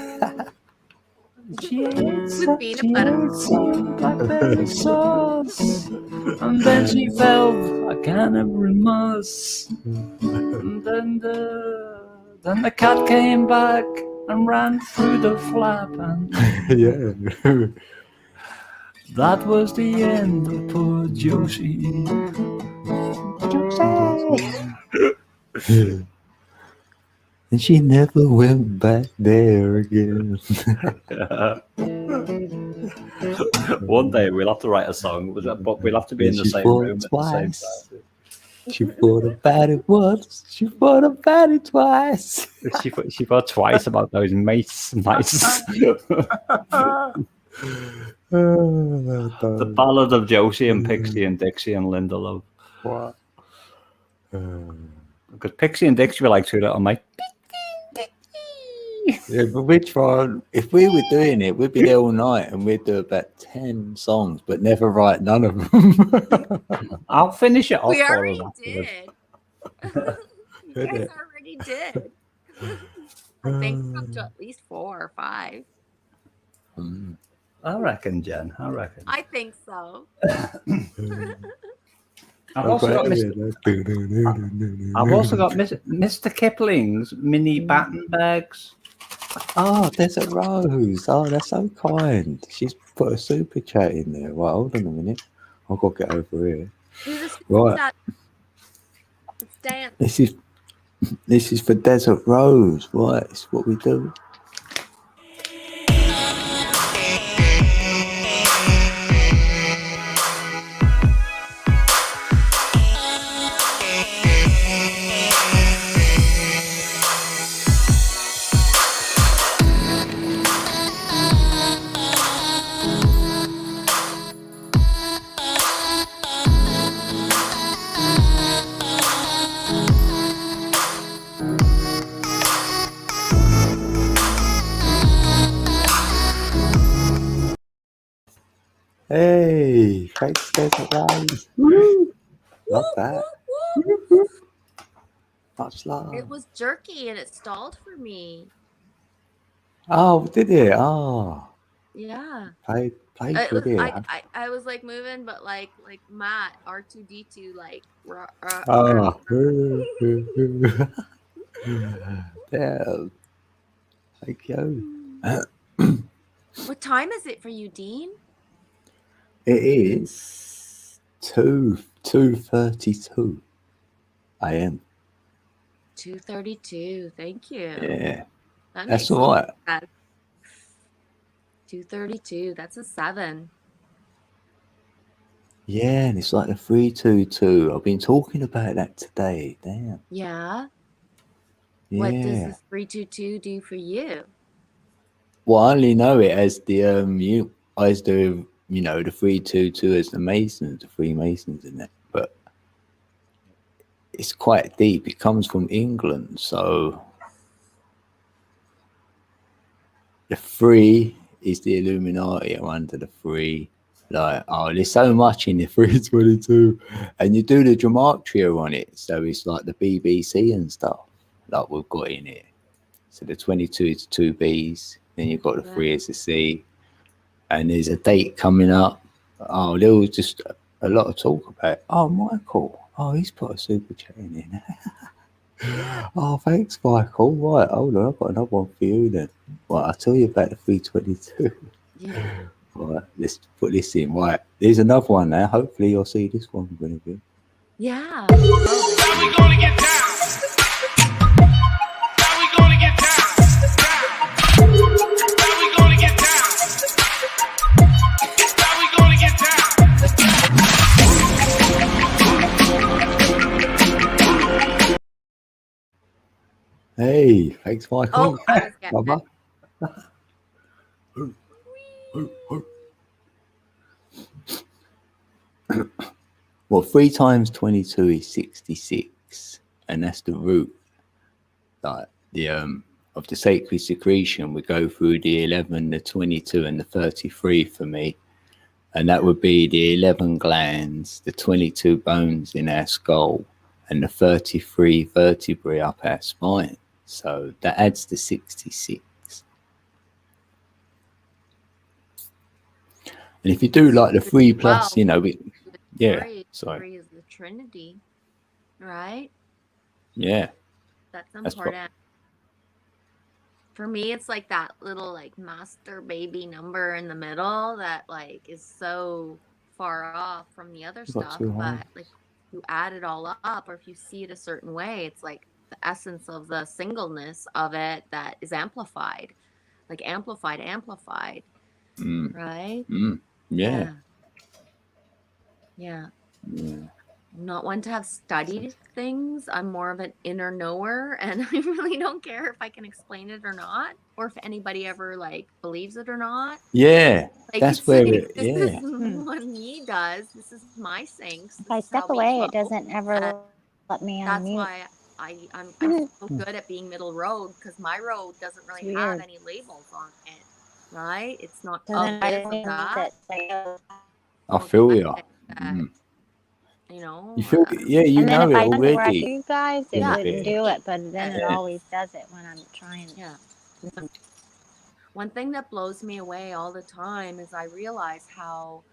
She ate With peanut butter. some blackberry sauce, and then she felt a kind of remorse. And then the cat came back and ran through the flap, and Yeah. that was the end of poor Josie. Josie. And she never went back there again. One day we'll have to write a song, but we'll have to be in the same room at the same time. She thought about it once. She thought about it twice. She thought twice about those mice. The Ballad of Josie and Pixie and Dixie and Linda Love. What? Because Pixie and Dixie were like two little mice. Yeah, but we'd try. If we were doing it, we'd be there all night, and we'd do about 10 songs, but never write none of them. I'll finish it off. We for already them afterwards. did. You guys already did. I think we're up to at least 4 or 5. I reckon, Jen. I reckon. I think so. I've also got Mr. Kipling's mini baton bags. Oh, there's a Rose. Oh, that's so kind. She's put a super chat in there. Right, hold on a minute. I've got to get over here. Right. Let's dance. This is for Desert Rose. Right, it's what we do. Hey, thanks, Desert Rose. Love that. Much love. It was jerky and it stalled for me. Oh, did it? Oh, Yeah. play It good was, here. I was like moving, but like Matt R2D2 like. Oh. Damn. Thank you. What time is it for you, Dean? It is 2:32 a.m. 2:32. Thank you. Yeah, That that's makes all right. sense. 2:32. That's a 7. Yeah, and it's like the 322. I've been talking about that today. Damn. Yeah. Yeah. What does this 322 do for you? Well, I only know it as the you guys do, the 322 as the Masons, the Freemasons in it, but it's quite deep. It comes from England, so the 3 is the Illuminati are under the 3. Like, there's so much in the 322, and you do the gematria on it, so it's like the BBC and stuff like we've got in it. So the 22 is 2 B's, then you've got the 3 as a C, and there's a date coming up. There was just a lot of talk about. Oh, Michael. Oh, he's put a super chat in. Oh, thanks, Michael. Right, hold on, I've got another one for you then. Right, I'll tell you about the 322. Yeah. Right, let's put this in. Right, there's another one now. Hopefully you'll see this one when it be. Yeah. How we gonna get down? How we gonna get down? How we gonna get down? How we gonna get down? Hey, thanks, Michael. Oh, I was getting Bye-bye. Well, 3 times 22 is 66, and that's the root. Like the of the sacred secretion, we go through the 11, the 22, and the 33 for me, and that would be the 11 glands, the 22 bones in our skull, and the 33 vertebrae up our spine. So that adds to 66. And if you do like the 3 plus, Three sorry. is the Trinity, right? Yeah. That's That's important. For me, it's like that little like master baby number in the middle that like is so far off from the other got stuff. 2 high. But like if you add it all up, or if you see it a certain way, it's like the essence of the singleness of it that is amplified, like amplified, right? Yeah. Yeah. Yeah. I'm not one to have studied things. I'm more of an inner knower, and I really don't care if I can explain it or not, or if anybody ever like believes it or not. Yeah, Like, that's it's where like, it. this Yeah. is what he does. This is my sinks. If I step away, it doesn't ever let me That's unmute. why I'm so good at being middle road because my road doesn't really have any labels on it, right? It's not of this or that. I feel you. You know, You feel, yeah, you And then know if it I did where I already. you guys, it Yeah. wouldn't do it, but then it Yeah. always does it when I'm trying. Yeah. One thing that blows me away all the time is I realize how,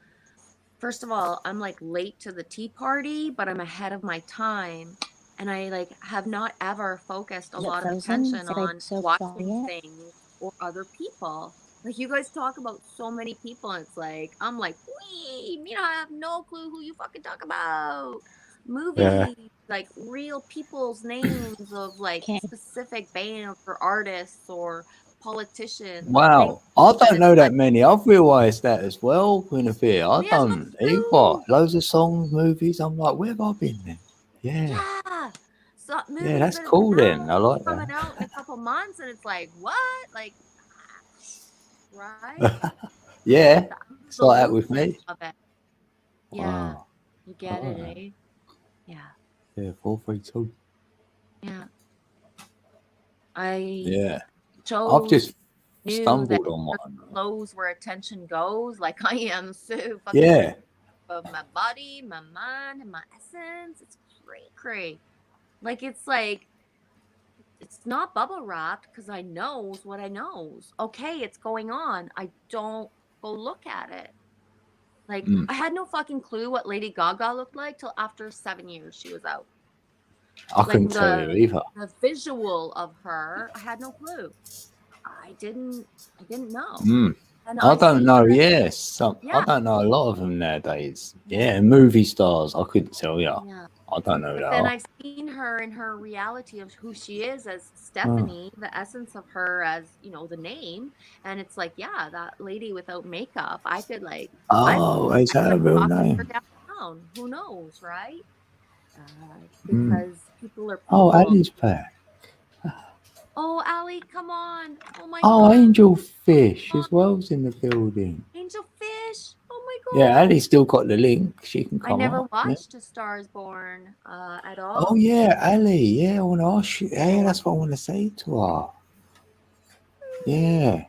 first of all, I'm like late to the tea party, but I'm ahead of my time. And I like have not ever focused a Is it lot of frozen? attention Is it on so watching quiet? things or other people. Like you guys talk about so many people, and it's like I'm like, wee, you know, I have no clue who you fucking talk about. Movies, like real people's names of like specific bands or artists or politicians. Like Wow, I don't know that many. I've realised that as well, Guinevere. I don't either. Loads of songs, movies. I'm like, where have I been then? Yeah. Yeah. So movies Yeah, that's that have cool been then. I like coming that. out in a couple months, and it's like, what? Like, right? Yeah. It's like that with Absolutely me. love it. Yeah. Wow. You get it, Alright. eh? Yeah. Yeah, 432. Yeah. I Yeah. chose I've just knew that stumbled on one. flows where attention goes. Like I am so fucking Yeah. of my body, my mind, and my essence. It's cray. Like it's not bubble wrapped because I knows what I knows. Okay, it's going on. I don't go look at it. Like I had no fucking clue what Lady Gaga looked like till after 7 years she was out. I couldn't tell you either. The visual of her, I had no clue. I didn't know. And I don't seen know. her- Yes, I Yeah. don't know a lot of them nowadays. Yeah, movie stars. I couldn't tell you. Yeah. I don't know But then that. I've seen her in her reality of who she is as Stephanie, the essence of her as, you know, the name. And it's like, yeah, that lady without makeup, I could like, Oh, is that a real name? downtown. Who knows, right? Because people are Oh, people. Ali's back. Oh, Ali, come on. Oh my Oh, God. Angel Fish as well's in the building. Angel Fish. Oh my God. Yeah, Ali's still got the link. She can come I never up. Yeah. watched A Star is Born at all. Oh yeah, Ali. Yeah, I want to ask you. Yeah, that's what I want to say to her. Yeah,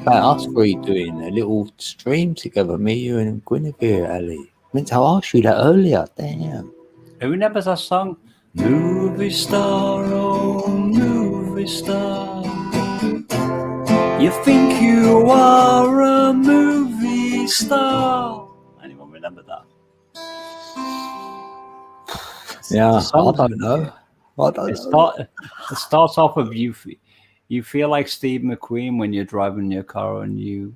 about us three doing a little stream together, me, you, and Guinevere. Ali. Meant to ask you that earlier. Damn. Who never that song? Movie star, oh movie star. You think you are a movie star? Anyone remember that? Yeah, I don't know. It starts off with you feel like Steve McQueen when you're driving your car, and you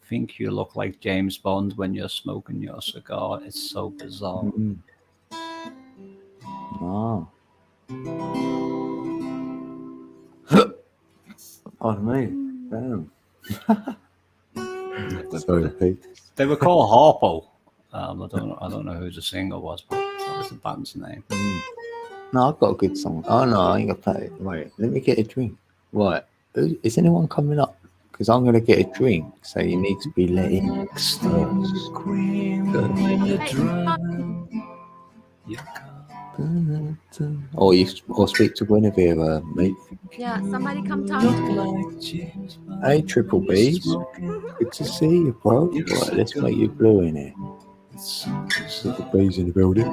think you look like James Bond when you're smoking your cigar. It's so bizarre. Oh. Pardon me. Damn. Sorry, Pete. They were called Harpo. I don't know who the singer was, but that was the band's name. No, I've got a good song. Oh no, I ain't gonna play it. Wait, let me get a drink. Right, is anyone coming up? Because I'm gonna get a drink, so you need to be letting. Or speak to Guinevere, mate. Yeah, somebody come talk to me. Hey, Triple B's. Good to see you, bro. Right, let's make you blue in here. Triple B's in the building.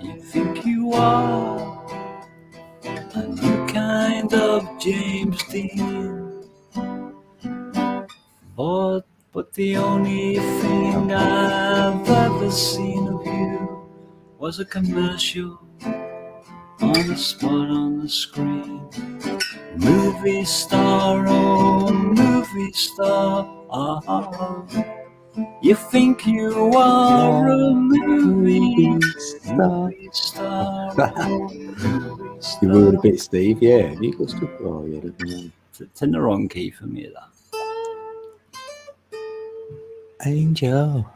You think you are a new kind of James Dean, but the only thing I've ever seen of you was a commercial on the spot on the screen. Movie star, oh movie star. You think you are a movie star. You ruined a bit, Steve. Yeah, you got stuff. Oh, yeah. It's in the wrong key for me, that. Angel.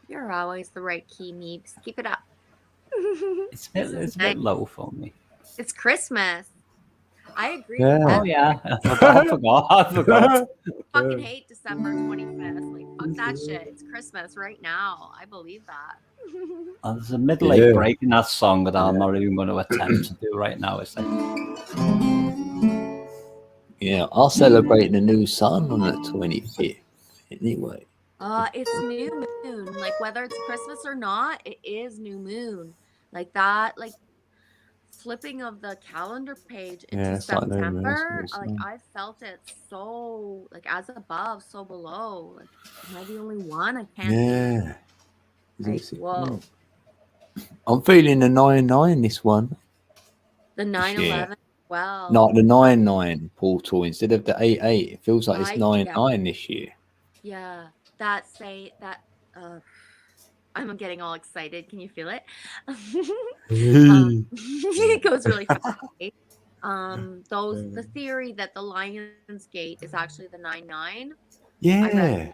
You're always the right key, Meeps. Keep it up. It's a bit low for me. It's Christmas. I agree. Yeah. With that. Oh yeah, I forgot. I fucking hate December 25th. Like, fuck that shit. It's Christmas right now. I believe that. There's a middle-eight break in that song that I'm Yeah. not even going to attempt to do right now. It's like, yeah, I'll celebrate the new sun on the 25th. Anyway. It's new moon. Like whether it's Christmas or not, it is new moon. Like that, like flipping of the calendar page into Yeah, it's like no moon, September. it's Like no- I felt it so like as above, so below. Like, am I the only one? I can't Yeah. be. Like, whoa. I'm feeling the 9-9 this one. The 9/11. Well, Not the 9-9 portal instead of the 8-8. It feels like it's 9-9 yeah. this year. Yeah, that say that I'm getting all excited. Can you feel it? It goes really fast. The theory that the Lion's Gate is actually the 9-9. Yeah.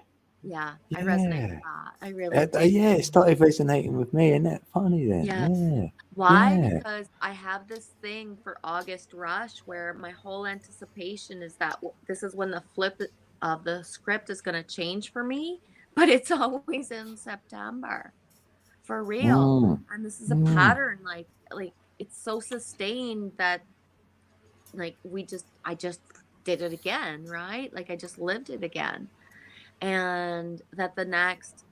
I resonate with that. I really do. Yeah, it started resonating with me. Isn't that funny then? Yeah. Why? Yeah. Because I have this thing for August Rush where my whole anticipation is that this is when the flip of the script is going to change for me, but it's always in September. For real. And this is a pattern, like it's so sustained that like I just did it again, right? Like I just lived it again. And that the next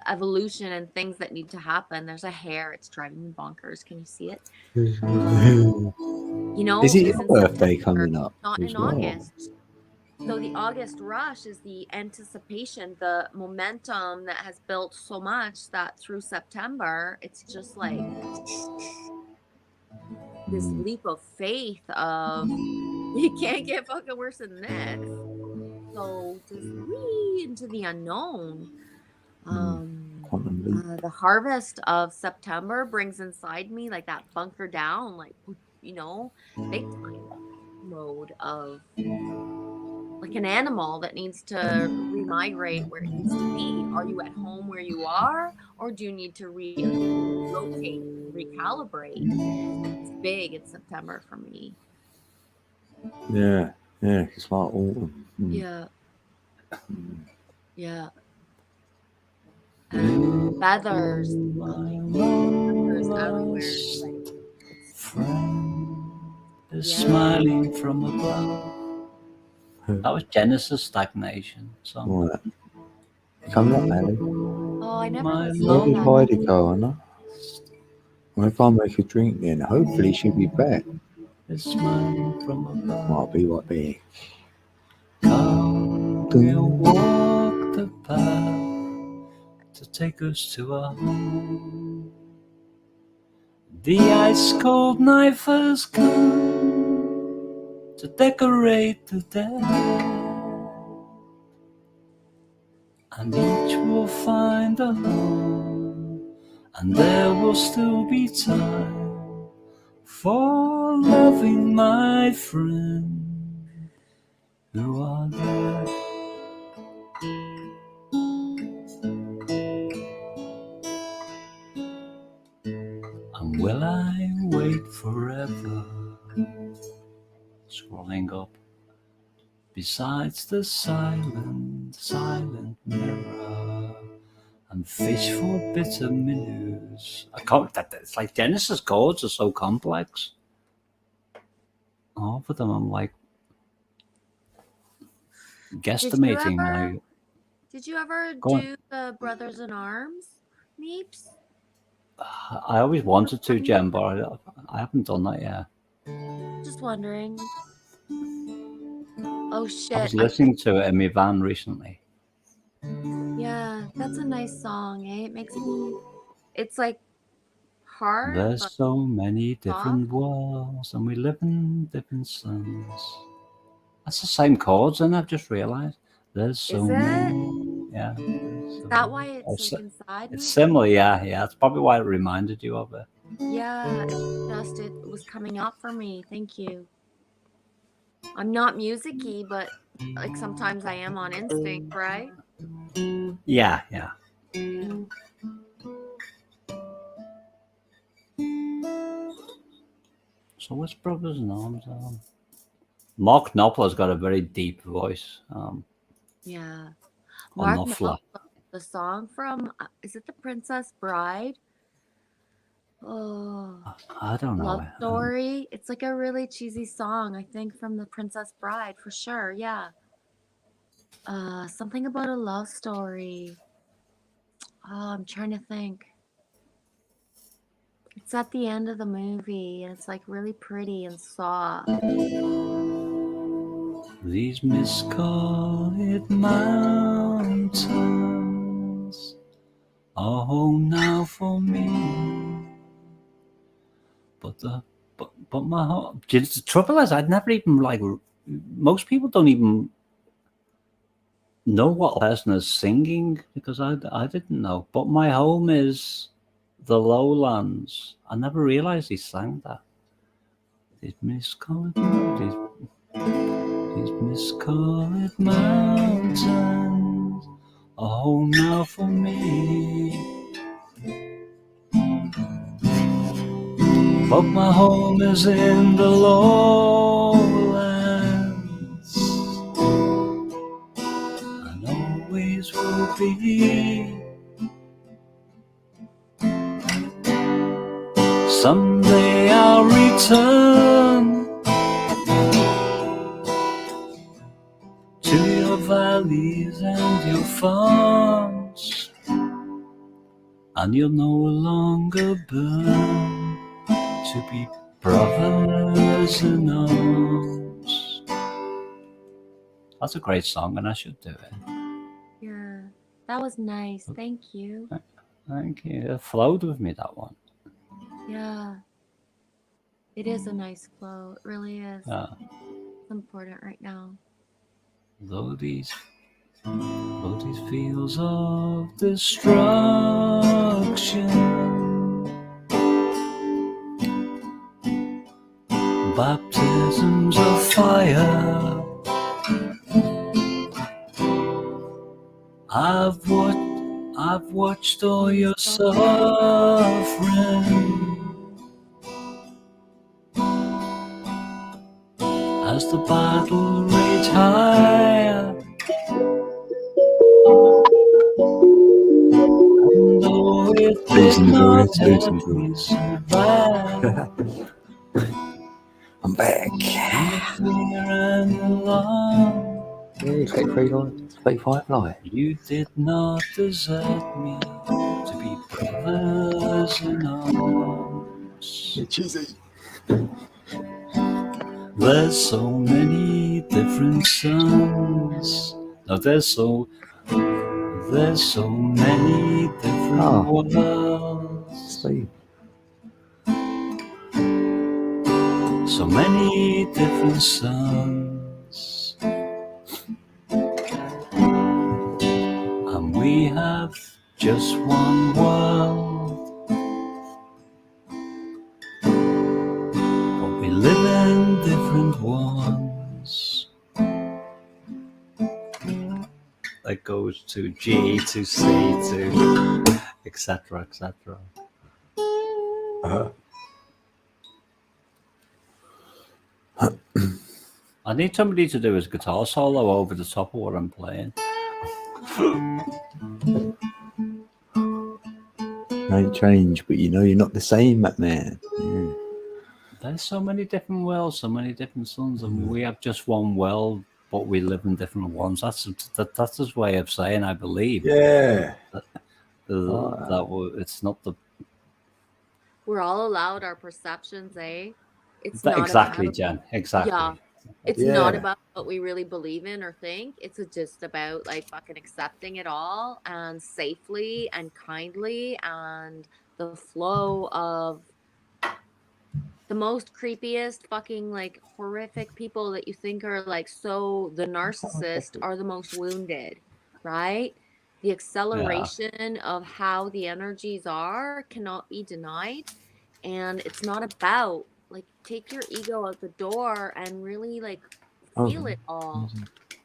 evolution and things that need to happen, there's a hair, it's driving me bonkers. Can you see it? You know, Is it it's your in birthday September, coming up? not as in well? August. So the August rush is the anticipation, the momentum that has built so much that through September, it's just like this leap of faith of you can't get fucking worse than this. So just wee into the unknown. The harvest of September brings inside me like that bunker down, like, you know, big time mode of like an animal that needs to remigrate where it needs to be. Are you at home where you are, or do you need to rotate, recalibrate? It's big in September for me. Yeah, it's like autumn. Yeah. Yeah. And feathers everywhere. Like, smiling from above. That was Genesis Stagnation song. What? Coming up, Ellie. Oh, I never Where listened did to Heidi go, Anna? Well, if I make a drink then, hopefully she'll be back. Smiling from above. I'll be right back. Come, we'll walk the path to take us to our home. The ice cold night has come to decorate the day, and each will find a home, and there will still be time for loving my friend who are there. And will I wait forever? Scrolling up besides the silent mirror, and fish for bitter minutes. It's like Genesis chords are so complex. Half of them I'm like guesstimating. Did you ever do the Brothers in Arms meeps? I always wanted to, Jen, but I haven't done that yet. Just wondering. Oh shit! I was listening to it in my van recently. Yeah, that's a nice song, eh? It makes me. It's like hard. There's so many different worlds, and we live in different suns. That's the same chords, and I've just realized there's so many. Yeah. Is that why it's like inside me? It's similar, yeah. That's probably why it reminded you of it. Yeah, it was coming up for me. Thank you. I'm not music-y, but like sometimes I am on instinct, right? Yeah. So what's Brothers in Arms? Mark Knopfler's got a very deep voice. Yeah. Mark Knopfler. the song from is it The Princess Bride? Oh, I don't know. Love Story. It's like a really cheesy song, I think, from The Princess Bride for sure. Yeah. Something about a love story. Oh, I'm trying to think. It's at the end of the movie, and it's like really pretty and soft. These miscalled mountains are home now for me. But my heart. The trouble is, I'd never even like. Most people don't even know what person is singing because I didn't know. But my home is the lowlands. I never realized he sang that. These miscalled mountains are home now for me. But my home is in the lowlands and always will be. Someday I'll return to your valleys and your farms, and you'll no longer burn to be brothers in arms. That's a great song, and I should do it. Yeah, that was nice. Thank you. Thank you. It flowed with me, that one. Yeah. It is a nice flow. It really is. Yeah. It's important right now. Though these fields of destruction, baptisms of fire, I've watched all your suffering as the battle raged higher. And though it did not let me survive, I'm back. Yeah, take 35 light. You did not desert me to be brothers in arms. Cheesy. There's so many different suns. No, there's so many different worlds. Steve. So many different suns. And we have just one world. But we live in different ones. That goes to G to C to etc. etc. I need somebody to do his guitar solo over the top of what I'm playing. No change, but you know you're not the same, man. Yeah. There's so many different worlds, so many different suns, and we have just one world, but we live in different ones. That's his way of saying, I believe. Yeah. It's not the. We're all allowed our perceptions, eh? It's Not not exactly, about, Jen. Exactly. Yeah. It's not about what we really believe in or think. It's just about like fucking accepting it all and safely and kindly and the flow of the most creepiest fucking like horrific people that you think are like so the narcissist are the most wounded, right? The acceleration of how the energies are cannot be denied. And it's not about like take your ego out the door and really like feel it all.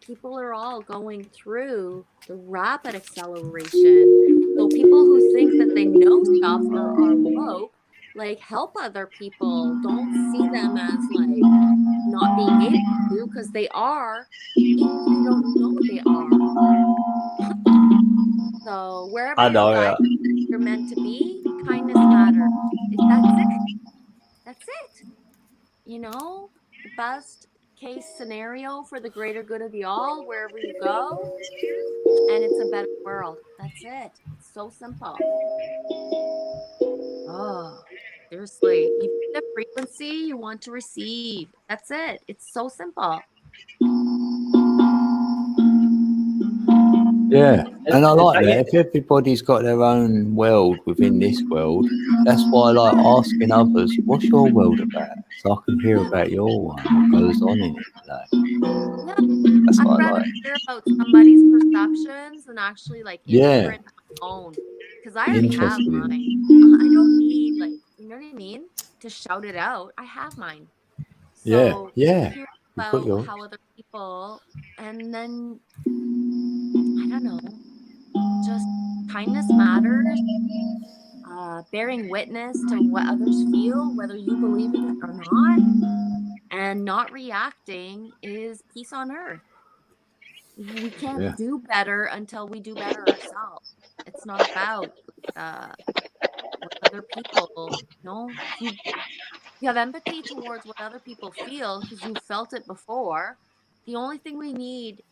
People are all going through the rapid acceleration. So people who think that they know stuff or are woke, like help other people. Don't see them as like not being able to, because they are, even if you don't know they are. So wherever I you're know, yeah. guided, you're meant to be, kindness matters. That's it. That's it. You know, the best case scenario for the greater good of the all, wherever you go, and it's a better world. That's it. It's so simple. Oh, seriously. You see the frequency you want to receive. That's it. It's so simple. Yeah, and I like It's- that. If everybody's got their own world within this world, that's why I like asking others, "What's your world about?" So I can hear about your one, what goes on in it. Like, Yeah. that's I'd what I rather like. hear about somebody's perceptions than actually like Yeah. interpret my own. Because I already have Interesting. mine. I don't need like, you know what I mean? To shout it out. I have mine. Yeah, So yeah. hear You got about yours. how other people, and then I don't know, just kindness matters. Bearing witness to what others feel, whether you believe in it or not, and not reacting is peace on earth. We can't Yeah. do better until we do better ourselves. It's not about what other people, if you have empathy towards what other people feel because you felt it before. The only thing we need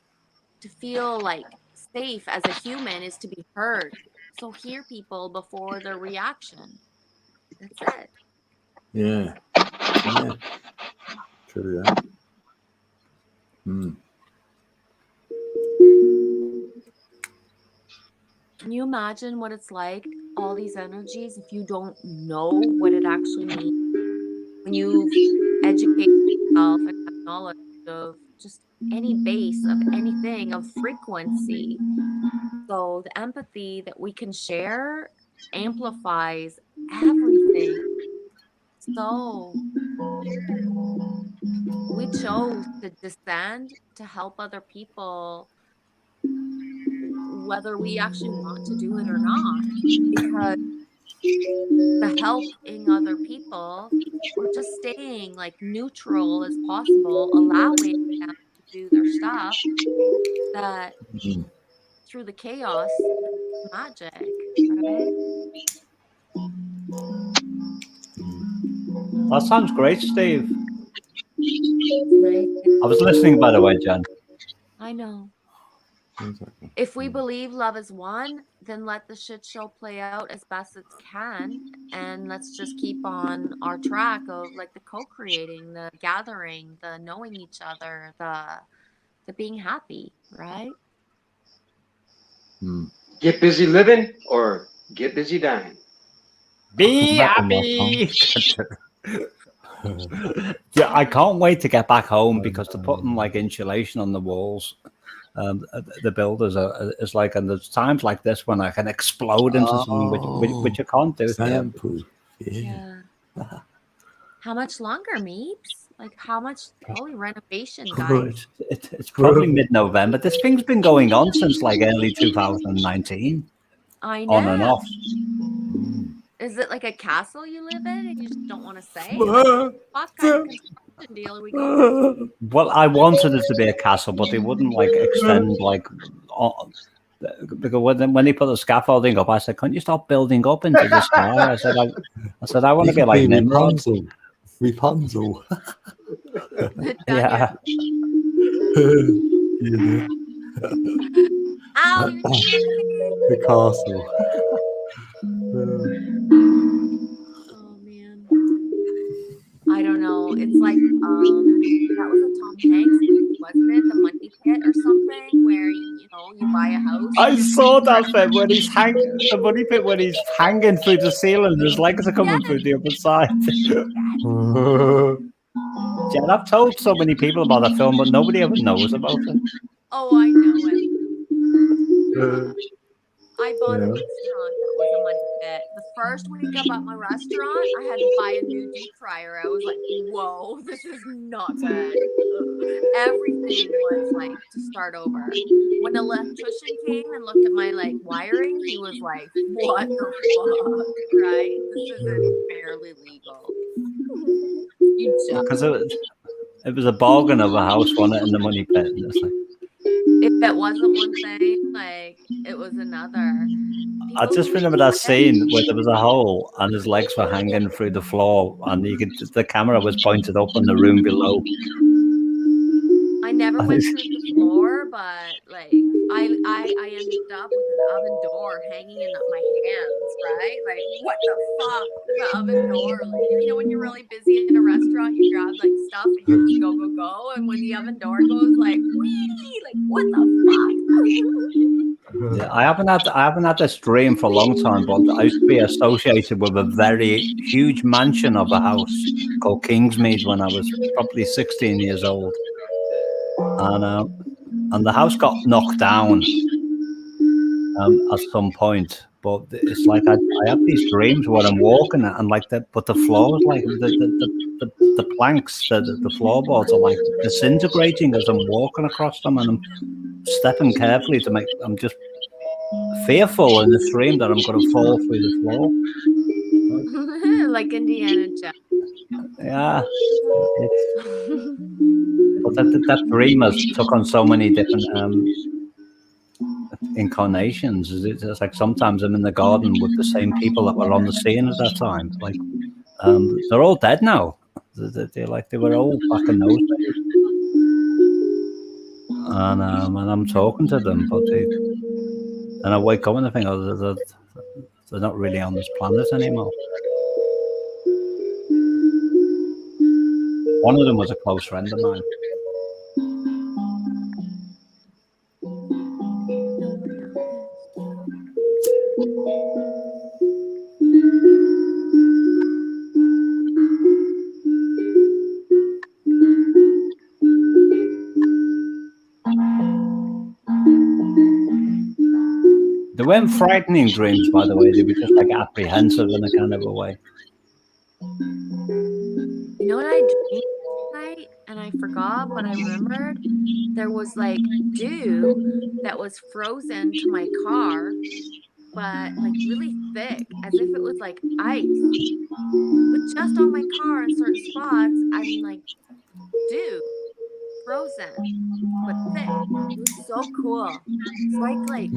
to feel like safe as a human is to be heard. So hear people before their reaction. That's it. Yeah. Yeah. True that. Can you imagine what it's like, all these energies, if you don't know what it actually means? When you've educated yourself and have knowledge of just any base of anything, of frequency. So the empathy that we can share amplifies everything. So we chose to descend to help other people, whether we actually want to do it or not, because the helping other people or just staying like neutral as possible, allowing them to do their stuff, that through the chaos, magic, right? That sounds great, Steve. Nice. I was listening, by the way, Jen. I know. If we believe love is one, then let the shit show play out as best it can, and let's just keep on our track of like the co-creating, the gathering, the knowing each other, the being happy, right? Get busy living or get busy dying. Be happy. Yeah, I can't wait to get back home because they're putting like insulation on the walls. The builders is like, and there's times like this when I can explode into something which I can't do. Soundproof. Yeah. How much longer, Meeps? Like how much? Holy renovation, guys. It's probably mid-November. This thing's been going on since like early 2019. I know. On and off. Is it like a castle you live in and you just don't want to say? Like, what kind of construction deal are we going? Well, I wanted it to be a castle, but they wouldn't like extend like because when they put the scaffolding up, I said, "Can't you stop building up into the sky?" I said, "I want to be like Nimrod." Rapunzel. Yeah. Ow, The castle. Oh man. I don't know. It's like that was a Tom Hanks movie, wasn't it? The Money Pit or something, where you buy a house. I saw that bit when he's the money pit when he's hanging through the ceiling and his legs are coming through the other side. Jen, I've told so many people about that film, but nobody ever knows about it. Oh, I know it. I bought a restaurant that was a Money Pit. The first week I bought my restaurant, I had to buy a new deep fryer. I was like, whoa, this is not good. Everything was like to start over. When the electrician came and looked at my like wiring, he was like, what the fuck, right? This isn't barely legal. Because it was a bargain of a house, wasn't it, in the Money Pit? And it's like, if it wasn't one thing, like it was another. I just remember that scene where there was a hole and his legs were hanging through the floor, and the camera was pointed up on the room below. I never went through the floor, but like I ended up with an oven door hanging in my hands, right? Like what the fuck? The oven door, like you know when you're really busy in a restaurant, you grab like stuff and you just go, and when the oven door goes like wee, like what the fuck? Yeah, I haven't had this dream for a long time, but I used to be associated with a very huge mansion of a house called Kingsmead when I was probably 16 years old, and the house got knocked down at some point. But it's like I have these dreams where I'm walking and like but the floors, like the planks, the floorboards are like disintegrating as I'm walking across them, and I'm stepping carefully to make. I'm just fearful in this dream that I'm going to fall through the floor. Like Indiana Jones. Yeah. But that dream has took on so many different incarnations. It's like sometimes I'm in the garden with the same people that were on the scene at that time. Like they're all dead now. They're like they were old back in those days. And I'm talking to them, but and I wake up and I think, oh, they're not really on this planet anymore. One of them was a close friend of mine. They weren't frightening dreams, by the way. They were just like apprehensive in a kind of a way. You know what I dreamed last night and I forgot, but I remembered there was like dew that was frozen to my car, but like really thick, as if it was like ice, but just on my car in certain spots, and like dew, frozen, but thick. It was so cool. It's like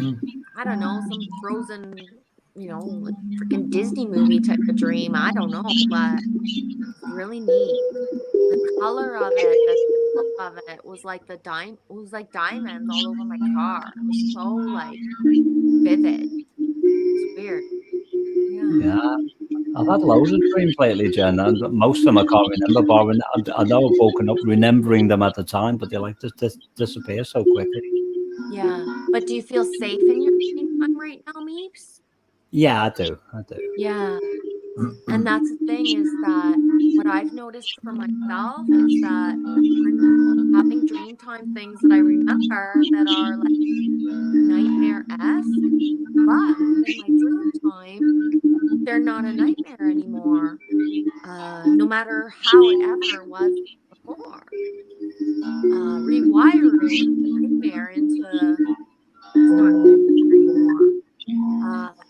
I don't know, some frozen, like freaking Disney movie type of dream. I don't know, but it's really neat. The color of it, the feel of it was like it was like diamonds all over my car. It was so like vivid. It's weird. Yeah. I've had loads of dreams lately, Jen, and most of them I can't remember, but I know I've woken up remembering them at the time, but they like just disappear so quickly. Yeah. But do you feel safe in your dream time right now, Meeps? Yeah, I do. Yeah. And that's the thing, is that what I've noticed for myself is that I'm having dream time things that I remember that are like nightmare-esque, but within my dream time, they're not a nightmare anymore. No matter how it ever was before. Rewiring the nightmare into it's not anymore.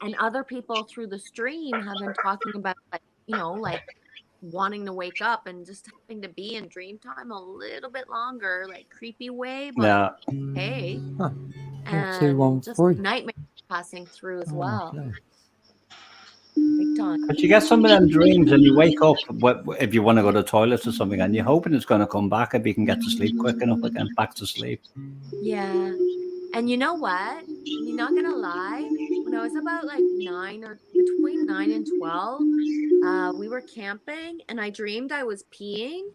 And other people through the stream have been talking about like wanting to wake up and just having to be in dream time a little bit longer, like creepy way, but Yeah. hey. Huh. And just 213. nightmare passing through as Oh, well. okay. Big time. But you get some of them dreams and you wake up if you want to go to the toilet or something, and you're hoping it's going to come back if you can get to sleep quick enough again, back to sleep. Yeah. And you know what? I'm not gonna lie. When I was about like between 9 and 12, we were camping and I dreamed I was peeing.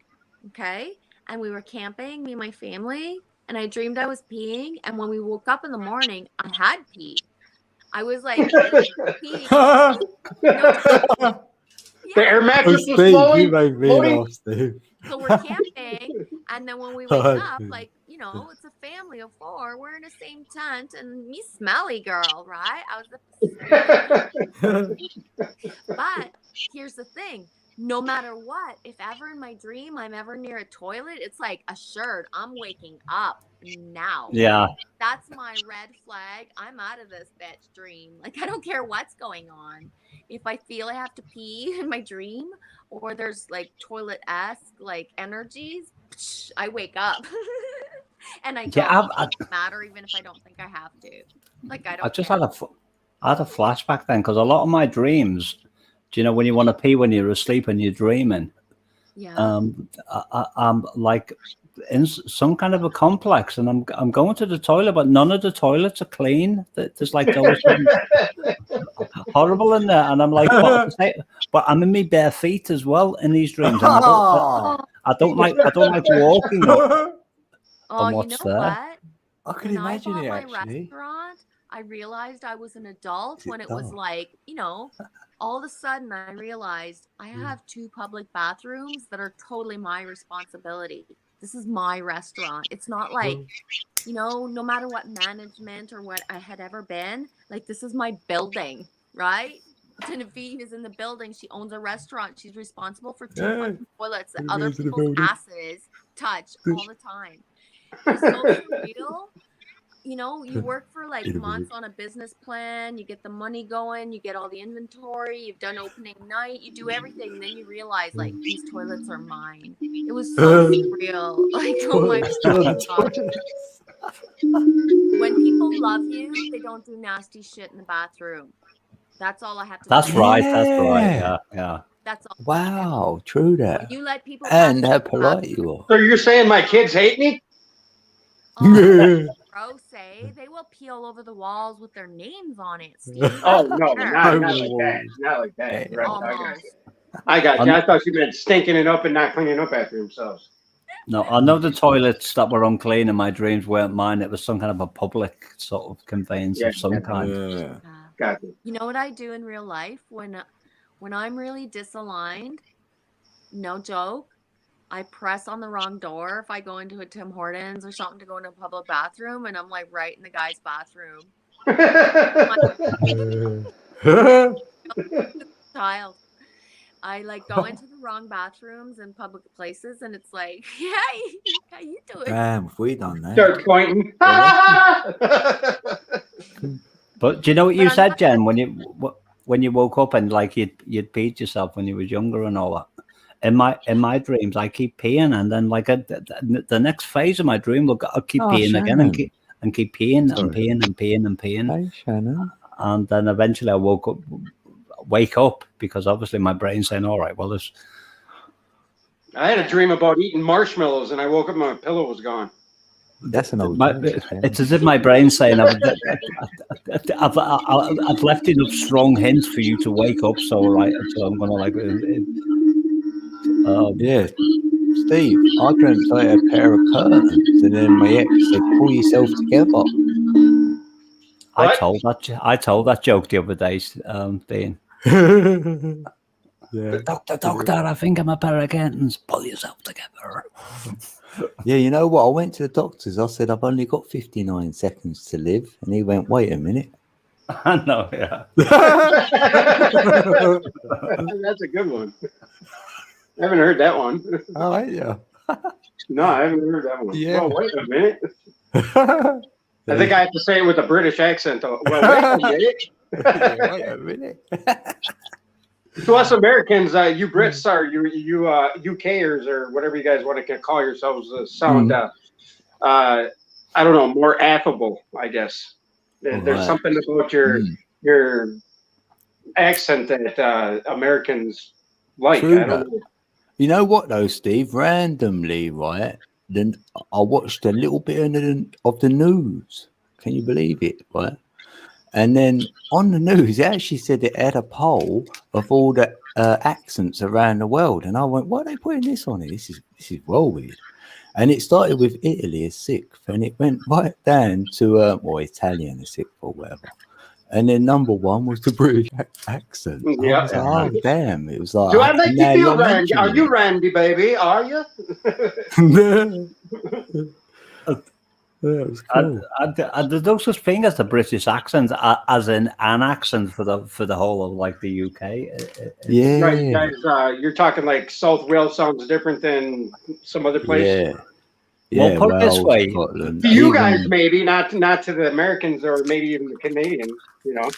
Okay. And we were camping, me and my family, and I dreamed I was peeing. And when we woke up in the morning, I had peed. I was like peeing. The air mattress was Steve, flowing. you made me laugh, Steve. So we're camping, and then when we wake up, like, it's a family of 4. We're in the same tent, and me smelly girl, right? I was But here's the thing. No matter what, if ever in my dream I'm ever near a toilet, it's like assured I'm waking up now. Yeah. That's my red flag. I'm out of this bitch dream. Like, I don't care what's going on. If I feel I have to pee in my dream, or there's like toilet-esque like energies, I wake up. And I don't Yeah, it doesn't matter even if I don't think I have to. Like I don't I just care. I had a flashback then because a lot of my dreams, do you know when you want to pee when you're asleep and you're dreaming? Yeah. I'm like in some kind of a complex, and I'm going to the toilet, but none of the toilets are clean. There's like always something horrible in there, and I'm like, but I'm in my bare feet as well in these dreams, and I don't like walking up. Oh, you What's know there? what? I can When imagine I bought it my actually. restaurant, I realized I was an adult Is it when it was dark? like, you know, all of a sudden I realized I have 2 public bathrooms that are totally my responsibility. This is my restaurant. It's not like, you know, no matter what management or what I had ever been, like this is my building, right? Genevieve is in the building. She owns a restaurant. She's responsible for 2 fucking toilets that other Genevieve's in the people's building. asses touch all the time. It's so surreal. You know, you work for like months on a business plan, you get the money going, you get all the inventory, you've done opening night, you do everything, and then you realize like these toilets are mine. It was so surreal. Like, oh my God. When people love you, they don't do nasty shit in the bathroom. That's all I have to That's say. right. That's right. Yeah. That's all. Wow, true that. You let people And pass how polite you are. So you're saying my kids hate me? Bro say they will pee all over the walls with their names on it, Steve. Oh no, There. not like that. Not like that. Right. Almost. I got you. I thought you meant stinking it up and not cleaning up after themselves. No, I know the toilets that were unclean in my dreams weren't mine. It was some kind of a public sort of conveyance of some kind. Yeah. Got you. You know what I do in real life when I'm really disaligned? No joke. I press on the wrong door if I go into a Tim Hortons or something to go into a public bathroom, and I'm like right in the guy's bathroom. Child. I like go into the wrong bathrooms in public places, and it's like, yeah, how you doing? Damn, if we done that. Start pointing. But do you know what you said, Jen, when you woke up and like you'd peed yourself when you was younger and all that? In my dreams, I keep peeing, and then like the next phase of my dream, I'll keep peeing again and keep peeing and peeing and peeing and peeing. Hey, Shannon. And then eventually I wake up because obviously my brain's saying, all right, well, this. I had a dream about eating marshmallows, and I woke up and my pillow was gone. That's an old. It's as if my brain's saying, I've left enough strong hints for you to wake up, so I'm gonna like. Yeah, Steve, I dreamt I had a pair of curtains, and then my ex said, "Pull yourself together." I told that joke the other day, Dean. Yeah. Doctor, I think I'm a pair of curtains. Pull yourself together. Yeah, you know what? I went to the doctors. I said, I've only got 59 seconds to live. And he went, wait a minute. I know, yeah. That's a good one. I haven't heard that one. Oh, yeah. No, I haven't heard that one. Yeah. Well, wait a minute. I think I have to say it with a British accent, though. Well, wait a minute. Yeah, wait a minute. To us Americans, you Brits are you UKers or whatever you guys want to call yourselves sound I don't know, more affable, I guess. There's something about your accent that Americans like. True, I don't know. You know what though, Steve? Randomly, right? Then I watched a little bit of the news. Can you believe it? Right? And then on the news, it actually said it had a poll of all the accents around the world. And I went, why are they putting this on it? This is well weird. And it started with Italy as sixth, and it went right down to Italian as sixth or whatever. And then number one was the British accent. Yeah. I was like, oh damn! It was like, Do I make you now feel you're Randy? Are mentioning you Randy, baby? Are you? Yeah, it was cool. There's no such thing as the British accent, as in an accent for the whole of like the UK. Yeah, right, guys. You're talking like South Wales sounds different than some other place. Yeah. Well, put it this way: to you guys, maybe not to the Americans or maybe even the Canadians. You know.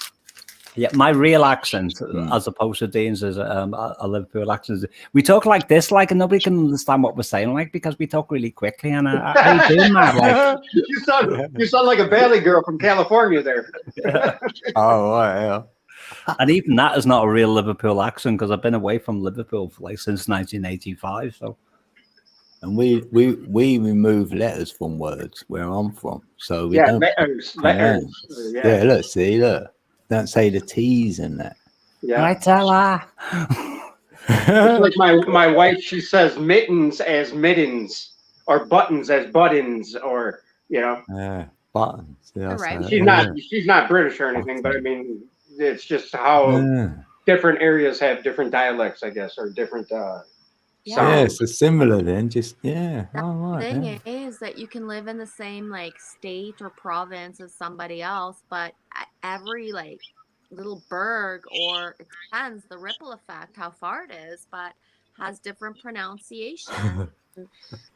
Yeah, my real accent, as opposed to Dean's, is a Liverpool accent. We talk like this, like, and nobody can understand what we're saying, like, because we talk really quickly. And how you doing, man? Like, you sound like a Valley girl from California there. Oh, right, yeah. And even that is not a real Liverpool accent, because I've been away from Liverpool for like since 1985. So, and we remove letters from words where I'm from, so we don't. letters. Yeah, look. Don't say the T's in that. Yeah. I tell her. It's like my wife, she says mittens as mittens, or buttons as buttons, or Yeah, buttons. Yeah, right. She's not British or anything, but I mean, it's just how different areas have different dialects, I guess, or different Yeah, so similar then. Just The thing is that you can live in the same like state or province as somebody else, but every like little burg, or it depends the ripple effect how far it is, but has different pronunciation,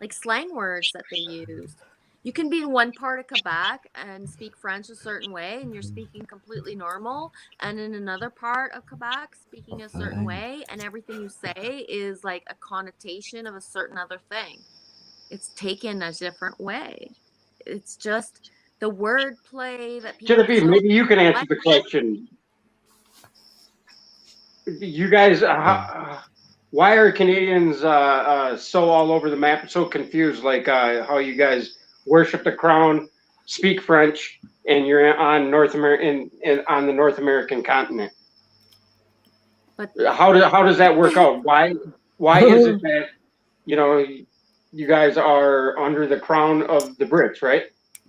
like slang words that they use. You can be in one part of Quebec and speak French a certain way, and you're speaking completely normal, and in another part of Quebec speaking a certain way, and everything you say is like a connotation of a certain other thing. It's taken a different way. It's just the word play that people. Genevieve, maybe you can answer the question. You guys, why are Canadians so all over the map, so confused? Like how you guys worship the crown, speak French, and you're on North American on the North American continent. But how does that work out? Why is it that you guys are under the crown of the Brits, right?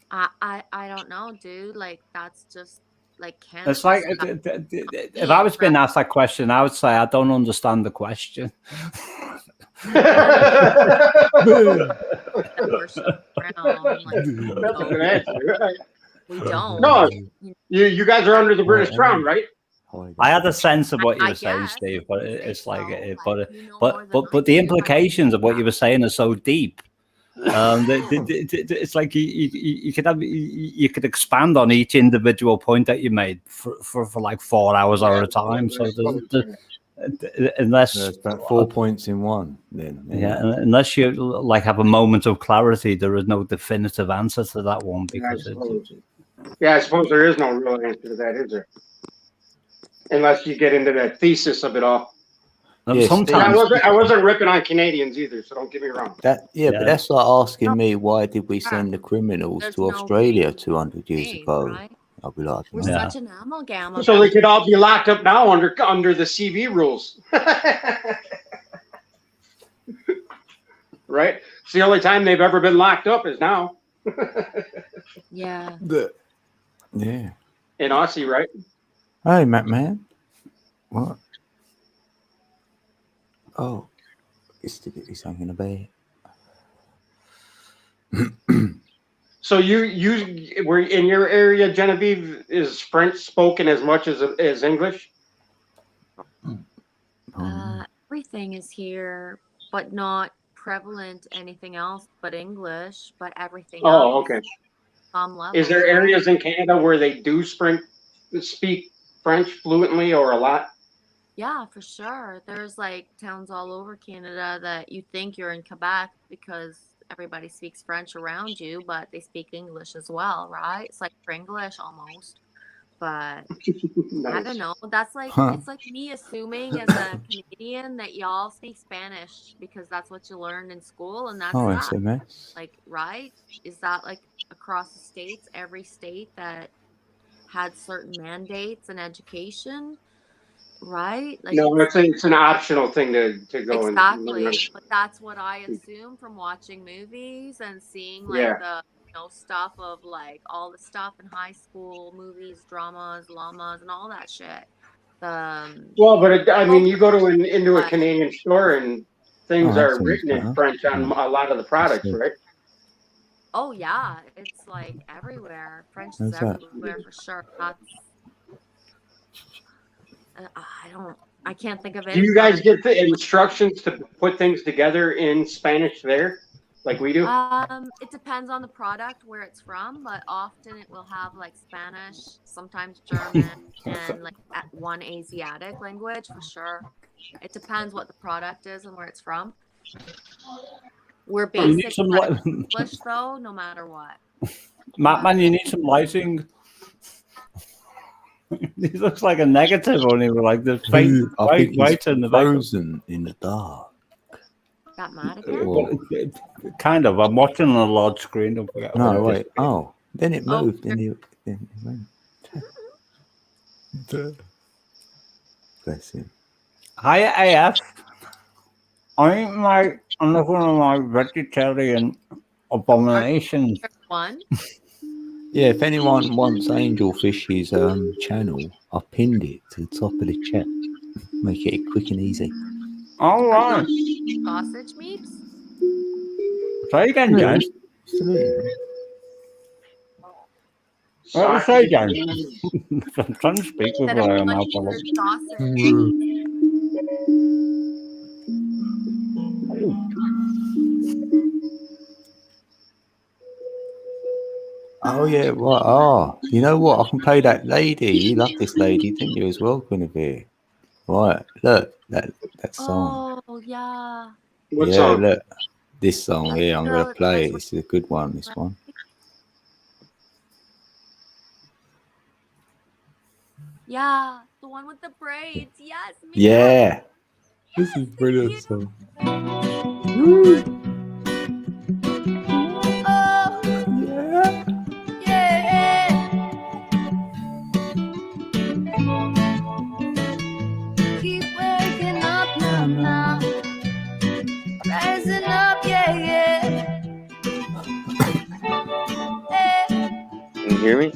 I don't know, dude. Like that's just like Canada. It's like if I was being asked that question, I would say I don't understand the question. We don't. No, you guys are under the British crown, right? I had a sense of what you were saying, Steve, but it's like, but the implications of what you were saying are so deep. It's like you could expand on each individual point that you made for like 4 hours at a time. So unless there's about 4 points in one, then unless you like have a moment of clarity, there is no definitive answer to that one because I suppose there is no real answer to that, is there? Unless you get into that thesis of it all. Sometimes I wasn't ripping on Canadians either, so don't get me wrong. But that's like asking me why did we send the criminals to Australia 200 years ago? Right? I'll be like, we're such an amalgam. So they could all be locked up now under the CB rules, right? It's the only time they've ever been locked up is now. Yeah. Yeah. In Aussie, right? Hey, man. What? Oh, it's hanging a bed. So you were in your area, Genevieve, is French spoken as much as English? Everything is here, but not prevalent anything else but English, but everything else. Oh, okay. Some level. Is there areas in Canada where they do speak French fluently or a lot? Yeah, for sure. There's like towns all over Canada that you think you're in Quebec because everybody speaks French around you, but they speak English as well, right? It's like English almost. But nice. I don't know. That's like it's like me assuming as a Canadian that y'all speak Spanish because that's what you learned in school, and that's not like right. Is that like across the states, every state that had certain mandates in education, right? Like no, it's an optional thing to go exactly. And but that's what I assume from watching movies and seeing like the stuff of like all the stuff in high school, movies, dramas, llamas, and all that shit. Well, but I mean, you go into a Canadian store and things are written in French on a lot of the products, right? Oh yeah, it's like everywhere. French is everywhere for sure. I can't think of it. Do you guys get the instructions to put things together in Spanish there? like we do? It depends on the product, where it's from, but often it will have like Spanish, sometimes German, and like one Asiatic language for sure. It depends what the product is and where it's from. We're basic English though, no matter what. Man, you need some lighting. He looks like a negative only with like the faint white in the frozen in the dark. Got mad again? Kind of. I'm watching on a large screen. Don't forget. No, wait. Oh, then it moved. Then it went. Bless him. Hi, AF. I'm looking at my vegetarian abominations. One. Yeah, if anyone wants Angelfish's channel, I pinned it to the top of the chat. Make it quick and easy. All right. Sausage meats? Say again, James. What was say, James? I'm trying to speak with my mouth. Oh yeah, right. Oh, you know what? I can play that lady. You love this lady, didn't you, as well, Guinevere? Right. Look, that song. Oh yeah. What song? Look, this song here. I'm gonna play it. It's a good one. This one. Yeah, the one with the braids. Yes. Yeah. This is brilliant song. Keep waking up now. Rising up, yeah. Can you hear me?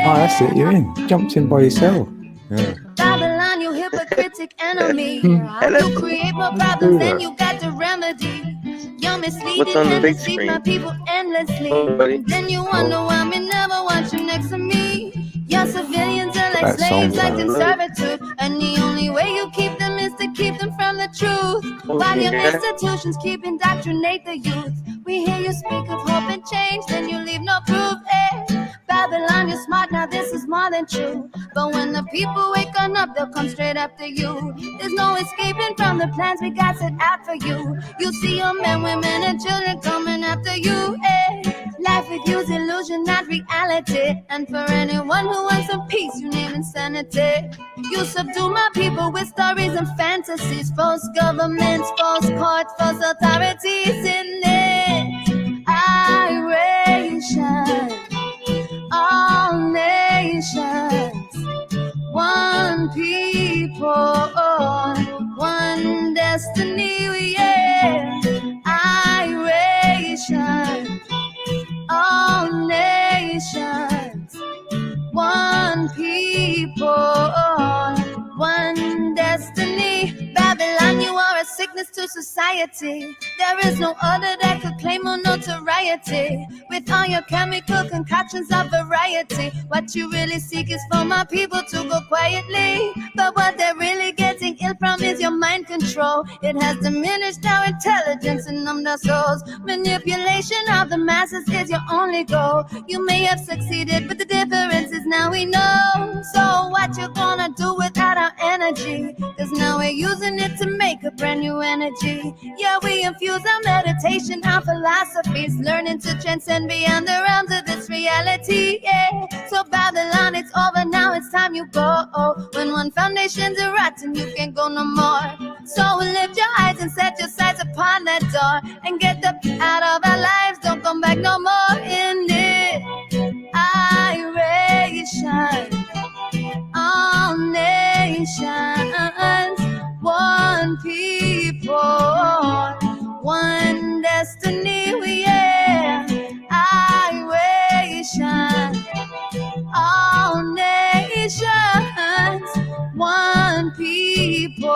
Oh, that's it. You're in. Jumped in by yourself. Yeah. Babylon, you hypocritic enemy. You create more problems than you got the remedy. You're misleading and deceive my people endlessly. Then you wonder why me never want you next to me. Your civilians are like slaves, like in servitude. And the only way you keep them is to keep them from the truth. While your institutions keep indoctrinate the youth. We hear you speak of hope and change, then you leave no proof. Babylon, you're smart, now this is more than true. But when the people wake on up, they'll come straight after you. There's no escaping from the plans we got set out for you. You see your men, women, and children coming after you. Life with you's illusion, not reality. And for anyone who wants some peace, you name insanity. You subdue my people with stories and fantasies. False governments, false courts, false authorities in this iration. All nations, one people, one destiny, yeah. Iration, all nations, one people, one destiny. Babylon, you are a sickness to society. There is no other that could claim more notoriety. With all your chemical concoctions of variety, what you really seek is for my people to go quietly. But what they're really getting ill from is your mind control. It has diminished our intelligence and numbed our souls. Manipulation of the masses is your only goal. You may have succeeded, but the difference is now we know. So what you gonna do without our energy? Cause now we're using it to make a brand new energy. Yeah, we infuse our meditation, our philosophies, learning to transcend beyond the realms of this reality. Yeah, so Babylon, it's over now, it's time you go. When one foundation's rotten, you can't go no more. So lift your eyes and set your sights upon that door and get the out of our lives. Don't come back no more in it. Iration, all nations, one people, one destiny, yeah. Iration, all nations, one people,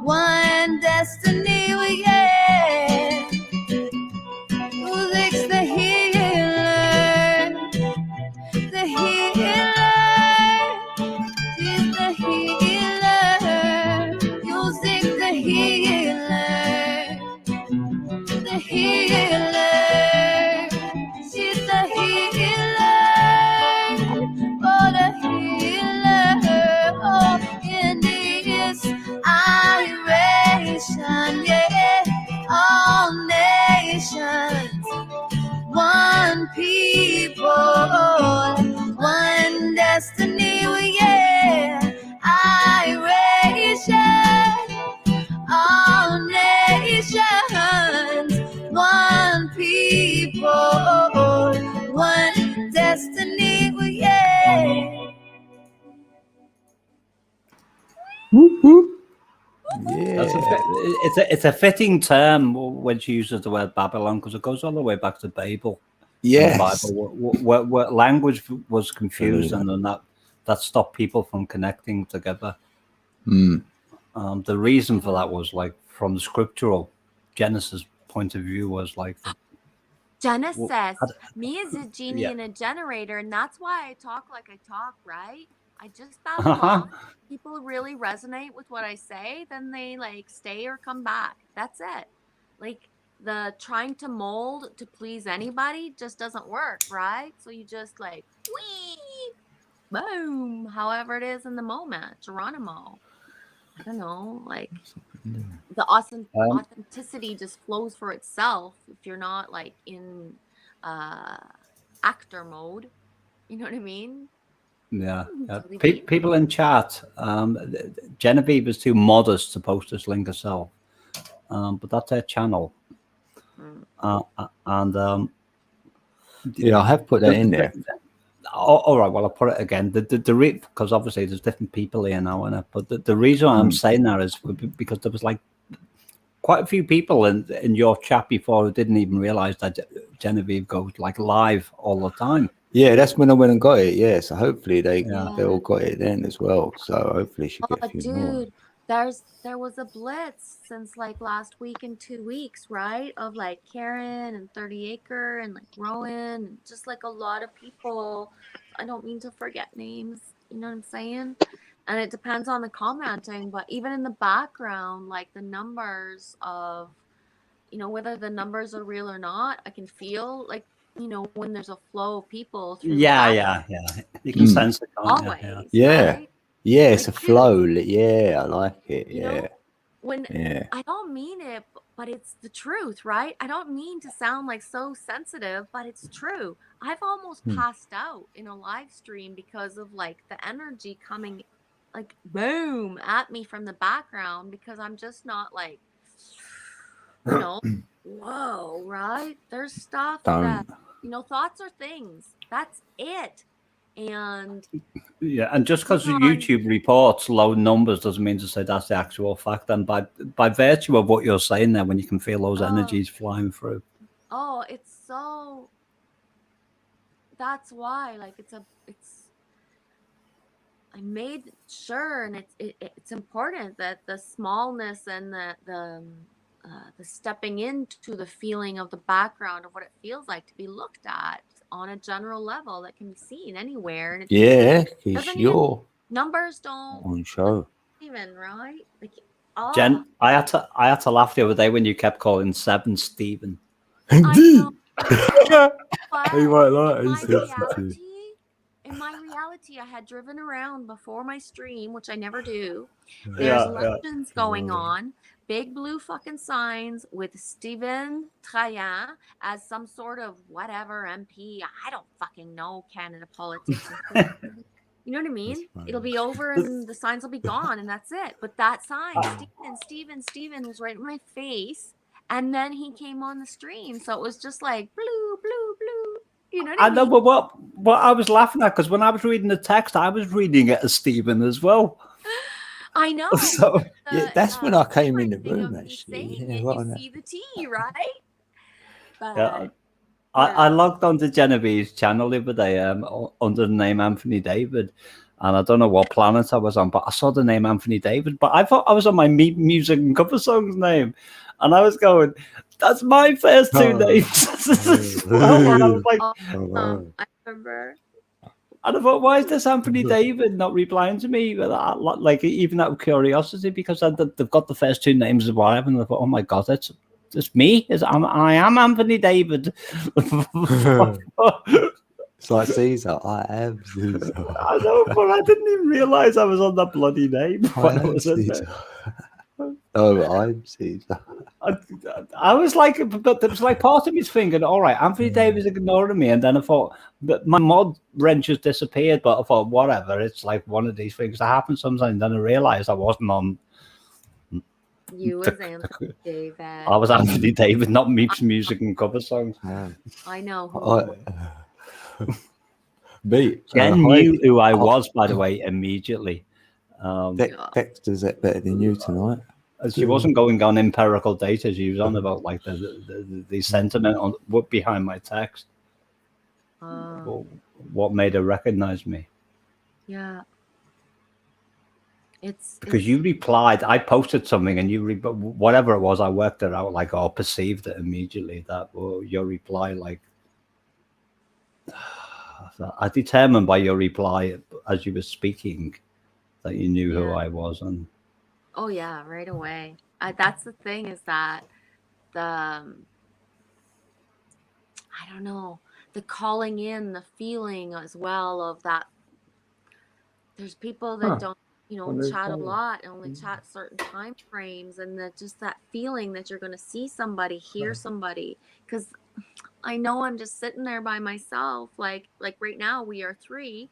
one destiny, yeah. Music's the healer, the healer, she's the healer. it's a fitting term when she uses the word Babylon, because it goes all the way back to Babel. Yes. In the Bible, where language was confused, and then that stopped people from connecting together. Mm. The reason for that was like from the scriptural Genesis point of view was like Genesis. Me is a genie Yeah. in a generator, and that's why I talk like I talk, right? I just babble on. People really resonate with what I say, then they like stay or come back. That's it. Like the trying to mold to please anybody just doesn't work, right? So you just like wee, boom, however it is in the moment. Geronimo. I don't know, like the authenticity just flows for itself if you're not like in actor mode. You know what I mean? Yeah. Really People in chat, Genevieve is too modest to post this link herself, but that's her channel. And yeah, I have put that in there. All right, well, I'll put it again. Because obviously there's different people here now, and but the reason I'm saying that is because there was like quite a few people in your chat before who didn't even realize that Genevieve goes like live all the time. Yeah, that's when I went and got it. Yeah, so hopefully they all got it then as well. So hopefully she get a few more. Dude, there was a blitz since like last week and 2 weeks, right? Of like Karen and 30 Acre and like Rowan and just like a lot of people. I don't mean to forget names, you know what I'm saying? And it depends on the commenting, but even in the background, like the numbers of, you know, whether the numbers are real or not, I can feel like, you know, when there's a flow of people through Yeah. You can sense it, can't you? always. Yeah. Right? Yeah, it's Like, a flow. Yeah, I like it. You Yeah. know, when I don't mean it, but it's the truth, right? I don't mean to sound like so sensitive, but it's true. I've almost passed out in a live stream because of like the energy coming like boom at me from the background, because I'm just not like, you know, whoa, right? There's stuff that, you know, thoughts are things. That's it. And yeah, and just because YouTube reports low numbers doesn't mean to say that's the actual fact. And by virtue of what you're saying there, when you can feel those energies flying through. Oh, it's so. That's why, like, it's. I made sure, and it's important that the smallness and the stepping into the feeling of the background of what it feels like to be looked at on a general level that can be seen anywhere. And because you're numbers don't on show. Even right, like Jen, I had to laugh the other day when you kept calling Seven Stephen. I know. You might like in my reality, I had driven around before my stream, which I never do. Yeah, There's elections going on. Big blue fucking signs with Stephen Trayan as some sort of whatever MP. I don't fucking know Canada politics. You know what I mean? It'll be over and the signs will be gone and that's it. But that sign, Stephen was right in my face. And then he came on the stream. So it was just like blue, blue, blue. You know what I mean? know, but what I was laughing at, because when I was reading the text, I was reading it as Stephen as well. I know. So yeah, that's when I came in the room, actually. Yeah, you see the tea, right? But, yeah. I logged onto Genevieve's channel the other day under the name Anthony David, and I don't know what planet I was on, but I saw the name Anthony David, but I thought I was on my music and cover songs name, and I was going, that's my first two names. And I was like, I remember. And I thought, why is this Anthony David not replying to me? Like, even out of curiosity, because they've got the first two names of whatever, and I thought, oh my God, it's me. I am Anthony David. It's like Caesar. I am Caesar. I know, but I didn't even realize I was on that bloody name. I am Caesar. Oh, I'm Caesar. I was like, but there was like part of me's thinking, all right, Anthony David's ignoring me, and then I thought that my mod wrench has disappeared, but I thought, whatever, it's like one of these things that happens sometimes. And then I realized I wasn't on. You was Anthony David. I was Anthony David, not Meep's music and cover songs. I know. Jen knew who I was, by the way, immediately. Dexter's better than you tonight. She wasn't going on empirical data. She was on about like the sentiment on what behind my text. What made her recognize me? Yeah. Because you replied, I posted something, and whatever it was, I worked it out, like, or perceived it immediately. That your reply, like, I determined by your reply as you were speaking that you knew who I was, and oh yeah, right away. That's the thing, is that I don't know, the calling in, the feeling as well of that. There's people that don't, chat a lot, and only chat certain time frames, and that just that feeling that you're going to see somebody, hear somebody. Because I know I'm just sitting there by myself, like right now we are 3,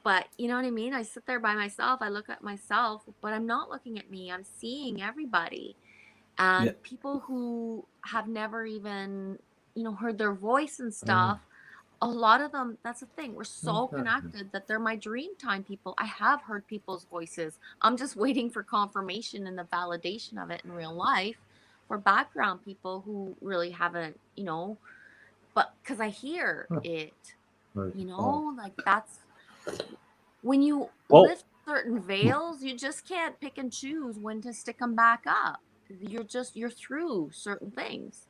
but you know what I mean? I sit there by myself, I look at myself, but I'm not looking at me, I'm seeing everybody. And people who have never even, heard their voice and stuff, a lot of them, that's the thing, we're so connected that they're my dream time people. I have heard people's voices. I'm just waiting for confirmation and the validation of it in real life for background people who really haven't, but because I hear it, like that's when you lift certain veils, you just can't pick and choose when to stick them back up. You're through certain things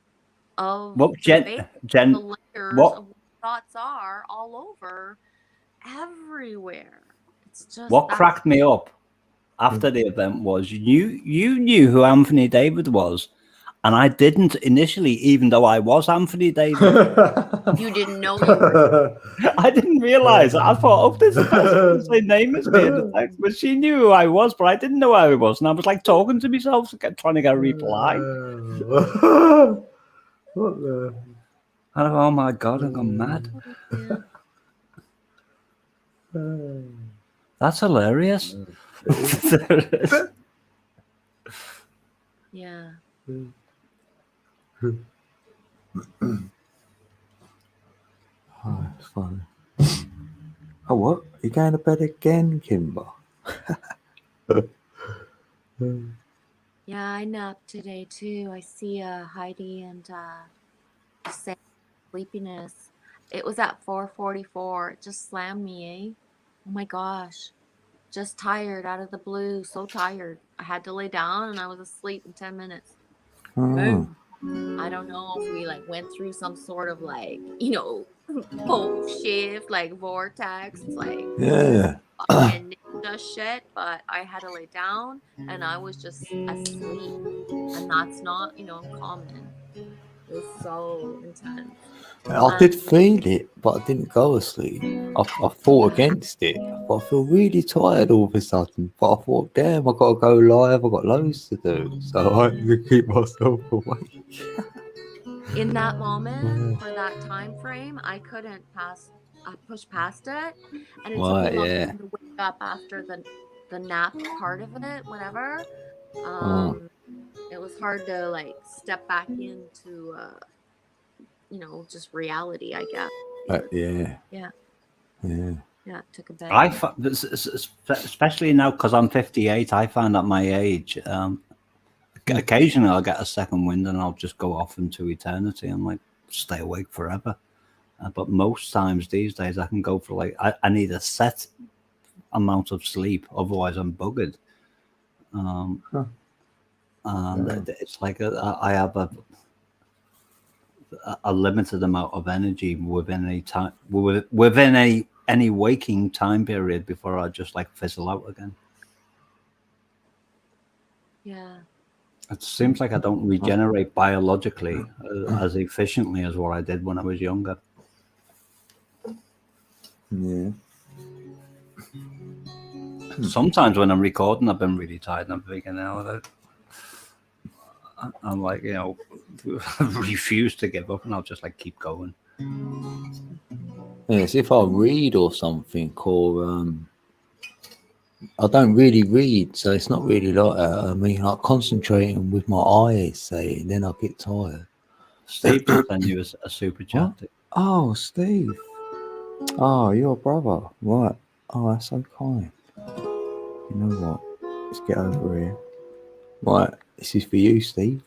of the layers of what thoughts are all over everywhere. It's just what cracked me up after the event was you knew who Anthony David was, and I didn't initially, even though I was Anthony David. You didn't know you were. I didn't realize. I thought, oh, this person the same name as me in the text, but she knew who I was, but I didn't know who I was, and I was like talking to myself, trying to get a reply. What the? Oh my god, I've gone mad. That's hilarious. Yeah. Oh, it's funny. Oh, what? You going to bed again, Kimber? Yeah, I napped today too. I see Heidi and saying sleepiness. It was at 4:44. It just slammed me, eh? Oh my gosh. Just tired out of the blue. So tired. I had to lay down and I was asleep in 10 minutes. Boom. I don't know if we like went through some sort of like, pole shift, like vortex, like fucking ninja shit, but I had to lay down and I was just asleep. And that's not, common. It was so intense. I did feel it, but I didn't go asleep. I fought against it, but I feel really tired all of a sudden. But I thought, damn, I got to go live. I got loads to do, so I had to keep myself awake. In that moment, for that time frame, I couldn't push past it, and it took me a long time to wake up after the nap part of it. Whatever, it was hard to like step back into just reality, I guess. Yeah. It took a bit. Especially now because I'm 58, I find at my age, occasionally I'll get a second wind and I'll just go off into eternity and like stay awake forever. But most times these days I can go for like I need a set amount of sleep, otherwise I'm buggered. And it's like I have a limited amount of energy within a time within any waking time period before I just like fizzle out again. Yeah. It seems like I don't regenerate biologically as efficiently as what I did when I was younger. Yeah. Sometimes when I'm recording, I've been really tired and I'm thinking, I'm like, refuse to give up and I'll just like keep going. Yes, if I read or something, or I don't really read, so it's not really like that. I mean, like concentrating with my eyes, say, and then I get tired. Steve just sent you a super chat. Oh, Steve. Oh, you're a brother. Right. Oh, that's so kind. You know what? Let's get over here. Right, this is for you, Steve.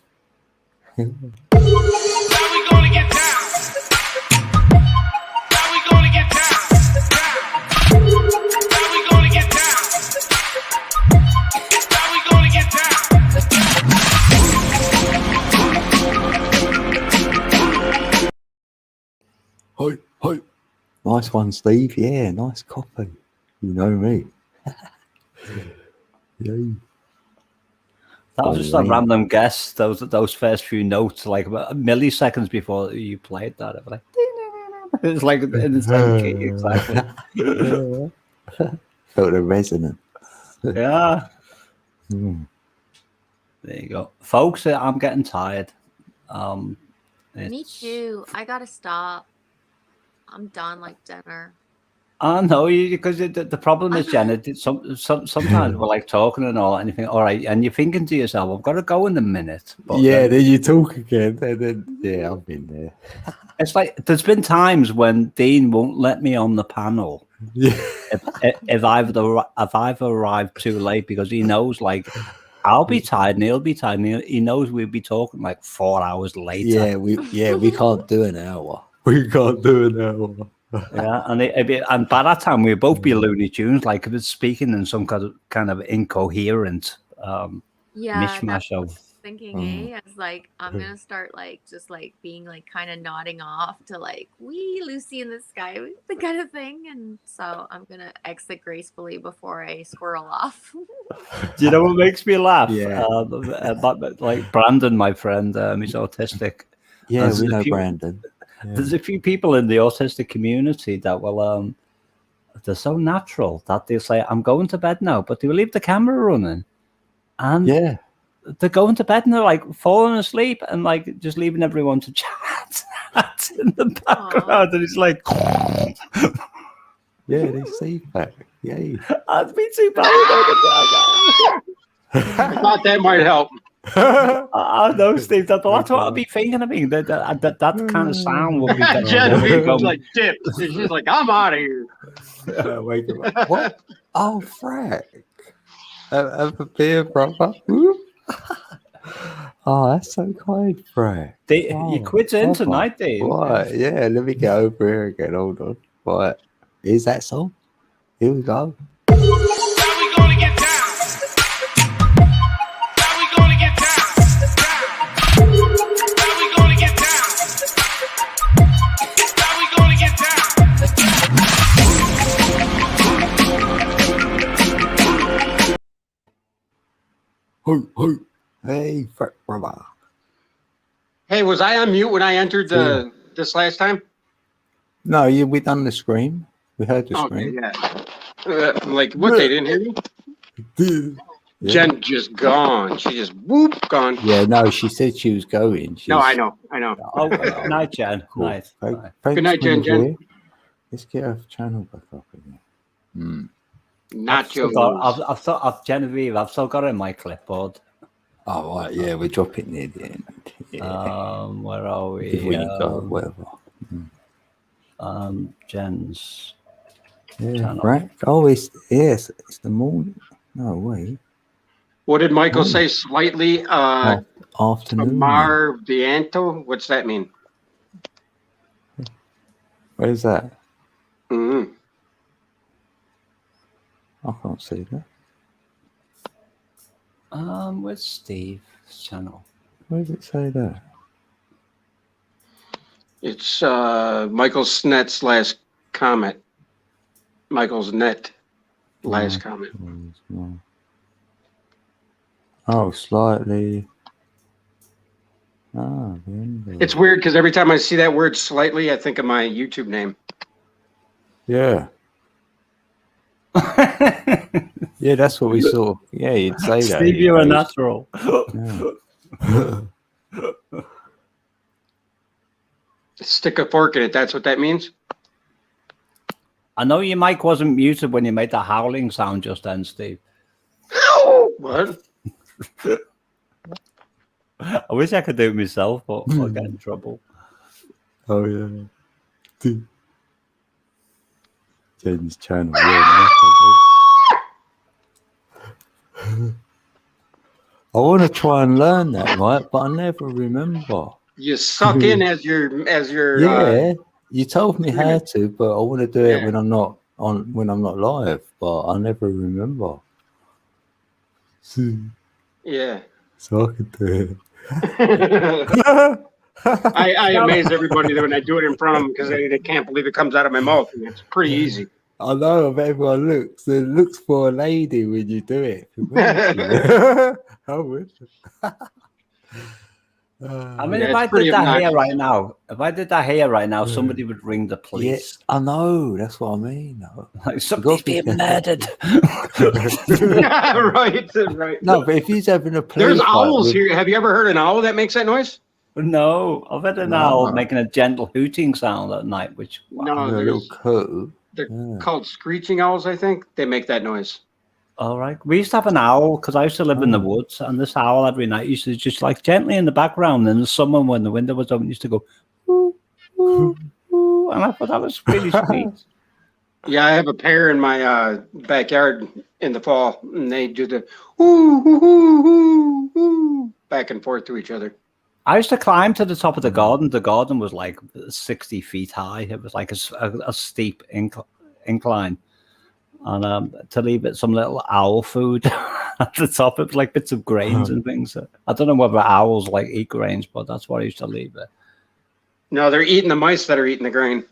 Hi. Nice one, Steve. Yeah, nice copy. You know me. Yay. That was just a random guess. Those first few notes, like about milliseconds before you played that, it was like, it's like in the same key, exactly. Felt the resonance. Yeah. There you go, folks. I'm getting tired. Me too. I gotta stop. I'm done like dinner. I know you, because the problem is, Jenna, sometimes we're like talking and all, and you think, all right, and you're thinking to yourself, I've got to go in a minute. But then you talk again. Yeah, I've been there. It's like there's been times when Dean won't let me on the panel. Yeah. If I've arrived too late, because he knows, like, I'll be tired and he'll be tired, and he knows we'll be talking like 4 hours later. We can't do an hour. We can't do an hour. Yeah, and by that time we'll both be Looney Tunes, like if it's speaking in some kind of incoherent mishmash of Thinking, I was like, I'm gonna start like just like being like kind of nodding off to like wee Lucy in the sky, the kind of thing, and so I'm gonna exit gracefully before I squirrel off. Do you know what makes me laugh? Yeah. Like Brandon, my friend, he's autistic. Yeah, we know Brandon. Yeah. There's a few people in the autistic community that will, they're so natural that they say, I'm going to bed now, but they will leave the camera running. And they're going to bed and they're like falling asleep and like just leaving everyone to chat in the background. And it's like, yeah, they see that. Yay. I'd be too bad. I thought that might help. I know, Steve. That's what I'd be thinking. I mean, that kind of sound would be better. Genevieve was like, dip. She's like, I'm out of here. Wait a minute. What? Oh, frack. Have a beer, brother. Oh, that's so kind, Frack. You quit in tonight, Dave. Right, yeah, let me get over here again. Hold on. Right. Is that song? Here we go. Hey, brother. Hey, was I on mute when I entered this last time? No, we done the scream. We heard the scream. Yeah. Like, what, they didn't hear me? Yeah. Jen just gone. She just whoop gone. Yeah, no, she said she was going. No, I know. Oh, good night, Jen. Cool. Nice. Good night, Jen. Let's get our channel back up again. Nachos. Genevieve, I've still got it in my clipboard. Oh, right, yeah, we're dropping near the end. Yeah. Where are we? Before you go, whatever. Jen's channel. Right. Oh, it's the morning. No, wait. What did Michael say? Slightly afternoon. Marviento? What's that mean? Where's that? Mm-hmm. I can't see that. Where's Steve's channel? Where does it say that? It's Michael's net last comment. Michael's net last comment. Oh, slightly. It's weird because every time I see that word slightly, I think of my YouTube name. Yeah. Yeah, that's what we saw. Yeah, you'd say that. Steve, you're a natural. Stick a fork in it. That's what that means. I know your mic wasn't muted when you made the howling sound just then, Steve. What? I wish I could do it myself, but I'll get in trouble. Oh, yeah. Jen's channel. Yeah, I want to try and learn that, right? But I never remember. You suck in as your Yeah, you told me how streaming. to, but I want to do it Yeah. when I'm not live. But I never remember. Yeah. So I could do it. I amaze everybody when I do it in front of them because they can't believe it comes out of my mouth, and it's pretty easy. I know, but everyone looks for a lady when you do it. I wish. I mean, if I did that here right now, somebody would ring the police. Yeah, I know. That's what I mean. Like, somebody's being murdered. Right. No, but if he's having a play, there's owls here. Have you ever heard an owl that makes that noise? No, I've heard an owl making a gentle hooting sound at night. Which they're called screeching owls. I think they make that noise. All right. We used to have an owl because I used to live in the woods, and this owl every night used to just like gently in the background. And the summer when the window was open, used to go, ooh, ooh, ooh, and I thought that was really sweet. Yeah, I have a pair in my backyard in the fall, and they do the ooh, ooh, ooh, ooh, ooh, back and forth to each other. I used to climb to the top of the garden. The garden was like 60 feet high. It was like a steep incline. And to leave it some little owl food at the top, it was like bits of grains and things. I don't know whether owls like eat grains, but that's what I used to leave it. No, they're eating the mice that are eating the grain.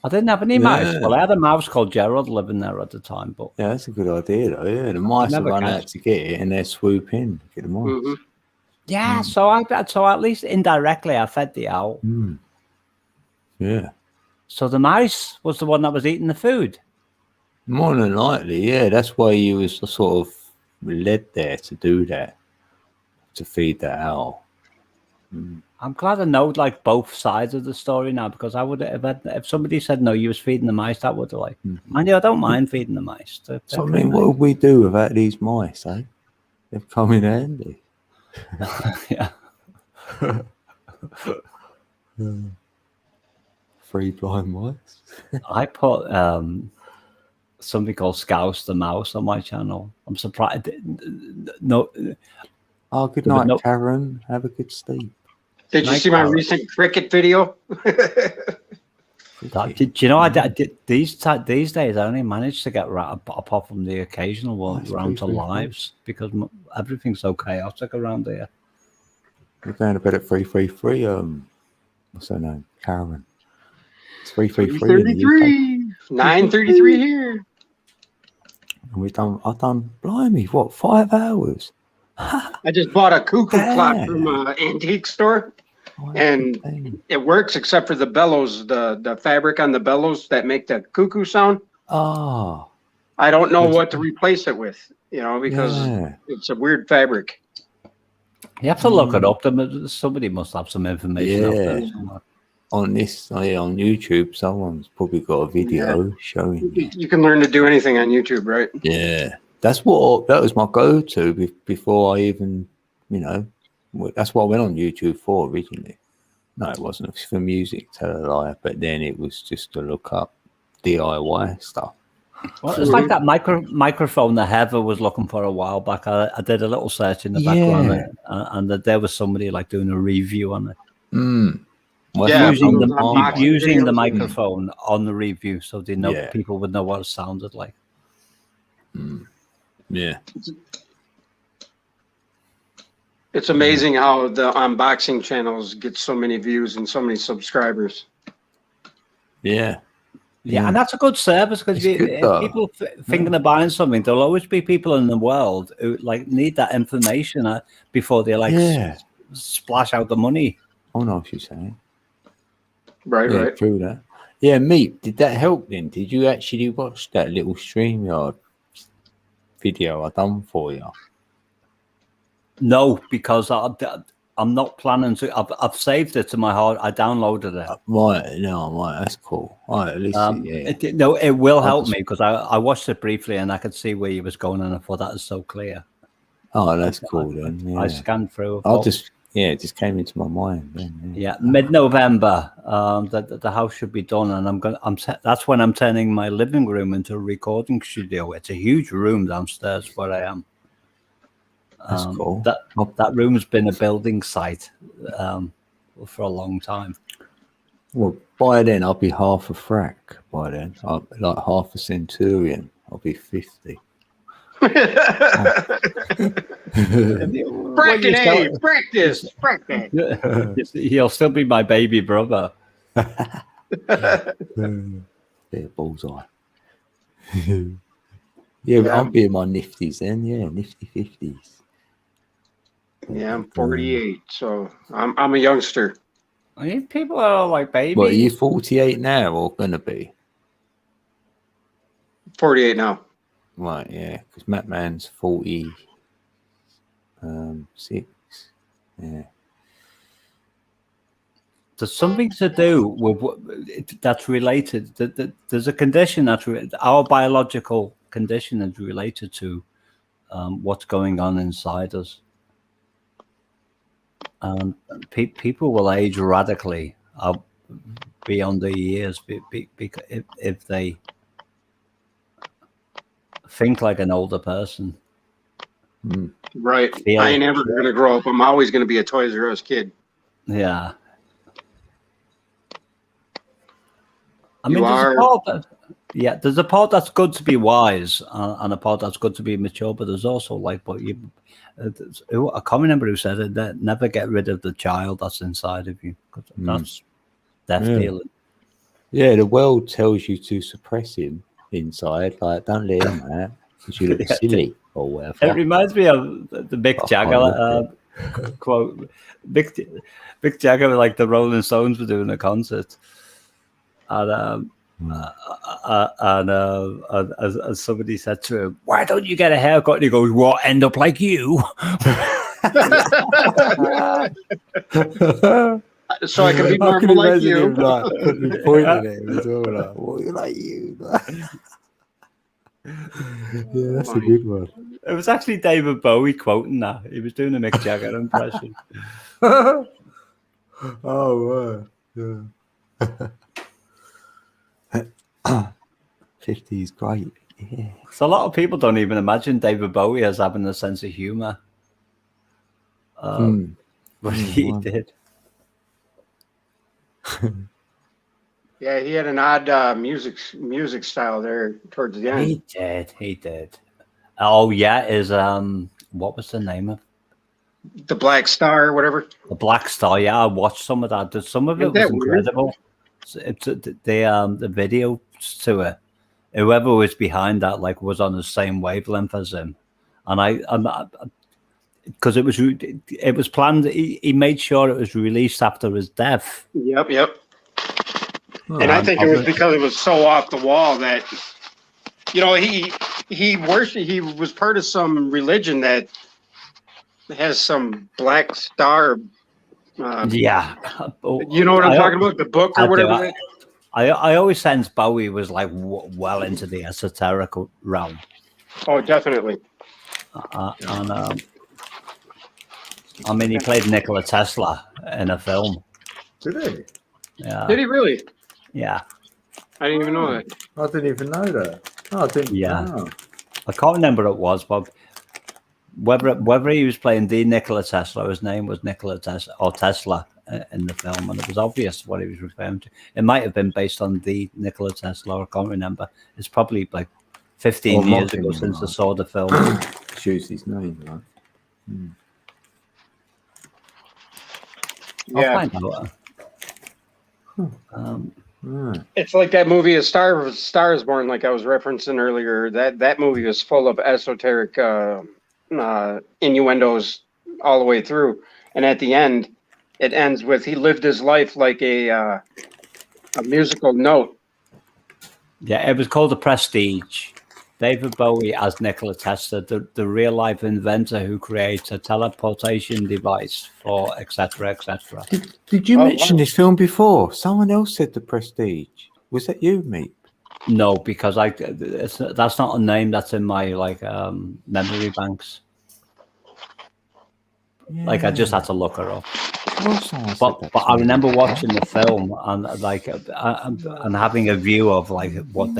I didn't have any mice. Well, I had a mouse called Gerald living there at the time. But yeah, that's a good idea, though. Yeah, the mice will run out to get it, and they swoop in, get the mice. Mm-hmm. Yeah, so at least indirectly, I fed the owl. Yeah. So the mouse was the one that was eating the food. More than likely, yeah. That's why you was sort of led there to do that, to feed the owl. I'm glad I know like both sides of the story now, because I would have if somebody said no, you was feeding the mice, that would have like, mind you, I don't mind feeding the mice. So I mean, what would we do without these mice? Eh? They've come in handy. Yeah. Free blind mice. I put something called Scouse the Mouse on my channel. I'm surprised. No. Oh, good night, Karen. Have a good sleep. Did you see my recent cricket video? Do you know, I did these days I only managed to get apart from the occasional one around to lives, because everything's so chaotic around here. We're going to bed at 3:33. What's her name? Karen. It's 3:33. 9:33 here. And I've done, blimey, what, 5 hours? I just bought a cuckoo clock from an antique store, and it works except for the bellows, the fabric on the bellows that make that cuckoo sound. Oh. I don't know what to replace it with, because it's a weird fabric. You have to look it up. Somebody must have some information out there somewhere. On YouTube, someone's probably got a video showing you. You can learn to do anything on YouTube, right? Yeah. That was my go-to before I even, that's what I went on YouTube for originally. No, it wasn't. It was for music, tell a lie, but then it was just to look up DIY stuff. Well, it's like that microphone that Heather was looking for a while back. I did a little search in the background, and there was somebody like doing a review on it. Using the microphone on the review, so they know people would know what it sounded like. Yeah. It's amazing how the unboxing channels get so many views and so many subscribers. Yeah. Yeah, and that's a good service, because if people thinking of buying something, there'll always be people in the world who like need that information before they splash out the money. I know what you're saying. Right. True that. Yeah, Meep, did that help then? Did you actually watch that little StreamYard video I done for you? No, because I'm not planning to. I've saved it to my hard. I downloaded it. Right, that's cool. All right, at least it will help me, because I watched it briefly and I could see where you was going, and I thought that is so clear. Oh, that's cool then. Yeah. I scanned through. It just came into my mind then. Yeah, mid-November, the house should be done, and that's when I'm turning my living room into a recording studio. It's a huge room downstairs where I am. That's cool. That room's been a building site for a long time. Well, by then I'll be half a frack. By then, I'll be like half a centurion. I'll be 50. Practice. He'll still be my baby brother. Yeah, bullseye. Yeah, but I'll be in my nifties then. Yeah, nifty 50s. Yeah, I'm 48, so I'm a youngster. I mean, people are like babies. What, are you 48 now or gonna be? 48 now. Right, yeah, because Matt Man's 46. Yeah. There's something to do with that's related. There's a condition our biological condition is related to what's going on inside us. People will age radically beyond their years if they think like an older person. Right. I ain't ever going to grow up. I'm always going to be a Toys R Us kid. Yeah. I mean, there's a part that's good to be wise and a part that's good to be mature, but there's also like, I can't remember who said it, that never get rid of the child that's inside of you. That's death dealing. Yeah, the world tells you to suppress him inside, like don't let him out because you look silly or whatever. It reminds me of the Mick Jagger quote. Mick Jagger, like the Rolling Stones were doing a concert. And as somebody said to him, "Why don't you get a haircut?" And he goes, "What? End up like you?" So I can be normal like you. Him, like, pointing at him as well, like, "What, you like you?" Yeah, that's a good one. It was actually David Bowie quoting that. He was doing a Mick Jagger impression. Oh, wow. Yeah. 50 is great. Yeah. So a lot of people don't even imagine David Bowie as having a sense of humor. But he did. Yeah, he had an odd music style there towards the end. He did. Oh yeah, what was the name of the Black Star or whatever? The Black Star. Yeah, I watched some of that. Some of it was incredible. It's the video to it. Whoever was behind that was on the same wavelength as him, and because it was planned. He made sure it was released after his death. Yep. And I think it was because it was so off the wall that, he was part of some religion that has some Black Star. Yeah. You know what I'm talking about? The book or whatever? I always sense Bowie was well into the esoteric realm. Oh, definitely. I mean, he played Nikola Tesla in a film. Did he? Yeah. Did he really? Yeah. I didn't even know that. I didn't even know that. Oh, I didn't. Yeah. Know. I can't remember what it was, but whether he was playing the Nikola Tesla, his name was Nikola Tesla or Tesla in the film, and it was obvious what he was referring to. It might have been based on the Nikola Tesla. I can't remember. It's probably 15 years ago since I saw the film. Choose his name, right? Yeah. I'll find out. It's like that movie A Star is Born, like I was referencing earlier. That movie was full of esoteric innuendos all the way through, and at the end it ends with he lived his life like a musical note. Yeah, it was called The Prestige. David Bowie as Nikola Tesla, the real life inventor who creates a teleportation device for etc. etc. Did you mention this film before? Someone else said The Prestige. Was that you, mate? No, because that's not a name that's in my memory banks. Yeah. I just had to look her up. But I remember watching the film and and having a view of what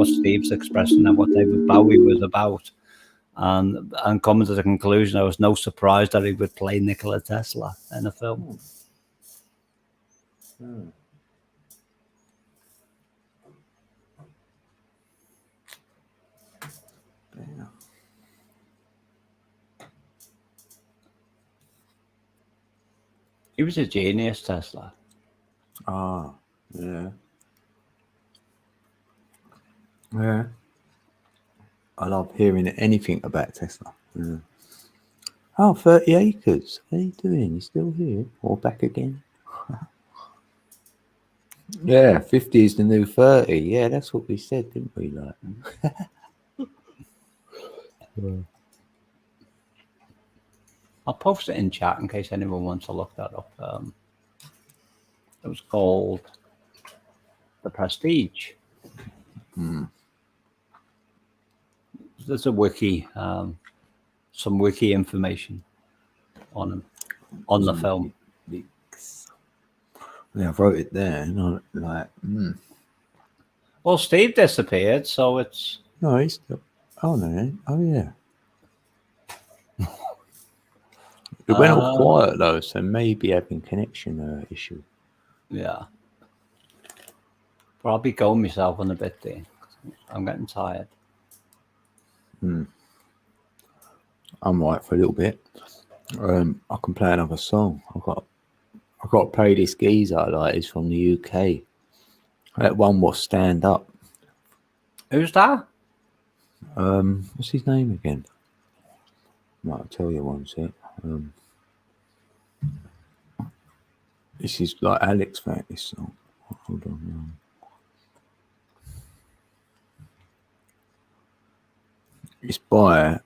Steve's expressing and what David Bowie was about. and coming to the conclusion I was no surprise that he would play Nikola Tesla in a film. He was a genius, Tesla. Ah, yeah. Yeah. I love hearing anything about Tesla. Yeah. Oh, 30 acres. How you doing? You still here? Or back again? Yeah, 50 is the new 30. Yeah, that's what we said, didn't we? Like, I'll post it in chat in case anyone wants to look that up. It was called The Prestige. There's a wiki, some wiki information on him, on the film. yeah, I wrote it there. And I'm like, Well, Steve disappeared, so it's... No, he's still... Oh, no. Oh, yeah. It went all quiet, though, so maybe having connection issue. Yeah. But I'll be going myself on a bit there. I'm getting tired. I'm right for a little bit. I can play another song. I've got to play this geezer, like, he's from the UK. That one was Stand Up. Who's that? What's his name again? I'll tell you one sec. This is like Alex found this song. Hold on. It's by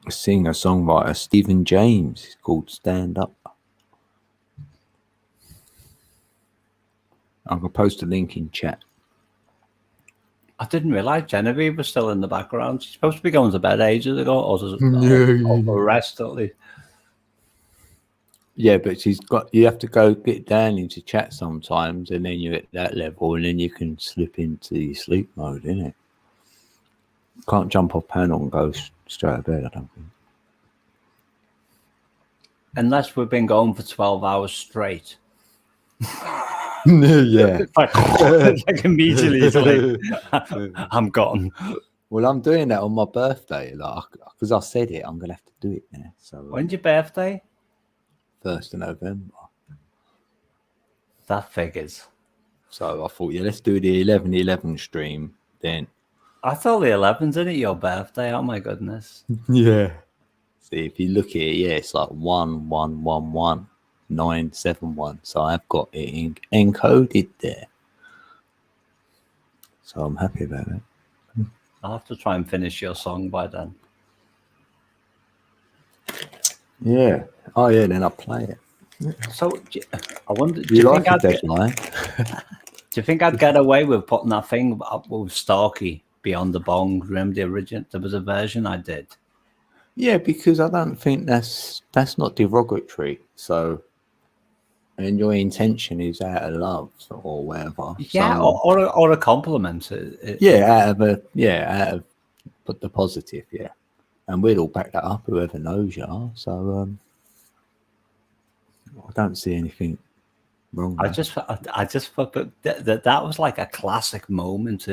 a singer-songwriter, Stephen James. It's called Stand Up. I'm going to post a link in chat. I didn't realise Genevieve was still in the background. She's supposed to be going to bed ages ago, or the rest at least. Yeah, but you have to go get down into chat sometimes, and then you're at that level, and then you can slip into your sleep mode, innit? Can't jump off panel and go straight to bed, I don't think. Unless we've been going for 12 hours straight. Yeah. like immediately, it's like, I'm gone. Well, I'm doing that on my birthday, like, because I said it, I'm going to have to do it now. So when's your birthday? 1st of November. That figures. So I thought, yeah, let's do the 11/11 stream then. I thought the 11th, isn't it your birthday? Oh my goodness. Yeah. See, if you look at it, yeah, it's like 1111971. So I've got it encoded there. So I'm happy about it. I'll have to try and finish your song by then. Yeah. Oh, yeah, then I'll play it. So, I wonder, do you like a deadline? Do you think I'd get away with putting that thing up with Starkey Beyond the Bong? Remember the original? There was a version I did. Yeah, because I don't think that's not derogatory. So, and your intention is out of love or whatever. Yeah, so, or a compliment. Out of put the positive, yeah. And we'd all back that up, whoever knows you are. So, I don't see anything wrong. I just thought that was like a classic moment.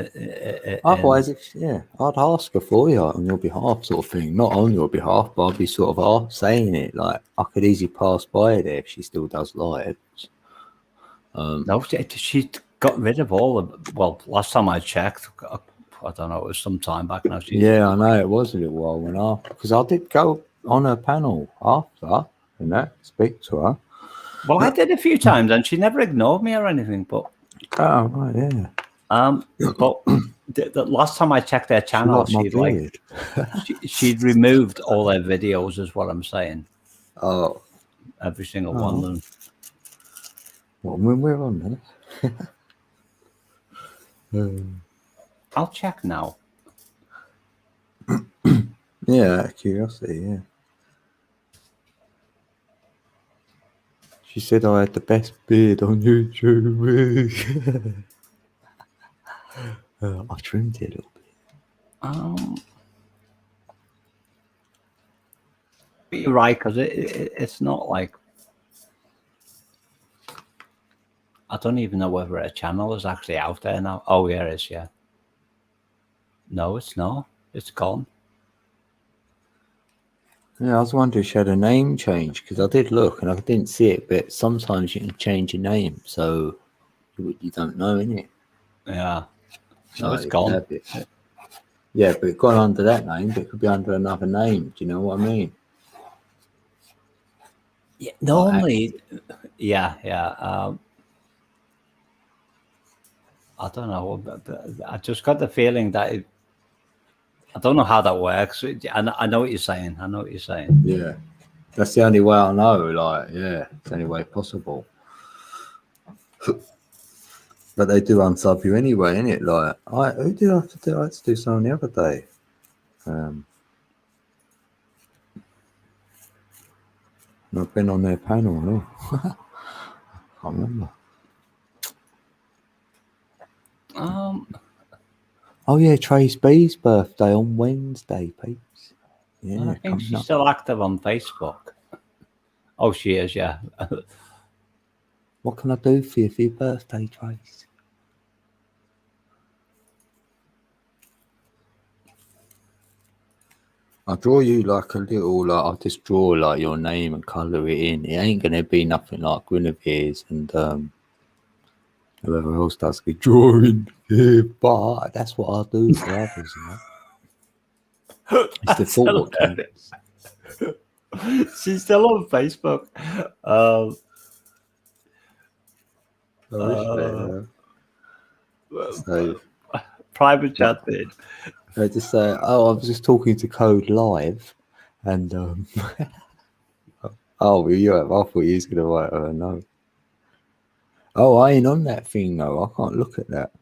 Otherwise, I'd ask her for you on your behalf, sort of thing. Not on your behalf, but I'd be sort of saying it. Like, I could easily pass by there if she still does lives. No, she got rid of all of. Well, last time I checked, I don't know, it was some time back now. Yeah, I know it was a little while when because I did go on her panel after and speak to her. Well, I did a few times, and she never ignored me or anything. But oh, right, yeah. But the last time I checked their channel, she'd removed all their videos, is what I'm saying. Oh, every single one of them. Well, when we're on then. I'll check now. Yeah, out of curiosity, yeah. She said I had the best beard on YouTube. I trimmed it a little bit. you're right, because it's not like, I don't even know whether a channel is actually out there now. Oh, yeah, it is, yeah. No, it's not. It's gone. Yeah, I was wondering if she had a name change, because I did look and I didn't see it, but sometimes you can change your name, so you don't know, innit? Yeah. No, Like, it's gone. Yeah, but it got under that name, but it could be under another name. Do you know what I mean? Yeah, normally, yeah. I don't know, but I just got the feeling that I don't know how that works. I know what you're saying. Yeah, that's the only way I know. Like, yeah, it's the only way possible. But they do unsub you anyway, innit? Like, who did I have to do? I had to do something the other day. I've been on their panel and all. I can't remember. Oh yeah, Trace B's birthday on Wednesday, peeps. Yeah, I think she's still active on Facebook. Oh, she is, yeah. What can I do for you for your birthday, Trace? I'll draw you like a little, like, I'll just draw like your name and colour it in. It ain't going to be nothing like Guinevere's and whoever else does good drawing. Yeah, but that's what I'll do for others, you know. It's the thought what counts. She's still on Facebook. So, private chat page. I just say, I was just talking to Code Live, and oh, you have. I thought you was gonna write her a note. Oh, I ain't on that thing though. I can't look at that.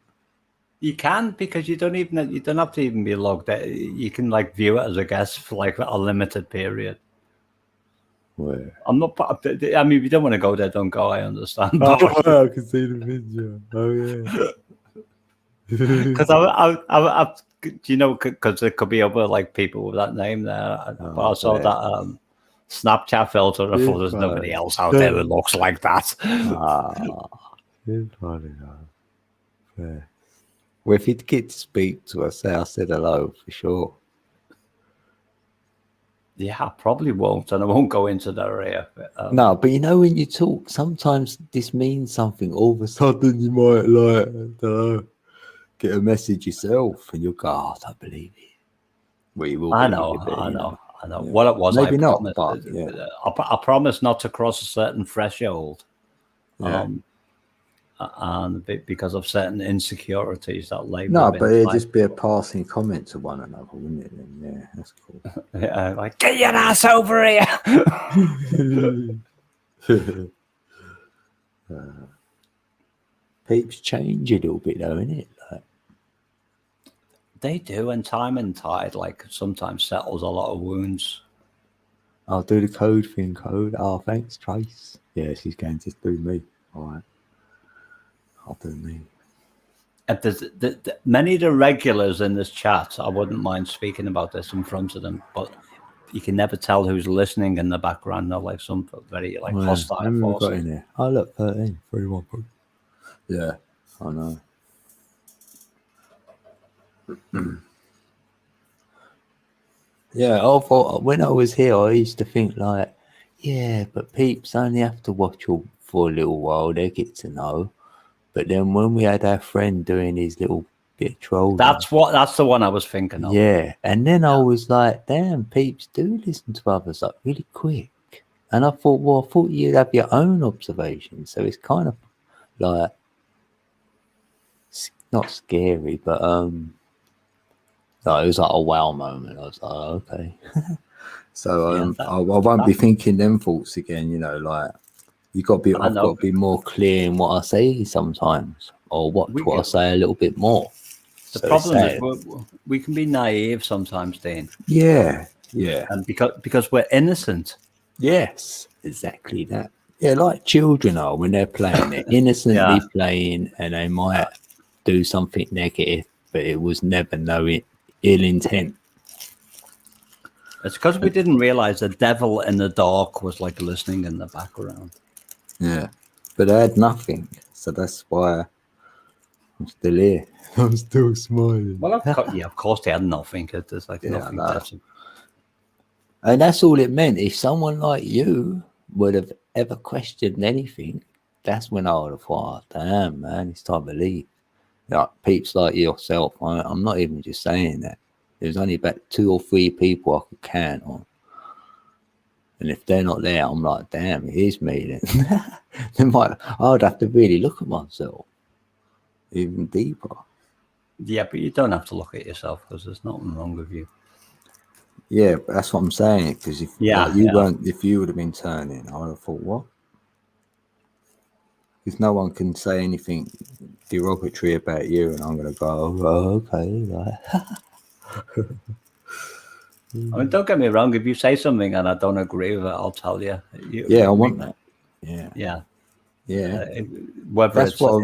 You can, because you don't have to even be logged. You can like view it as a guest for like a limited period. Where? I'm not. I mean, if you don't want to go there, don't go. I understand. Oh, I can see the video. Oh yeah. Because I you know, because there could be other like people with that name there. But I saw that Snapchat filter. I thought there's nobody else out there that looks like that. It's funny though. Yeah. Well, if he'd get to speak to us, I said hello for sure. Yeah, I probably won't, and I won't go into that area. No, but you know, when you talk, sometimes this means something. All of a sudden, you might like, I don't know, get a message yourself, and you'll go, "Oh, I don't believe it." Well, you will. I know. Yeah. What it was, Maybe I not, promised. but yeah. I promised not to cross a certain threshold. Yeah. And because of certain insecurities that lay. No, but it'd just be a passing comment to one another, wouldn't it? Then, yeah, that's cool. Yeah, like, get your ass over here. Peeps change a little bit, though, innit? Like, they do, and time and tide, like, sometimes settles a lot of wounds. I'll do the code thing, Code. Oh, thanks, Trace. Yeah, she's going to do me. All right. I'll do me. If there's many of the regulars in this chat, I wouldn't mind speaking about this in front of them, but you can never tell who's listening in the background. They're like some very like hostile forces. Got in there. Oh, look, 13, 31. Yeah, I know. Yeah, I thought when I was here, I used to think like, yeah, but peeps only have to watch for a little while. They get to know. But then when we had our friend doing his little bit of trolling, that's the one I was thinking of. Yeah, and then I was like, damn, peeps do listen to others like really quick. And I thought, well, I thought you'd have your own observations. So it's kind of like not scary, but no, it was like a wow moment. I was like, oh, okay. So I won't be thinking them thoughts again. You know, like I've got to be more clear in what I say sometimes, or what I say a little bit more. The problem is we can be naive sometimes, Dean. Yeah, and because we're innocent. Yes, exactly that. Yeah, like children are when they're playing. They're innocently playing, and they might do something negative, but it was never no ill intent. It's because we didn't realize the devil in the dark was like listening in the background. Yeah, but I had nothing, so that's why I'm still here. I'm still smiling. Well, of course they had nothing. There's like nothing better. And that's all it meant. If someone like you would have ever questioned anything, that's when I would have thought, damn, man, it's time to leave. Like peeps like yourself, I'm not even just saying that. There's only about 2 or 3 people I could count on. And if they're not there, I'm like, damn, it is me then. I'd have to really look at myself even deeper. Yeah, but you don't have to look at yourself because there's nothing wrong with you. Yeah, but that's what I'm saying. Because if if you would have been turning, I would have thought, what? Because no one can say anything derogatory about you, and I'm going to go, oh, okay. I mean, don't get me wrong. If you say something and I don't agree with it, I'll tell you. I want that. Yeah. Whether that's it's what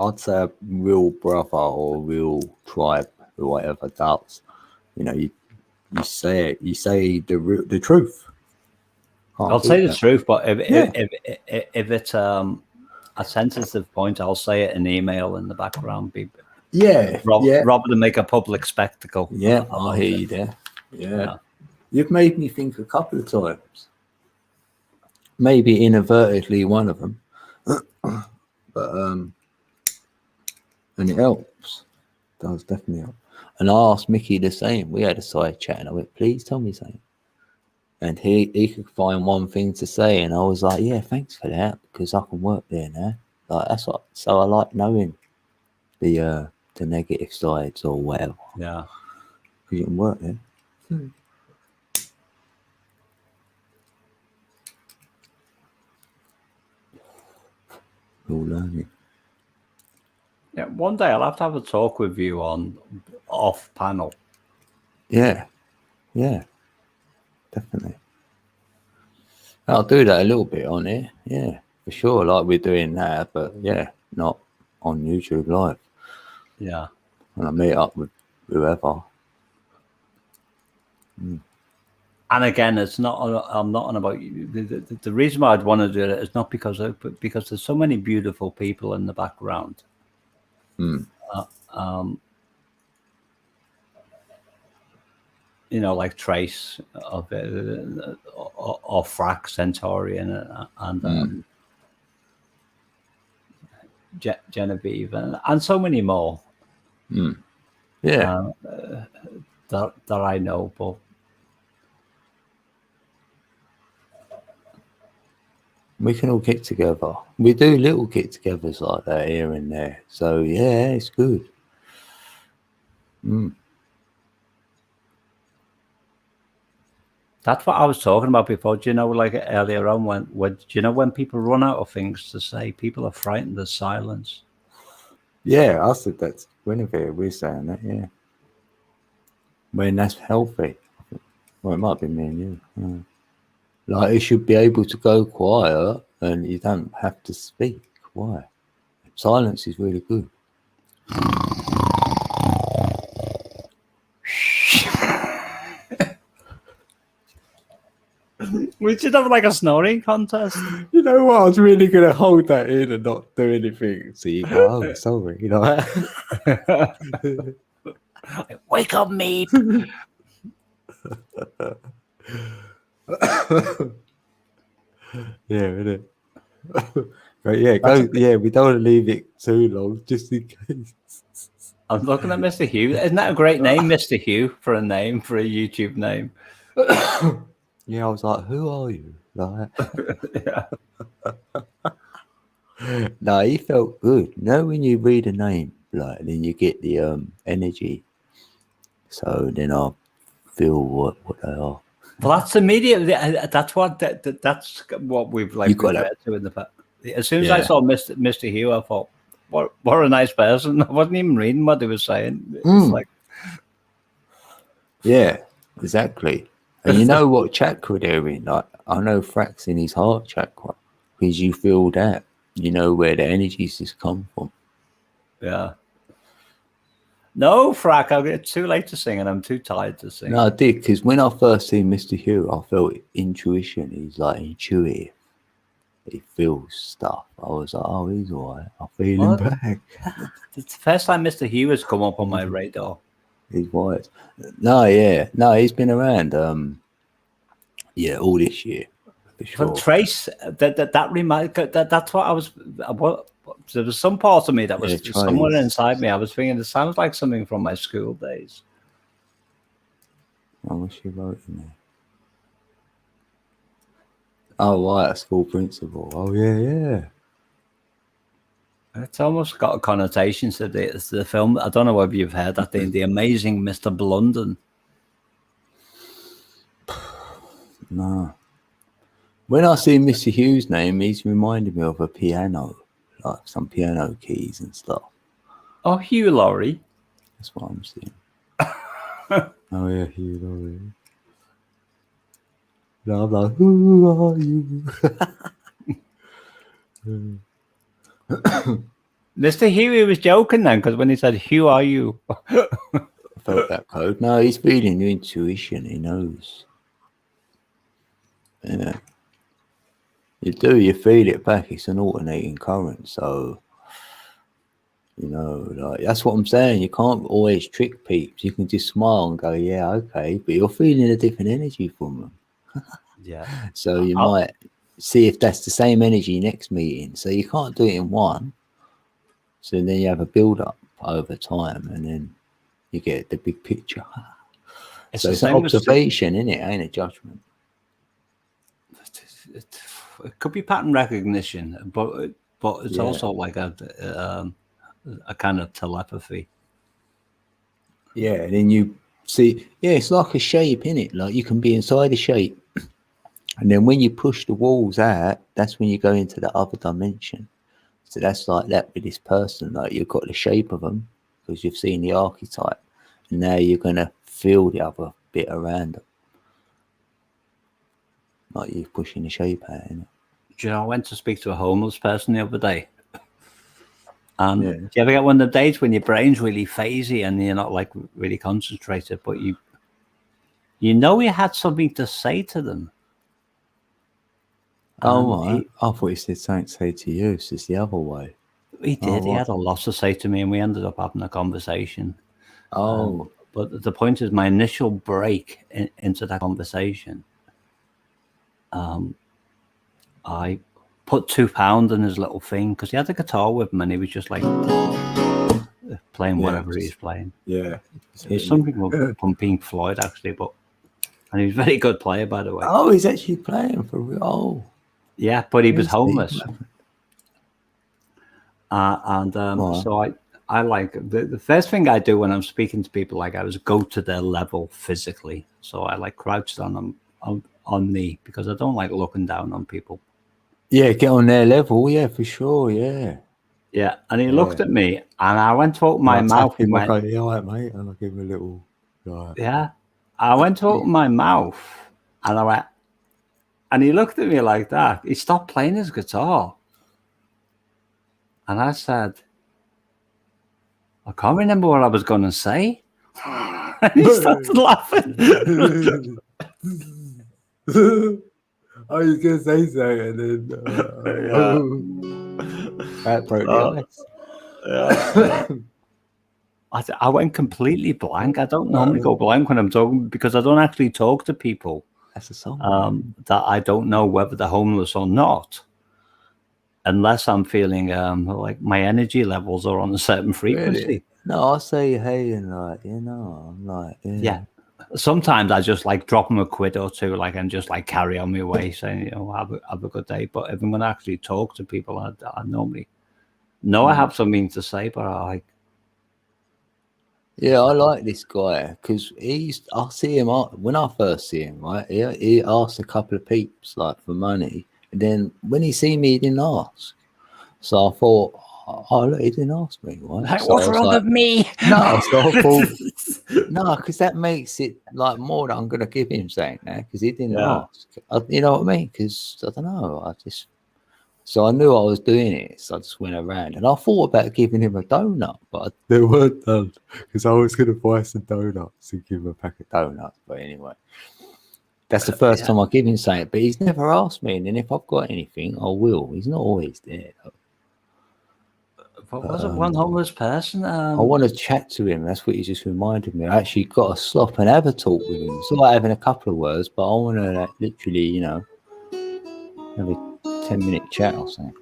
I'd say a real brother or a real tribe or whatever does. You know, you say it. You say the truth. I'll say the truth, but if it's a sensitive point, I'll say it in email in the background. Rather than make a public spectacle. Yeah, I hear you there. Yeah. You've made me think a couple of times. Maybe inadvertently one of them. But and it helps. It does definitely help. And I asked Mickey the same. We had a side chat and I went, please tell me something. And he could find one thing to say, and I was like, yeah, thanks for that, because I can work there now. Like that's what, so I like knowing the negative sides or whatever. Yeah. Because you can work there. All learning. Yeah, one day I'll have to have a talk with you on off panel. Yeah, definitely. I'll do that a little bit on here. Yeah, for sure. Like we're doing that, but yeah, not on YouTube Live. Yeah. When I meet up with whoever. And again, it's not. I'm not on about you. The reason why I'd want to do it is not because there's so many beautiful people in the background. You know, like Trace of or Frack Centaurian and Genevieve and so many more. Yeah, that I know, but. We can all get together. We do little get-togethers like that here and there. So yeah, it's good. That's what I was talking about before. Do you know, like earlier on, when do you know when people run out of things to say? People are frightened of silence. Yeah, I said that's Guinevere. We're saying that. Yeah, when that's healthy. Well, it might be me and you. Yeah. Like you should be able to go quiet and you don't have to speak. Why? Silence is really good. We should have like a snoring contest. You know what? I was really going to hold that in and not do anything. So you go, oh, sorry. You know Wake up, mate. Yeah, innit? Right, yeah, go. Yeah, we don't want to leave it too long, just in case. I'm looking at Mr. Hugh. Isn't that a great name, Mr. Hugh, for a YouTube name? Yeah, I was like, who are you? Like, no, he felt good. You know, when you read a name, like, then you get the energy. So then I feel what they are. Well, that's immediate. That's what we've like referred to in the past. As soon as I saw Mr. Hugh, I thought, what a nice person. I wasn't even reading what they were saying. It's like, yeah, exactly. And you know what chakra they're in? Like, I know Frack's in his heart chakra because you feel that. You know where the energies just come from. Yeah. No, Frack, it's too late to sing and I'm too tired to sing. No, I did, because when I first seen Mr. Hugh, I felt intuition. He's like intuitive. He feels stuff. I was like, oh, he's all right. I feel him back. It's the first time Mr. Hugh has come up on my radar. He's wise. No, yeah. No, he's been around. Yeah, all this year. For sure. But Trace, that's what I was. There was some part of me that was somewhere inside me. I was thinking, it sounds like something from my school days. I wish you wrote in there. Oh, right, a school principal. Oh, yeah. It's almost got a connotation to the film. I don't know whether you've heard that thing, The Amazing Mr. Blunden. No. When I see Mr. Hughes' name, he's reminded me of a piano, like some piano keys and stuff. Oh, Hugh Laurie. That's what I'm seeing. Oh, yeah, Hugh Laurie. No, I'm like, who are you? Mr. Huey was joking then, because when he said, who are you? I felt that code. No, he's feeling your intuition. He knows. Yeah. You do. You feel it back. It's an alternating current. So, you know, like that's what I'm saying. You can't always trick peeps. You can just smile and go, yeah, okay. But you're feeling a different energy from them. Yeah. So you might see if that's the same energy next meeting. So you can't do it in one. So then you have a build up over time, and then you get the big picture. So it's an observation, isn't it? Ain't a judgment. It could be pattern recognition, but it's also like a kind of telepathy. Yeah, and then you see, it's like a shape, innit? Like you can be inside a shape, and then when you push the walls out, that's when you go into the other dimension. So that's like that with this person. Like you've got the shape of them because you've seen the archetype, and now you're gonna feel the other bit around them. Like you're pushing the shape out, innit? Do you know, I went to speak to a homeless person the other day. And do you ever get one of the days when your brain's really phasey and you're not like really concentrated, but you know you had something to say to them? Oh, right. I thought he said something to say to you. It's just the other way. He did. He had a lot to say to me, and we ended up having a conversation. But the point is, my initial break into that conversation, I put £2 in his little thing because he had a guitar with him, and he was just like playing whatever he's playing. Yeah, it's something from Pink Floyd actually, and he's a very good player, by the way. Oh, he's actually playing for real. Oh. Yeah, but he was homeless. So I like the first thing I do when I'm speaking to people like I was go to their level physically. So I like crouched on them on me because I don't like looking down on people. Yeah, get on their level. Yeah, for sure. Yeah. Yeah, and he looked at me, and I went to open my mouth. And went, yeah, all right, mate, and I give him a little. Right. Yeah, I went to open my mouth, and I went. And he looked at me like that. He stopped playing his guitar. And I said, I can't remember what I was going to say. And he started laughing. I was going to say something, and then that broke the ice. I went completely blank. I don't normally go blank when I'm talking because I don't actually talk to people. That's a song. That I don't know whether they're homeless or not, unless I'm feeling like my energy levels are on a certain frequency. Really? No, I'll say hey and like, I'm like, yeah. Sometimes I just like drop them a quid or two, like, and just like carry on my way, saying, have a good day. But if I'm going to actually talk to people, I normally know I have something to say, but I like. Yeah, I like this guy because I see him when I first see him, right? He asked a couple of peeps like for money, and then when he see me, he didn't ask. So I thought, oh look, he didn't ask me, right? Like, so what's wrong with me? No, so I thought, no, because that makes it like more that I'm gonna give him something now because he didn't ask. You know what I mean? Because I don't know, So I knew I was doing it, so I just went around, and I thought about giving him a donut, but they weren't done because I was going to buy some donuts and give him a pack of donuts. But anyway, that's the first time I give him something, but he's never asked me, and then if I've got anything, I will. He's not always there, though. But was it one homeless person? I want to chat to him. That's what you just reminded me. I actually got to stop and have a talk with him. It's like having a couple of words, but I want to literally, you know, have a 10-minute chat or something.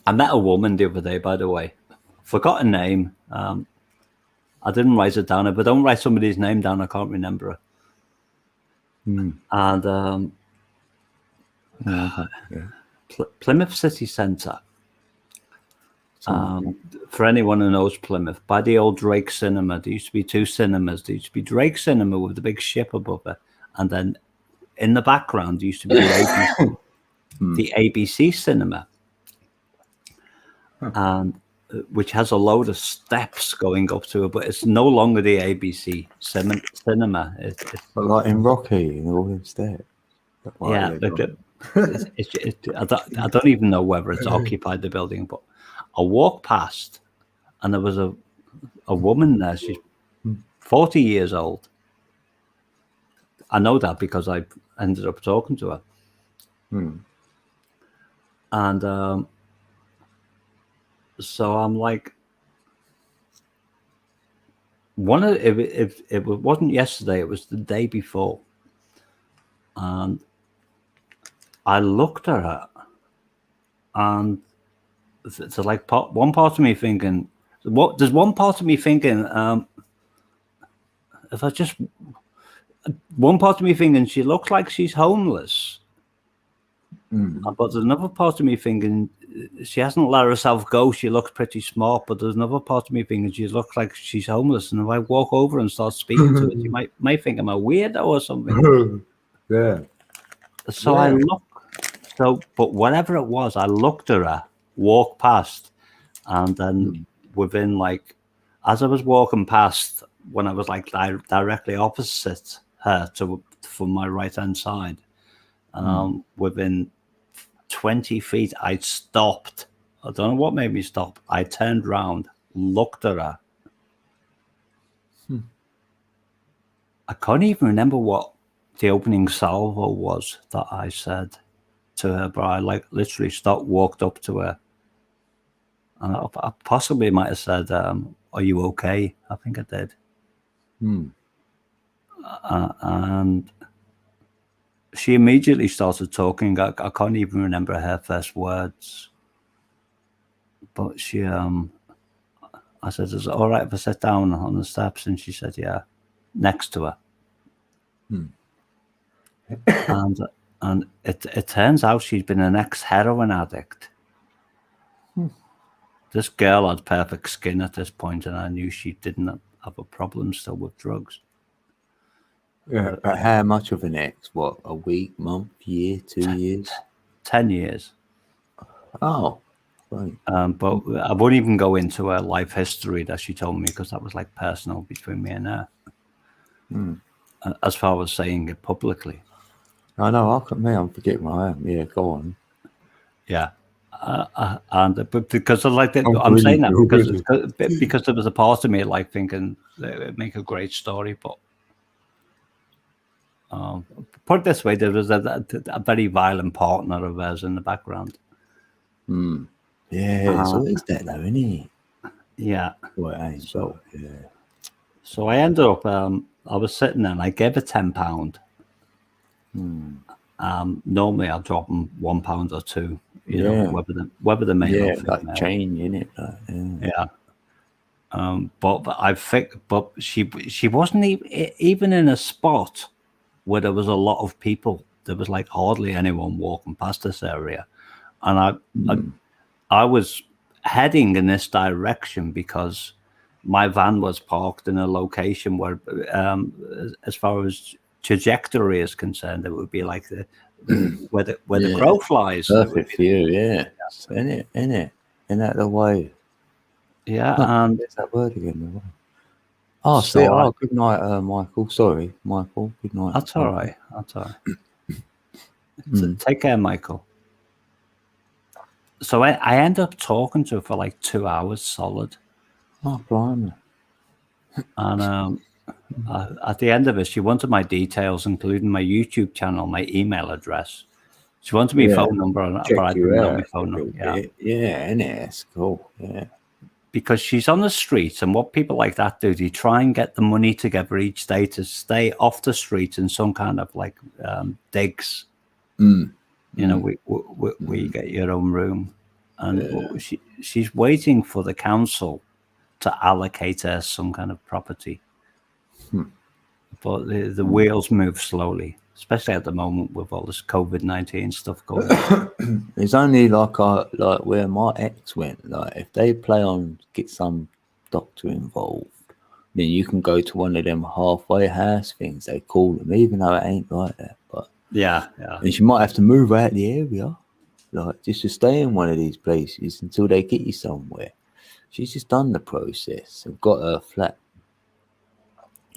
I met a woman the other day, by the way. Forgot her name. I didn't write it down. If I don't write somebody's name down, I can't remember it. And Plymouth City Centre. For anyone who knows Plymouth, by the old Drake Cinema, there used to be two cinemas. There used to be Drake Cinema with the big ship above it, and then in the background there used to be the ABC Cinema, and which has a load of steps going up to it, but it's no longer the ABC Cinema. It's but like in Rocky and all them steps. Yeah, I don't even know whether it's occupied the building, but I walked past and there was a woman there. She's 40 years old. I know that because I ended up talking to her. And so I'm like, if it wasn't yesterday, it was the day before. And I looked at her, and it's like one part of me thinking, there's one part of me thinking, one part of me thinking she looks like she's homeless, but there's another part of me thinking she hasn't let herself go. She looks pretty smart, but there's another part of me thinking she looks like she's homeless. And if I walk over and start speaking to her, she might think I'm a weirdo or something. Yeah. So I looked. But whatever it was, I looked at her, walked past, and then within as I was walking past, when I was directly opposite her from my right hand side, within 20 feet, I stopped. I don't know what made me stop. I turned round, looked at her. I can't even remember what the opening salvo was that I said to her, but I literally stopped, walked up to her, and I possibly might have said, "Are you okay?" I think I did. And she immediately started talking. I can't even remember her first words, but she, I said, "Is it all right if I sit down on the steps?" And she said, "Yeah," next to her. And it turns out she'd been an ex-heroin addict. This girl had perfect skin at this point, and I knew she didn't have a problem still with drugs. Yeah, but how much of an ex? What, a week, month, year, 2 years? 10 years. Oh, right. But I won't even go into her life history that she told me, because that was personal between me and her. As far as saying it publicly. I know, I'm forgetting where I am. Yeah, go on. Yeah. But because of I'm saying that because there was a part of me thinking it would make a great story, but put it this way, there was a very violent partner of hers in the background. Yeah, it's always that though, isn't it? Yeah. Well, So I ended up, I was sitting there and I gave her £10. Normally I'll drop them £1 or £2, you know, whether the male or female. Like change, innit? But I think, but she wasn't even in a spot where there was a lot of people. There was hardly anyone walking past this area, and I was heading in this direction because my van was parked in a location where, as far as trajectory is concerned, it would be where the crow flies. Perfect view, in it, that the way. Yeah, and there's that word again. Oh, good night, Michael. Sorry, Michael. Good night. That's all right. Take care, Michael. So I ended up talking to her for like 2 hours solid. Oh, blimey. And at the end of it, she wanted my details, including my YouTube channel, my email address. She wanted my phone number, but I didn't know my phone number. Yeah, innit? That's cool. Yeah. Because she's on the street, and what people like that do, they try and get the money together each day to stay off the street in some kind of like digs. Mm. You know, where you get your own room. And she's waiting for the council to allocate her some kind of property. But the wheels move slowly, especially at the moment with all this COVID-19 stuff going on. It's only like where my ex went. Like if they play on get some doctor involved, then you can go to one of them halfway house things they call them, even though it ain't like that. But yeah. And she might have to move out the area, like just to stay in one of these places until they get you somewhere. She's just done the process and got her flat.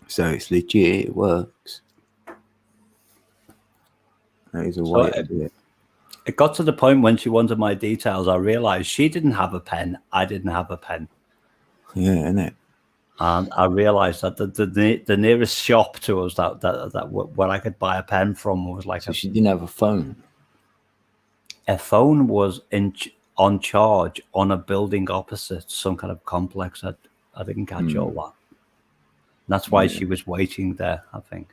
So it's legit, it works. That is a way to do it. It got to the point when she wanted my details, I realized she didn't have a pen, I didn't have a pen. Yeah, innit? And I realized that the nearest shop to us that where I could buy a pen from was like she didn't have a phone. A phone was on charge on a building opposite some kind of complex. I didn't catch all that. That's why she was waiting there, I think.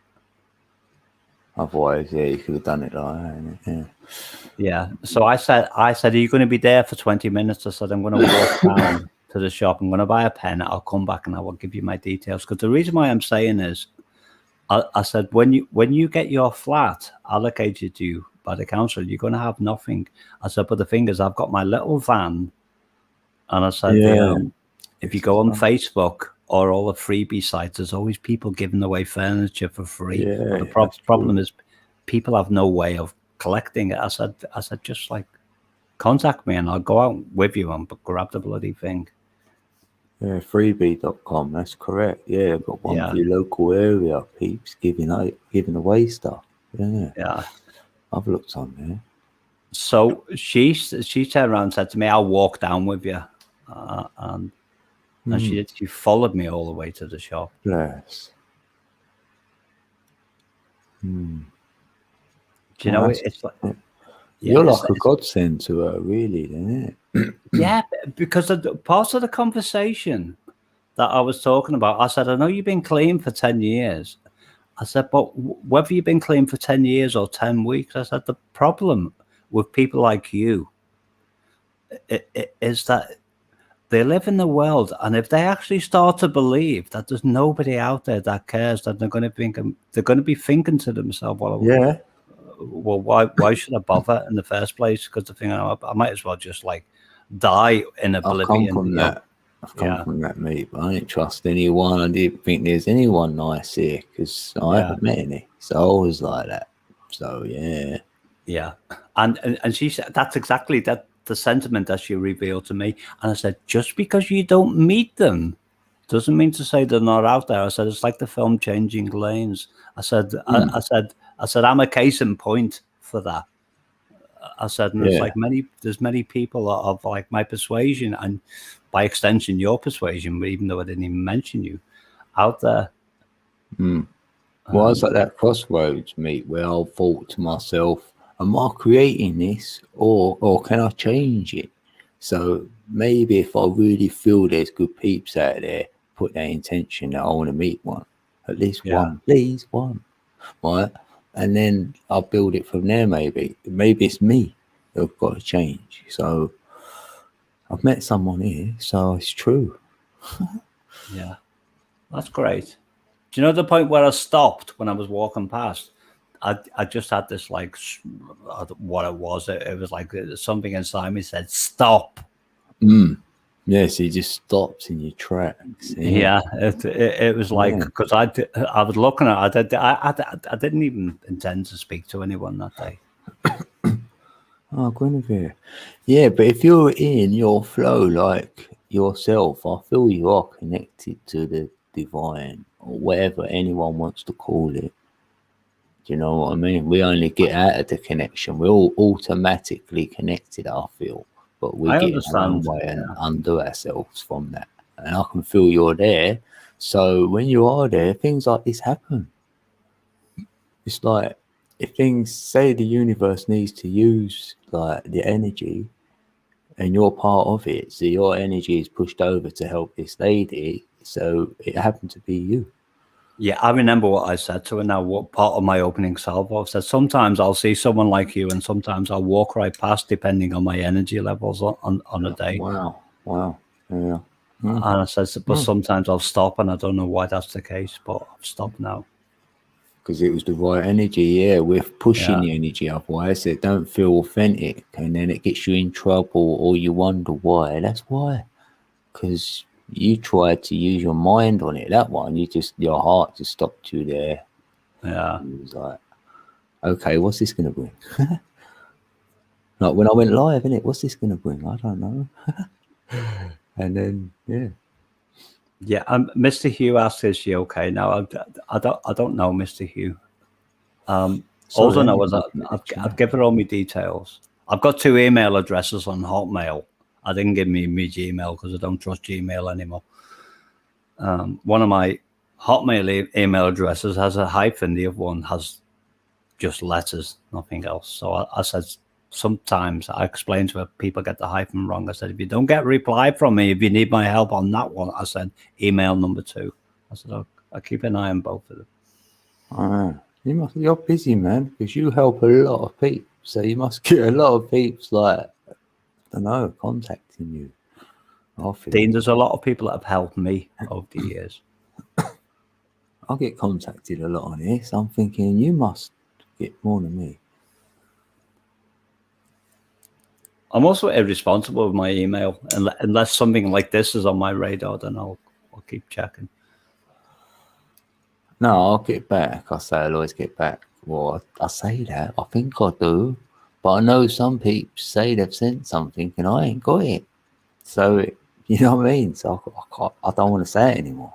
Otherwise, you could have done it like that. Yeah. So I said, are you going to be there for 20 minutes? I said, I'm going to walk down to the shop. I'm going to buy a pen. I'll come back and I will give you my details. Because the reason why I'm saying is, I said, when you get your flat allocated to you by the council, you're going to have nothing. I said, but the thing is, I've got my little van. And I said, if you go on Facebook or all the freebie sites, there's always people giving away furniture for free. But the problem is people have no way of collecting it. I said, just like contact me and I'll go out with you and grab the bloody thing. Yeah, freebie.com, that's correct. Yeah, I've got one for your local area, peeps giving away stuff. Yeah. I've looked on there. So she turned around and said to me, I'll walk down with you. And she followed me all the way to the shop. Bless. Do you know, it's like... You're like a godsend to her, really, isn't it? Yeah, because part of the conversation that I was talking about, I said, I know you've been clean for 10 years. I said, but whether you've been clean for 10 years or 10 weeks, I said, the problem with people like you is that they live in the world, and if they actually start to believe that there's nobody out there that cares, that they're going to be thinking to themselves, well, why should I bother in the first place? Because the thing, I might as well just like die in oblivion. I've come from that, mate. But I didn't trust anyone. I didn't think there's anyone nice here because I haven't met any. So I was like that. So yeah. And she said that's exactly the sentiment that she revealed to me. And I said, just because you don't meet them doesn't mean to say they're not out there. I said, it's like the film Changing Lanes. I said, I said, I'm a case in point for that. I said, and it's like there's many people of like my persuasion and by extension your persuasion, but even though I didn't even mention you out there. Well, I was at that crossroads, mate, where I thought to myself, am I creating this or can I change it? So maybe if I really feel there's good peeps out there, put that intention that I want to meet one, at least one, please, one, right? And then I'll build it from there. Maybe it's me who've got to change. So I've met someone here, so it's true. Yeah, that's great. Do you know the point where I stopped when I was walking past? I just had this like what it was. It was like something inside me said stop. Yes, he just stops in your tracks. Yeah, it was like because I was looking at it. I didn't even intend to speak to anyone that day. Oh, Guinevere. Yeah, but if you're in your flow like yourself, I feel you are connected to the divine or whatever anyone wants to call it. Do you know what I mean? We only get out of the connection. We're all automatically connected, I feel. but we get in our own way and undo ourselves from that. And I can feel you're there. So when you are there, things like this happen. It's like if things say the universe needs to use like the energy and you're part of it, so your energy is pushed over to help this lady, so it happened to be you. Yeah, I remember what I said to her now, what part of my opening salvo. I said, sometimes I'll see someone like you and sometimes I'll walk right past depending on my energy levels on a day. Wow. Yeah. And I said, but sometimes I'll stop, and I don't know why that's the case, but I've stopped now. Because it was the right energy, yeah. We're pushing the energy, otherwise it don't feel authentic, and then it gets you in trouble, or you wonder why. That's why, because you tried to use your mind on it. That one, your heart just stopped you there. Yeah, it was like, okay, what's this gonna bring? Like when I went live, innit? What's this gonna bring? I don't know. And then yeah. Mr. Hugh asked, "Is she okay?" Now I don't know, Mr. Hugh. All I know is I've given her all my details. I've got 2 email addresses on Hotmail. I didn't give me Gmail because I don't trust Gmail anymore. One of my Hotmail email addresses has a hyphen. The other one has just letters, nothing else. So I said, sometimes I explained to her, people get the hyphen wrong. I said, if you don't get a reply from me, if you need my help on that one, I said, email number 2. I said, I'll keep an eye on both of them. You're busy, man, because you help a lot of people. So you must get a lot of peeps, like, I don't know, contacting you. Dean, there's a lot of people that have helped me over the years. I get contacted a lot on this. I'm thinking you must get more than me. I'm also irresponsible with my email. Unless something like this is on my radar, then I'll keep checking. No, I'll get back. I say I'll always get back. Well, I say that. I think I do. But I know some people say they've sent something and I ain't got it. So, you know what I mean? So I don't want to say it anymore.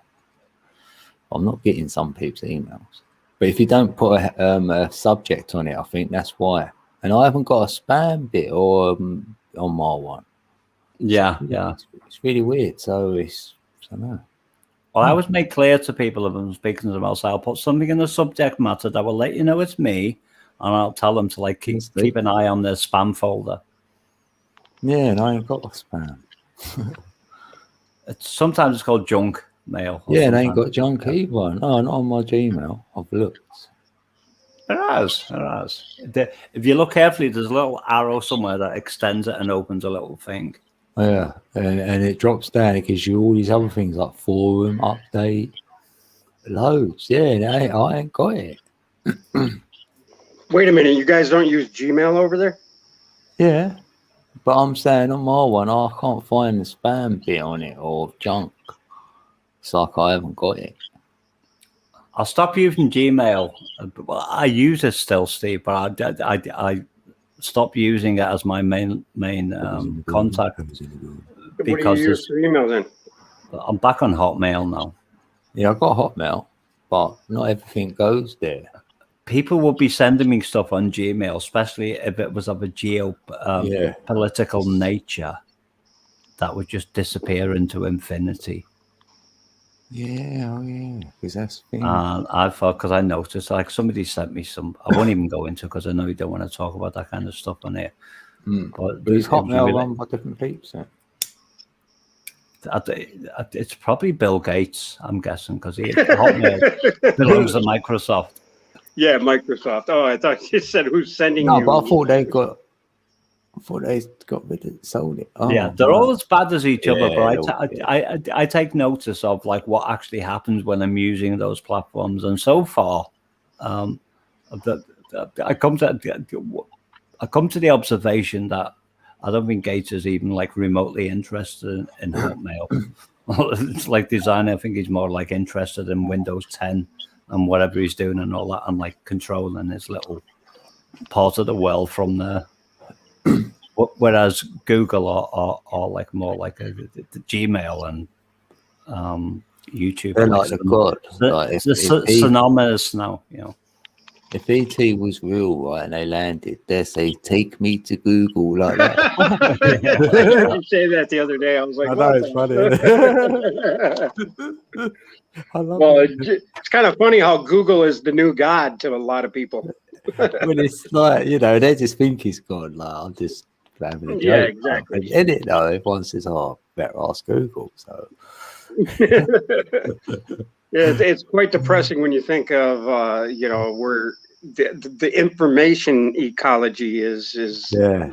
I'm not getting some people's emails. But if you don't put a subject on it, I think that's why. And I haven't got a spam bit or on my one. Yeah, It's really weird. So I don't know. Well, I always make clear to people if I'm speaking to them else, I'll put something in the subject matter that will let you know it's me, and I'll tell them to like keep an eye on their spam folder. Yeah, and I ain't got a spam. Sometimes it's called junk mail. Yeah, and I ain't got junk either. No, not on my Gmail. I've looked. It has. If you look carefully, there's a little arrow somewhere that extends it and opens a little thing. Yeah, and it drops down. It gives you all these other things like forum, update, loads. Yeah, I ain't got it. Wait a minute, you guys don't use Gmail over there? Yeah, but I'm saying on my one, I can't find the spam bit on it or junk. It's like I haven't got it. I'll stop using Gmail. I use it still, Steve, but I stopped using it as my main contact. Because what do you use for email then? I'm back on Hotmail now. Yeah, I've got Hotmail, but not everything goes there. People will be sending me stuff on Gmail, especially if it was of a political nature that would just disappear into infinity. Yeah, because that's the thing. I thought, because I noticed, like somebody sent me some. I won't even go into because I know you don't want to talk about that kind of stuff on here. But is Hotmail run by different people? It's probably Bill Gates, I'm guessing, because Hotmail belongs to Microsoft. Yeah, Microsoft. Oh, I thought you said who's sending you. No, but I thought they got rid of it, sold it. Oh, yeah, they're all as bad as each other, but I take notice of like what actually happens when I'm using those platforms, and so far, I come to the observation that I don't think Gates is even like remotely interested in Hotmail. It's like design. I think he's more like interested in Windows 10 and whatever he's doing and all that, and like controlling his little part of the world from there. Whereas Google are like more like the Gmail and YouTube. They're like the god. It's synonymous now, you know. If ET was real, right, and they landed, they'd say, "Take me to Google," like that. I heard you say that the other day. I was like, I know, it's I love well, it. it's kind of funny how Google is the new god to a lot of people. When it's like, they just think he's God. Like, I'm just having a joke. Yeah, exactly. In it though, everyone says, "Oh, better ask Google." So It's quite depressing when you think of where the information ecology is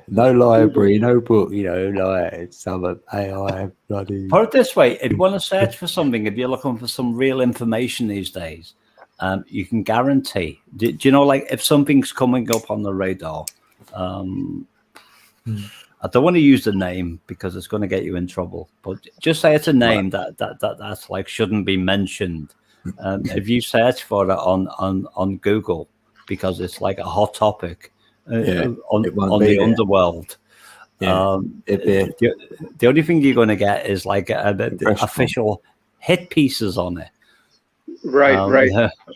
no library, no book. Like it's some AI bloody. Put it this way: if you want to search for something, if you're looking for some real information these days, you can guarantee. Do you know, like if something's coming up on the radar? I don't want to use the name because it's going to get you in trouble. But just say it's a name that's like shouldn't be mentioned. If you search for it on Google because it's like a hot topic on the underworld, the only thing you're going to get is like the official hit pieces on it. Right.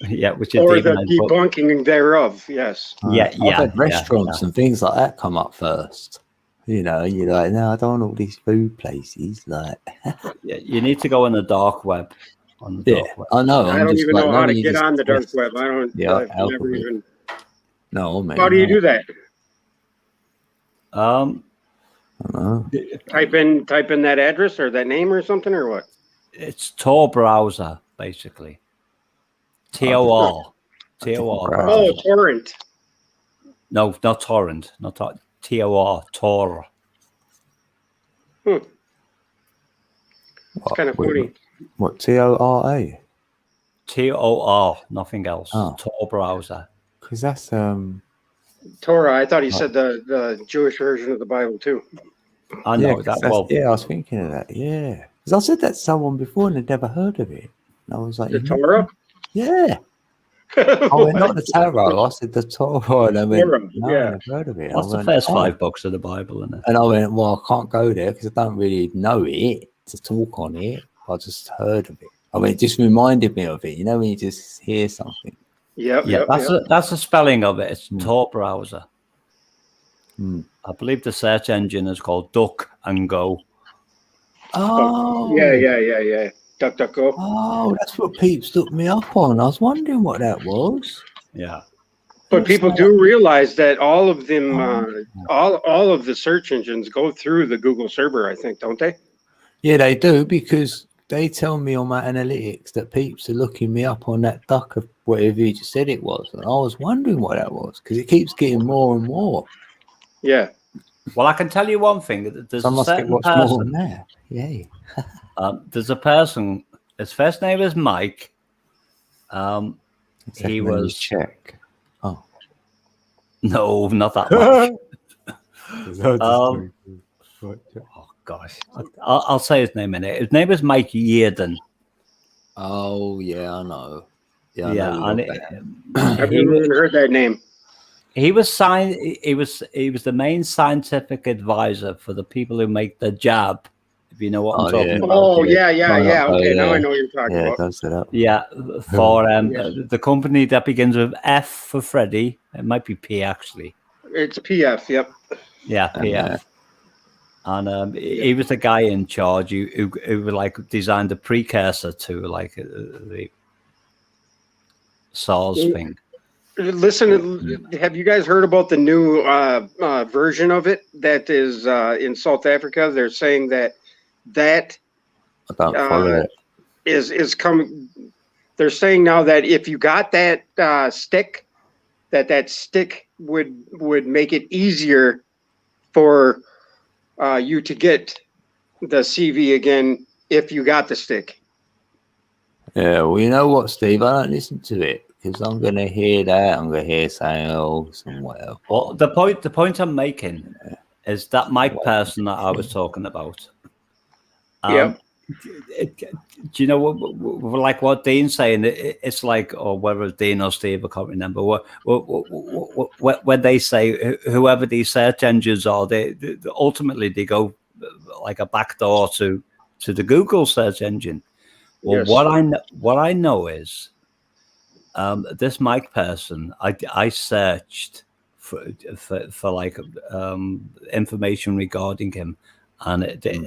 Yeah, which or is the debunking thereof. Yes. I've had restaurants and things like that come up first. You're like, no, I don't want all these food places. Like, you need to go on the dark web. Web. I know. I don't even know how to get on the dark web. I don't. Yeah, I've never even. No, man. How do you do that? I don't know. Type in that address or that name or something or what? It's Tor browser basically. TOR. Oh, torrent. No, not torrent. Not TOR. Tor. It's kind of funny. What, TORA? TOR, nothing else. Tor browser. Because that's Torah. I thought he said the Jewish version of the Bible too. I know that. Well, I was thinking of that. Yeah, because I said that to someone before and they'd never heard of it. And I was like, the Torah. Yeah. Oh, not the tarot. I said the Torah, and I went, Torah, no, yeah. I never heard of it. What's the first 5 books of the Bible in it? And I went, well, I can't go there because I don't really know it to talk on it. I just heard of it. I mean, it just reminded me of it. You know, when you just hear something. That's the spelling of it. It's Tor browser. I believe the search engine is called Duck and Go. Oh, yeah. DuckDuckGo. Oh, that's what peeps looked me up on. I was wondering what that was. Yeah. But people do realize that all of them, all of the search engines go through the Google server, I think, don't they? Yeah, they do, because they tell me on my analytics that peeps are looking me up on that duck of whatever you just said it was. And I was wondering what that was because it keeps getting more and more. Yeah. Well, I can tell you one thing. There's a certain person. More than that. Yay. There's a person. His first name is Mike. He was Czech. Oh. No, not that much. Oh gosh, I'll say his name in it. His name is Mike Yearden. Oh yeah, I know. Yeah, I've never even heard that name. He was the main scientific advisor for the people who make the jab. If you know what I'm talking about. Oh yeah. Okay, now I know what you're talking about. That's it up. Yeah, for the company that begins with F for Freddy. It might be P actually. It's PF. Yep. Yeah, PF. And he was the guy in charge who like designed the precursor to like the SARS thing. Listen, have you guys heard about the new version of it that is in South Africa? They're saying that I don't follow it. Is coming. They're saying now that if you got that stick, that stick would make it easier for you to get the CV again if you got the stick. Yeah, well, you know what, Steve? I don't listen to it because I'm going to hear that. I'm going to hear something else and whatever. Well, the point I'm making is that Mike person that I was talking about. Do you know what, like what Dean's saying? It's like, or whether it's Dean or Steve, I can't remember. When they say whoever these search engines are, they ultimately they go like a backdoor to the Google search engine. Well, Yes. what I know is This Mike person, I searched for like information regarding him, and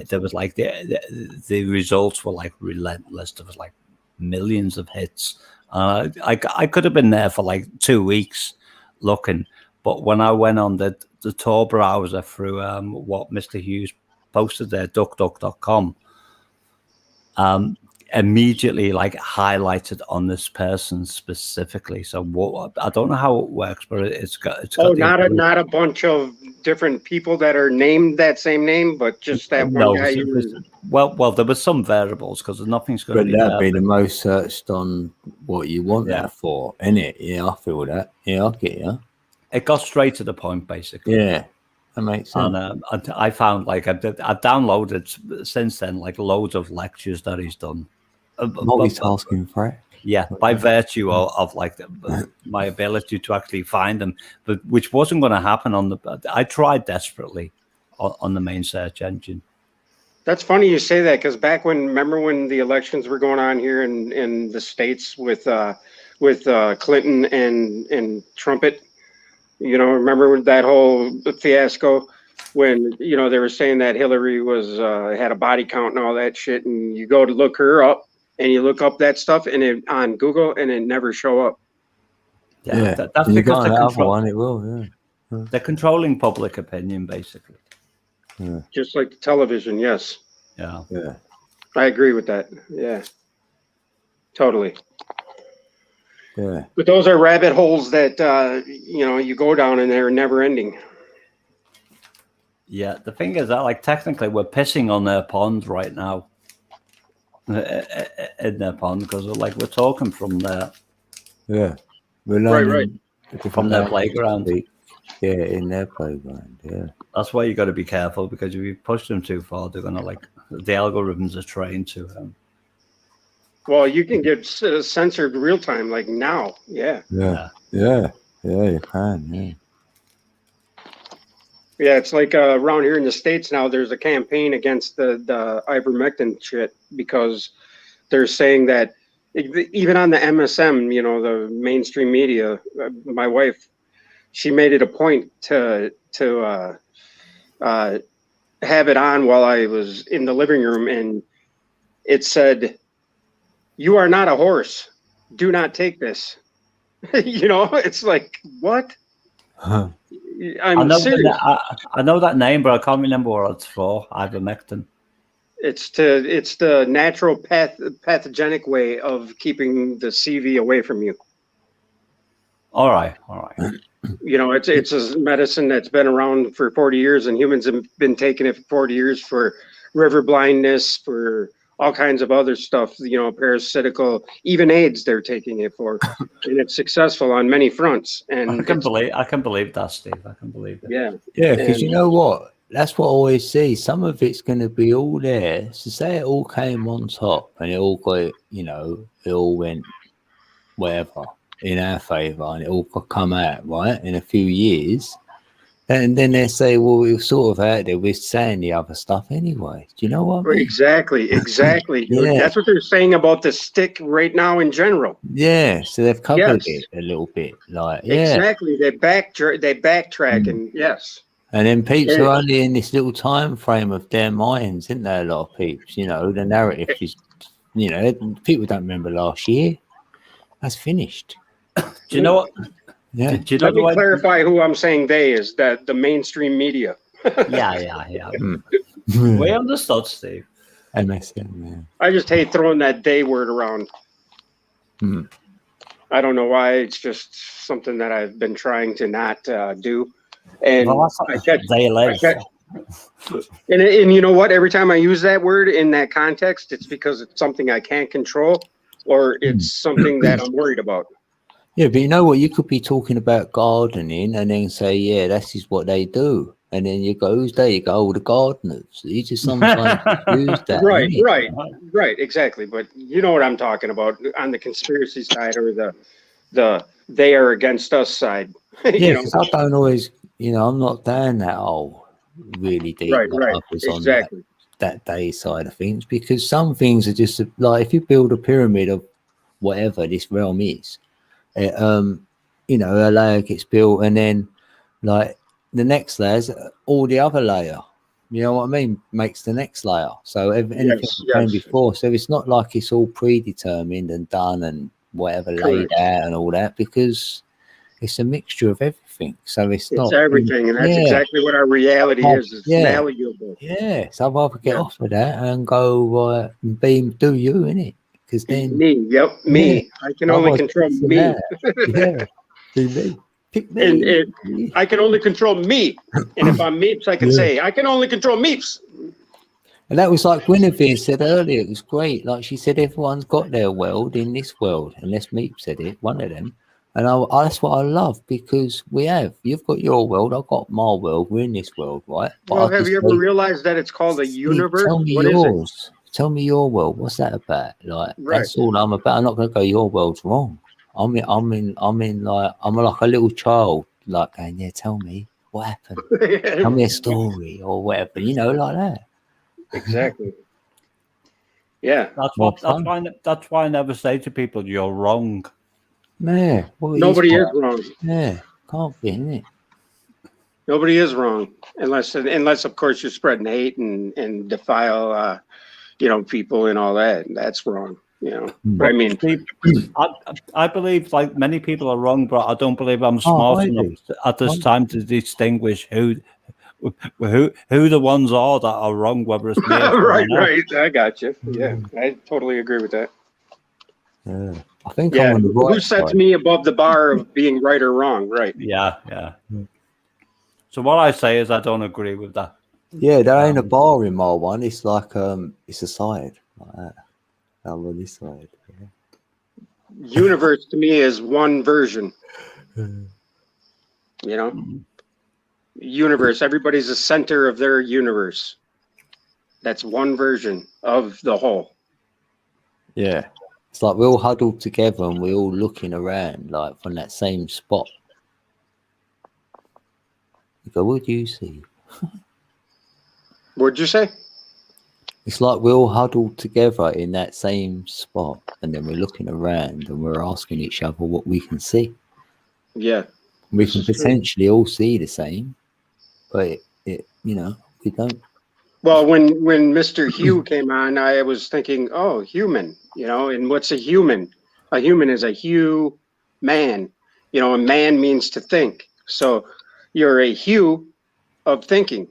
there was like the results were like relentless. There was like millions of hits. I could have been there for like 2 weeks looking, but when I went on the Tor browser through what Mr. Hughes posted there, duckduck.com, immediately like highlighted on this person specifically. So what, I don't know how it works, but it's got not a bunch of different people that are named that same name, but just that one guy. Well, there was some variables because nothing's going to be. But that'd be the most searched on what you want that for, innit? Yeah, I feel that. Yeah, I get you. It got straight to the point, basically. Yeah, that makes sense. And I found like I've downloaded since then like loads of lectures that he's done. Multitasking, right? Yeah, by virtue of like my ability to actually find them, but which wasn't going to happen on the. I tried desperately on the main search engine. That's funny you say that, because remember when the elections were going on here in the States with Clinton and Trumpet, you know, remember that whole fiasco when, you know, they were saying that Hillary was had a body count and all that shit, and you go to look her up and you look up that stuff and on Google and it never show up. Yeah. That's because they're controlling public opinion, basically. Yeah. Just like the television, yes. Yeah. I agree with that. Yeah. Totally. Yeah. But those are rabbit holes that you know, you go down and they're never ending. Yeah, the thing is that like technically we're pissing on their pond right now. In their pond, because like we're talking from there. Yeah. We're learning from their playground. Yeah, in their playground. Yeah. That's why you got to be careful, because if you push them too far, they're gonna like the algorithms are trained to. Well, you can get censored real time, like now. Yeah. Yeah. Yeah. Yeah. You can. Yeah. Yeah, it's like around here in the States now, there's a campaign against the ivermectin shit, because they're saying that even on the MSM, you know, the mainstream media, my wife, she made it a point to have it on while I was in the living room, and it said, "You are not a horse. Do not take this." You know, it's like, what? Huh. I know serious. I know that name, but I can't remember what it's for. Ivermectin. It's the natural pathogenic way of keeping the CV away from you. All right. You know, it's a medicine that's been around for 40 years, and humans have been taking it for 40 years for river blindness, for all kinds of other stuff, you know, parasitical, even AIDS they're taking it for. And it's successful on many fronts. And I can believe that, Steve. I can believe it. Yeah. Yeah, because you know what? That's what I always see. Some of it's going to be all there. So say it all came on top and it all got, you know, it all went whatever in our favour and it all could come out, right, in a few years. And then they say, well, we're sort of out there. We're saying the other stuff anyway. Do you know what I mean? Exactly. Yeah. That's what they're saying about the stick right now in general. Yeah, so they've covered it a little bit. Like, yeah. Exactly. They backtrack and yes. And then peeps are only in this little time frame of their minds, isn't there? A lot of peeps, you know, the narrative is, you know, people don't remember last year. That's finished. Do you know what? Yeah. Let me clarify who I'm saying they is, that the mainstream media. Yeah. We understood, Steve. MSN, yeah. I just hate throwing that they word around. I don't know why. It's just something that I've been trying to not do. And and you know what? Every time I use that word in that context, it's because it's something I can't control, or it's something that I'm worried about. Yeah, but you know what? You could be talking about gardening and then say, yeah, this is what they do. And then you go, who's they? You go, oh, the gardeners. You just sometimes use that. Right, exactly. But you know what I'm talking about on the conspiracy side, or the they are against us side. Yeah, because I don't always, you know, I'm not down that hole really deep. Right, exactly. On that day side of things, because some things are just like, if you build a pyramid of whatever this realm is, it, you know, a layer gets built, and then like the next layer's all the other layer. You know what I mean? Makes the next layer. So anything that came before. So it's not like it's all predetermined and done and whatever laid out and all that, because it's a mixture of everything. So it's not everything, and that's exactly what our reality is. It's malleable. Yeah. So I'd rather get off of that and go and do you, innit? Because then me. I can only control me. Yeah. Do me. Pick me. And I can only control me. And if I'm Meeps, I can say, I can only control Meeps. And that was like Guinevere said earlier. It was great. Like she said, everyone's got their world in this world. Unless Meep said it, one of them. And that's what I love, because you've got your world, I've got my world. We're in this world, right? But Well, have you ever realized that it's called a universe? Tell me yours. Tell me your world. What's that about? Like, that's all I'm about. I'm not going to go, your world's wrong. I'm like a little child, like going, yeah, tell me what happened. Tell me a story or whatever, you know, like that. Exactly. Yeah. That's why I never say to people, you're wrong. Yeah. Nobody is wrong. Yeah. Can't be, innit? Nobody is wrong unless of course you're spreading hate and defile people and all that. That's wrong. But I mean, I believe like many people are wrong, but I don't believe I'm smart enough at this time to distinguish who the ones are that are wrong, whether it's me or right. I got you. Yeah, I totally agree with that. Yeah, I think I'm on the right who sets me above the bar of being right or wrong? Right. Yeah. So what I say is I don't agree with that. Yeah, there ain't a bar in my one. It's like it's a side like that. I'm on this side. Yeah. Universe to me is one version. Universe. Everybody's the center of their universe. That's one version of the whole. Yeah. It's like we're all huddled together and we're all looking around like from that same spot. You go, what do you see? What'd you say? It's like we're all huddled together in that same spot, and then we're looking around and we're asking each other what we can see. Yeah. We can potentially all see the same, but we don't. Well, when Mr. Hugh came on, I was thinking, oh, human, and what's a human? A human is a Hugh man. A man means to think. So you're a hue of thinking,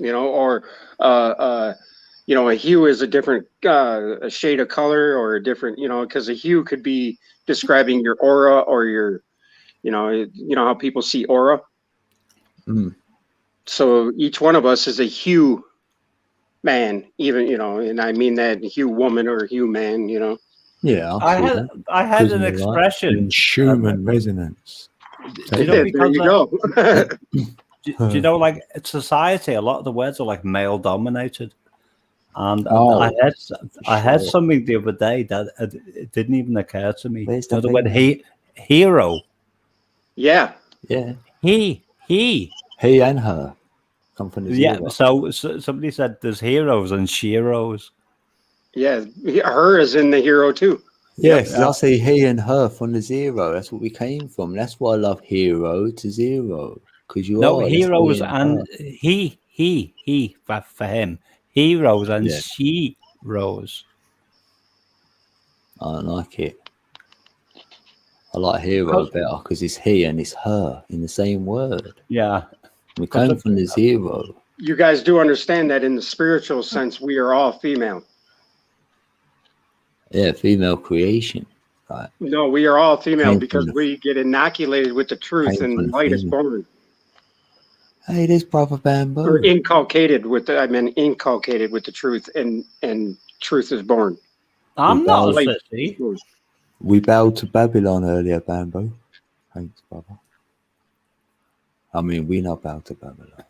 or a hue is a different a shade of color or a different, because a hue could be describing your aura or your, how people see aura. Mm. So each one of us is a hue man, even, and I mean that hue woman or hue man, Yeah, I had an expression. Schumann resonance. There you go. Do you know, like society, a lot of the words are like male dominated, and I had something the other day that it didn't even occur to me. The word hero. Yeah. He and her come from the zero. zero. So somebody said there's heroes and sheroes. Yeah, her is in the hero too. Yes, I say he and her from the zero. That's what we came from. That's why I love hero to zero. Because heroes and he for him. Heroes and she rose. I like it. I like hero better because it's he and it's her in the same word. Yeah. We came from the zero. You guys do understand that in the spiritual sense, we are all female. Yeah, female creation. Right. No, we are all female because we get inoculated with the truth and light is born. Hey, there's Brother Bamboo. Or inculcated with the truth and truth is born. I'm not a sissy. We bowed to Babylon earlier, Bamboo. Thanks, brother. I mean, we not bowed to Babylon.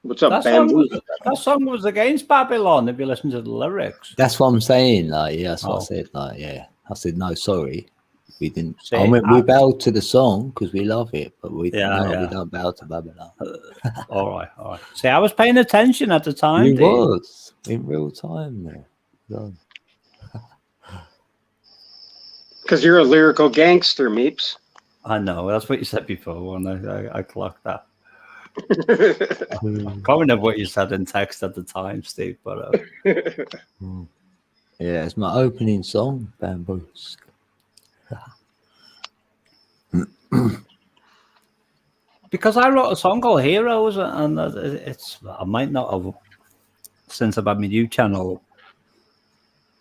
What's up, that song was against Babylon, if you listen to the lyrics. That's what I'm saying. Like, yeah, that's what I said. Like, yeah. I said, no, sorry. We didn't. We bowed to the song because we love it, but we don't bow to Babylon. All right. See, I was paying attention at the time. You was in real time there. Because you're a lyrical gangster, Meeps. I know. That's what you said before, and I clocked that. I can't remember what you said in text at the time, Steve, but yeah, it's my opening song, Bamboos. because I wrote a song called Heroes, and I might not have, since I've had my new channel,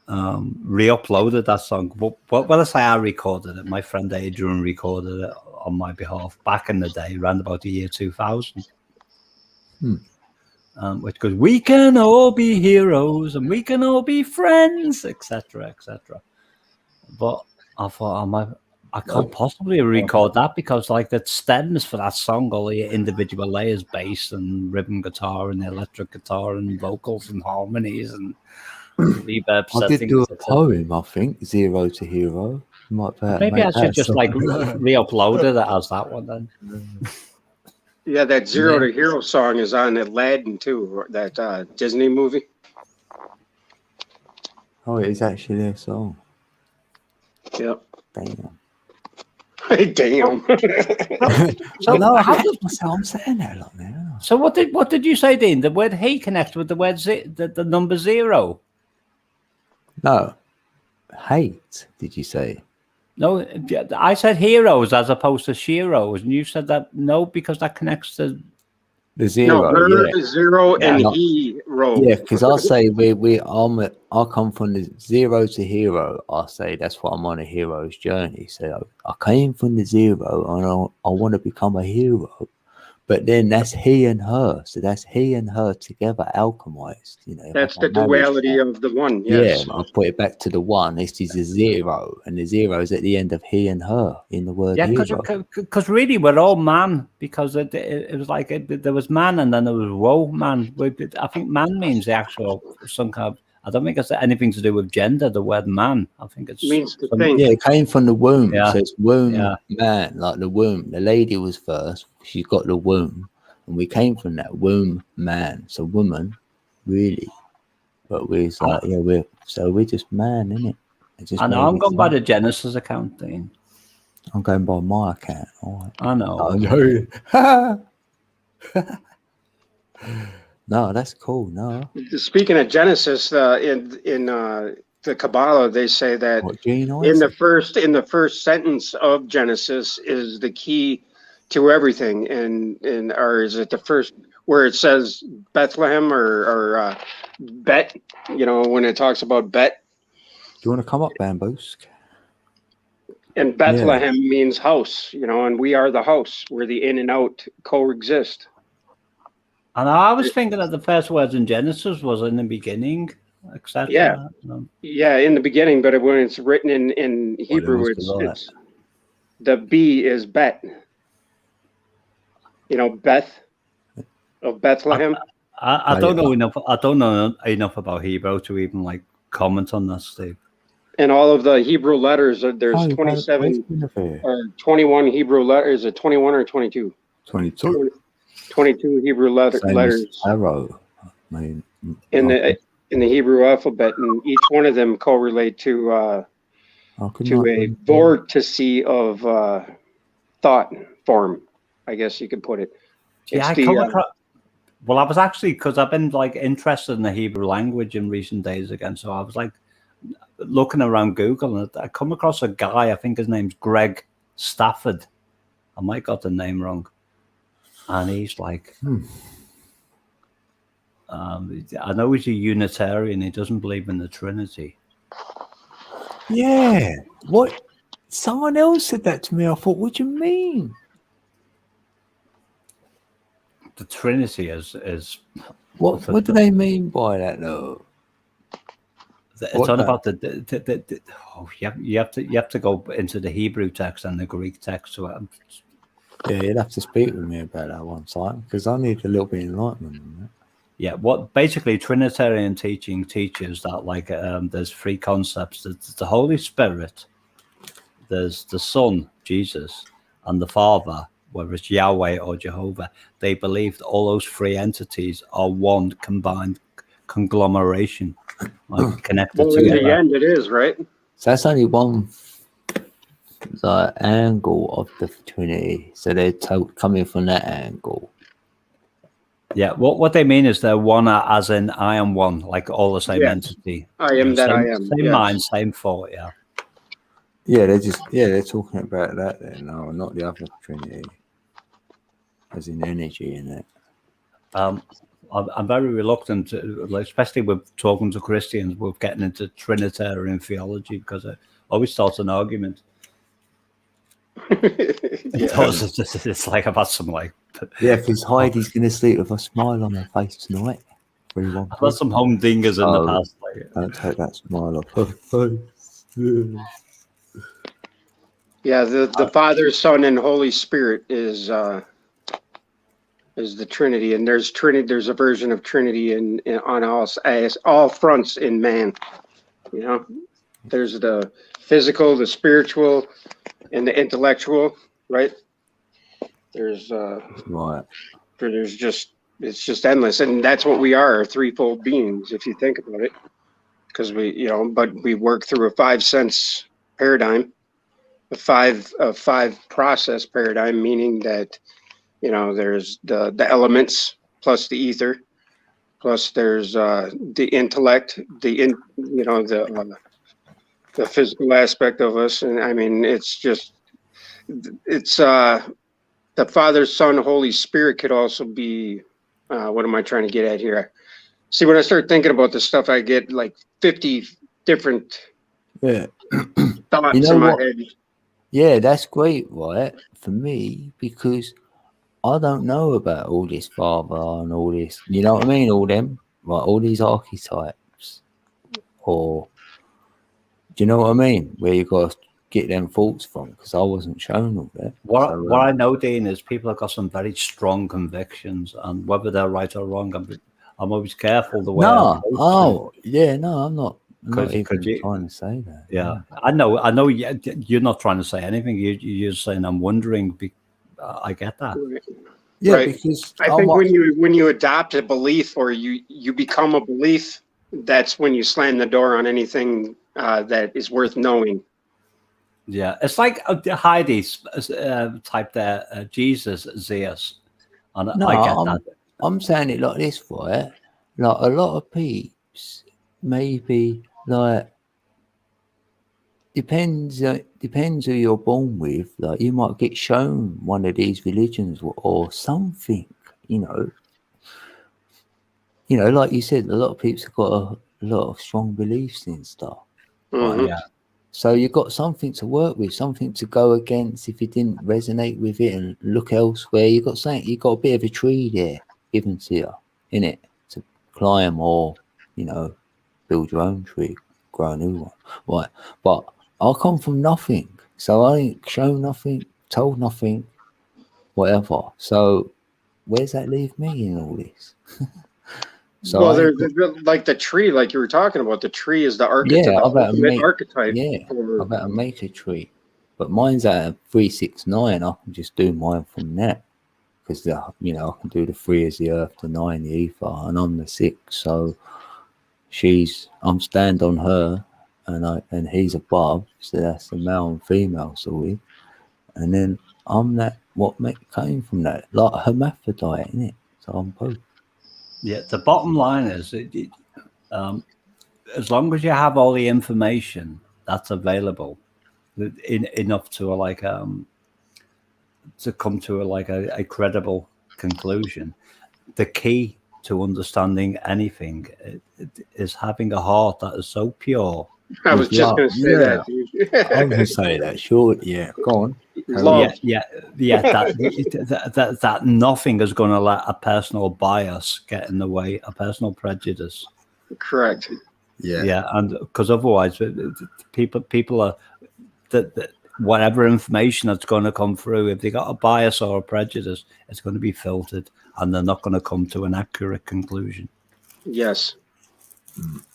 re-uploaded that song. But when I say I recorded it, my friend Adrian recorded it on my behalf back in the day, around about the year 2000. Which goes, we can all be heroes and we can all be friends, etc., etc. But I thought I can't possibly record that because like the stems for that song, all the individual layers, bass and rhythm guitar and electric guitar and vocals and harmonies and reverb I settings. did do a poem, I think, Zero to Hero. Maybe I should just like re-upload it as that one then. Yeah, that Zero to Hero song is on Aladdin too, that Disney movie. Oh, it is actually a song. Yep. Damn. Damn. So no, I'm saying that a lot now. So what did you say, Dean? The word "he" connects with the word the number 0. No, hate. Did you say? No, I said heroes as opposed to sheroes, and you said that no because that connects to the 0. No, her yeah. 0 and not, he wrote. Yeah, because I say I come from the 0 to hero. I say that's what I'm on a hero's journey. So I came from the 0 and I want to become a hero. But then that's he and her. So that's he and her together, alchemized. You know, That's the duality of the one. Yes. Yeah, I'll put it back to the 1. This is a 0, and the 0 is at the end of he and her in the word hero. Because really we're all man, because it was like there was man and then there was woe man. I think man means the actual some kind of. I don't think it's anything to do with gender. The word man, I think it means to think. Yeah, it came from the womb. Yeah. So it's womb man, like the womb. The lady was first. She got the womb, and we came from that womb man. So woman, really. But we're like, we're just man, innit? I know. I'm going by the Genesis account, Dean. I'm going by my account. All right. I know. No, that's cool. No. Speaking of Genesis, in the Kabbalah, they say that in the first sentence of Genesis is the key to everything, or is it the first where it says Bethlehem or Bet? You know, when it talks about Bet. Do you want to come up, Bamboos? And Bethlehem means house, you know, and we are the house where the in and out coexist. And I was thinking that the first words in Genesis was in the beginning, etc. Yeah, in the beginning, but when it's written in Hebrew, it's the B is Bet. You know, Beth of Bethlehem. I don't know enough. I don't know enough about Hebrew to even like comment on that, Steve. And all of the Hebrew letters, there's 27 or 21 Hebrew letters. Is it 21 or 22? 22. 22 Hebrew letters. Arrow. In the Hebrew alphabet, and each one of them correlate to a vortice of thought form. I guess you could put it. Yeah, well, I was actually, because I've been like interested in the Hebrew language in recent days again. So I was like looking around Google, and I come across a guy. I think his name's Greg Stafford. I might got the name wrong. And he's like, I know he's a Unitarian. He doesn't believe in the Trinity. Yeah. What? Someone else said that to me. I thought, what do you mean? The Trinity is what do they mean by that though? It's all about you have to go into the Hebrew text and the Greek text. Yeah, you'd have to speak with me about that one time because I need a little bit of enlightenment on that. Yeah, what basically Trinitarian teaching teaches that like there's 3 concepts. There's the Holy Spirit, there's the Son, Jesus, and the Father, whether it's Yahweh or Jehovah. They believe that all those 3 entities are one combined conglomeration, like connected together. In the end, it is, right? So that's only one like angle of the Trinity. So they're coming from that angle. Yeah, what they mean is they're one as in I am one, like all the same entity. I am that same, I am. Same mind, same thought, yeah. Yeah, they're talking about that then. No, not the other Trinity. As in energy in it. I'm very reluctant, especially with talking to Christians, with getting into Trinitarian theology because it always starts an argument. It's like I've had some like. Yeah, because Heidi's gonna sleep with a smile on her face tonight. I've had some humdingers in the past. Like, don't take that smile off her face. Yeah, the Father, Son, and Holy Spirit is the Trinity, and there's a version of Trinity on all fronts in man. You know, there's the physical, the spiritual, and the intellectual, right? There's right. It's just endless, and that's what we are threefold beings, if you think about it. Because but we work through a 5 sense paradigm, a five process paradigm, meaning that there's the elements plus the ether, plus there's the intellect, the physical aspect of us, and I mean it's the Father, Son, Holy Spirit could also be. What am I trying to get at here? See, when I start thinking about this stuff, I get like 50 different thoughts in my head. Yeah, that's great, right? For me, because I don't know about all this Father and all this. You know what I mean? All them, right? All these archetypes, or do you know what I mean? Where you got to get them thoughts from? Because I wasn't shown all that. What I know, Dean, is people have got some very strong convictions, and whether they're right or wrong, I'm always careful the way. No, I'm not. I'm not even trying to say that. Yeah, I know. You're not trying to say anything. You're saying I'm wondering. I get that. Yeah, right. Because I think when you adopt a belief or you become a belief, that's when you slam the door on anything that is worth knowing. Yeah, it's like Heidi's type there, Jesus, Zeus. And no, I get that. I'm saying it like this, right? Like a lot of peeps, maybe like depends who you're born with. Like you might get shown one of these religions or something, you know. You know, like you said, a lot of peeps have got a lot of strong beliefs in stuff. Mm-hmm. Right? Yeah. So you've got something to work with, something to go against if you didn't resonate with it and look elsewhere. You've got something, you've got a bit of a tree there given to you, innit, to climb or, build your own tree, grow a new one. Right. But I come from nothing. So I ain't shown nothing, told nothing, whatever. So where's that leave me in all this? So well, there's like the tree, like you were talking about. The tree is the archetype. Yeah, I better archetype. Yeah, I better make a tree, but mine's at a 369. I can just do mine from that because I can do the 3 as the earth, the 9 the ether, and I'm the 6. So I'm stand on her, and he's above. So that's the male and female sorted, and then I'm that. What came from that? Like a hermaphrodite, isn't it? So I'm both. Yeah, the bottom line is, as long as you have all the information that's available, enough to to come to a credible conclusion, the key to understanding anything is having a heart that is so pure. I was just going to say that. I was going to say that. Sure. Yeah. Go on. Yeah. That nothing is going to let a personal bias get in the way, a personal prejudice. Correct. Yeah. And because otherwise, people are that whatever information that's going to come through, if they got a bias or a prejudice, it's going to be filtered, and they're not going to come to an accurate conclusion. Yes.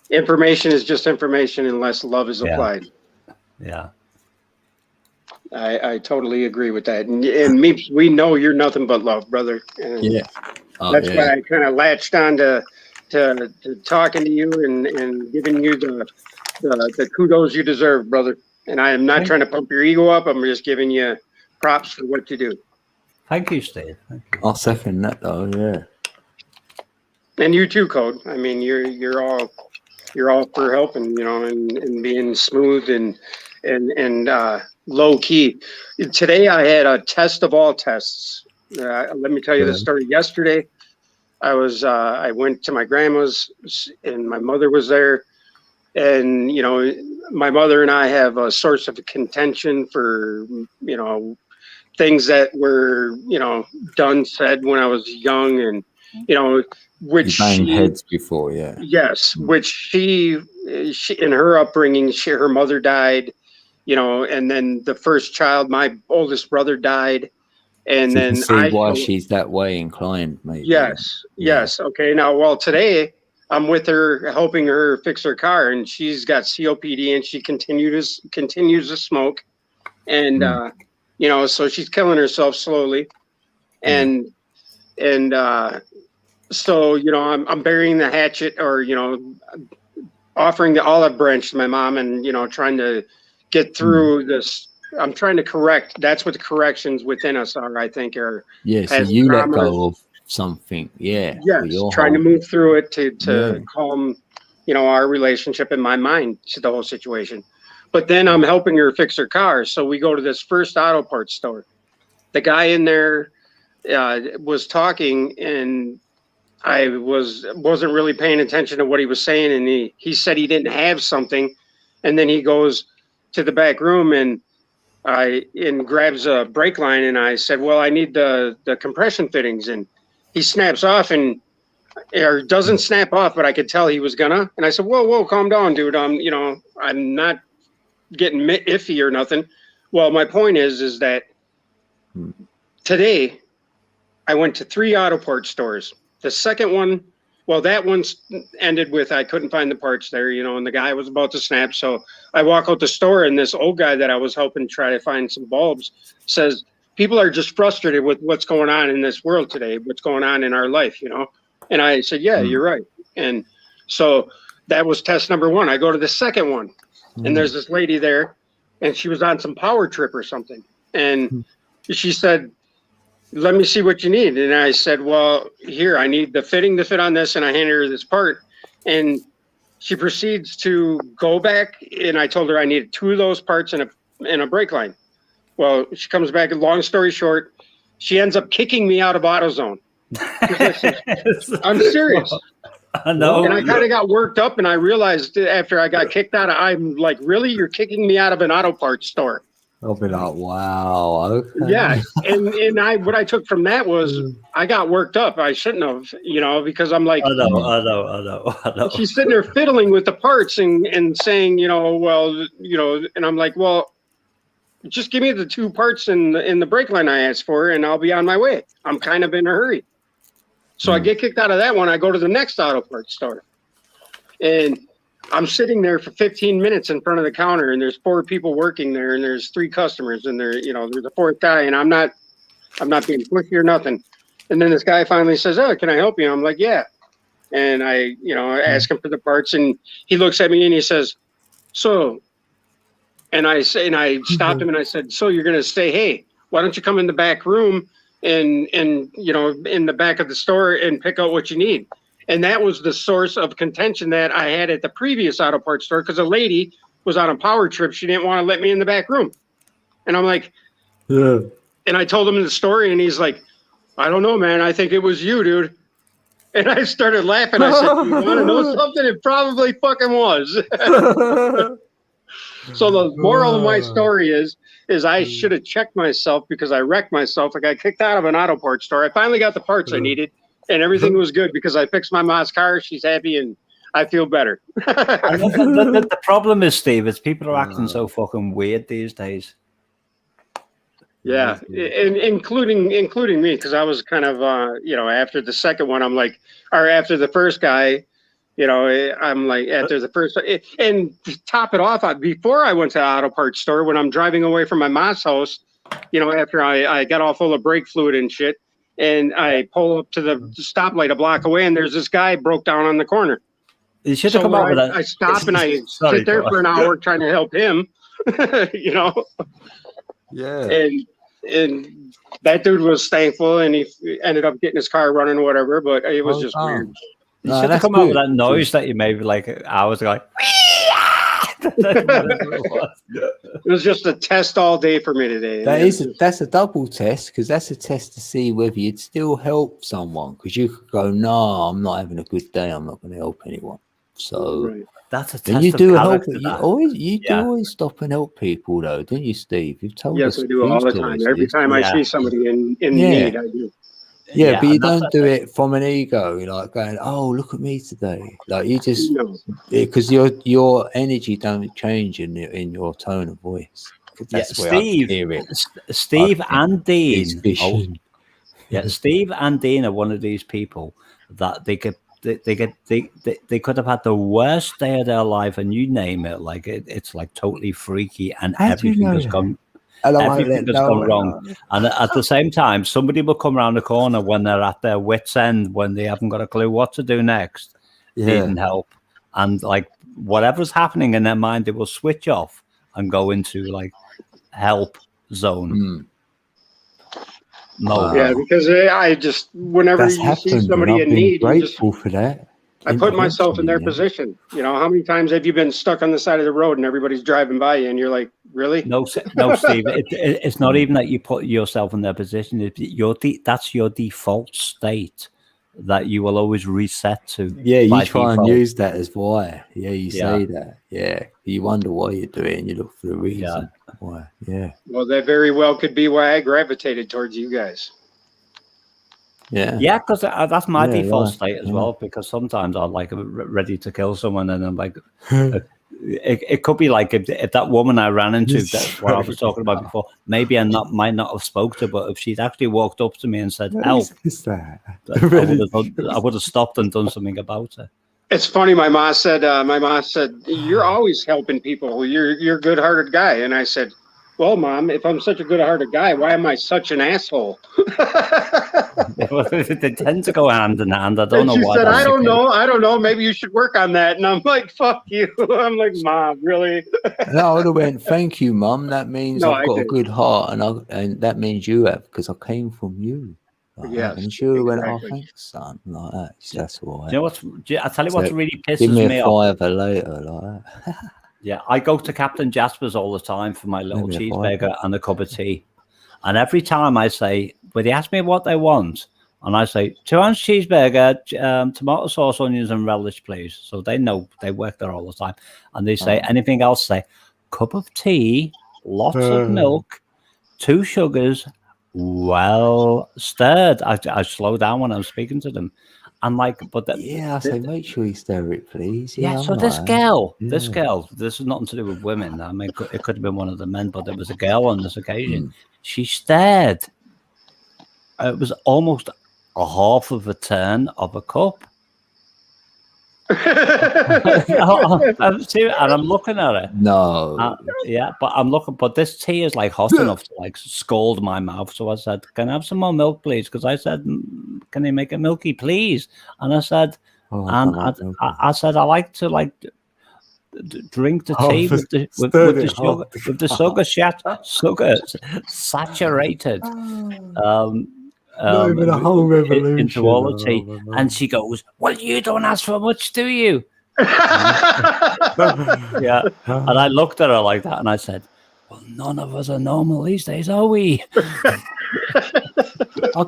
Information is just information unless love is applied. Yeah. I totally agree with that. And we know you're nothing but love, brother. And that's why I kind of latched on to talking to you and giving you the kudos you deserve, brother. And I am not trying to pump your ego up. I'm just giving you props for what you do. Thank you, Steve. Thank you. I'll second that though. Yeah. And you too, Code. I mean, you're all for helping, you know, and being smooth and low key. Today I had a test of all tests. Let me tell you the story. Yesterday, I went to my grandma's and my mother was there, and you know, my mother and I have a source of contention for, you know, things that were, you know, said when I was young, and you know, which banged heads before, yeah. Yes, which she in her upbringing, her mother died, you know, and then the first child, my oldest brother, died, and So you then can see why she's that way inclined, maybe. Yes, yes. Okay, now, well, today I'm with her, helping her fix her car, and she's got COPD, and she continues to smoke, and you know, so she's killing herself slowly, and so, you know, I'm burying the hatchet, or, you know, offering the olive branch to my mom, and, you know, trying to get through this. I'm trying to correct. That's what the corrections within us are, I think, are. Yeah, so you let go of something. Yeah. Yes, trying to move through it to calm, you know, our relationship in my mind to the whole situation. But then I'm helping her fix her car. So we go to this first auto parts store. The guy in there was talking, and I wasn't really paying attention to what he was saying, and he said he didn't have something, and then he goes to the back room and grabs a brake line, and I said, well, I need the compression fittings, and he snaps off or doesn't snap off, but I could tell he was gonna, and I said, whoa, calm down, dude. You know, I'm not getting iffy or nothing. Well, my point is that today I went to 3 auto parts stores. The second one, well, that one's ended with I couldn't find the parts there, you know, and the guy was about to snap. So I walk out the store, and this old guy that I was helping try to find some bulbs says, people are just frustrated with what's going on in this world today, what's going on in our life, you know. And I said, yeah, you're right. And so that was test number 1. I go to the second one, and there's this lady there, and she was on some power trip or something. And she said, let me see what you need. And I said, well, here, I need the fitting to fit on this. And I handed her this part, and she proceeds to go back. And I told her I needed 2 of those parts and a brake line. Well, she comes back, and long story short, she ends up kicking me out of AutoZone. I'm serious. I know. And I kind of got worked up, and I realized after I got kicked out, I'm like, really? You're kicking me out of an auto parts store? I'll be like, wow. Okay. Yeah, and what I took from that was I got worked up. I shouldn't have, you know, because I'm like, I know. She's sitting there fiddling with the parts and saying, you know, well, you know, and I'm like, well, just give me the 2 parts in the brake line I asked for, and I'll be on my way. I'm kind of in a hurry. So I get kicked out of that one. I go to the next auto parts store, and I'm sitting there for 15 minutes in front of the counter, and there's 4 people working there, and there's 3 customers, and there's a 4th guy, and I'm not being pushy or nothing. And then this guy finally says, oh, can I help you? I'm like, yeah. And I ask him for the parts, and he looks at me and he says, so, and I stopped him and I said, so you're going to say, hey, why don't you come in the back room and you know, in the back of the store and pick out what you need? And that was the source of contention that I had at the previous auto parts store, because a lady was on a power trip. She didn't want to let me in the back room. And I'm like, yeah. And I told him the story, and he's like, I don't know, man. I think it was you, dude. And I started laughing. I said, you want to know something? It probably fucking was. So the moral of my story is I should have checked myself, because I wrecked myself. I got kicked out of an auto parts store. I finally got the parts I needed, and everything was good because I fixed my mom's car. She's happy, and I feel better. The problem is, Steve, is people are acting so fucking weird these days. Yeah, and including me, because I was kind of after the second one, I'm like, or after the first guy, I'm like, after the first, and to top it off, before I went to the auto parts store, when I'm driving away from my mom's house, after I got all full of brake fluid and shit, and I pull up to the stoplight a block away, and there's this guy broke down on the corner. You should have come out with that. I stop and I sit there for an hour trying to help him. you know. Yeah. And that dude was thankful, and he ended up getting his car running or whatever. But it was just weird. You should have come out with that noise that you made like hours ago. Like, it was just a test all day for me today. That's a double test, because that's a test to see whether you'd still help someone, because you could go, no, I'm not having a good day, I'm not going to help anyone. So that's a test. And you of do help. character, You that. do always stop and help people, though, don't you, Steve? You've told us. Yes, I do all the time. Every time I see somebody in need, I do. Yeah, but you don't do it from an ego, like going, "Oh, look at me today." Like you just because your energy don't change in your tone of voice. That's where I hear it. Steve and Dean. Fishing. Steve and Dean are one of these people that they could have had the worst day of their life, and you name it, like it's like totally freaky, and everything has gone. Everything has gone wrong, and at the same time, somebody will come around the corner when they're at their wits' end, when they haven't got a clue what to do next, needing help, and like whatever's happening in their mind, they will switch off and go into like help zone. mode. Yeah, because I just whenever you see somebody in need, grateful for that. I put myself in their position. You know, how many times have you been stuck on the side of the road and everybody's driving by you and you're like, really? No, Steve. It's not even that you put yourself in their position. That's your default state that you will always reset to. Yeah, you try and use that as why. Yeah, you say that. Yeah, you wonder why you do it and you look for the reason why. Yeah. Well, that very well could be why I gravitated towards you guys. Yeah, because that's my default state as well. Because sometimes I'm like ready to kill someone, and I'm like, it could be like if that woman I ran into, that's what I was talking about before. Maybe I might not have spoke to her, but if she'd actually walked up to me and said, "Help," I would have stopped and done something about it. It's funny. My mom said, "You're always helping people. You're a good-hearted guy," and I said, "Well, Mom, if I'm such a good-hearted guy, why am I such an asshole?" They tend to go hand in hand. I don't know why. She said, I don't know. Maybe you should work on that. And I'm like, fuck you. I'm like, Mom, really? And I would have went, thank you, Mum. That means I've got a good heart, and that means you have, because I came from you. Yes, and she would have went, oh, thanks, son. Like that. That's all right. You know what's? I tell you what really pisses give me me a off. $5 later, like that. Yeah, I go to Captain Jasper's all the time for my little cheeseburger and a cup of tea. And every time I say, well, they ask me what they want, and I say, 2-ounce cheeseburger, tomato sauce, onions, and relish, please. So they know, they work there all the time. And they say, anything else, say, cup of tea, lots of milk, 2 sugars, well stirred. I slow down when I'm speaking to them. I'm like, but I say, make sure you stir it, please. So this girl, this is nothing to do with women. I mean, it could have been one of the men, but there was a girl on this occasion. She stared. It was almost a half of a turn of a cup. And I'm looking at it. No. But I'm looking. But this tea is like hot enough to like scald my mouth. So I said, "Can I have some more milk, please?" Because I said, "Can you make it milky, please?" And I said, I said, I like to like drink the tea with the sugar saturated. Not even a whole revolution into all the tea, and she goes, "Well, you don't ask for much, do you?" And I looked at her like that, and I said, "Well, none of us are normal these days, are we?" I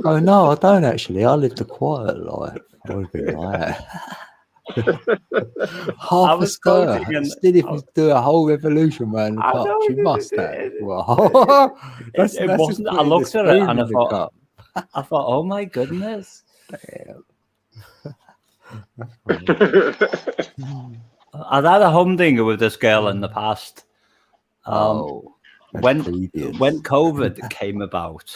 go, "No, I don't actually. I lived a quiet life. I would be like that." Half a stir. Instead, if you do a whole revolution around the cup, you must have. Well, it wasn't. I looked at it and I thought, oh my goodness. I've had a humdinger with this girl in the past. When COVID came about,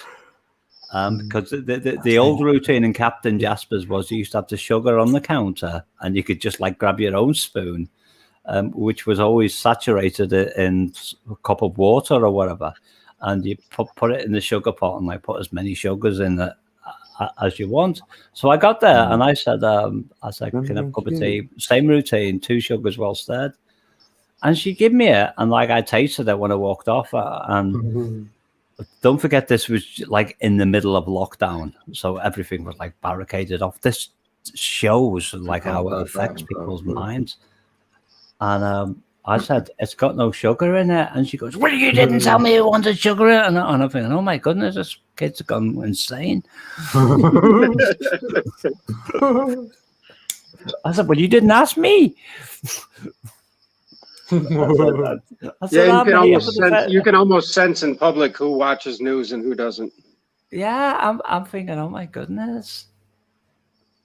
because the old routine in Captain Jasper's was you used to have the sugar on the counter and you could just like grab your own spoon, which was always saturated in a cup of water or whatever. And you put it in the sugar pot and like put as many sugars in it as you want. So I got there and I said, can I have a cup of tea? Same routine, 2 sugars well stirred. And she gave me it, and like I tasted it when I walked off. And don't forget, this was like in the middle of lockdown, so everything was like barricaded off. This shows like how it affects people's minds. And I said, it's got no sugar in it. And she goes, well, you didn't tell me it wanted sugar in it. And I'm thinking, oh my goodness, this kid's gone insane. I said, well, you didn't ask me. You can almost sense in public who watches news and who doesn't. Yeah, I'm thinking, oh my goodness.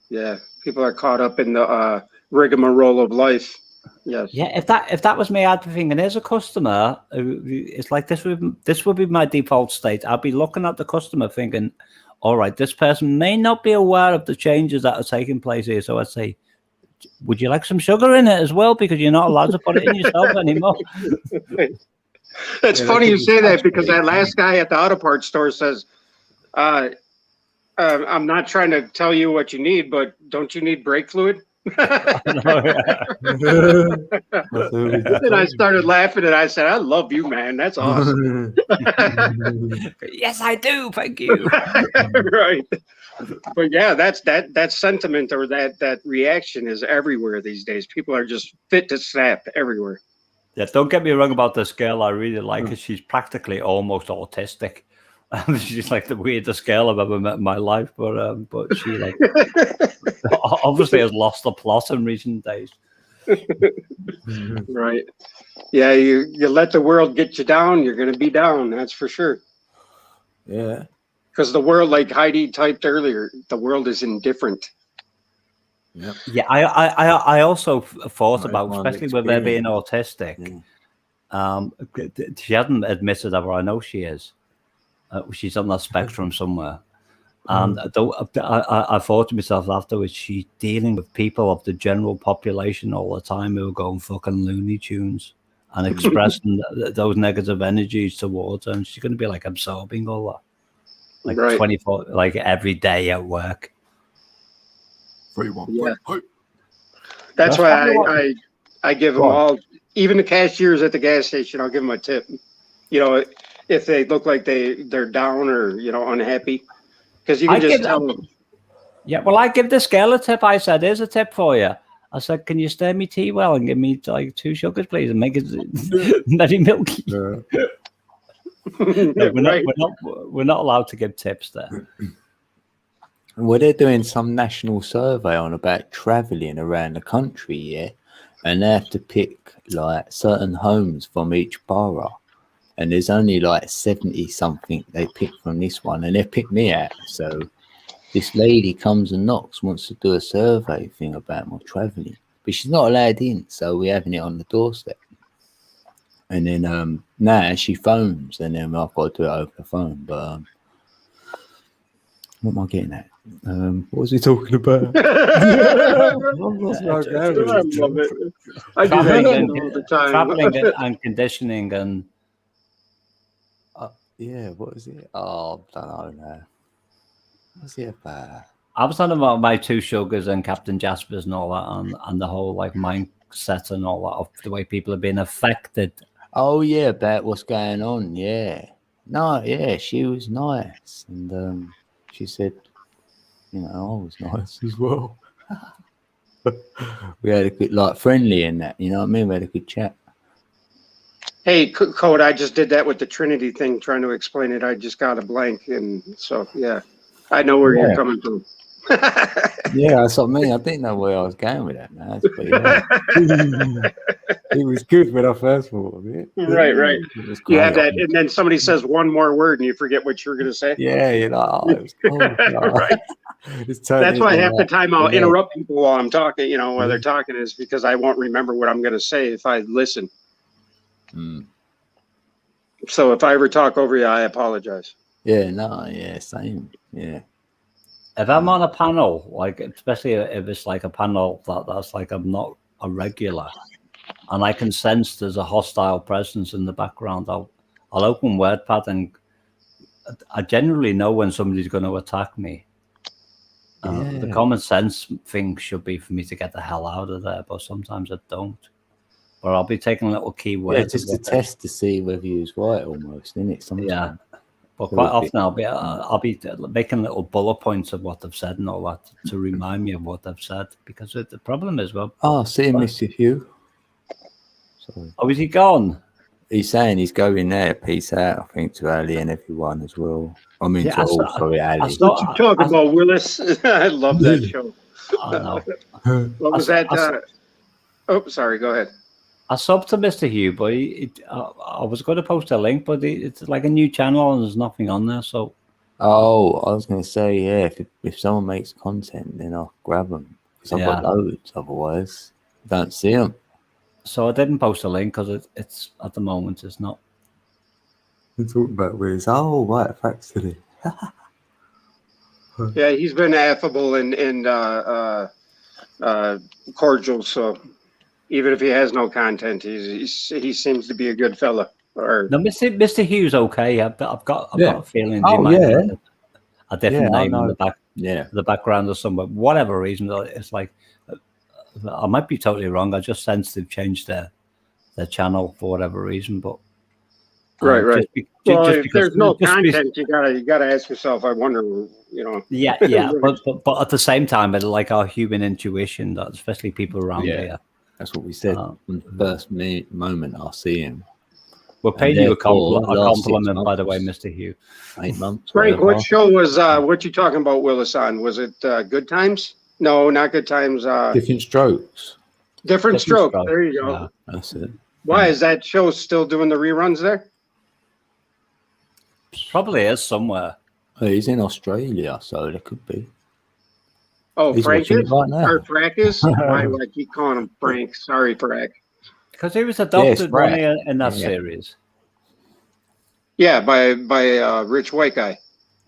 Yeah, people are caught up in the rigmarole of life. Yes. Yeah, if that was me, I'd be thinking, there's a customer. It's like this would be my default state. I'd be looking at the customer thinking, all right, this person may not be aware of the changes that are taking place here. So I'd say, would you like some sugar in it as well? Because you're not allowed to put it in yourself anymore. It's funny you say that, because that last guy at the auto parts store says, I'm not trying to tell you what you need, but don't you need brake fluid? And I started laughing, and I said, I love you, man. That's awesome. Yes, I do. Thank you. Right. But yeah, that sentiment or that reaction is everywhere these days. People are just fit to snap everywhere. Yeah, don't get me wrong about this girl. I really like her. She's practically almost autistic. She's like the weirdest girl I've ever met in my life, but she like obviously has lost the plot in recent days. Right. Yeah, you let the world get you down, you're going to be down. That's for sure. Yeah. Because the world, like Heidi typed earlier, the world is indifferent. Yep. Yeah, I also thought about, especially with her being autistic. She hasn't admitted that, but I know she is. She's on that spectrum somewhere. And I thought to myself afterwards, she's dealing with people of the general population all the time who are going fucking Looney Tunes and expressing those negative energies towards her. And she's going to be like absorbing all that. Like right. 24, like every day at work. 3-1. Yeah. That's why I give them all, even the cashiers at the gas station, I'll give them a tip. You know, if they look like they're down or, you know, unhappy, because you can just tell them. Yeah, well, I give this girl a tip. I said, here's a tip for you. I said, can you stir me tea well and give me like 2 sugars, please, and make it very milky. We're not allowed to give tips there. Well, they're doing some national survey on about traveling around the country, yeah, and they have to pick like certain homes from each borough, and there's only like 70 something they pick from this one, and they picked me out. So this lady comes and knocks, wants to do a survey thing about my traveling, but she's not allowed in, so we're having it on the doorstep. And then now she phones, and then I've got to do it over the phone. But what am I getting at? What was he talking about? Traveling and conditioning and yeah, what is it? Oh, I don't know. What's it about? I was talking about my 2 sugars and Captain Jasper's and all that, and the whole like mindset and all that of the way people are being affected. Oh yeah, about what's going on. Yeah, no, yeah, she was nice, and she said, you know, I was nice as well. We had a good, like, friendly in that, you know what I mean? We had a good chat. Hey, Code, I just did that with the Trinity thing, trying to explain it. I just got a blank, and so yeah, I know where you're coming from. Yeah, that's what I mean. I didn't know where I was going with that, man. It was good when I first thought of it. Right. You have that, and then somebody says one more word, and you forget what you're going to say. Yeah, you know, it was cool. Right. That's why half the time I'll interrupt people while I'm talking, you know, while they're talking, is because I won't remember what I'm going to say if I listen. So if I ever talk over you, I apologize. Yeah, no, yeah, same. Yeah. If I'm on a panel, like especially if it's like a panel that's like I'm not a regular, and I can sense there's a hostile presence in the background, I'll open WordPad, and I generally know when somebody's going to attack me. The common sense thing should be for me to get the hell out of there, but sometimes I don't. Or I'll be taking little keywords. Yeah, just a test to see whether you was right, almost, isn't it? Sometimes. Yeah. But quite often I'll be making little bullet points of what they've said and all that to remind me of what they've said. Because the problem is, well, see you, Mr. Hugh. Sorry. Oh, is he gone? He's saying he's going there. Peace out, I think, to Ali and everyone as well. I mean, to all. Sorry, Ali. What you talking about, Willis? I love that show. I know. What was that? Oh, sorry. Go ahead. I subbed to Mr. Hugh, but I was going to post a link, but it's like a new channel and there's nothing on there. So, oh, I was going to say, yeah, if someone makes content, then I'll grab them because I've got loads. Otherwise, I don't see them. So I didn't post a link because it's at the moment it's not. We're talking about Wiz. Oh, right, factory. Yeah, he's been affable and cordial. So even if he has no content, he seems to be a good fella. Or no, Mr. Hugh's okay. I've got a feeling he Oh, might yeah. have a different Yeah, I name in know. the back, Yeah. the background or somewhere. Whatever reason, it's like I might be totally wrong. I just sensed they've changed their channel for whatever reason, but. Right. Well, if because- there's no just because- content, you gotta ask yourself. I wonder, Yeah, but at the same time, it's like our human intuition, that especially people around here. That's what we said from the first moment I see him. We'll pay And you a therefore, compliment, by the way, months, Mr. Hugh. 8 months. Frank, whatever. what show was what you talking about, Willis? On was it Good Times? No, not Good Times. Different Strokes. Different Stroke. There you go. Yeah, that's it. Why is that show still doing the reruns there? Probably is somewhere. Oh, he's in Australia, so there could be. Oh, He's Frank watching is it right now. or Frack is? Why do I keep calling him Frank? Sorry, Frack. Because he was adopted Frank. wasn't he, in that Yeah. series. Yeah, by Rich White Guy.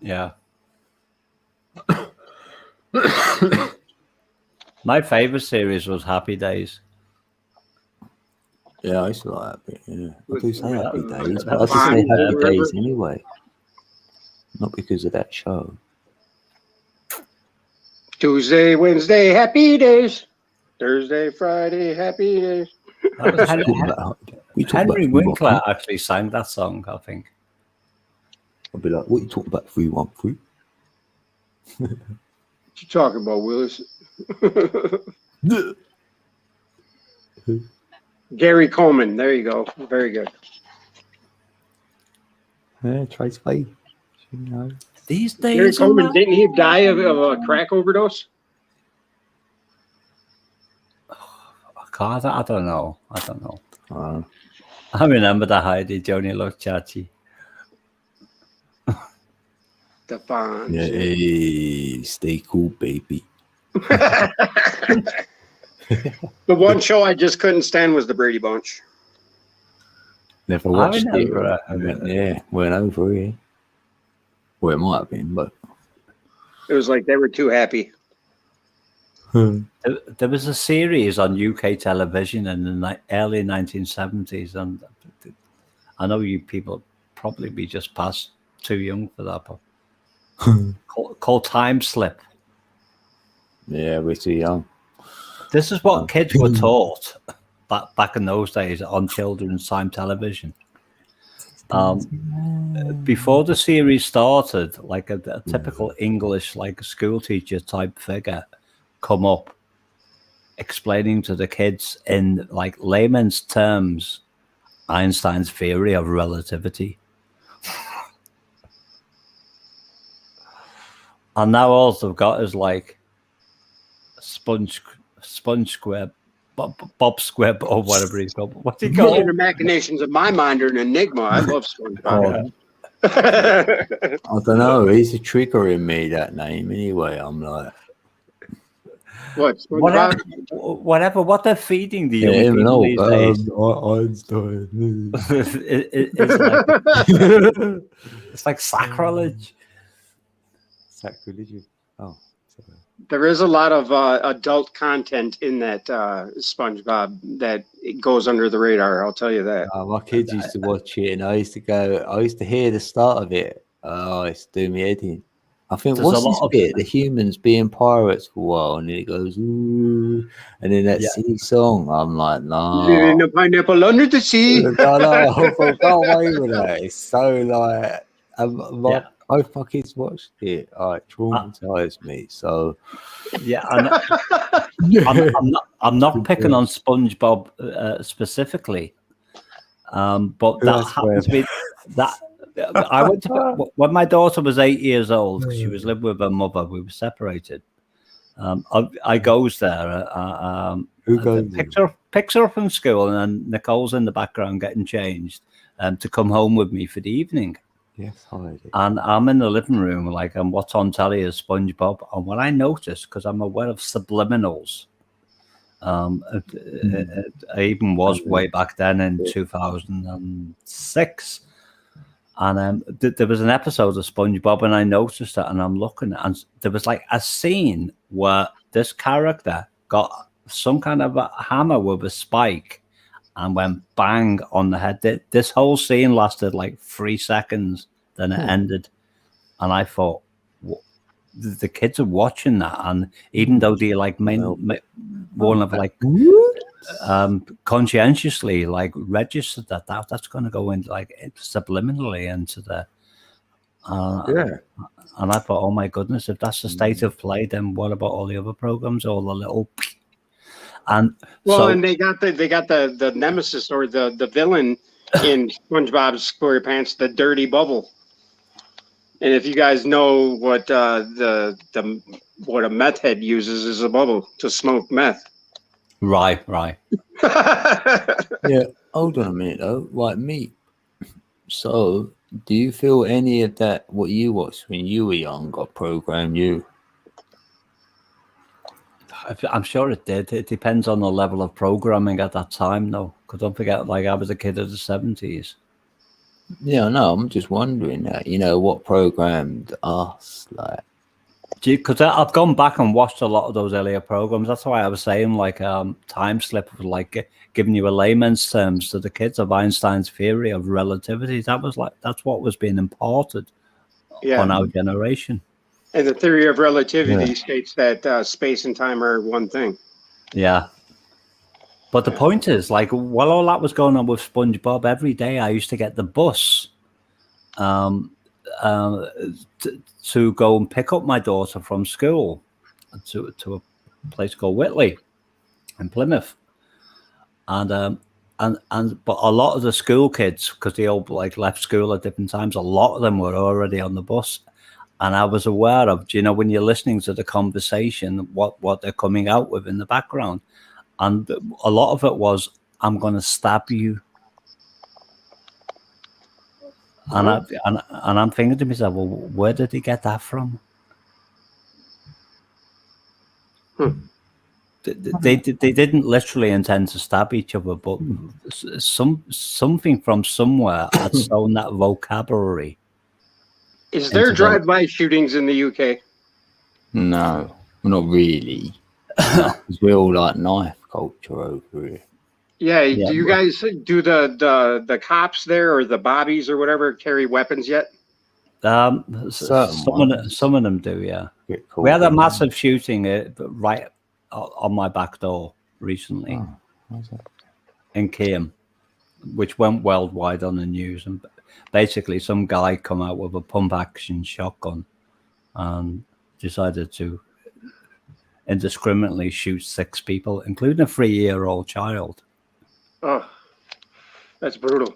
Yeah. My favorite series was Happy Days. Yeah, I used to like that bit. Yeah, I do say Happy uh, Days, but I just say Happy Days anyway. Not because of that show. Tuesday, Wednesday, Happy Days. Thursday, Friday, Happy Days. That was Henry about Winkler actually sang that song, I think. I'll be like, what are you talking about, 313? What you talking about, Willis? Gary Coleman. There you go. Very good. Yeah, Trace Bay. You know. These Gary days, Coleman, didn't he die of a crack overdose? God, I don't know. I remember the Heidi Johnny looked chatty. The Fonz. Yeah, hey, stay cool, baby. The one show I just couldn't stand was the Brady Bunch. Never I watched it. remember Weren't over here. Well, it might have been, but It was like they were too happy. There was a series on UK television in the early 1970s, and I know you people probably be just past too young for that, but called Time Slip. Yeah, we're too young. This is what kids were taught back in those days on children's time television. Before the series started, like a typical English, like school teacher type figure, come up explaining to the kids in like layman's terms Einstein's theory of relativity. And now all they've got is like Sponge Square, Bob Square, or whatever he's called. What's he The called? inner machinations of my mind are an enigma. I love SpongeBob. I don't know. He's triggering me, that name. Anyway, I'm like, What? SpongeBob? Whatever. What they're feeding the young yeah, even people though these days. Einstein. It's like sacrilege. Sacrilege. Oh, sorry. There is a lot of adult content in that SpongeBob that it goes under the radar. I'll tell you that. My kids used to watch it, and I used to hear the start of it. Oh, it's doing me head in. I think There's what's a lot this of bit? The humans being pirates for a while, and then it goes ooh, and then that silly song. I'm like, Living in no, a pineapple under the sea. no, go away with that. It's so like, both my kids watched it. It traumatized me. So yeah, I'm not picking on SpongeBob specifically, but that That's happened to be that. I went to when my daughter was 8 years old because she was living with her mother. We were separated. I goes there. Who goes? Picks her up from school, and then Nicole's in the background getting changed to come home with me for the evening. Yes, Heidi. And I'm in the living room, like, and what's on telly is SpongeBob. And what I noticed, because I'm aware of subliminals, I even was way back then in 2006. And there was an episode of SpongeBob, and I noticed it, and I'm looking, and there was like a scene where this character got some kind of a hammer with a spike and went bang on the head. This whole scene lasted like 3 seconds, then it ended. And I thought, the kids are watching that, and even though they like one of like conscientiously like registered that's going to go into like subliminally into the and I thought, oh my goodness, if that's the state of play, then what about all the other programs, all the little and and they got the nemesis or the villain in SpongeBob SquarePants, the Dirty Bubble. And if you guys know what what a meth head uses is a bubble to smoke meth. Right. Yeah, hold on a minute though. Like me. So, do you feel any of that what you watched when you were young got programmed you? I'm sure it did. It depends on the level of programming at that time, though. Because don't forget, like, I was a kid of the 70s. Yeah, no, I'm just wondering that. What programmed us, like. Because I've gone back and watched a lot of those earlier programs. That's why I was saying, like, time slip was like giving you a layman's terms to the kids of Einstein's theory of relativity. That's what was being imparted on our generation. And the theory of relativity states that space and time are one thing. Yeah. But the point is, like, while all that was going on with SpongeBob, every day I used to get the bus to go and pick up my daughter from school to a place called Whitley in Plymouth. But a lot of the school kids, because they all like left school at different times, a lot of them were already on the bus. And I was aware of, when you're listening to the conversation, what they're coming out with in the background. And a lot of it was, I'm going to stab you. And I'm thinking to myself, well, where did he get that from? They didn't literally intend to stab each other, but something from somewhere had sown that vocabulary. Is there drive-by shootings in the UK? No, not really. Because we're all like knife culture over here. Yeah, do you guys do the cops there or the bobbies or whatever carry weapons yet? Some of them do, yeah. We had a massive shooting right on my back door recently in Keam, which went worldwide on the news. And basically, some guy come out with a pump-action shotgun and decided to indiscriminately shoot 6 people, including a 3-year-old child. Oh, that's brutal.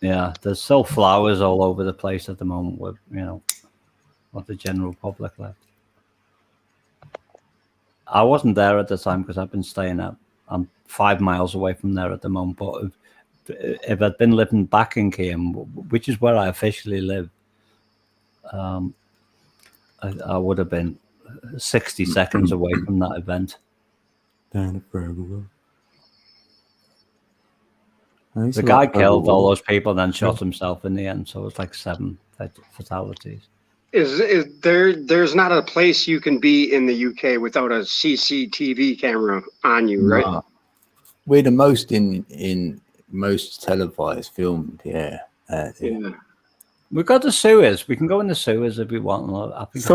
Yeah, there's still flowers all over the place at the moment with, what the general public left. I wasn't there at the time because I've been staying I'm 5 miles away from there at the moment. But if I'd been living back in Keam, which is where I officially live, I would have been 60 seconds away from that event. The guy killed all those people and then shot himself in the end. So it was like 7 fatalities. There's not a place you can be in the UK without a CCTV camera on you, right? No. We're the most in most televised filmed, yeah. We've got the sewers. We can go in the sewers if we want. I think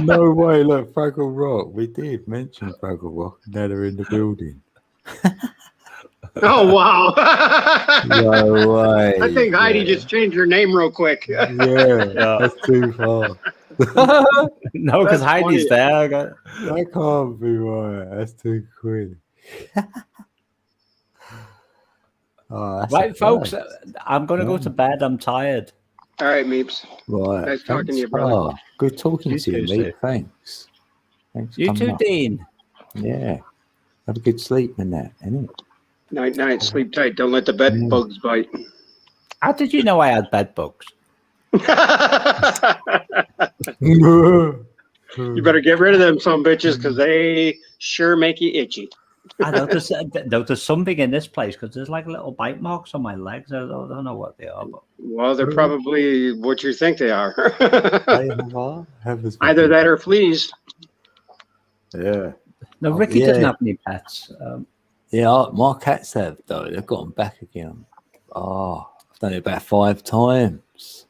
no way, look, Fraggle Rock. We did mention Fraggle Rock. Now they're in the building. Oh wow! No way. I think Heidi just changed her name real quick. Yeah, that's too far. No, because Heidi's there. That can't be right. That's too quick. Right, folks. I'm going to go to bed. I'm tired. All right, Meeps. Right. Nice talking to you, brother. Oh, good talking You to you, too, mate. Steve. Thanks. Thanks for You coming too, up. Dean. Yeah. Have a good sleep in that, innit? Night. Sleep tight. Don't let the bed bugs bite. How did you know I had bed bugs? You better get rid of them some bitches because they sure make you itchy. I noticed there's something in this place because there's like little bite marks on my legs. I don't know what they are. But... Well, they're probably what you think they are. Either Either that or fleas. Yeah. No, Ricky doesn't have any pets. Yeah, my cats have, though. They've got them back again. Oh, I've done it about 5 times.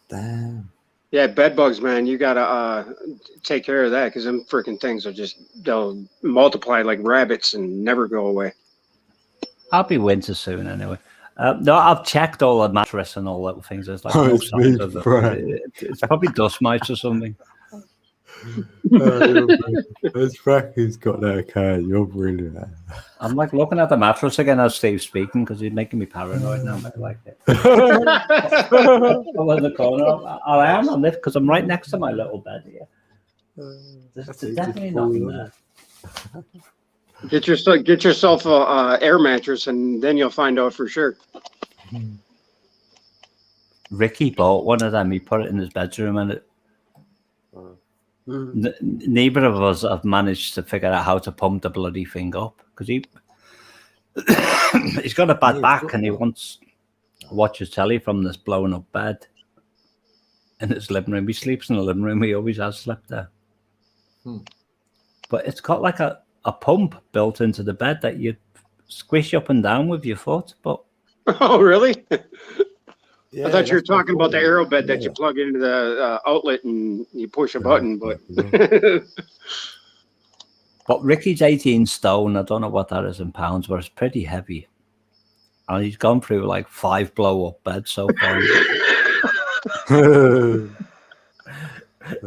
Damn. Yeah, bed bugs, man. You gotta take care of that because them freaking things are they'll multiply like rabbits and never go away. I'll be winter soon anyway. No, I've checked all the mattress and all little things. There's like no signs of it. It's probably dust mites or something. As Frankie's got that cat, you're brilliant. I'm like looking at the mattress again as Steve's speaking because he's making me paranoid now. I like it. I'm in the corner. I am on this because I'm right next to my little bed here. There's definitely nothing there. Get yourself a air mattress and then you'll find out for sure. Ricky bought one of them. He put it in his bedroom and it. Neither of us have managed to figure out how to pump the bloody thing up because he's got a bad back and he wants to watch his telly from this blown up bed in his living room. He sleeps in the living room. He always has slept there. But it's got like a pump built into the bed that you squish up and down with your foot. But oh, really? Yeah, I thought you were talking about the aero bed that you plug into the outlet and you push a button, but but Ricky's 18 stone. I don't know what that is in pounds, but it's pretty heavy. And he's gone through like 5 blow-up beds so far.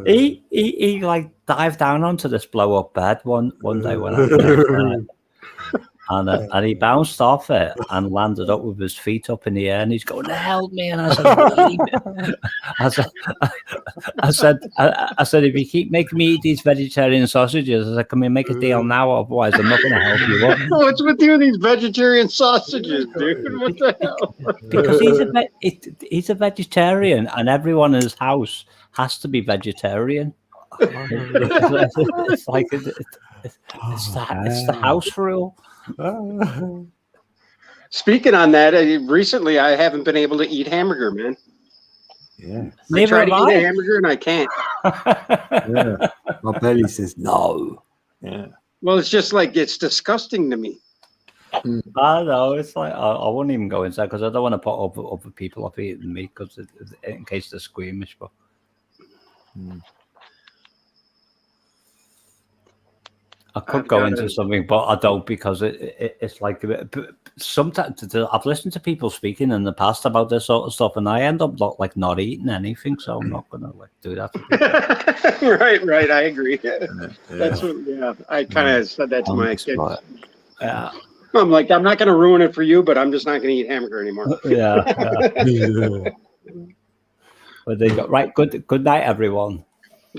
he like dived down onto this blow-up bed one day when I was there. And he bounced off it and landed up with his feet up in the air, and he's going, "Help me!" And I said, I said, if you keep making me eat these vegetarian sausages, I said, can we make a deal now? Otherwise, I'm not going to help you up. What's with you and these vegetarian sausages, dude? What the hell? Because he's a vegetarian, and everyone in his house has to be vegetarian. It's like it's the house rule. Speaking on that, recently I haven't been able to eat hamburger, man. Yeah. I try to eat a hamburger and I can't. Yeah. My belly says no. Yeah. Well, it's just like it's disgusting to me. I know. It's like I wouldn't even go inside because I don't want to put other people off eating meat because in case they're squeamish. But I could go into something, but I don't because it's like sometimes I've listened to people speaking in the past about this sort of stuff, and I end up not eating anything, so I'm not gonna do that. Right. I agree. That's what. Yeah, I kind of said that to my kids. Yeah. I'm like, I'm not gonna ruin it for you, but I'm just not gonna eat hamburger anymore. Yeah. But they got right. Good night, everyone.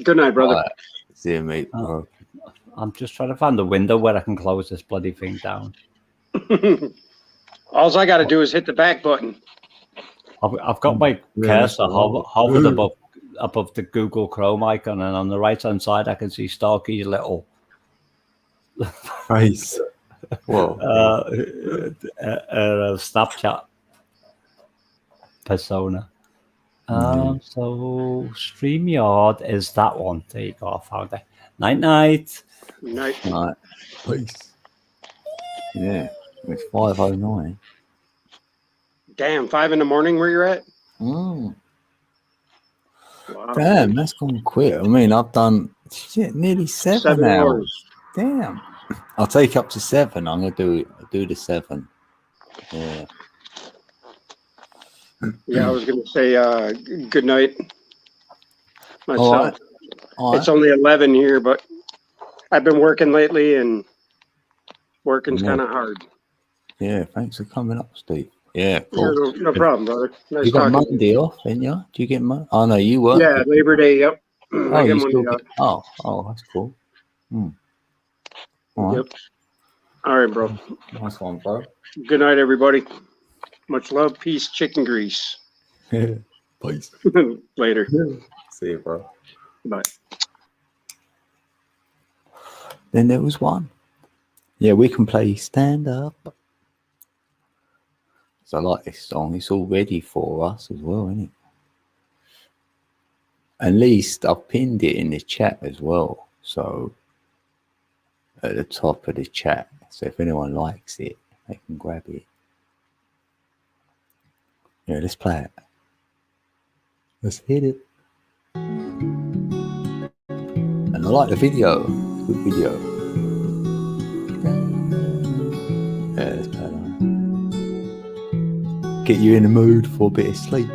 Good night, brother. See you, mate. I'm just trying to find a window where I can close this bloody thing down. All I got to do is hit the back button. I've got my cursor hovered above the Google Chrome icon, and on the right hand side I can see Starkey's little face. Whoa. Snapchat persona. So StreamYard is that one. There you go. I found it. Night. Night. Peace. Yeah. It's 5:09. Damn, 5 in the morning where you're at? Mm. Wow. Damn, that's gone quick. I mean, I've done nearly 7 hours. Damn. I'll take up to 7. I'm gonna do the 7. Yeah. Yeah, I was going to say good night myself. All right. It's only 11 here, but I've been working lately, and working's Yeah. kind of hard. Yeah, thanks for coming up, Steve. Yeah, Yeah, cool. no problem, brother. Nice You got talking to you. Monday off, didn't you? Do you get Monday? Oh no, you work. Yeah, Labor Day. Yep. Oh, I get you Monday still off. get. Oh, that's cool. Hmm. All right. Yep. All right, bro. Nice one, bro. Good night, everybody. Much love, peace, chicken grease. Peace. Later. See you, bro. Bye. Then there was one. Yeah, we can play stand up. So I like this song. It's all ready for us as well, isn't it? At least I've pinned it in the chat as well. So at the top of the chat. So if anyone likes it, they can grab it. Yeah, let's play it. Let's hit it. And I like the video. Good video. Yeah, let's play that. Get you in the mood for a bit of sleep.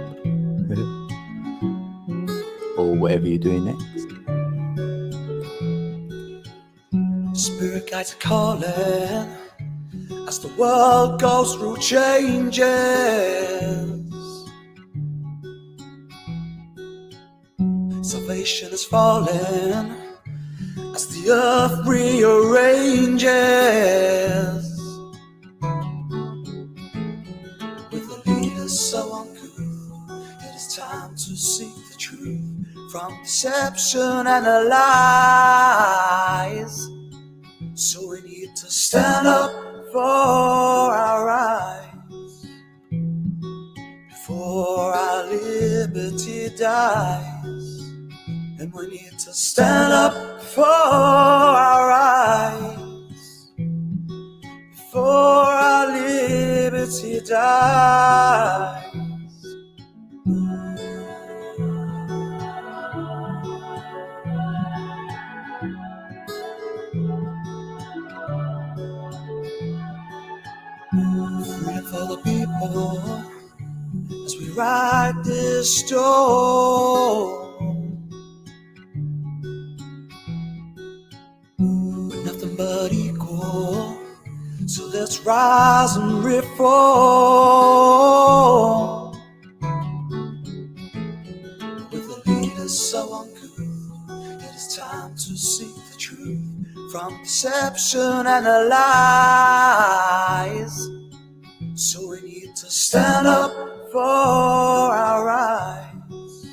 Or whatever you're doing next. Spirit guides are calling as the world goes through changes. Salvation is falling as the earth rearranges. With the leaders so uncouth, it is time to seek the truth from deception and the lies. So we need to stand up for our rights before our liberty dies. And we need to stand up for our rights before our liberty dies. Freedom for the people as we ride this storm. We're nothing but equal, so let's rise and reform. With the leaders so uncouth, it is time to seek the truth from deception and the lies. So we need to stand up for our rights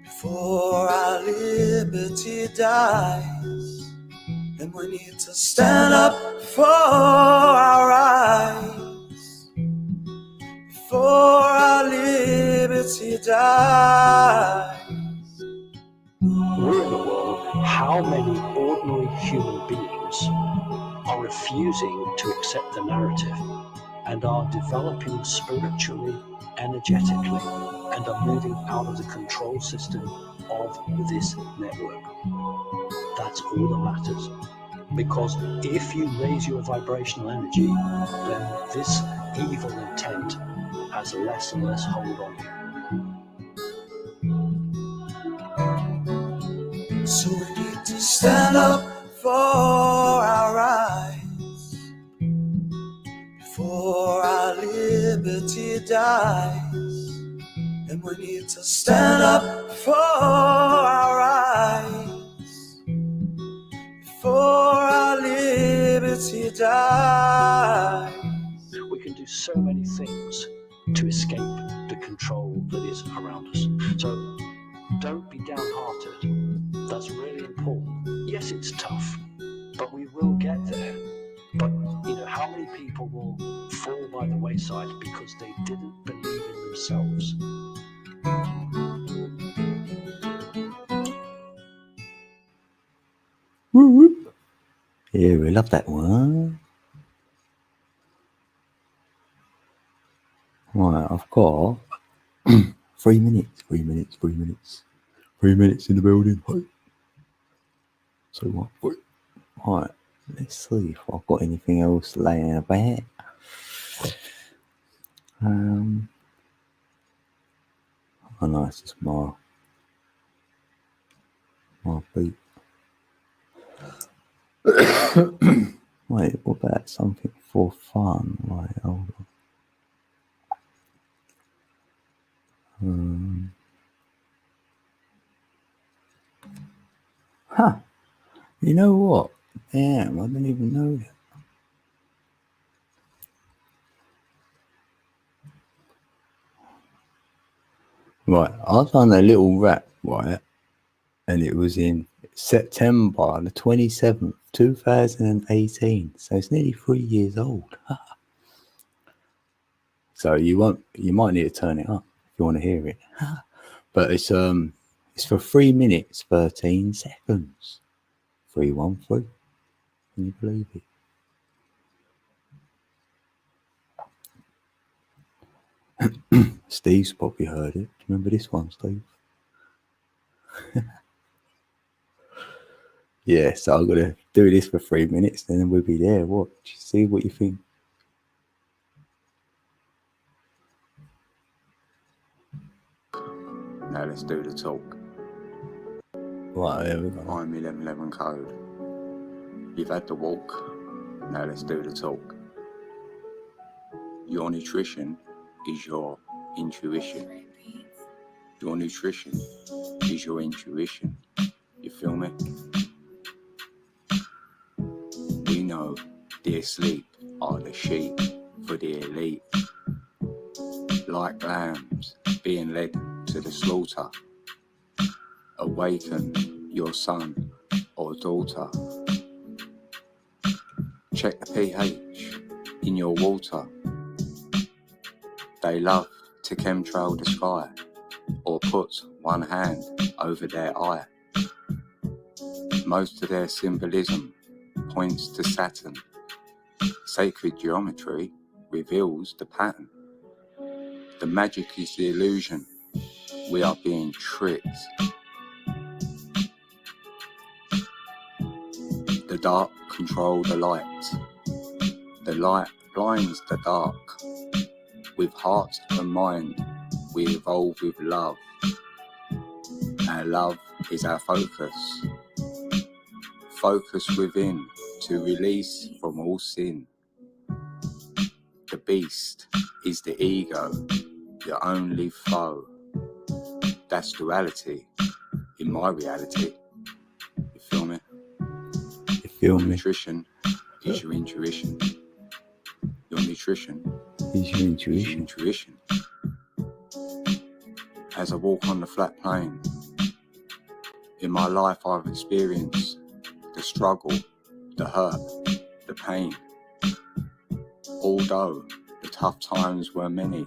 before our liberty dies. And we need to stand up for our rights before our liberty dies. We're in a world, how many ordinary human beings are refusing to accept the narrative and are developing spiritually, energetically, and are moving out of the control system of this network. That's all that matters. Because if you raise your vibrational energy, then this evil intent has less and less hold on you. So we need to stand up for our rights before our liberty dies. And we need to stand up for our rights before our liberty dies. We can do so many things to escape the control that is around us. So don't be downhearted. That's really important. Yes, it's tough, but we will get there. But, how many people will fall by the wayside because they didn't believe in themselves? Yeah, we love that one. Right, I've got 3 minutes, 3 minutes, 3 minutes. 3 minutes in the building. So what? Right, let's see if I've got anything else laying about. Oh no, it's just my beat. Wait, what about something for fun? Right, hold on. Huh. You know what? Damn, I didn't even know that. Right, I've done a little rap, right? And it was in September the 27th, 2018. So it's nearly 3 years old. So you might need to turn it up if you want to hear it. But it's for 3 minutes, 13 seconds. 313. Can you believe it? Steve's probably heard it. Do you remember this one, Steve? Yeah, so I'm gonna do this for 3 minutes, and then we'll be there. Watch, see what you think. Now let's do the talk. Right, there we go. I'm 1111 code. You've had the walk. Now let's do the talk. Your nutrition is your intuition. Your nutrition is your intuition. You feel me? We know the asleep are the sheep for the elite. Like lambs being led to the slaughter. Awaken your son or daughter. Check the pH in your water. They love to chemtrail the sky or put one hand over their eye. Most of their symbolism points to Saturn. Sacred geometry reveals the pattern. The magic is the illusion. We are being tricked. The dark control the light. The light blinds the dark. With heart and mind, we evolve with love. Our love is our focus. Focus within to release from all sin. The beast is the ego, your only foe. That's duality in my reality. You feel me? You feel me? Nutrition is your intuition. Your nutrition is your intuition. As I walk on the flat plane, in my life I've experienced the struggle, the hurt, the pain. Although the tough times were many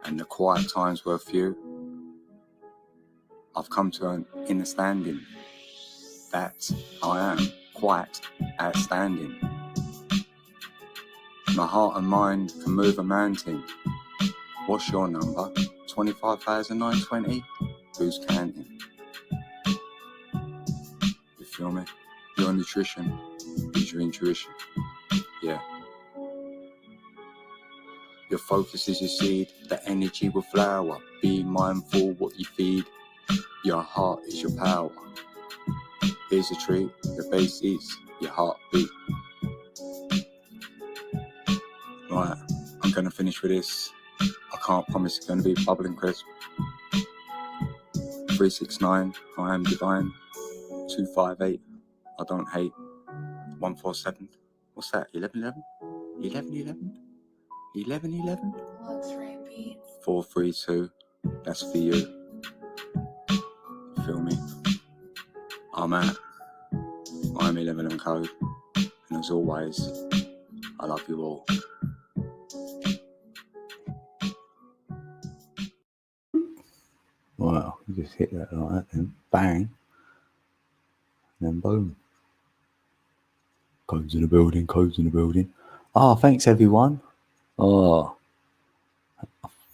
and the quiet times were few, I've come to an understanding that I am quite outstanding. My heart and mind can move a mountain. What's your number? 25,920? Who's counting? You feel me? Your nutrition is your intuition. Yeah. Your focus is your seed. The energy will flower. Be mindful what you feed. Your heart is your power. Here's a treat. The base is your heartbeat. Right, I'm going to finish with this. I can't promise it's going to be bubbling crisp. 369, I am divine. 258, I don't hate. 147, what's that? 1111? 1111? 1111? 432, that's for you. Feel me? I'm 11 and code. And as always, I love you all. Wow, you just hit that like that, then bang, and then boom. Codes in the building, codes in the building. Oh, thanks everyone. Oh,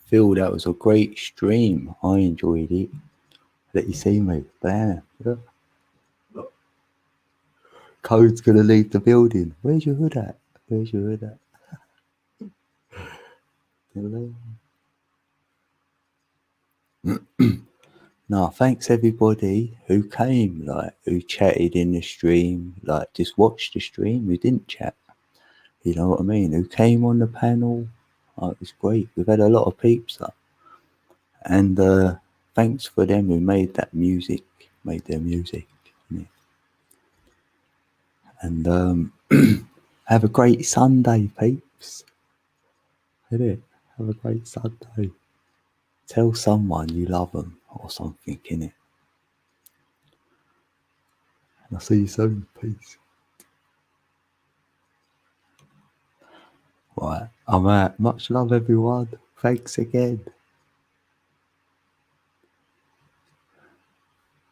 Phil, that was a great stream. I enjoyed it. Let you see me. Bam. Look. Code's gonna leave the building. Where's your hood at? Where's your hood at? Hello. No, thanks everybody who came, like who chatted in the stream, like just watched the stream, who didn't chat. You know what I mean? Who came on the panel? Oh, it was great. We've had a lot of peeps up. And thanks for them who made that music, made their music. Yeah. And have a great Sunday, peeps. Hit it. Have a great Sunday. Tell someone you love them or something, innit? And I'll see you soon. Peace. Right, I'm out. Much love, everyone. Thanks again.